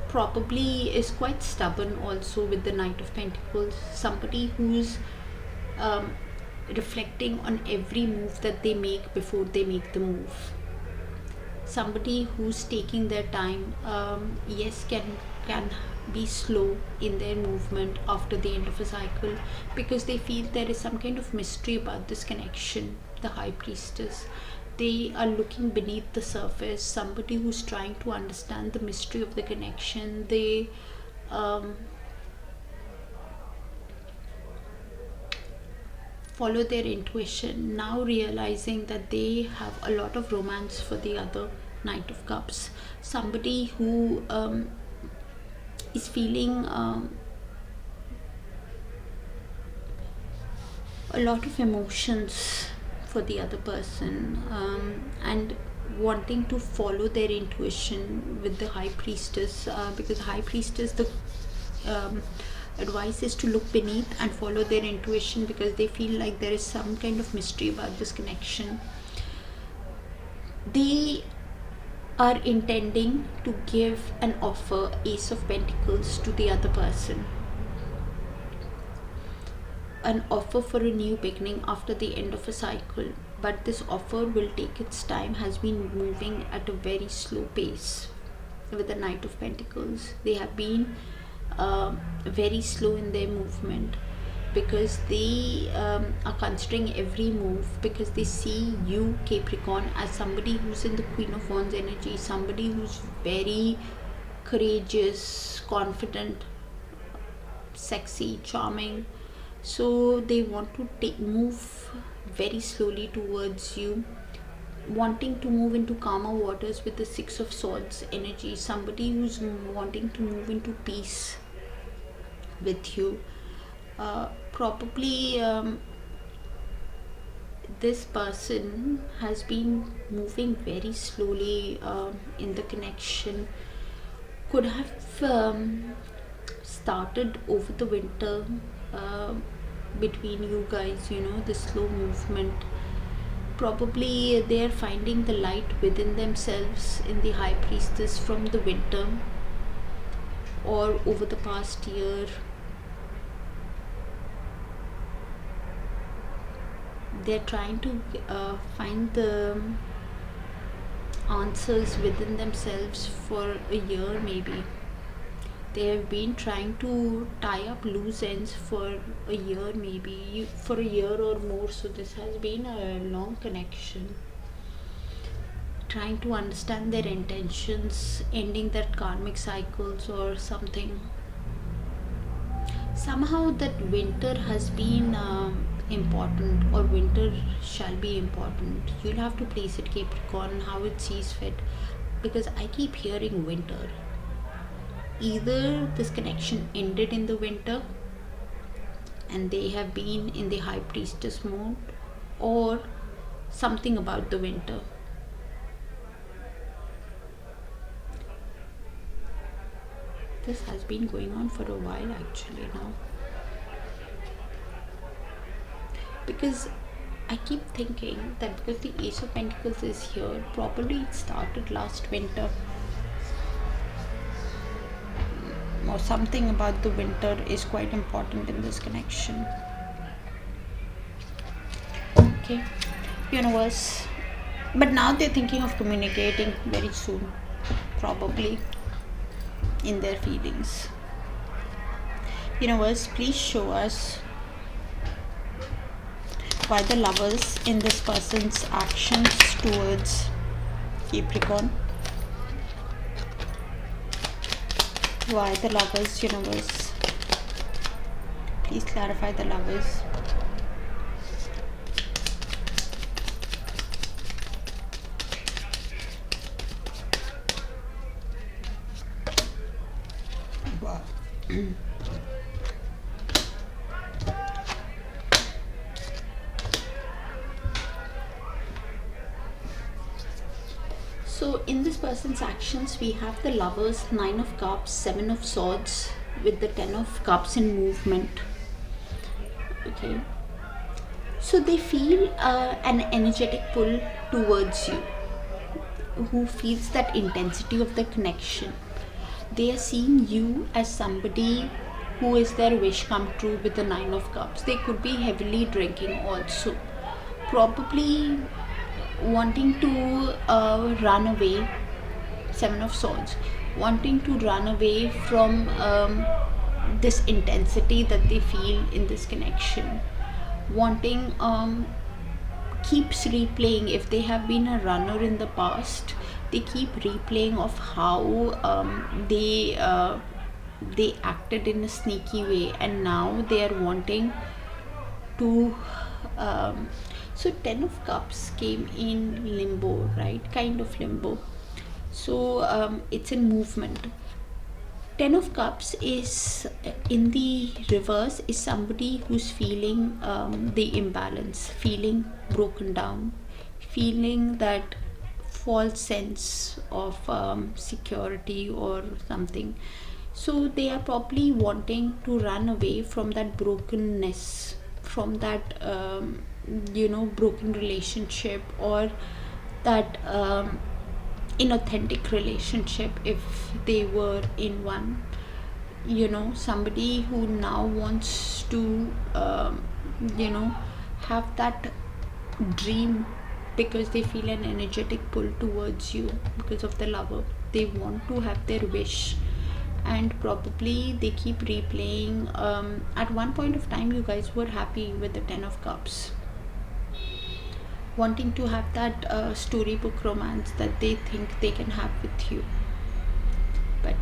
probably is quite stubborn also with the Knight of Pentacles. Somebody who's reflecting on every move that they make before they make the move. Somebody who's taking their time, yes, can be slow in their movement after the end of a cycle, because they feel there is some kind of mystery about this connection. The High Priestess, they are looking beneath the surface. Somebody who's trying to understand the mystery of the connection. They follow their intuition, now realizing that they have a lot of romance for the other Knight of Cups. Somebody who is feeling a lot of emotions for the other person, and wanting to follow their intuition with the High Priestess, because High Priestess, the advice is to look beneath and follow their intuition, because they feel like there is some kind of mystery about this connection. They are intending to give an offer, Ace of Pentacles, to the other person. An offer for a new beginning after the end of a cycle, but this offer will take its time, has been moving at a very slow pace. With the Knight of Pentacles, they have been very slow in their movement, because they are considering every move, because they see you, Capricorn, as somebody who's in the Queen of Wands energy, somebody who's very courageous, confident, sexy, charming. So they want to move very slowly towards you, wanting to move into calmer waters with the Six of Swords energy. Somebody who's wanting to move into peace with you. Probably this person has been moving very slowly in the connection. Could have started over the winter between you guys, the slow movement. Probably they are finding the light within themselves in the High Priestess from the winter or over the past year. They're trying to find the answers within themselves for a year, maybe. They have been trying to tie up loose ends for a year, maybe for a year or more. So this has been a long connection, trying to understand their intentions, ending their karmic cycles or something. Somehow that winter has been important, or winter shall be important. You'll have to place it, Capricorn, how it sees fit, because I keep hearing winter. Either this connection ended in the winter and they have been in the High Priestess mode, or something about the winter. This has been going on for a while actually now, because I keep thinking that because the Ace of Pentacles is here, probably it started last winter, or something about the winter is quite important in this connection. Okay, universe. But now they're thinking of communicating very soon, probably, in their feelings. Universe, please show us why the Lovers in this person's actions towards Capricorn. Why the Lovers, universe? Please clarify the Lovers. Wow. So in this person's actions, we have the Lovers, 9 of Cups, 7 of Swords, with the 10 of Cups in movement. Okay. So they feel an energetic pull towards you, who feels that intensity of the connection. They are seeing you as somebody who is their wish come true with the Nine of Cups. They could be heavily drinking also, probably wanting to run away. Seven of Swords, wanting to run away from this intensity that they feel in this connection, wanting keeps replaying. If they have been a runner in the past, they keep replaying of how they acted in a sneaky way, and now they are wanting to so Ten of Cups came in limbo, right? Kind of limbo. So it's in movement. Ten of Cups is in the reverse, is somebody who's feeling the imbalance, feeling broken down, feeling that false sense of security or something. So they are probably wanting to run away from that brokenness, from that broken relationship, or that inauthentic relationship if they were in one. Somebody who now wants to have that dream, because they feel an energetic pull towards you because of the Lover. They want to have their wish, and probably they keep replaying. At one point of time you guys were happy with the Ten of Cups, wanting to have that storybook romance that they think they can have with you. But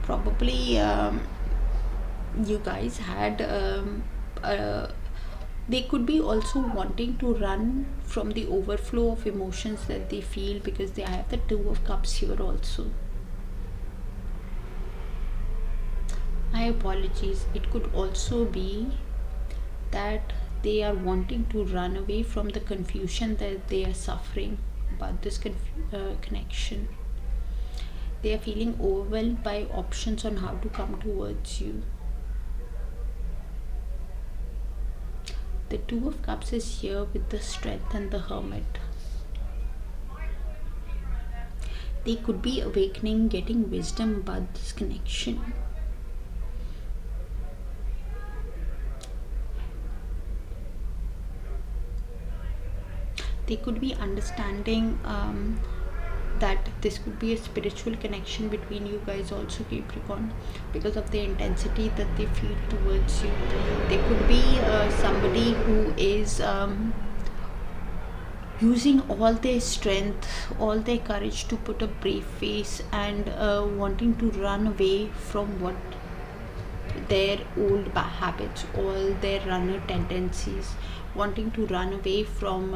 probably you guys had they could be also wanting to run from the overflow of emotions that they feel, because they have the Two of Cups here also. My apologies, it could also be that they are wanting to run away from the confusion that they are suffering about this connection. They are feeling overwhelmed by options on how to come towards you. The Two of Cups is here with the Strength and the Hermit. They could be awakening, getting wisdom about this connection. They could be understanding that this could be a spiritual connection between you guys also, Capricorn, because of the intensity that they feel towards you. They could be somebody who is using all their strength, all their courage to put a brave face, and wanting to run away from what their old habits, all their runner tendencies, wanting to run away from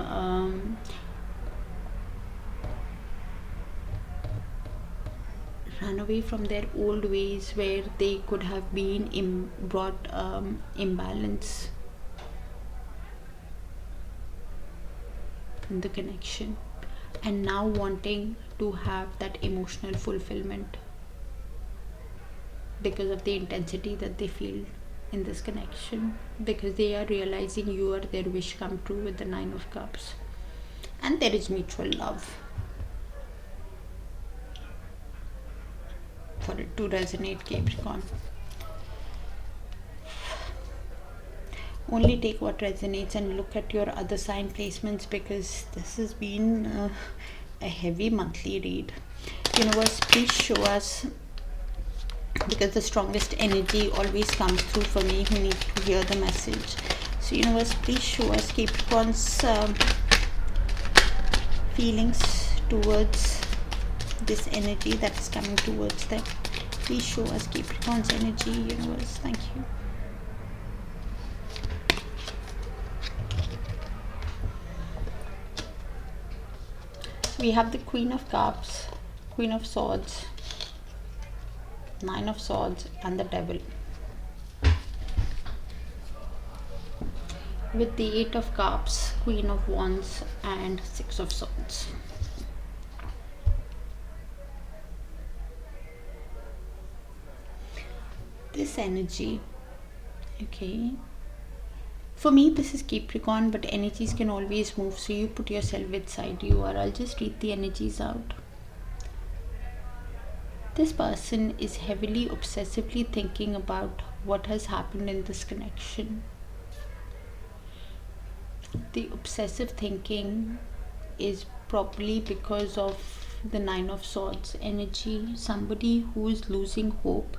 their old ways, where they could have been brought imbalance in the connection, and now wanting to have that emotional fulfillment because of the intensity that they feel in this connection, because they are realizing you are their wish come true with the Nine of Cups, and there is mutual love. For it to resonate, Capricorn, only take what resonates and look at your other sign placements, because this has been a heavy monthly read. Universe, please show us, because the strongest energy always comes through for me who need to hear the message. So universe, please show us Capricorn's feelings towards this energy that is coming towards them. Please show us Capricorn's energy, universe. Thank you. We have the Queen of Cups, Queen of Swords, Nine of Swords, and the Devil, with the Eight of Cups, Queen of Wands, and Six of Swords. This energy, okay, for me this is Capricorn, but energies can always move, so you put yourself which side you are. I'll just read the energies out. This person is heavily obsessively thinking about what has happened in this connection. The obsessive thinking is probably because of the Nine of Swords energy. Somebody who is losing hope,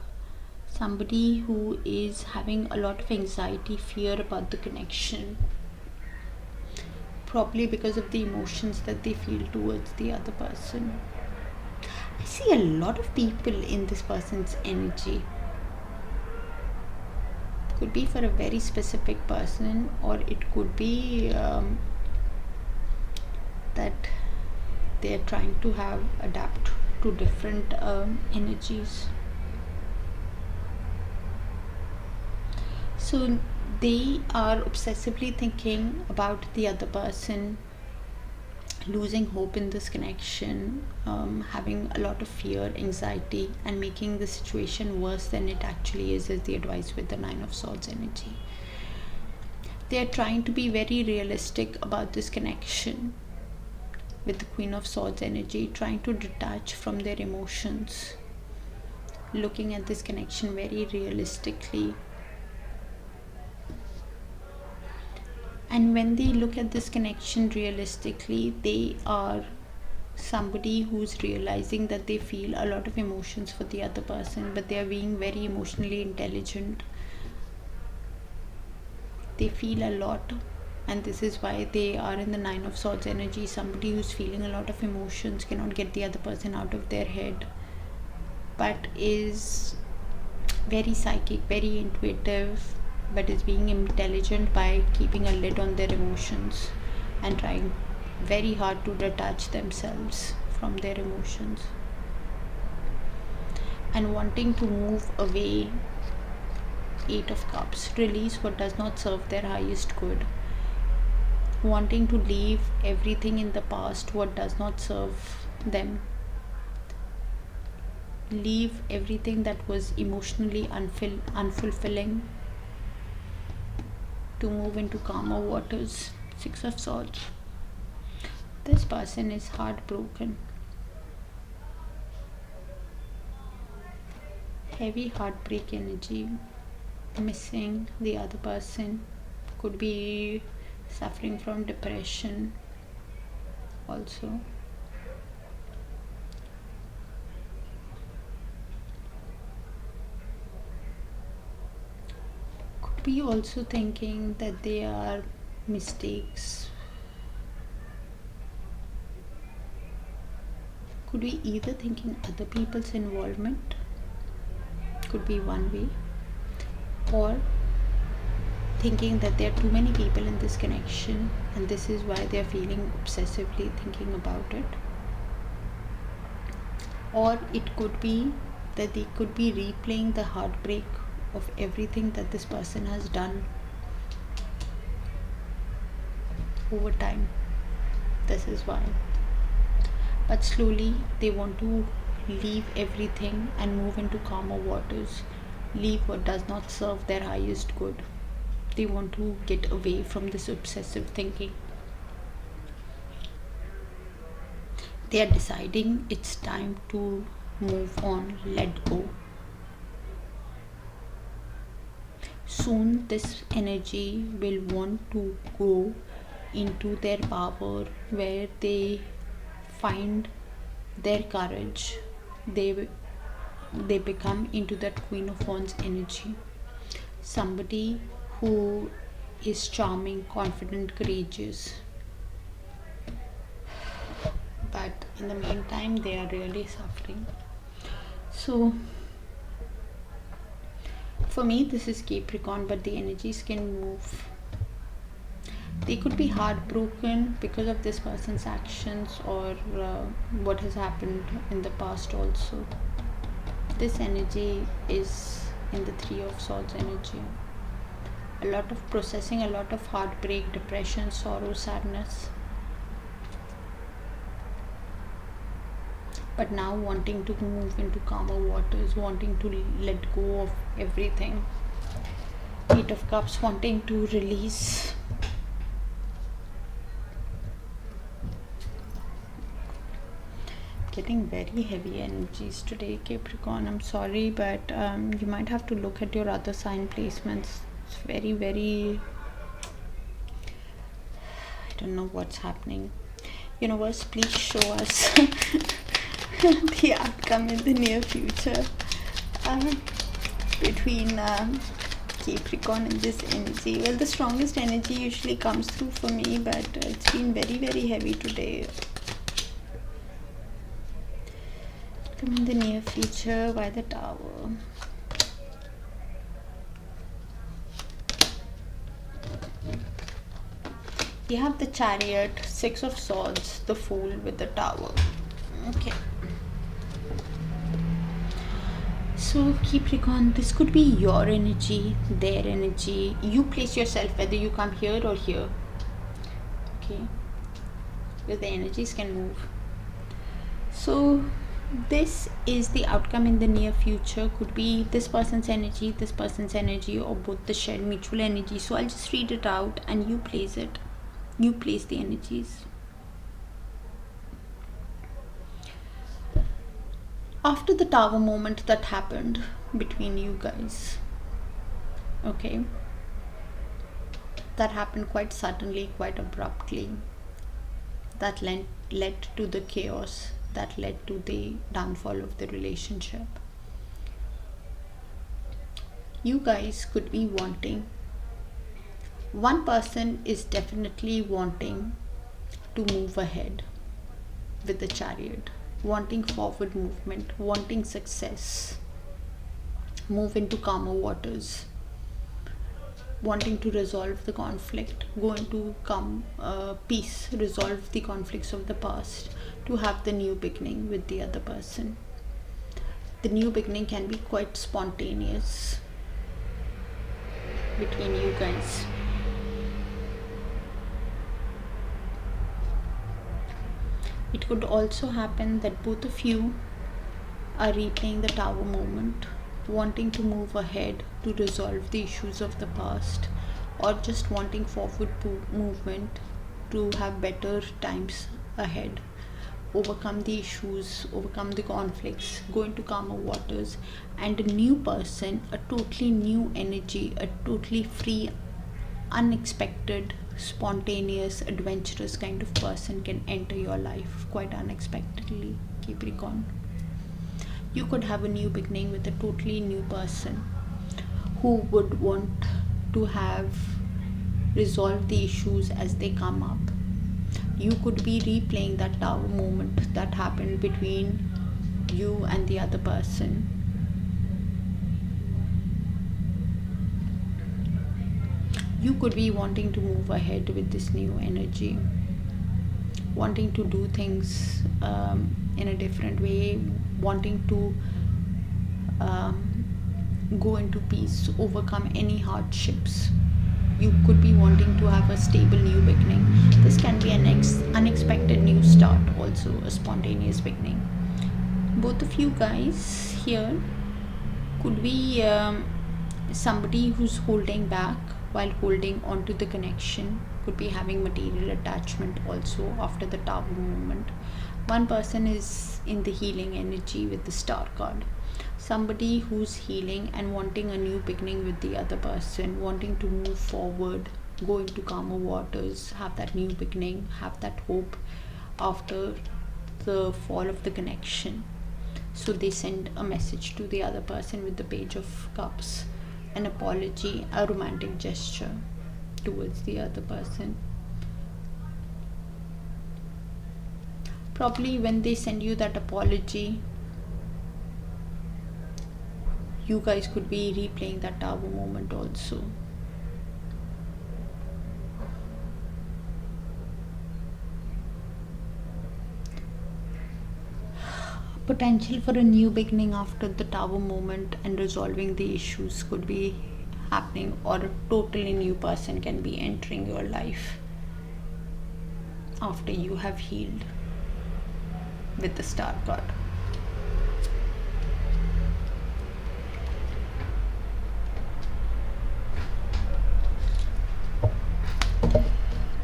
somebody who is having a lot of anxiety, fear about the connection, probably because of the emotions that they feel towards the other person. I see a lot of people in this person's energy. Could be for a very specific person, or it could be that they are trying to adapt to different energies. So they are obsessively thinking about the other person, losing hope in this connection, having a lot of fear, anxiety, and making the situation worse than it actually is the advice with the Nine of Swords energy. They are trying to be very realistic about this connection with the Queen of Swords energy, trying to detach from their emotions, looking at this connection very realistically. And when they look at this connection realistically, they are somebody who's realizing that they feel a lot of emotions for the other person, but they are being very emotionally intelligent. They feel a lot, and this is why they are in the Nine of Swords energy. Somebody who's feeling a lot of emotions, cannot get the other person out of their head, but is very psychic, very intuitive, but is being intelligent by keeping a lid on their emotions and trying very hard to detach themselves from their emotions, and wanting to move away. Eight of Cups, release what does not serve their highest good, wanting to leave everything in the past, what does not serve them, leave everything that was emotionally unfulfilling, to move into calmer waters. Six of Swords. This person is heartbroken. Heavy heartbreak energy, missing the other person. Could be suffering from depression also. Could be also thinking that they are mistakes. Could be either thinking other people's involvement, could be one way, or thinking that there are too many people in this connection and this is why they are feeling obsessively thinking about it. Or it could be that they could be replaying the heartbreak of everything that this person has done over time. This is why. But slowly they want to leave everything and move into calmer waters, leave what does not serve their highest good. They want to get away from this obsessive thinking. They are deciding it's time to move on, let go. Soon this energy will want to go into their power, where they find their courage. They become into that Queen of Wands energy. Somebody who is charming, confident, courageous. But in the meantime, they are really suffering. So for me, this is Capricorn, but the energies can move. They could be heartbroken because of this person's actions, or what has happened in the past also. This energy is in the Three of Swords energy. A lot of processing, a lot of heartbreak, depression, sorrow, sadness. But now wanting to move into calmer waters, wanting to let go of everything. Eight of Cups, wanting to release. getting very heavy energies today, Capricorn. I'm sorry, but you might have to look at your other sign placements. It's very, very, I don't know what's happening. Universe, please show us the outcome in the near future between Capricorn and this energy. Well, the strongest energy usually comes through for me, but it's been very, very heavy today. Come in the near future by the Tower. You have the Chariot, Six of Swords, the Fool with the Tower. Okay. So Capricorn, this could be your energy, their energy. You place yourself whether you come here or here. Okay. Because the energies can move. So this is the outcome in the near future. Could be this person's energy, or both the shared mutual energy. So I'll just read it out and you place it. You place the energies. After the Tower moment that happened between you guys, okay, that happened quite suddenly, quite abruptly, that led to the chaos, that led to the downfall of the relationship. You guys could be wanting, one person is definitely wanting to move ahead with the Chariot, wanting forward movement, wanting success, move into calmer waters, wanting to resolve the conflict, go into peace, resolve the conflicts of the past, to have the new beginning with the other person. The new beginning can be quite spontaneous between you guys. It could also happen that both of you are replaying the Tower moment, wanting to move ahead to resolve the issues of the past, or just wanting forward movement to have better times ahead, overcome the issues, overcome the conflicts, go into calmer waters, and a new person, a totally new energy, a totally free, unexpected, spontaneous, adventurous kind of person can enter your life quite unexpectedly, Capricorn. You could have a new beginning with a totally new person who would want to have resolved the issues as they come up. You could be replaying that Tower moment that happened between you and the other person. You could be wanting to move ahead with this new energy, wanting to do things in a different way, wanting to go into peace, overcome any hardships. You could be wanting to have a stable new beginning. This can be an unexpected new start, also a spontaneous beginning. Both of you guys here could be somebody who's holding back while holding on to the connection, could be having material attachment also after the Tower moment. One person is in the healing energy with the Star card. Somebody who's healing and wanting a new beginning with the other person, wanting to move forward, go into calmer waters, have that new beginning, have that hope after the fall of the connection. So they send a message to the other person with the Page of Cups, an apology, a romantic gesture towards the other person. Probably when they send you that apology, you guys could be replaying that Tower moment also. Potential for a new beginning after the Tower moment and resolving the issues could be happening, or a totally new person can be entering your life after you have healed with the Star card.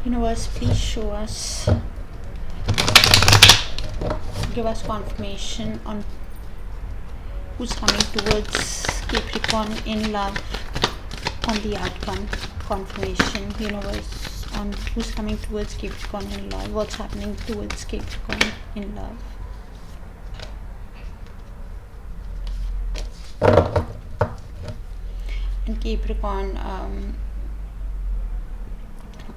Universe, please show us give us confirmation on who's coming towards Capricorn in love, on the outcome. Confirmation, universe, on who's coming towards Capricorn in love, what's happening towards Capricorn in love. And Capricorn,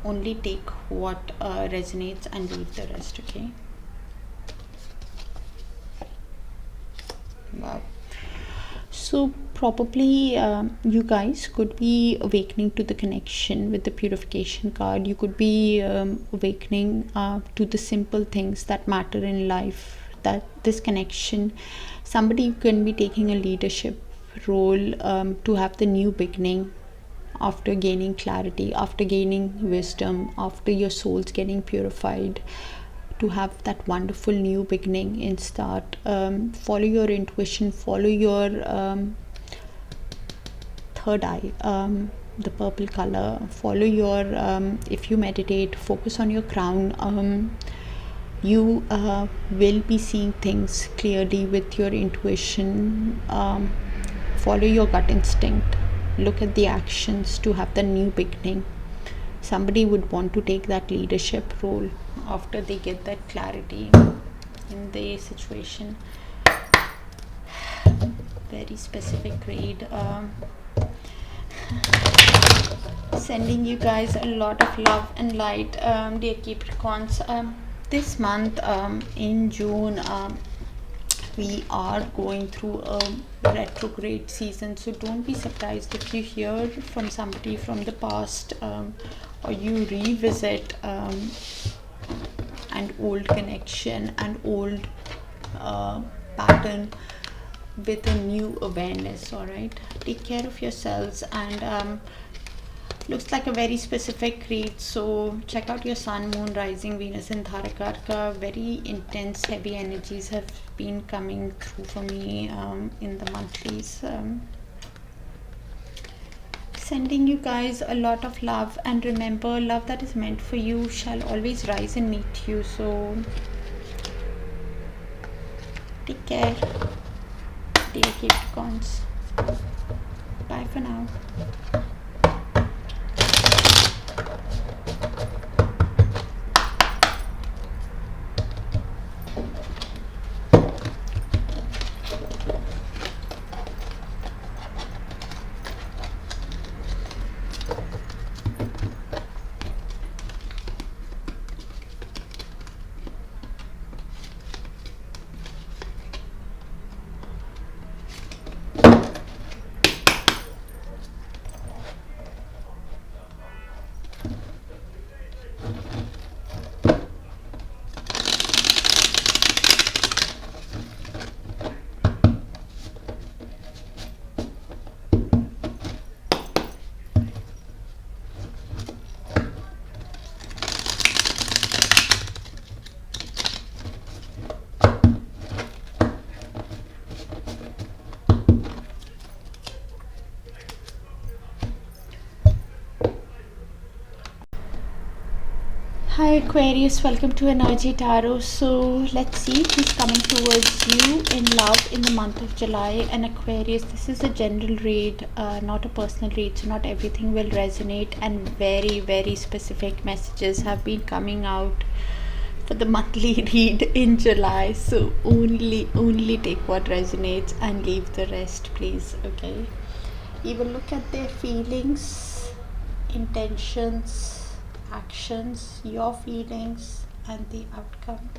only take what resonates and leave the rest, okay? Wow. So probably you guys could be awakening to the connection with the purification card. You could be awakening to the simple things that matter in life, that this connection, somebody can be taking a leadership role to have the new beginning after gaining clarity, after gaining wisdom, after your soul's getting purified, to have that wonderful new beginning and start. Follow your intuition, follow your third eye, the purple color, follow your if you meditate, focus on your crown. You will be seeing things clearly with your intuition. Follow your gut instinct, look at the actions to have the new beginning. Somebody would want to take that leadership role after they get that clarity in the situation. Very specific grade. Sending you guys a lot of love and light, dear Capricorns. This month, in June, we are going through a retrograde season, so don't be surprised if you hear from somebody from the past, or you revisit an old connection, an old pattern with a new awareness. All right, take care of yourselves. And looks like a very specific read, so check out your sun, moon, rising, Venus and Dharakarka. Very intense, heavy energies have been coming through for me in the monthlies. Sending you guys a lot of love, and remember, love that is meant for you shall always rise and meet you. So take care, dear Capricorns. Bye for now. Hi Aquarius, welcome to Energy Tarot. So let's see who's coming towards you in love in the month of July. And Aquarius, this is a general read, not a personal read, so not everything will resonate, and very, very specific messages have been coming out for the monthly read in July. So only take what resonates and leave the rest, please. Okay, we will look at their feelings, intentions, actions, your feelings, and the outcome.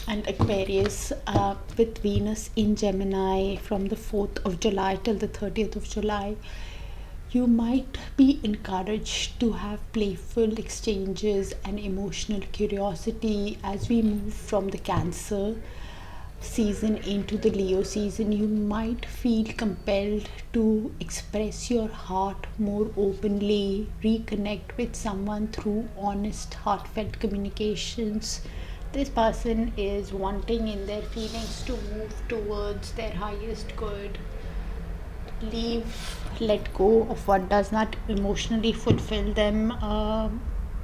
And Aquarius, with Venus in Gemini from the 4th of July till the 30th of July, you might be encouraged to have playful exchanges and emotional curiosity as we move from the Cancer season into the Leo season. You might feel compelled to express your heart more openly, reconnect with someone through honest, heartfelt communications. This person is wanting in their feelings to move towards their highest good, let go of what does not emotionally fulfill them,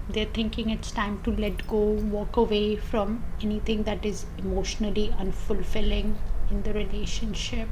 They're thinking it's time to let go, walk away from anything that is emotionally unfulfilling in the relationship,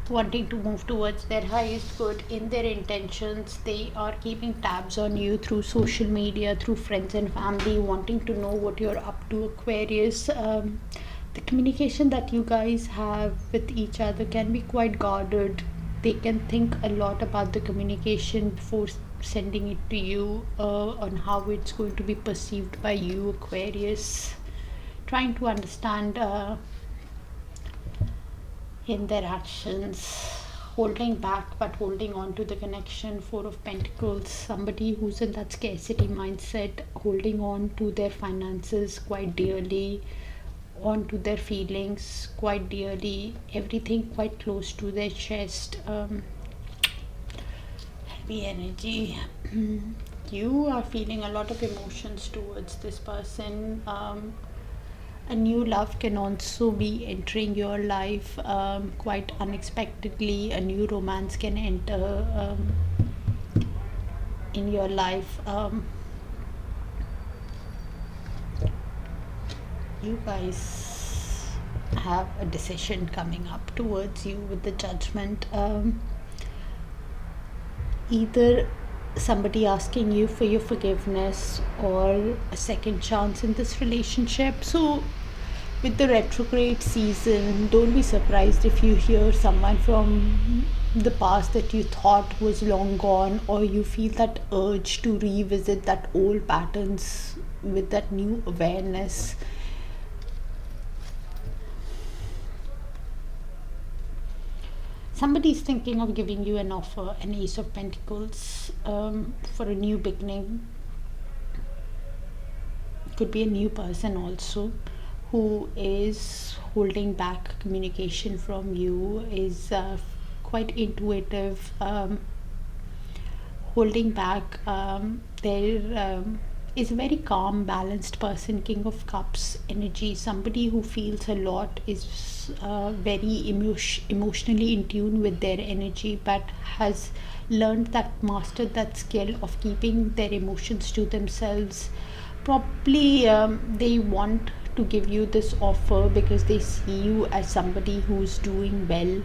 wanting to move towards their highest good in their intentions. They are keeping tabs on you through social media, through friends and family, wanting to know what you're up to, Aquarius. The communication that you guys have with each other can be quite guarded. They can think a lot about the communication before sending it to you, on how it's going to be perceived by you, Aquarius. Trying to understand in their actions, holding back but holding on to the connection. Four of Pentacles, somebody who's in that scarcity mindset, holding on to their finances quite dearly, on to their feelings quite dearly, everything quite close to their chest. Heavy energy. You are feeling a lot of emotions towards this person. A new love can also be entering your life, quite unexpectedly. A new romance can enter in your life. You guys have a decision coming up towards you with the Judgment. Either somebody asking you for your forgiveness or a second chance in this relationship. So with the retrograde season, don't be surprised if you hear someone from the past that you thought was long gone, or you feel that urge to revisit that old patterns with that new awareness. Somebody's thinking of giving you an offer, an Ace of Pentacles, for a new beginning. Could be a new person also who is holding back communication from you, is quite intuitive, holding back. There is a very calm, balanced person, King of Cups energy. Somebody who feels a lot, is very emotionally in tune with their energy, but has learned that, mastered that skill of keeping their emotions to themselves. Probably they want to give you this offer because they see you as somebody who's doing well,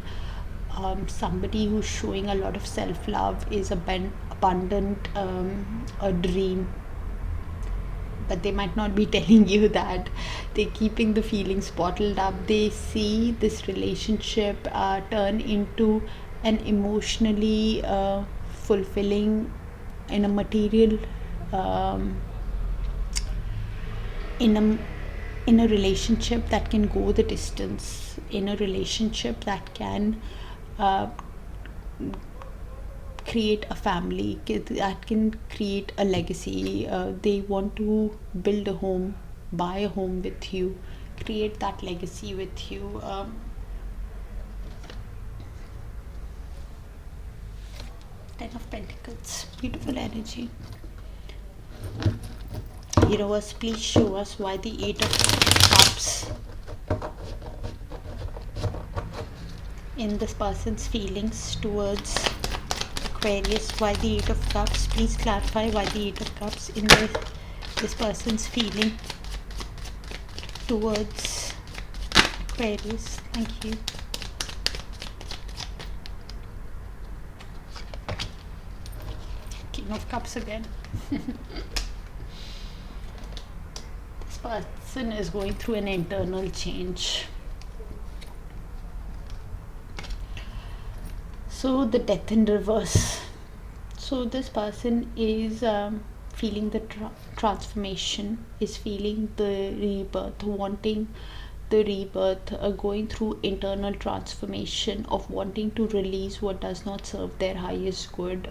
somebody who's showing a lot of self-love, is abundant, a dream. But they might not be telling you that. They're keeping the feelings bottled up. They see this relationship turn into an emotionally fulfilling, in a material, in a relationship that can go the distance, in a relationship that can create a family, that can create a legacy. They want to build a home, buy a home with you, create that legacy with you. Ten of Pentacles, beautiful energy. Universe, please show us why the Eight of Cups in this person's feelings towards Aquarius. Why the Eight of Cups? Please clarify why the Eight of Cups in this person's feeling towards Aquarius. Thank you. King of Cups again. This person is going through an internal change. So the Death in reverse. So this person is feeling the transformation, is feeling the rebirth, wanting the rebirth, going through internal transformation of wanting to release what does not serve their highest good,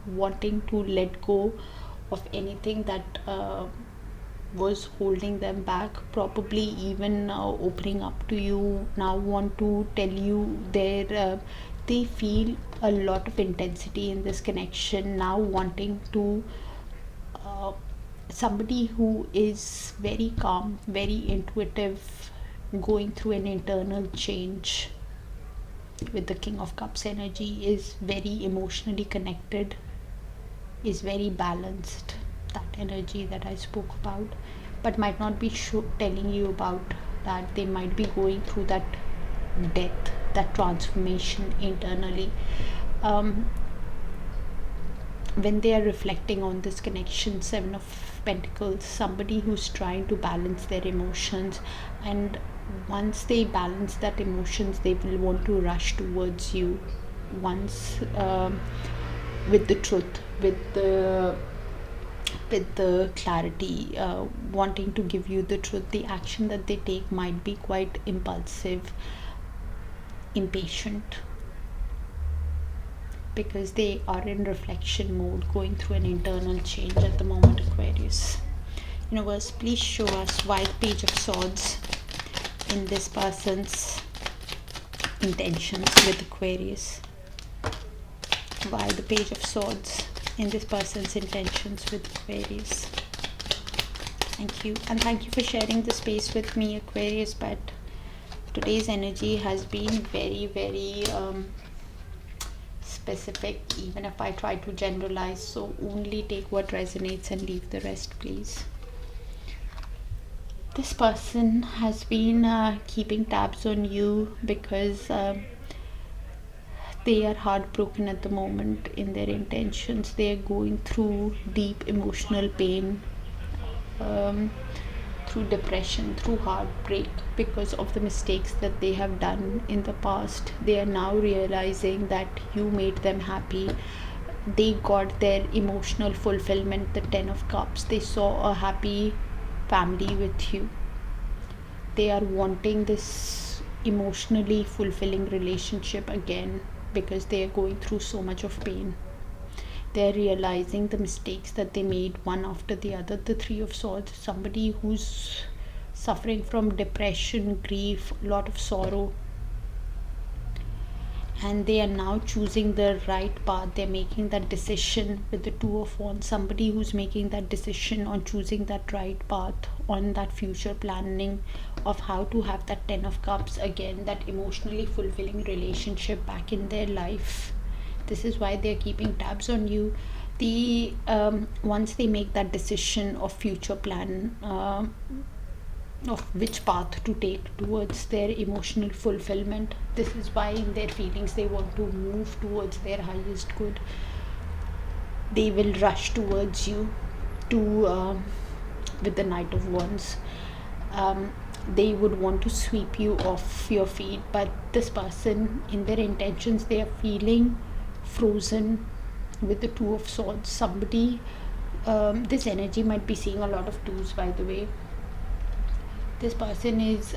wanting to let go of anything that was holding them back, probably even opening up to you now, want to tell you their they feel a lot of intensity in this connection now, wanting to somebody who is very calm, very intuitive, going through an internal change with the King of Cups energy, is very emotionally connected. is very balanced, that energy that I spoke about, but might not be telling you about that. They might be going through that death, that transformation internally. When they are reflecting on this connection, Seven of Pentacles, somebody who's trying to balance their emotions, and once they balance that emotions, they will want to rush towards you once, with the truth, with the clarity, wanting to give you the truth. The action that they take might be quite impulsive, impatient, because they are in reflection mode, going through an internal change at the moment, Aquarius. Universe, please show us why the Page of Swords in this person's intentions with Aquarius. Why the Page of Swords in this person's intentions with Aquarius. Thank you, and thank you for sharing the space with me, Aquarius. But today's energy has been very, very specific, even if I try to generalize, so only take what resonates and leave the rest, please. This person has been keeping tabs on you because they are heartbroken at the moment in their intentions. They are going through deep emotional pain, through depression, through heartbreak, because of the mistakes that they have done in the past. They are now realizing that you made them happy. They got their emotional fulfillment, the 10 of Cups. They saw a happy family with you. They are wanting this emotionally fulfilling relationship again because they are going through so much of pain. They're realizing the mistakes that they made one after the other. The Three of Swords, somebody who's suffering from depression, grief, a lot of sorrow, and they are now choosing the right path. They're making that decision with the Two of Wands. Somebody who's making that decision on choosing that right path, on that future planning of how to have that 10 of Cups again, that emotionally fulfilling relationship back in their life. This is why they're keeping tabs on you. The once they make that decision of future plan, of which path to take towards their emotional fulfillment, this is why in their feelings they want to move towards their highest good. They will rush towards you to with the Knight of Wands. They would want to sweep you off your feet, but this person, in their intentions, they are feeling frozen with the Two of Swords. Somebody, this energy might be seeing a lot of twos, by the way. This person is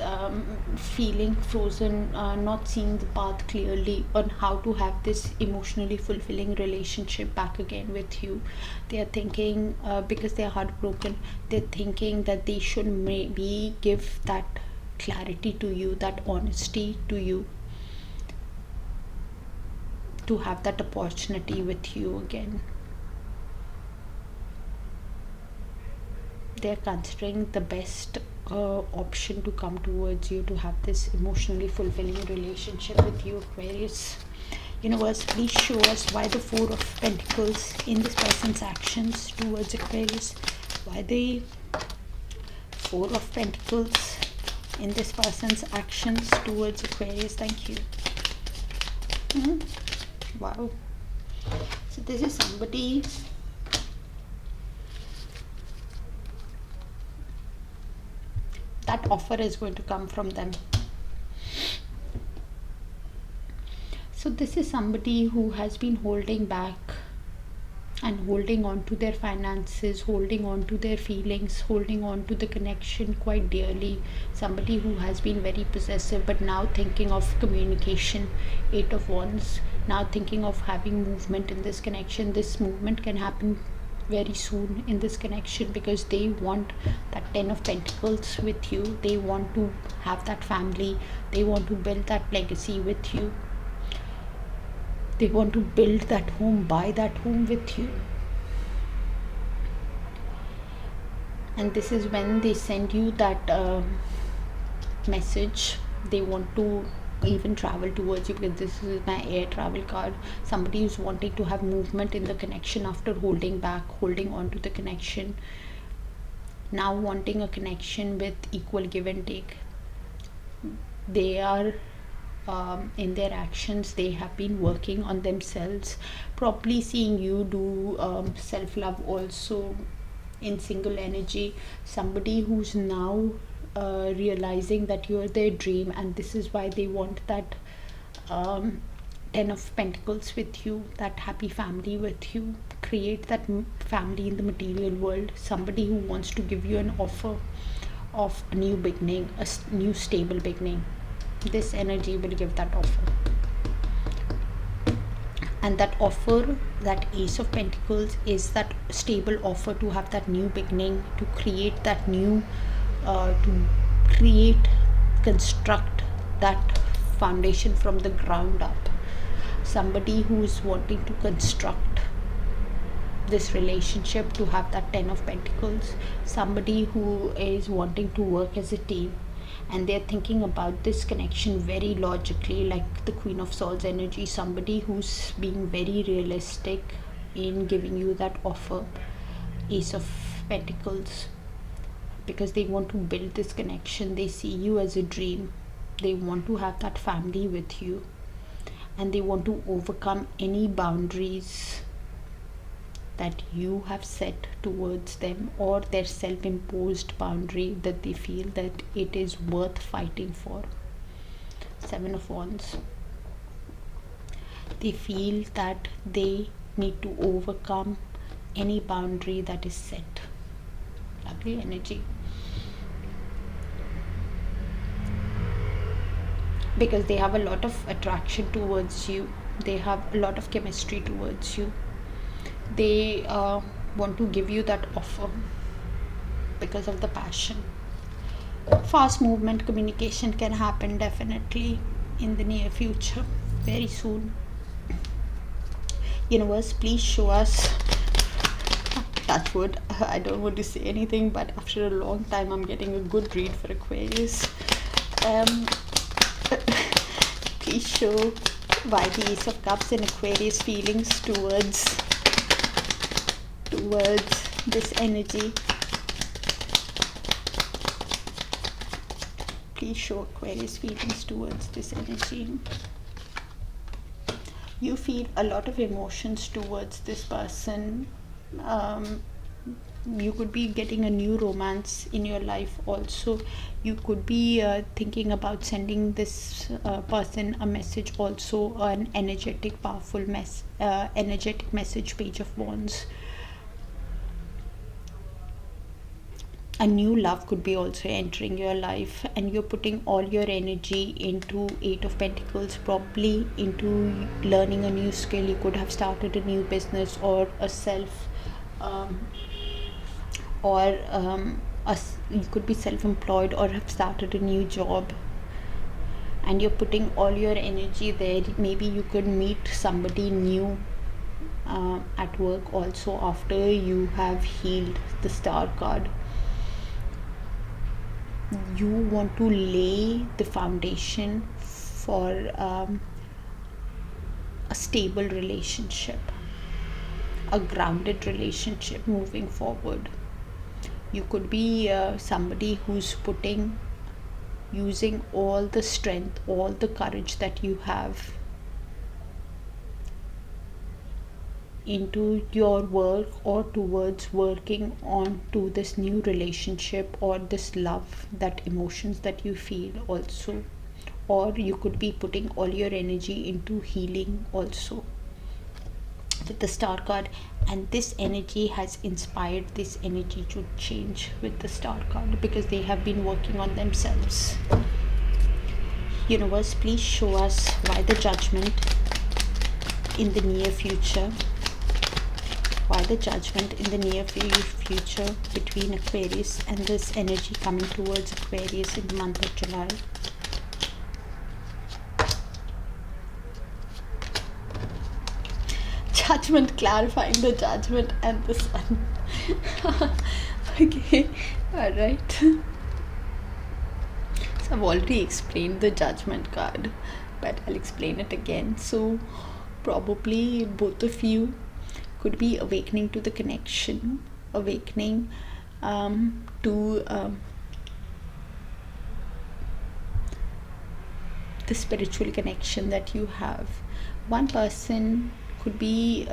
feeling frozen, not seeing the path clearly on how to have this emotionally fulfilling relationship back again with you. They are thinking, because they are heartbroken, they're thinking that they should maybe give that clarity to you, that honesty to you, to have that opportunity with you again. They're considering the best option to come towards you, to have this emotionally fulfilling relationship with you, Aquarius. Universe, please show us why the Four of Pentacles in this person's actions towards Aquarius. Why the Four of Pentacles in this person's actions towards Aquarius. Thank you. Wow. So this is somebody that offer is going to come from them. So this is somebody who has been holding back and holding on to their finances, holding on to their feelings, holding on to the connection quite dearly. Somebody who has been very possessive, but now thinking of communication. Eight of Wands, now thinking of having movement in this connection. This movement can happen very soon in this connection because they want that 10 of Pentacles with you. They want to have that family. They want to build that legacy with you. They want to build that home, buy that home with you. And this is when they send you that message. They want to even travel towards you, because this is my air travel card. Somebody who's wanting to have movement in the connection after holding back, holding on to the connection, now wanting a connection with equal give and take. They are in their actions, they have been working on themselves, probably seeing you do self-love also in single energy. Somebody who's now realizing that you're their dream, and this is why they want that 10 of Pentacles with you, that happy family with you, create that family in the material world. Somebody who wants to give you an offer of a new beginning, new stable beginning. This energy will give that offer, and that offer, that Ace of Pentacles, is that stable offer to have that new beginning, to create that new construct that foundation from the ground up. Somebody who is wanting to construct this relationship, to have that 10 of Pentacles. Somebody who is wanting to work as a team, and they're thinking about this connection very logically, like the Queen of Swords energy. Somebody who's being very realistic in giving you that offer, Ace of Pentacles, because they want to build this connection. They see you as a dream. They want to have that family with you, and they want to overcome any boundaries that you have set towards them, or their self-imposed boundary that they feel that it is worth fighting for. 7 of Wands. They feel that they need to overcome any boundary that is set. Lovely energy. Because they have a lot of attraction towards you. They have a lot of chemistry towards you. They want to give you that offer because of the passion. Fast movement, communication can happen definitely in the near future, very soon. Universe, please show us, touch wood, I don't want to say anything, but after a long time I'm getting a good read for Aquarius. Please show why the Ace of Cups and Aquarius feelings towards this energy. Please show Aquarius feelings towards this energy. You feel a lot of emotions towards this person. You could be getting a new romance in your life also. You could be thinking about sending this person a message also, an energetic, powerful energetic message, Page of Wands. A new love could be also entering your life, and you're putting all your energy into 8 of Pentacles, probably into learning a new skill. You could have started a new business, or a self you could be self-employed or have started a new job, and you're putting all your energy there. Maybe you could meet somebody new at work also, after you have healed the Star card. You want to lay the foundation for a stable relationship, a grounded relationship moving forward. You could be somebody who's using all the strength, all the courage that you have into your work, or towards working on to this new relationship, or this love, that emotions that you feel also. Or you could be putting all your energy into healing also with the Star card, and this energy has inspired this energy to change with the Star card, because they have been working on themselves. Universe, please show us why the Judgment in the near future. Why the Judgment in the near future between Aquarius and this energy coming towards Aquarius in the month of July. Judgment, clarifying the Judgment and the Sun. Okay, alright. I've already explained the Judgment card, but I'll explain it again. So probably both of you could be awakening to the connection, awakening to the spiritual connection that you have. One person could be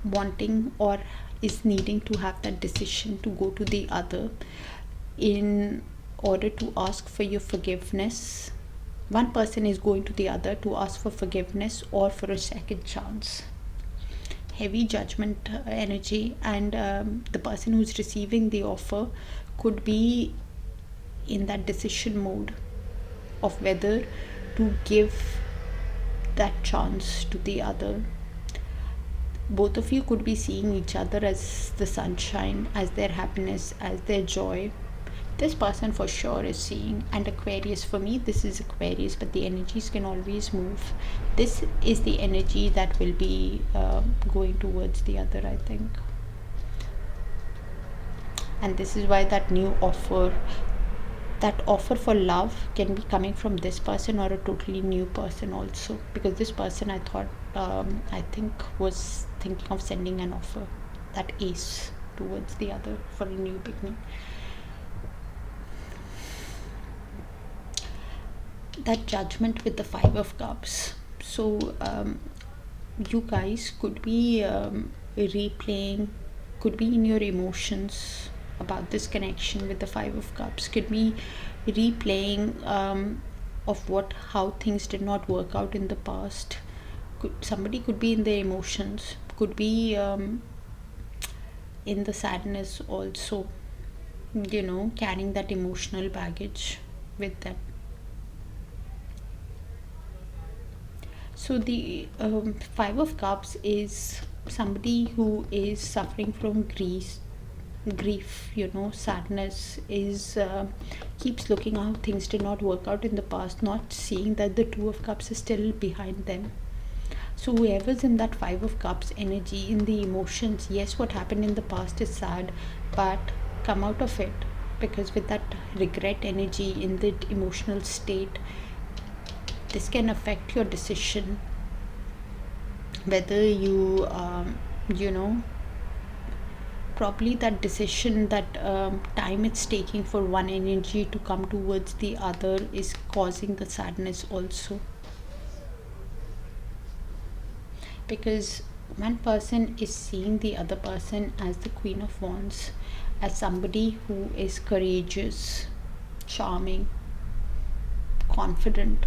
wanting or is needing to have that decision to go to the other in order to ask for your forgiveness. One person is going to the other to ask for forgiveness or for a second chance. Heavy Judgment energy, and the person who's receiving the offer could be in that decision mode of whether to give that chance to the other. Both of you could be seeing each other as the sunshine, as their happiness, as their joy. This person for sure is seeing, and Aquarius, for me this is Aquarius, but the energies can always move. This is the energy that will be going towards the other, I think. And this is why that new offer, that offer for love, can be coming from this person or a totally new person also, because this person I think was thinking of sending an offer, that ace, towards the other for a new beginning. That Judgment with the Five of Cups. So you guys could be replaying, could be in your emotions about this connection with the Five of Cups, could be replaying of how things did not work out in the past. Somebody could be in their emotions, could be in the sadness also, carrying that emotional baggage with them. So the Five of Cups is somebody who is suffering from grief, sadness, is keeps looking how things did not work out in the past, not seeing that the Two of Cups is still behind them. So whoever's in that Five of Cups energy, in the emotions, yes, what happened in the past is sad, but come out of it, because with that regret energy in the emotional state, this can affect your decision, whether you probably that decision, that time it's taking for one energy to come towards the other is causing the sadness also. Because one person is seeing the other person as the Queen of Wands, as somebody who is courageous, charming, confident,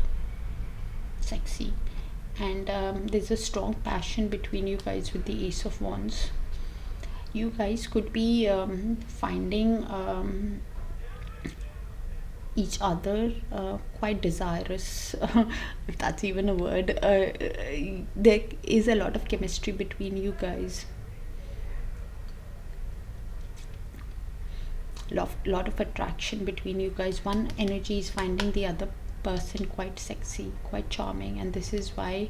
sexy, and there's a strong passion between you guys with the Ace of Wands. You guys could be finding each other quite desirous, if that's even a word. There is a lot of chemistry between you guys, lot of attraction between you guys. One energy is finding the other person quite sexy, quite charming, and this is why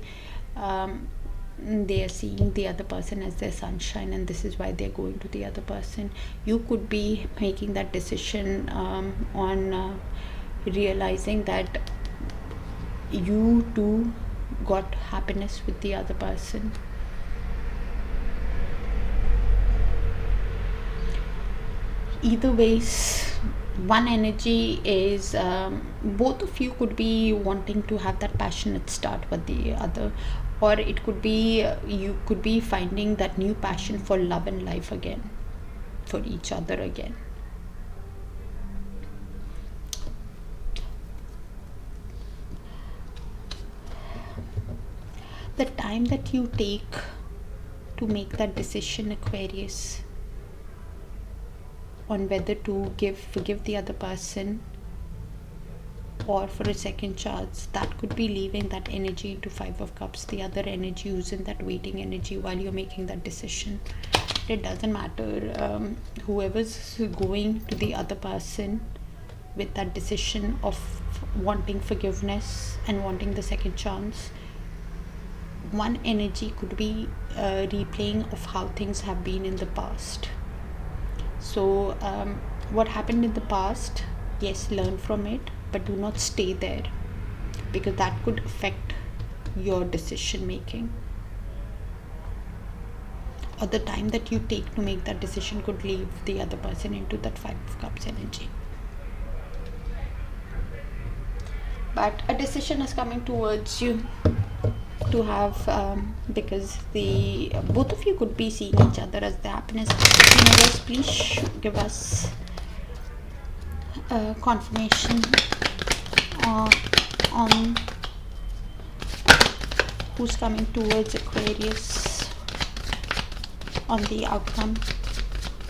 they are seeing the other person as their sunshine, and this is why they're going to the other person. You could be making that decision on realizing that you too got happiness with the other person. Either ways, one energy is both of you could be wanting to have that passionate start with the other, or it could be you could be finding that new passion for love and life again, for each other again. The time that you take to make that decision, Aquarius, on whether to forgive the other person or for a second chance, that could be leaving that energy into Five of Cups, the other energy who's in that waiting energy while you're making that decision. It doesn't matter, whoever's going to the other person with that decision of wanting forgiveness and wanting the second chance, one energy could be replaying of how things have been in the past. So what happened in the past Yes, learn from it, but do not stay there, because that could affect your decision making, or the time that you take to make that decision could leave the other person into that Five of Cups energy. But a decision is coming towards you to have, because the both of you could be seeing each other as the happiness. Universe, please give us confirmation on who's coming towards Aquarius, on the outcome,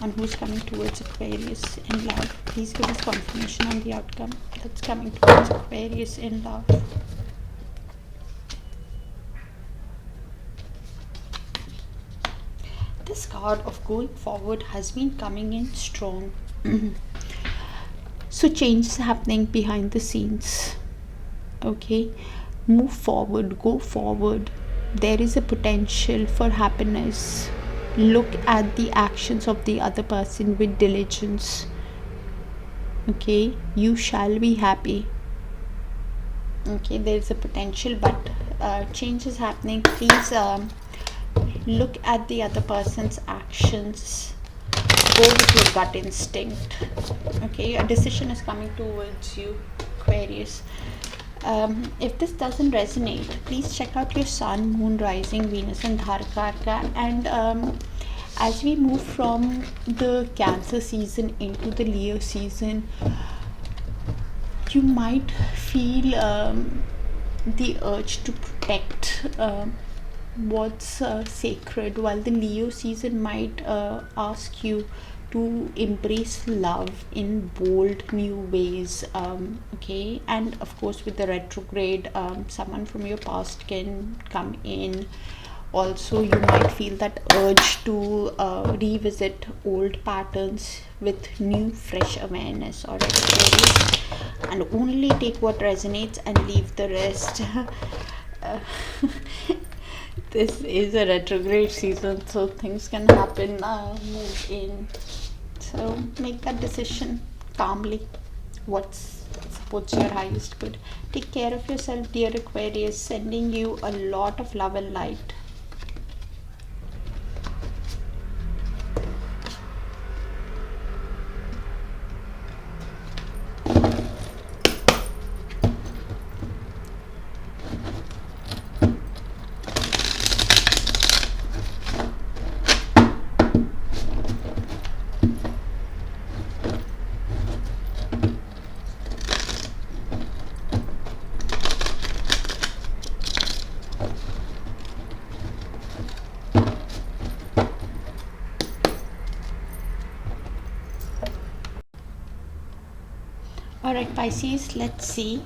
on who's coming towards Aquarius in love. Please give us confirmation on the outcome that's coming towards Aquarius in love. This card of going forward has been coming in strong. So change is happening behind the scenes. Okay, move forward, go forward. There is a potential for happiness. Look at the actions of the other person with diligence. Okay, you shall be happy. Okay, there is a potential, but change is happening. Please look at the other person's actions. Go with your gut instinct. Okay, a decision is coming towards you, Aquarius. If this doesn't resonate, please check out your sun, moon, rising, Venus and Dharkarka. And as we move from the Cancer season into the Leo season, you might feel the urge to protect what's sacred, while the Leo season might ask you to embrace love in bold new ways. Okay, and of course with the retrograde, someone from your past can come in. Also, you might feel that urge to revisit old patterns with new fresh awareness. Or and only take what resonates and leave the rest. This is a retrograde season, so things can happen, move in. So make that decision calmly. What supports your highest good. Take care of yourself, dear Aquarius. Sending you a lot of love and light. Alright, Pisces, let's see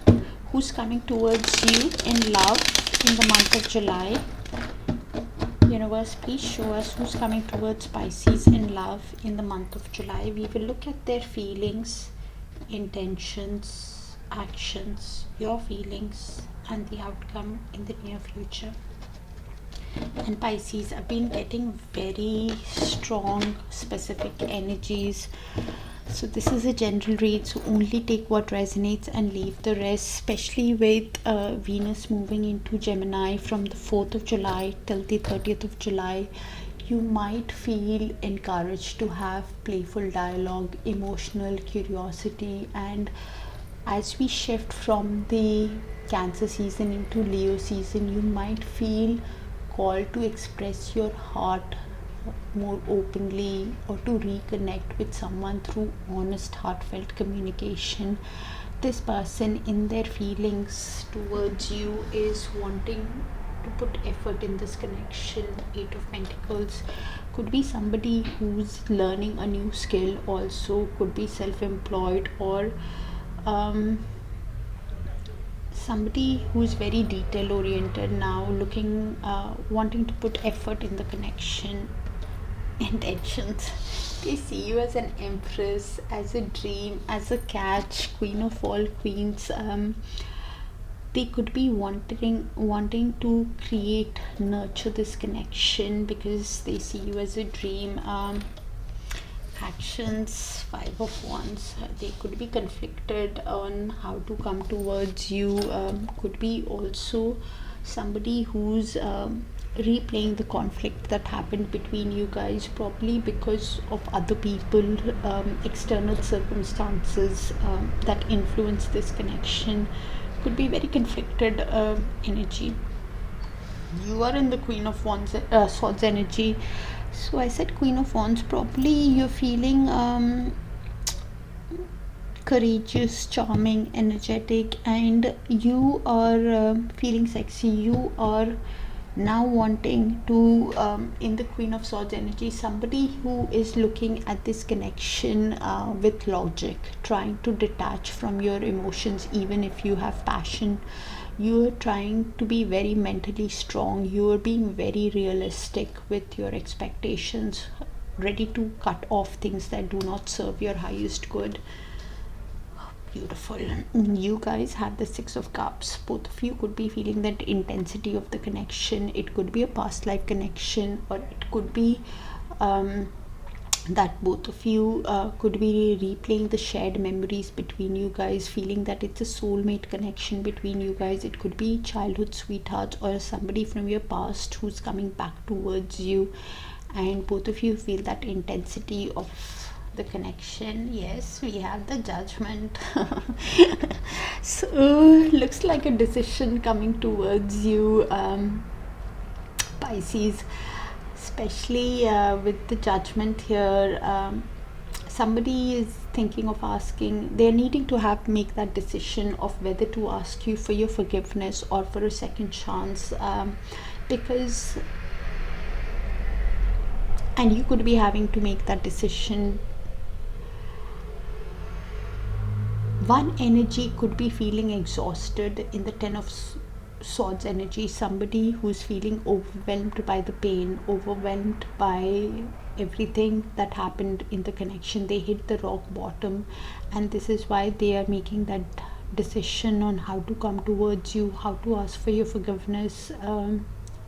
who's coming towards you in love in the month of July. Universe, please show us who's coming towards Pisces in love in the month of July. We will look at their feelings, intentions, actions, your feelings, and the outcome in the near future. And Pisces, I've been getting very strong, specific energies. So this is a general read, so only take what resonates and leave the rest, especially with Venus moving into Gemini from the 4th of July till the 30th of July. You might feel encouraged to have playful dialogue, emotional curiosity, and as we shift from the Cancer season into Leo season, you might feel called to express your heart more openly, or to reconnect with someone through honest, heartfelt communication. This person in their feelings towards you is wanting to put effort in this connection. 8 of Pentacles could be somebody who's learning a new skill, also could be self-employed, or somebody who's very detail oriented now, looking wanting to put effort in the connection. Intentions, they see you as an empress, as a dream, as a catch, queen of all queens. They could be wanting to create, nurture this connection because they see you as a dream. Actions, Five of Wands. They could be conflicted on how to come towards you. Could be also somebody who's replaying the conflict that happened between you guys, probably because of other people, external circumstances that influence this connection. Could be very conflicted energy. You are in the Queen of Wands, Swords energy. So I said Queen of Wands. Probably you're feeling courageous, charming, energetic, and you are feeling sexy. You are now wanting to, in the Queen of Swords energy, somebody who is looking at this connection with logic, trying to detach from your emotions. Even if you have passion, you are trying to be very mentally strong. You are being very realistic with your expectations, ready to cut off things that do not serve your highest good. Beautiful. You guys have the Six of Cups. Both of you could be feeling that intensity of the connection. It could be a past life connection, or it could be that both of you could be replaying the shared memories between you guys, feeling that it's a soulmate connection between you guys. It could be childhood sweethearts or somebody from your past who's coming back towards you, and both of you feel that intensity of the connection. Yes, we have the Judgment. So looks like a decision coming towards you, Pisces, especially with the Judgment here. Somebody is thinking of asking, they're needing to make that decision of whether to ask you for your forgiveness or for a second chance, because, and you could be having to make that decision. One energy could be feeling exhausted in the Ten of Swords energy. Somebody who's feeling overwhelmed by the pain, overwhelmed by everything that happened in the connection. They hit the rock bottom, and this is why they are making that decision on how to come towards you, how to ask for your forgiveness,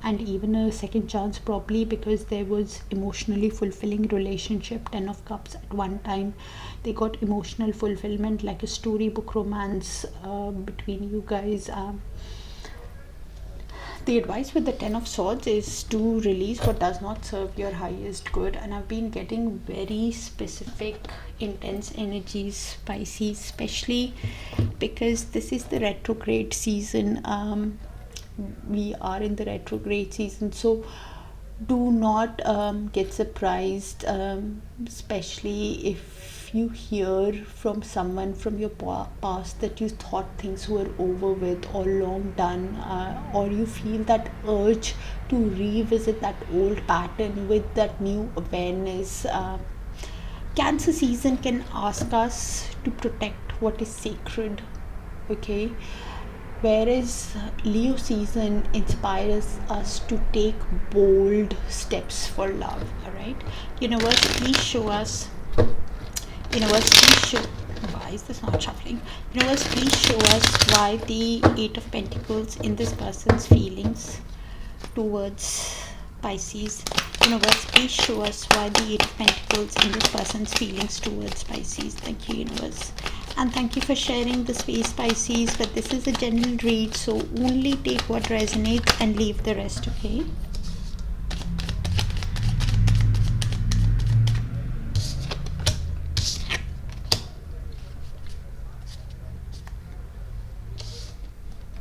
and even a second chance, probably because there was emotionally fulfilling relationship. 10 of Cups, at one time they got emotional fulfillment, like a storybook romance between you guys. The advice with the Ten of Swords is to release what does not serve your highest good. And I've been getting very specific, intense energies, Pisces, especially because this is the retrograde season. We are in the retrograde season, so do not get surprised, especially if you hear from someone from your past that you thought things were over with or long done, or you feel that urge to revisit that old pattern with that new awareness. Cancer season can ask us to protect what is sacred, okay, whereas Leo season inspires us to take bold steps for love. All right, universe, please show us. Universe, please show. Why is this not shuffling? Universe, please show us why the Eight of Pentacles in this person's feelings towards Pisces. Universe, please show us why the Eight of Pentacles in this person's feelings towards Pisces. Thank you, universe. And thank you for sharing the space, Pisces. But this is a general read, so only take what resonates and leave the rest, okay?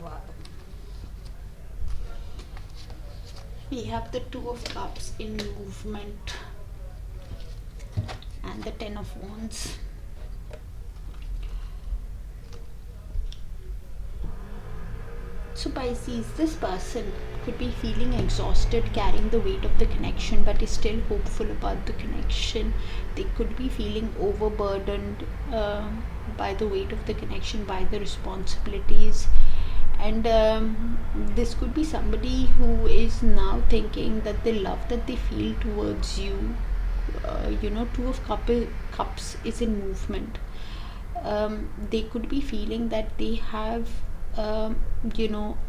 Wow. We have the Two of Cups in movement and the Ten of Wands. So Pisces, this person could be feeling exhausted, carrying the weight of the connection, but is still hopeful about the connection. They could be feeling overburdened by the weight of the connection, by the responsibilities. And this could be somebody who is now thinking that the love that they feel towards you, Two of Cups is in movement. They could be feeling that they have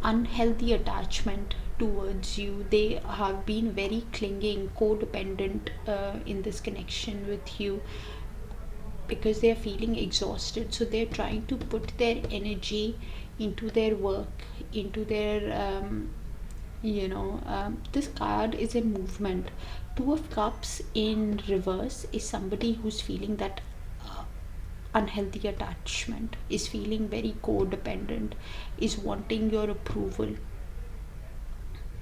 unhealthy attachment towards you. They have been very clinging, codependent in this connection with you, because they are feeling exhausted. So they're trying to put their energy into their work, into their this card is a movement. Two of Cups in reverse is somebody who's feeling that unhealthy attachment, is feeling very codependent, is wanting your approval,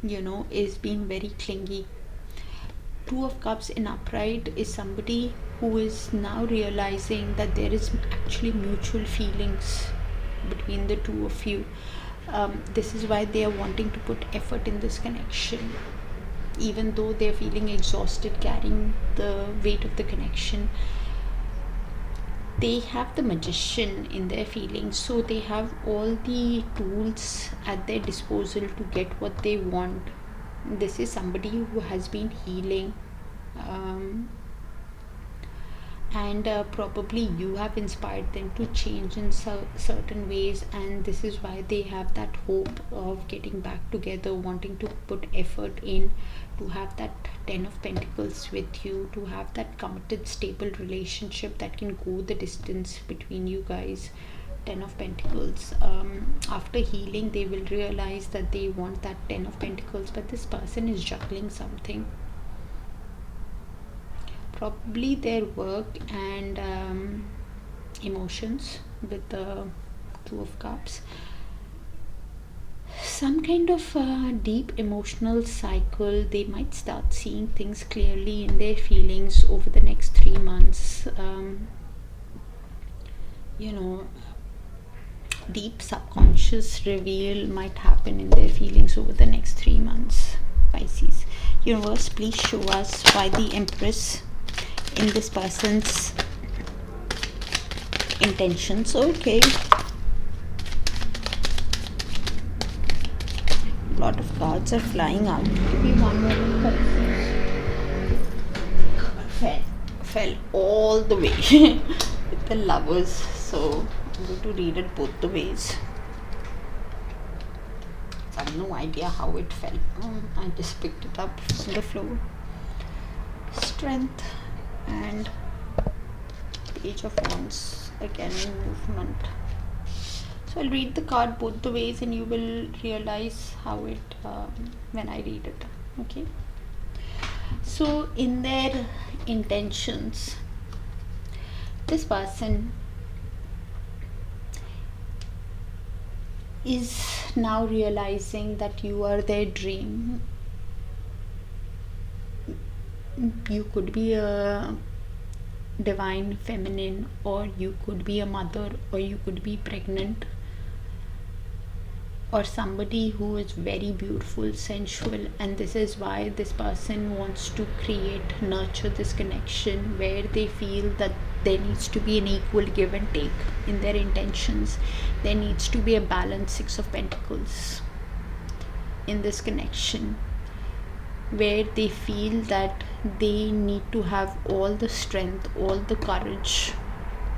is being very clingy. Two of Cups in upright is somebody who is now realizing that there is actually mutual feelings between the two of you. This is why they are wanting to put effort in this connection, even though they're feeling exhausted carrying the weight of the connection. They have the Magician in their feelings, so they have all the tools at their disposal to get what they want. This is somebody who has been healing, and probably you have inspired them to change in certain ways, and this is why they have that hope of getting back together, wanting to put effort in to have that 10 of Pentacles with you, to have that committed, stable relationship that can go the distance between you guys. 10 of Pentacles. After healing, they will realize that they want that 10 of Pentacles, but this person is juggling something. Probably their work and emotions with the Two of Cups. Some kind of deep emotional cycle. They might start seeing things clearly in their feelings over the next 3 months. Deep subconscious reveal might happen in their feelings over the next 3 months. Pisces. Universe, please show us why the Empress in this person's intentions. Okay. A lot of cards are flying out. Give me one moment. Fell all the way with the Lovers. So I'm going to read it both the ways. I have no idea how it fell. I just picked it up from the floor. Strength and Page of Wands, again movement. So I'll read the card both the ways and you will realize how it when I read it. Okay, so in their intentions, this person is now realizing that you are their dream. You could be a divine feminine, or you could be a mother, or you could be pregnant, or somebody who is very beautiful, sensual, and this is why this person wants to create, nurture this connection where they feel that there needs to be an equal give and take in their intentions. There needs to be a balance. 6 of Pentacles in this connection, where they feel that they need to have all the strength, all the courage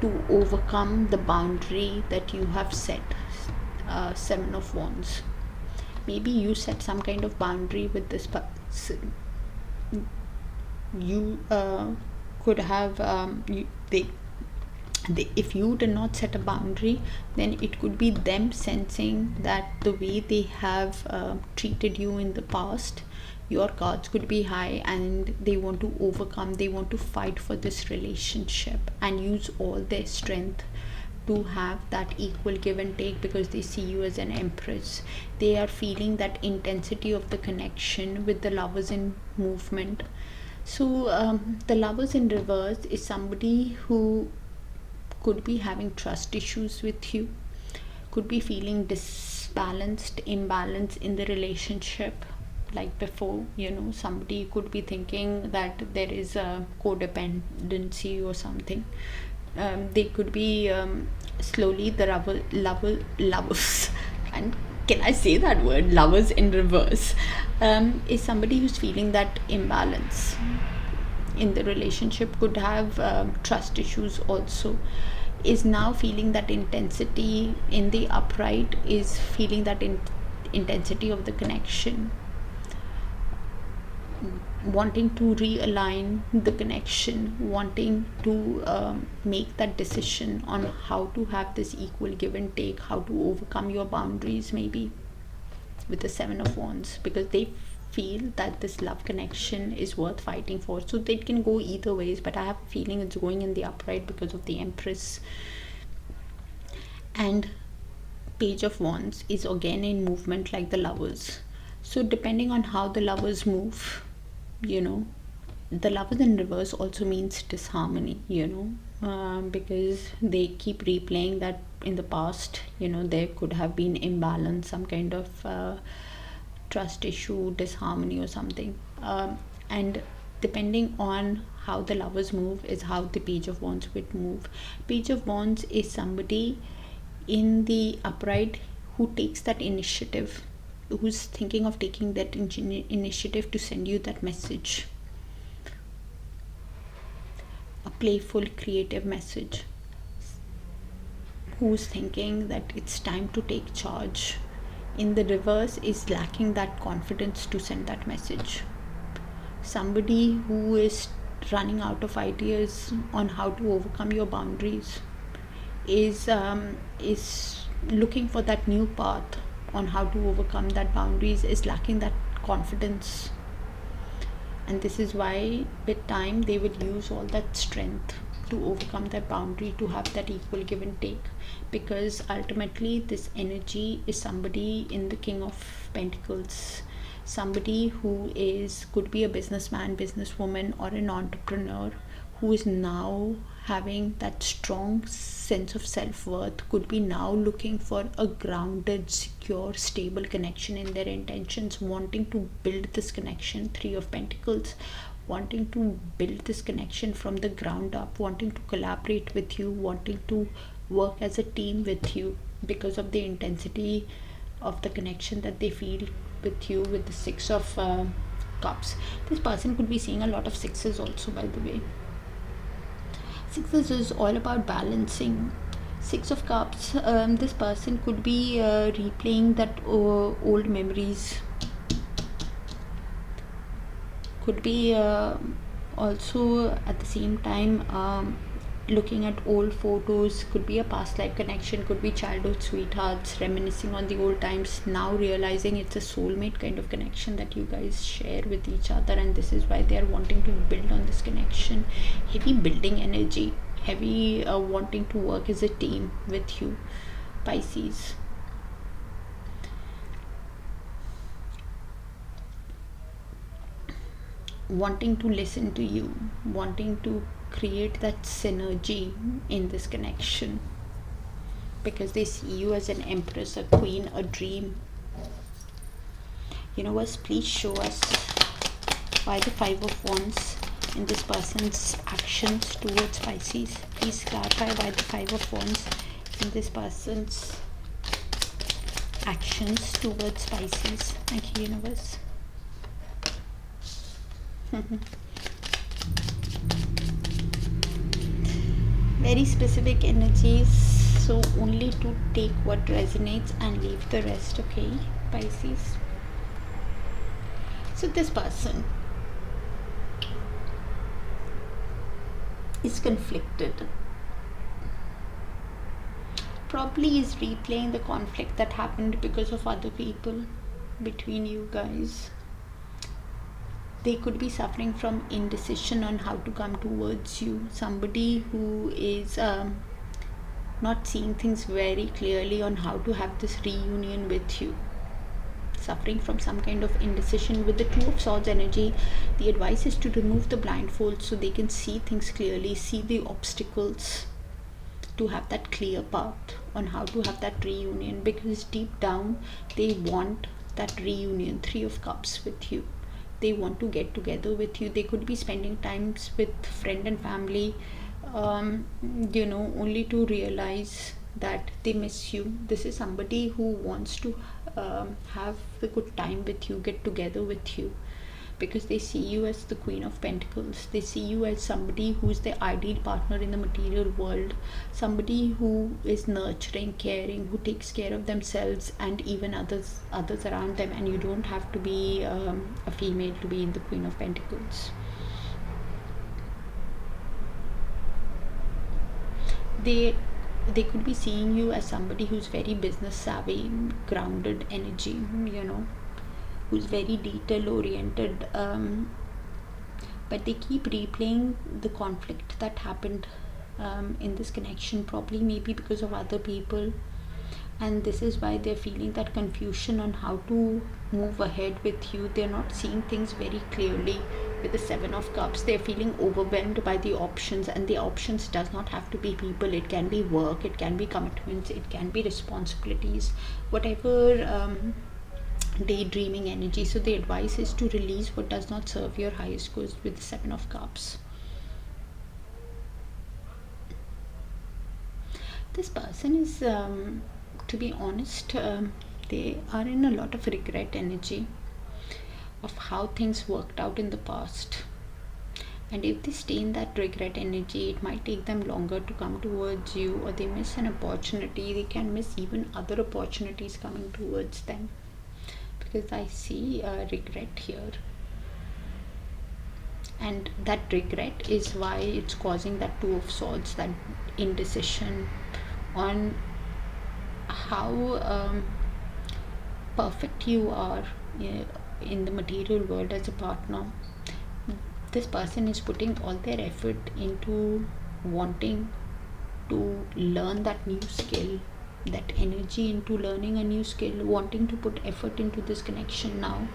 to overcome the boundary that you have set. 7 of Wands. Maybe you set some kind of boundary with this person. You could have if you did not set a boundary, then it could be them sensing that the way they have treated you in the past, your cards could be high and they want to overcome, they want to fight for this relationship and use all their strength to have that equal give and take, because they see you as an Empress. They are feeling that intensity of the connection with the Lovers in movement. So the Lovers in reverse is somebody who could be having trust issues with you, could be feeling disbalanced, imbalance in the relationship. Like before, somebody could be thinking that there is a codependency or something. They could be slowly the lovers and can I say that word, Lovers in reverse, is somebody who's feeling that imbalance in the relationship, could have trust issues also, is now feeling that intensity in the upright, is feeling that intensity of the connection. wanting to realign the connection, wanting to make that decision on how to have this equal give and take, how to overcome your boundaries, maybe with the Seven of Wands, because they feel that this love connection is worth fighting for. So they can go either ways, but I have a feeling it's going in the upright because of the Empress. And Page of Wands is again in movement like the Lovers. So depending on how the Lovers move, the Lovers in reverse also means disharmony, because they keep replaying that in the past, there could have been imbalance, some kind of trust issue, disharmony or something. And depending on how the Lovers move is how the Page of Wands would move. Page of Wands is somebody in the upright who takes that initiative, who's thinking of taking that initiative to send you that message, a playful, creative message, who's thinking that it's time to take charge. In the reverse is lacking that confidence to send that message. Somebody who is running out of ideas on how to overcome your boundaries, is looking for that new path on how to overcome that boundaries, is lacking that confidence. And this is why with time they will use all that strength to overcome that boundary, to have that equal give and take, because ultimately this energy is somebody in the King of Pentacles, somebody who could be a businessman, businesswoman, or an entrepreneur, who is now having that strong sense of self-worth, could be now looking for a grounded, secure, stable connection in their intentions, wanting to build this connection. Three of Pentacles, wanting to build this connection from the ground up, wanting to collaborate with you, wanting to work as a team with you because of the intensity of the connection that they feel with you. With the Six of Cups, this person could be seeing a lot of sixes also, by the way. Sixes is all about balancing. Six of Cups, this person could be replaying that old memories, could be also at the same time looking at old photos, could be a past life connection, could be childhood sweethearts reminiscing on the old times, now realizing it's a soulmate kind of connection that you guys share with each other, and this is why they are wanting to build on this connection. Heavy building energy, heavy wanting to work as a team with you, Pisces. Wanting to listen to you, wanting to create that synergy in this connection, because they see you as an empress, a queen, a dream. Universe, please show us why the Five of Wands in this person's actions towards Pisces. Please clarify why the Five of Wands in this person's actions towards Pisces. Thank you, Universe. Very specific energies, so only to take what resonates and leave the rest, okay, Pisces? So this person is conflicted, probably is replaying the conflict that happened because of other people between you guys. They could be suffering from indecision on how to come towards you. Somebody who is not seeing things very clearly on how to have this reunion with you, suffering from some kind of indecision. With the Two of Swords energy, the advice is to remove the blindfold so they can see things clearly, see the obstacles, to have that clear path on how to have that reunion, because deep down they want that reunion. Three of Cups with you, they want to get together with you. They could be spending times with friend and family, only to realize that they miss you. This is somebody who wants to have the good time with you, get together with you. because they see you as the Queen of Pentacles. They see you as somebody who's the ideal partner in the material world, somebody who is nurturing, caring, who takes care of themselves and even others around them, and you don't have to be a female to be in the Queen of Pentacles. They could be seeing you as somebody who's very business savvy, grounded energy, you know, who's very detail oriented, but they keep replaying the conflict that happened in this connection, probably maybe because of other people, and this is why they're feeling that confusion on how to move ahead with you. They're not seeing things very clearly. With the Seven of Cups, they're feeling overwhelmed by the options, and the options does not have to be people. It can be work, it can be commitments, it can be responsibilities, whatever daydreaming energy. So the advice is to release what does not serve your highest good with the Seven of Cups. This person is, to be honest, they are in a lot of regret energy of how things worked out in the past, and if they stay in that regret energy, it might take them longer to come towards you, or they miss an opportunity. They can miss even other opportunities coming towards them, because I see regret here, and that regret is why it's causing that Two of Swords, that indecision on how perfect you are in the material world as a partner. This person is putting all their effort into wanting to learn that new skill, that energy into learning a new skill, wanting to put effort into this connection now.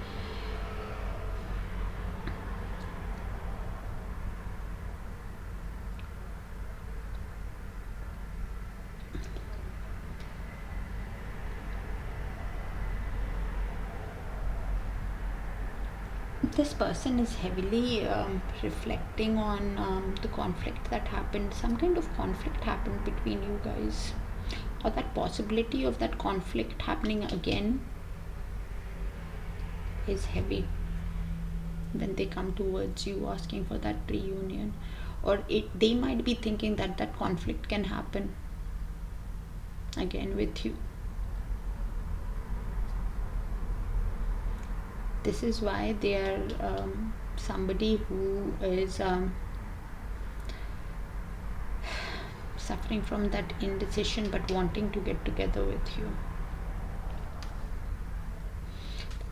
This person is heavily reflecting on the conflict that happened. Some kind of conflict happened between you guys, or that possibility of that conflict happening again is heavy when they come towards you asking for that reunion, or they might be thinking that that conflict can happen again with you. This is why they are somebody who is suffering from that indecision but wanting to get together with you.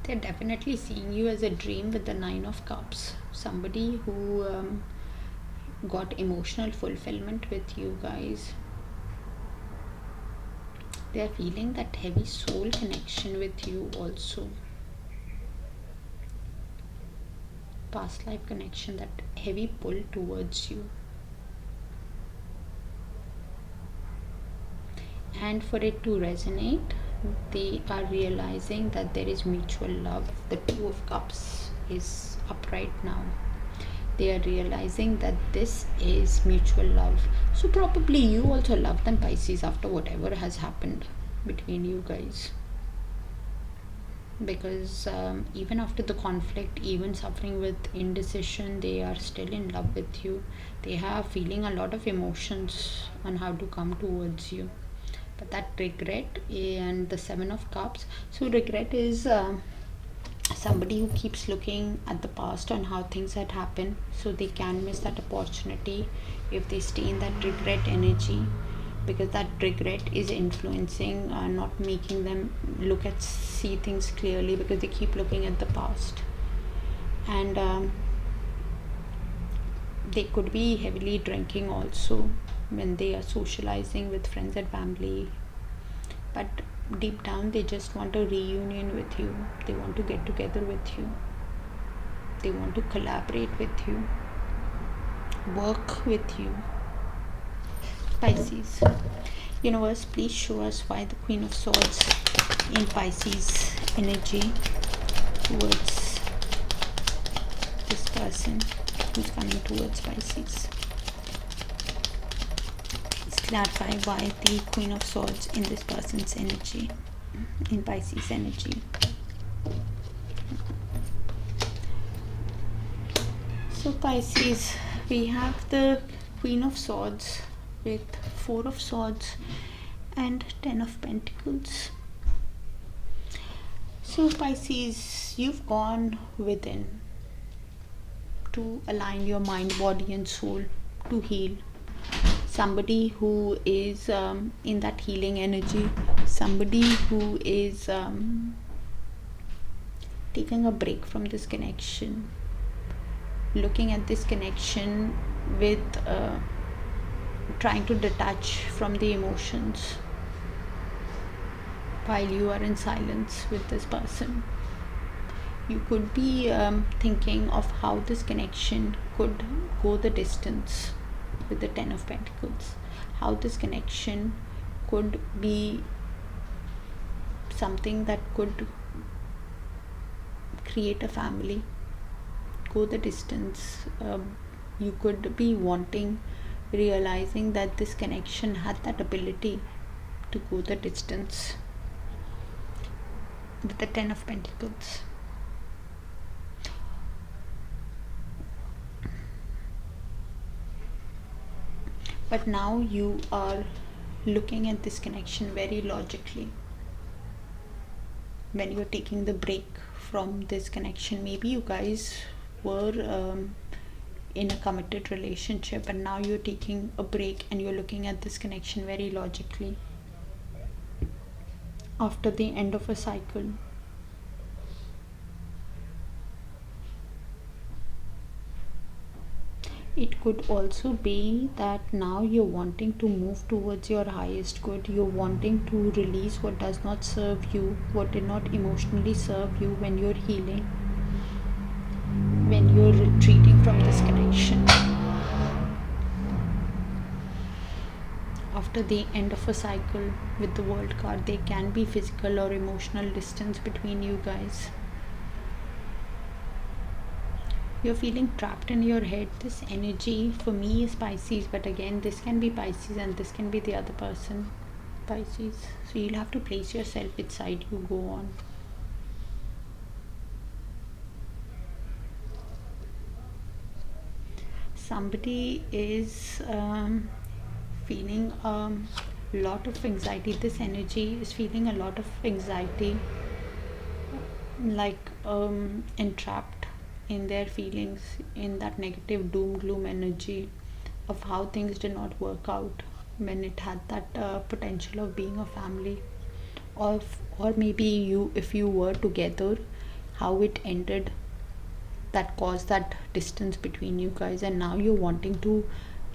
They're definitely seeing you as a dream with the Nine of Cups. Somebody who got emotional fulfillment with you guys. They're feeling that heavy soul connection with you also. Past life connection, that heavy pull towards you. And for it to resonate, they are realizing that there is mutual love. The Two of Cups is up right now. They are realizing that this is mutual love. So probably you also love them, Pisces, after whatever has happened between you guys. Because even after the conflict, even suffering with indecision, they are still in love with you. They are feeling a lot of emotions on how to come towards you. But that regret and the Seven of Cups, so regret is somebody who keeps looking at the past on how things had happened, so they can miss that opportunity if they stay in that regret energy, because that regret is influencing, not making them see things clearly, because they keep looking at the past. And they could be heavily drinking also when they are socializing with friends and family, but deep down they just want a reunion with you. They want to get together with you. They want to collaborate with you, work with you. Pisces, universe, please show us why the Queen of Swords in Pisces energy towards this person who's coming towards Pisces. Please clarify why the Queen of Swords in this person's energy, in Pisces energy. So Pisces, we have the Queen of Swords with Four of Swords and Ten of Pentacles. So Pisces, you've gone within to align your mind, body and soul to heal. Somebody who is in that healing energy, somebody who is taking a break from this connection, looking at this connection with trying to detach from the emotions while you are in silence with this person. You could be thinking of how this connection could go the distance with the Ten of Pentacles, how this connection could be something that could create a family, go the distance. You could be realizing that this connection had that ability to go the distance with the Ten of Pentacles. But now you are looking at this connection very logically. When you're taking the break from this connection, maybe you guys were in a committed relationship and now you're taking a break and you're looking at this connection very logically after the end of a cycle. It could also be that now you're wanting to move towards your highest good. You're wanting to release what does not serve you, what did not emotionally serve you when you're healing, when you're retreating from this connection. After the end of a cycle with the World card, there can be physical or emotional distance between you guys. You're feeling trapped in your head. This energy for me is Pisces, but again this can be Pisces and this can be the other person, Pisces. So you'll have to place yourself which side you go on. Somebody is feeling a lot of anxiety. This energy is feeling a lot of anxiety, like entrapped in their feelings, in that negative doom gloom energy of how things did not work out when it had that potential of being a family, or maybe you, if you were together, how it ended, that caused that distance between you guys, and now you're wanting to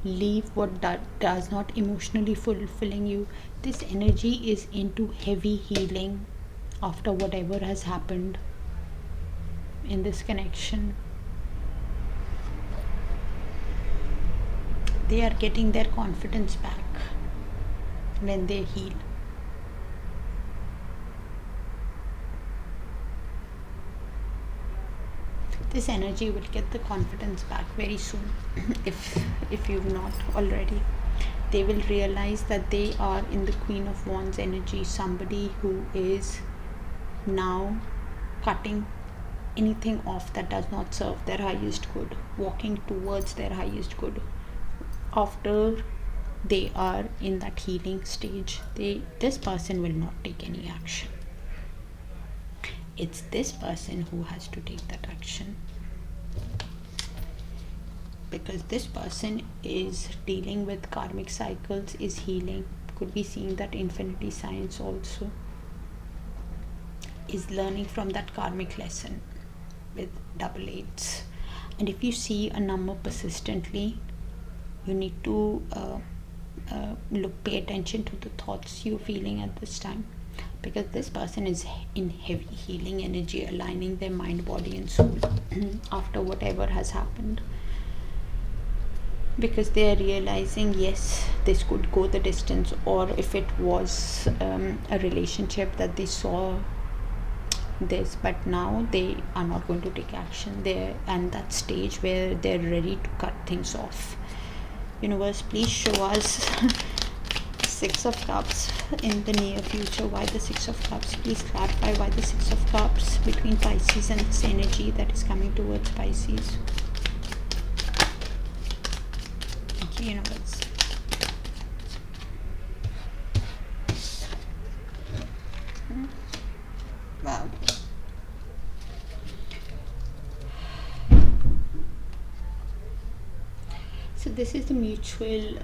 leave what that does not emotionally fulfilling you. This energy is into heavy healing after whatever has happened in this connection. They are getting their confidence back when they heal. This energy will get the confidence back very soon. if you've not already, they will realize that they are in the Queen of Wands energy, somebody who is now cutting anything off that does not serve their highest good, walking towards their highest good. After they are in that healing stage, this person will not take any action. It's this person who has to take that action, because this person is dealing with karmic cycles, is healing, could be seeing that infinity signs also, is learning from that karmic lesson with double eights. And if you see a number persistently, you need to pay attention to the thoughts you're feeling at this time, because this person is in heavy healing energy, aligning their mind, body and soul after whatever has happened, because they are realizing, yes, this could go the distance, or if it was a relationship that they saw this, but now they are not going to take action. They're at that stage where they're ready to cut things off. Universe, please show us Six of Cups in the near future. Why the Six of Cups? Please clarify why the Six of Cups between Pisces and this energy that is coming towards Pisces. universe. Wow. So this is the mutual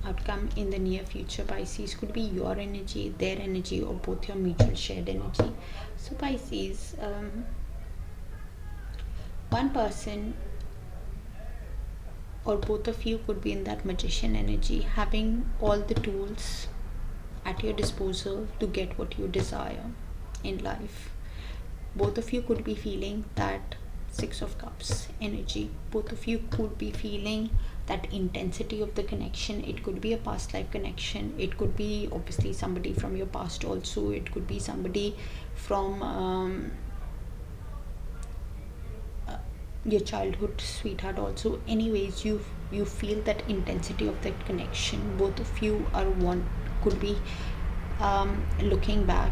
outcome in the near future, Pisces. Could be your energy, their energy, or both your mutual shared energy. So Pisces, one person or both of you could be in that magician energy, having all the tools at your disposal to get what you desire in life. Both of you could be feeling that Six of Cups energy. Both of you could be feeling that intensity of the connection. It could be a past life connection. It could be obviously somebody from your past also. It could be somebody from your childhood sweetheart also. Anyways, you feel that intensity of that connection. Both of you could be looking back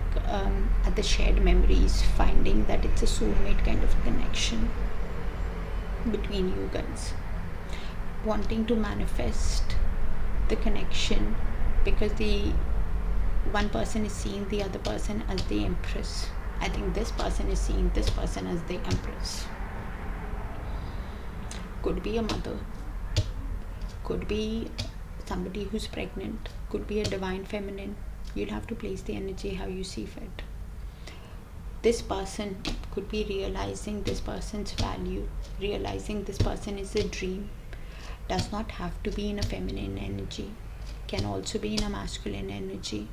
at the shared memories, finding that it's a soulmate kind of connection between you guys, wanting to manifest the connection, because the one person is seeing the other person as the Empress. I think this person is seeing this person as the Empress. Could be a mother, could be somebody who's pregnant, could be a divine feminine. You'll have to place the energy how you see fit. This person could be realizing this person's value, realizing this person is a dream. Does not have to be in a feminine energy, can also be in a masculine energy.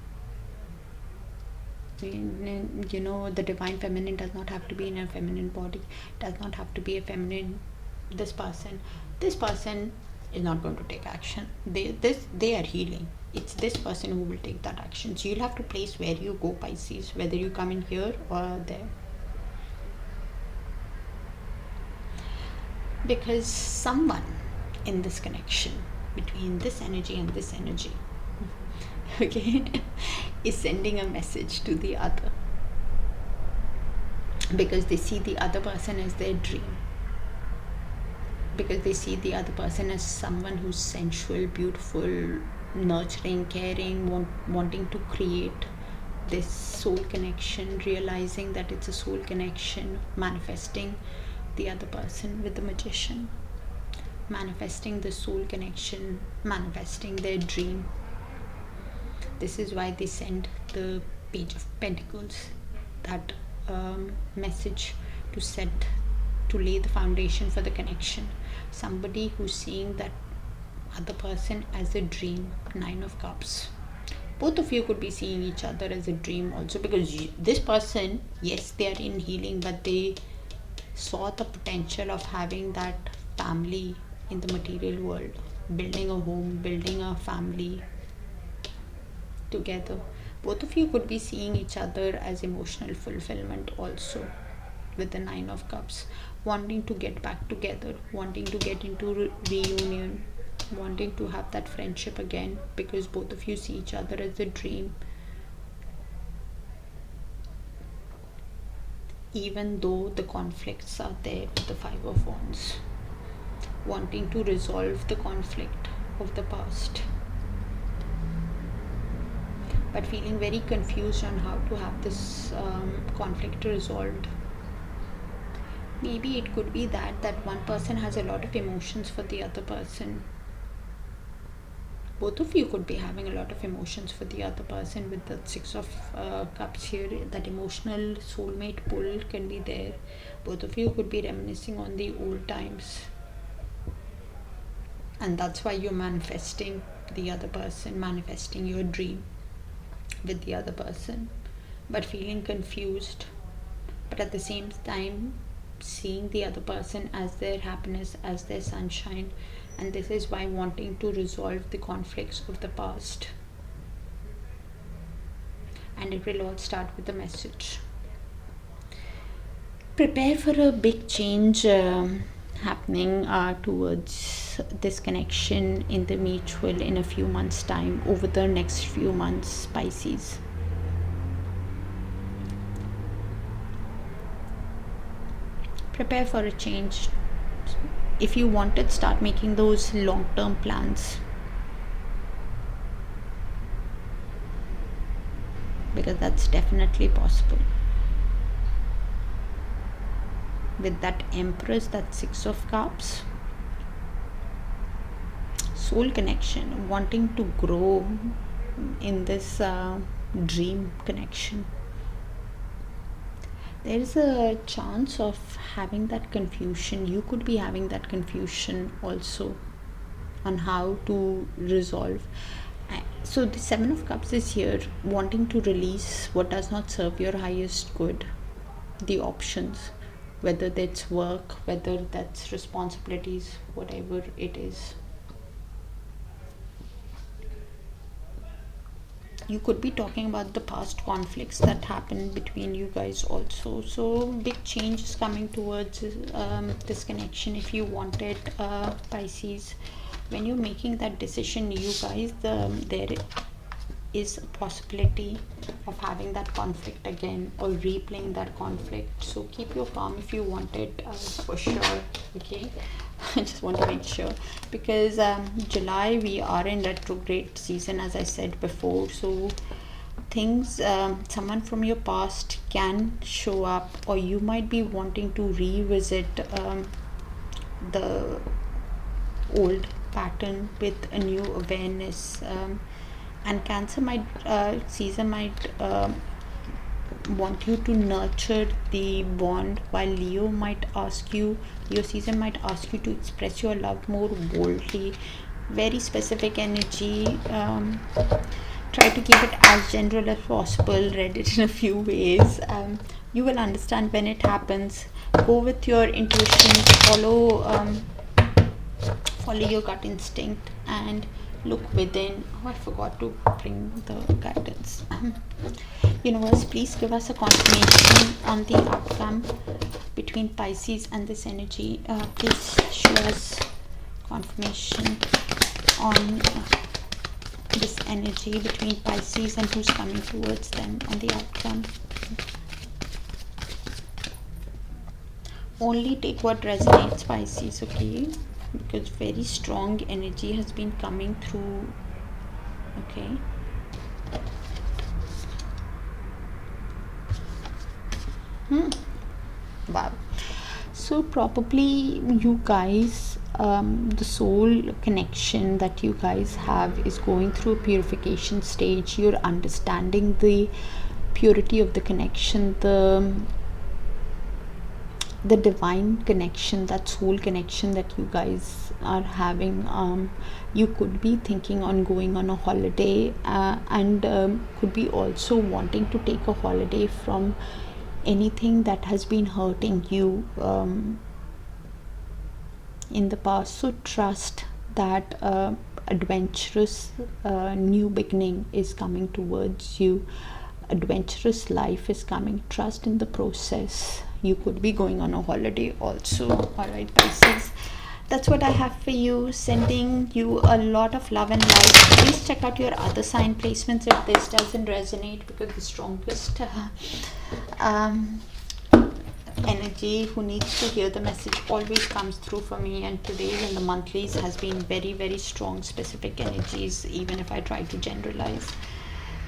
You know, the divine feminine does not have to be in a feminine body, does not have to be a feminine. This person is not going to take action. They are healing. It's this person who will take that action. So you'll have to place where you go, Pisces, whether you come in here or there. Because someone in this connection between this energy and this energy, okay, is sending a message to the other, because they see the other person as their dream, because they see the other person as someone who's sensual, beautiful, nurturing, caring, wanting to create this soul connection, realizing that it's a soul connection, manifesting the other person with the Magician, manifesting the soul connection, manifesting their dream. This is why they send the Page of Pentacles, that message to lay the foundation for the connection. Somebody who's seeing that other person as a dream. Nine of Cups. Both of you could be seeing each other as a dream also, because this person, yes, they are in healing, but they saw the potential of having that family in the material world, building a home, building a family together. Both of you could be seeing each other as emotional fulfillment also, with the Nine of Cups, wanting to get back together, wanting to get into reunion, wanting to have that friendship again, because both of you see each other as a dream. Even though the conflicts are there with the Five of Wands, wanting to resolve the conflict of the past, but feeling very confused on how to have this conflict resolved. Maybe it could be that one person has a lot of emotions for the other person. Both of you could be having a lot of emotions for the other person with the Six of Cups here. That emotional soulmate pull can be there. Both of you could be reminiscing on the old times, and that's why you're manifesting the other person, manifesting your dream with the other person, but feeling confused, but at the same time seeing the other person as their happiness, as their sunshine. And this is why wanting to resolve the conflicts of the past. And it will all start with the message. Prepare for a big change happening towards this connection in the mutual in a few months' time, over the next few months, Pisces. Prepare for a change. if you wanted, start making those long-term plans, because that's definitely possible. With that Empress, that Six of Cups, soul connection, wanting to grow in this dream connection. There is a chance of having that confusion. You could be having that confusion also on how to resolve. So the Seven of Cups is here, wanting to release what does not serve your highest good. The options, whether that's work, whether that's responsibilities, whatever it is. You could be talking about the past conflicts that happened between you guys also. So big change is coming towards this connection. If you wanted, Pisces, when you're making that decision, you guys, there is a possibility of having that conflict again or replaying that conflict. So keep your calm if you want it, for sure. Okay. I just want to make sure, because July we are in retrograde season, as I said before. So things, someone from your past can show up, or you might be wanting to revisit the old pattern with a new awareness. And Cancer might season might want you to nurture the bond, while Leo season might ask you to express your love more boldly. Very specific energy. Try to keep it as general as possible. Read it in a few ways. You will understand when it happens. Go with your intuition. Follow your gut instinct and look within. I forgot to bring the guidance. Universe, please give us a confirmation on the outcome between Pisces and this energy. Please show us confirmation on this energy between Pisces and who's coming towards them, on the outcome. Only take what resonates, Pisces, okay? Because very strong energy has been coming through. Okay. Wow. So probably you guys, the soul connection that you guys have is going through a purification stage. You're understanding the purity of the connection, the divine connection, that soul connection that you guys are having. You could be thinking on going on a holiday, and could be also wanting to take a holiday from anything that has been hurting you in the past. So trust that adventurous new beginning is coming towards you. Adventurous life is coming. Trust in the process. You could be going on a holiday also. All right, Pisces, that's what I have for you. Sending you a lot of love and light. Please check out your other sign placements if this doesn't resonate, because the strongest energy who needs to hear the message always comes through for me, and today's and the monthlies has been very, very strong specific energies, even if I try to generalize.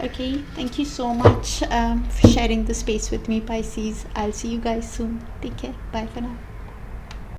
Okay, thank you so much for sharing the space with me, Pisces. I'll see you guys soon. Take care. Bye for now.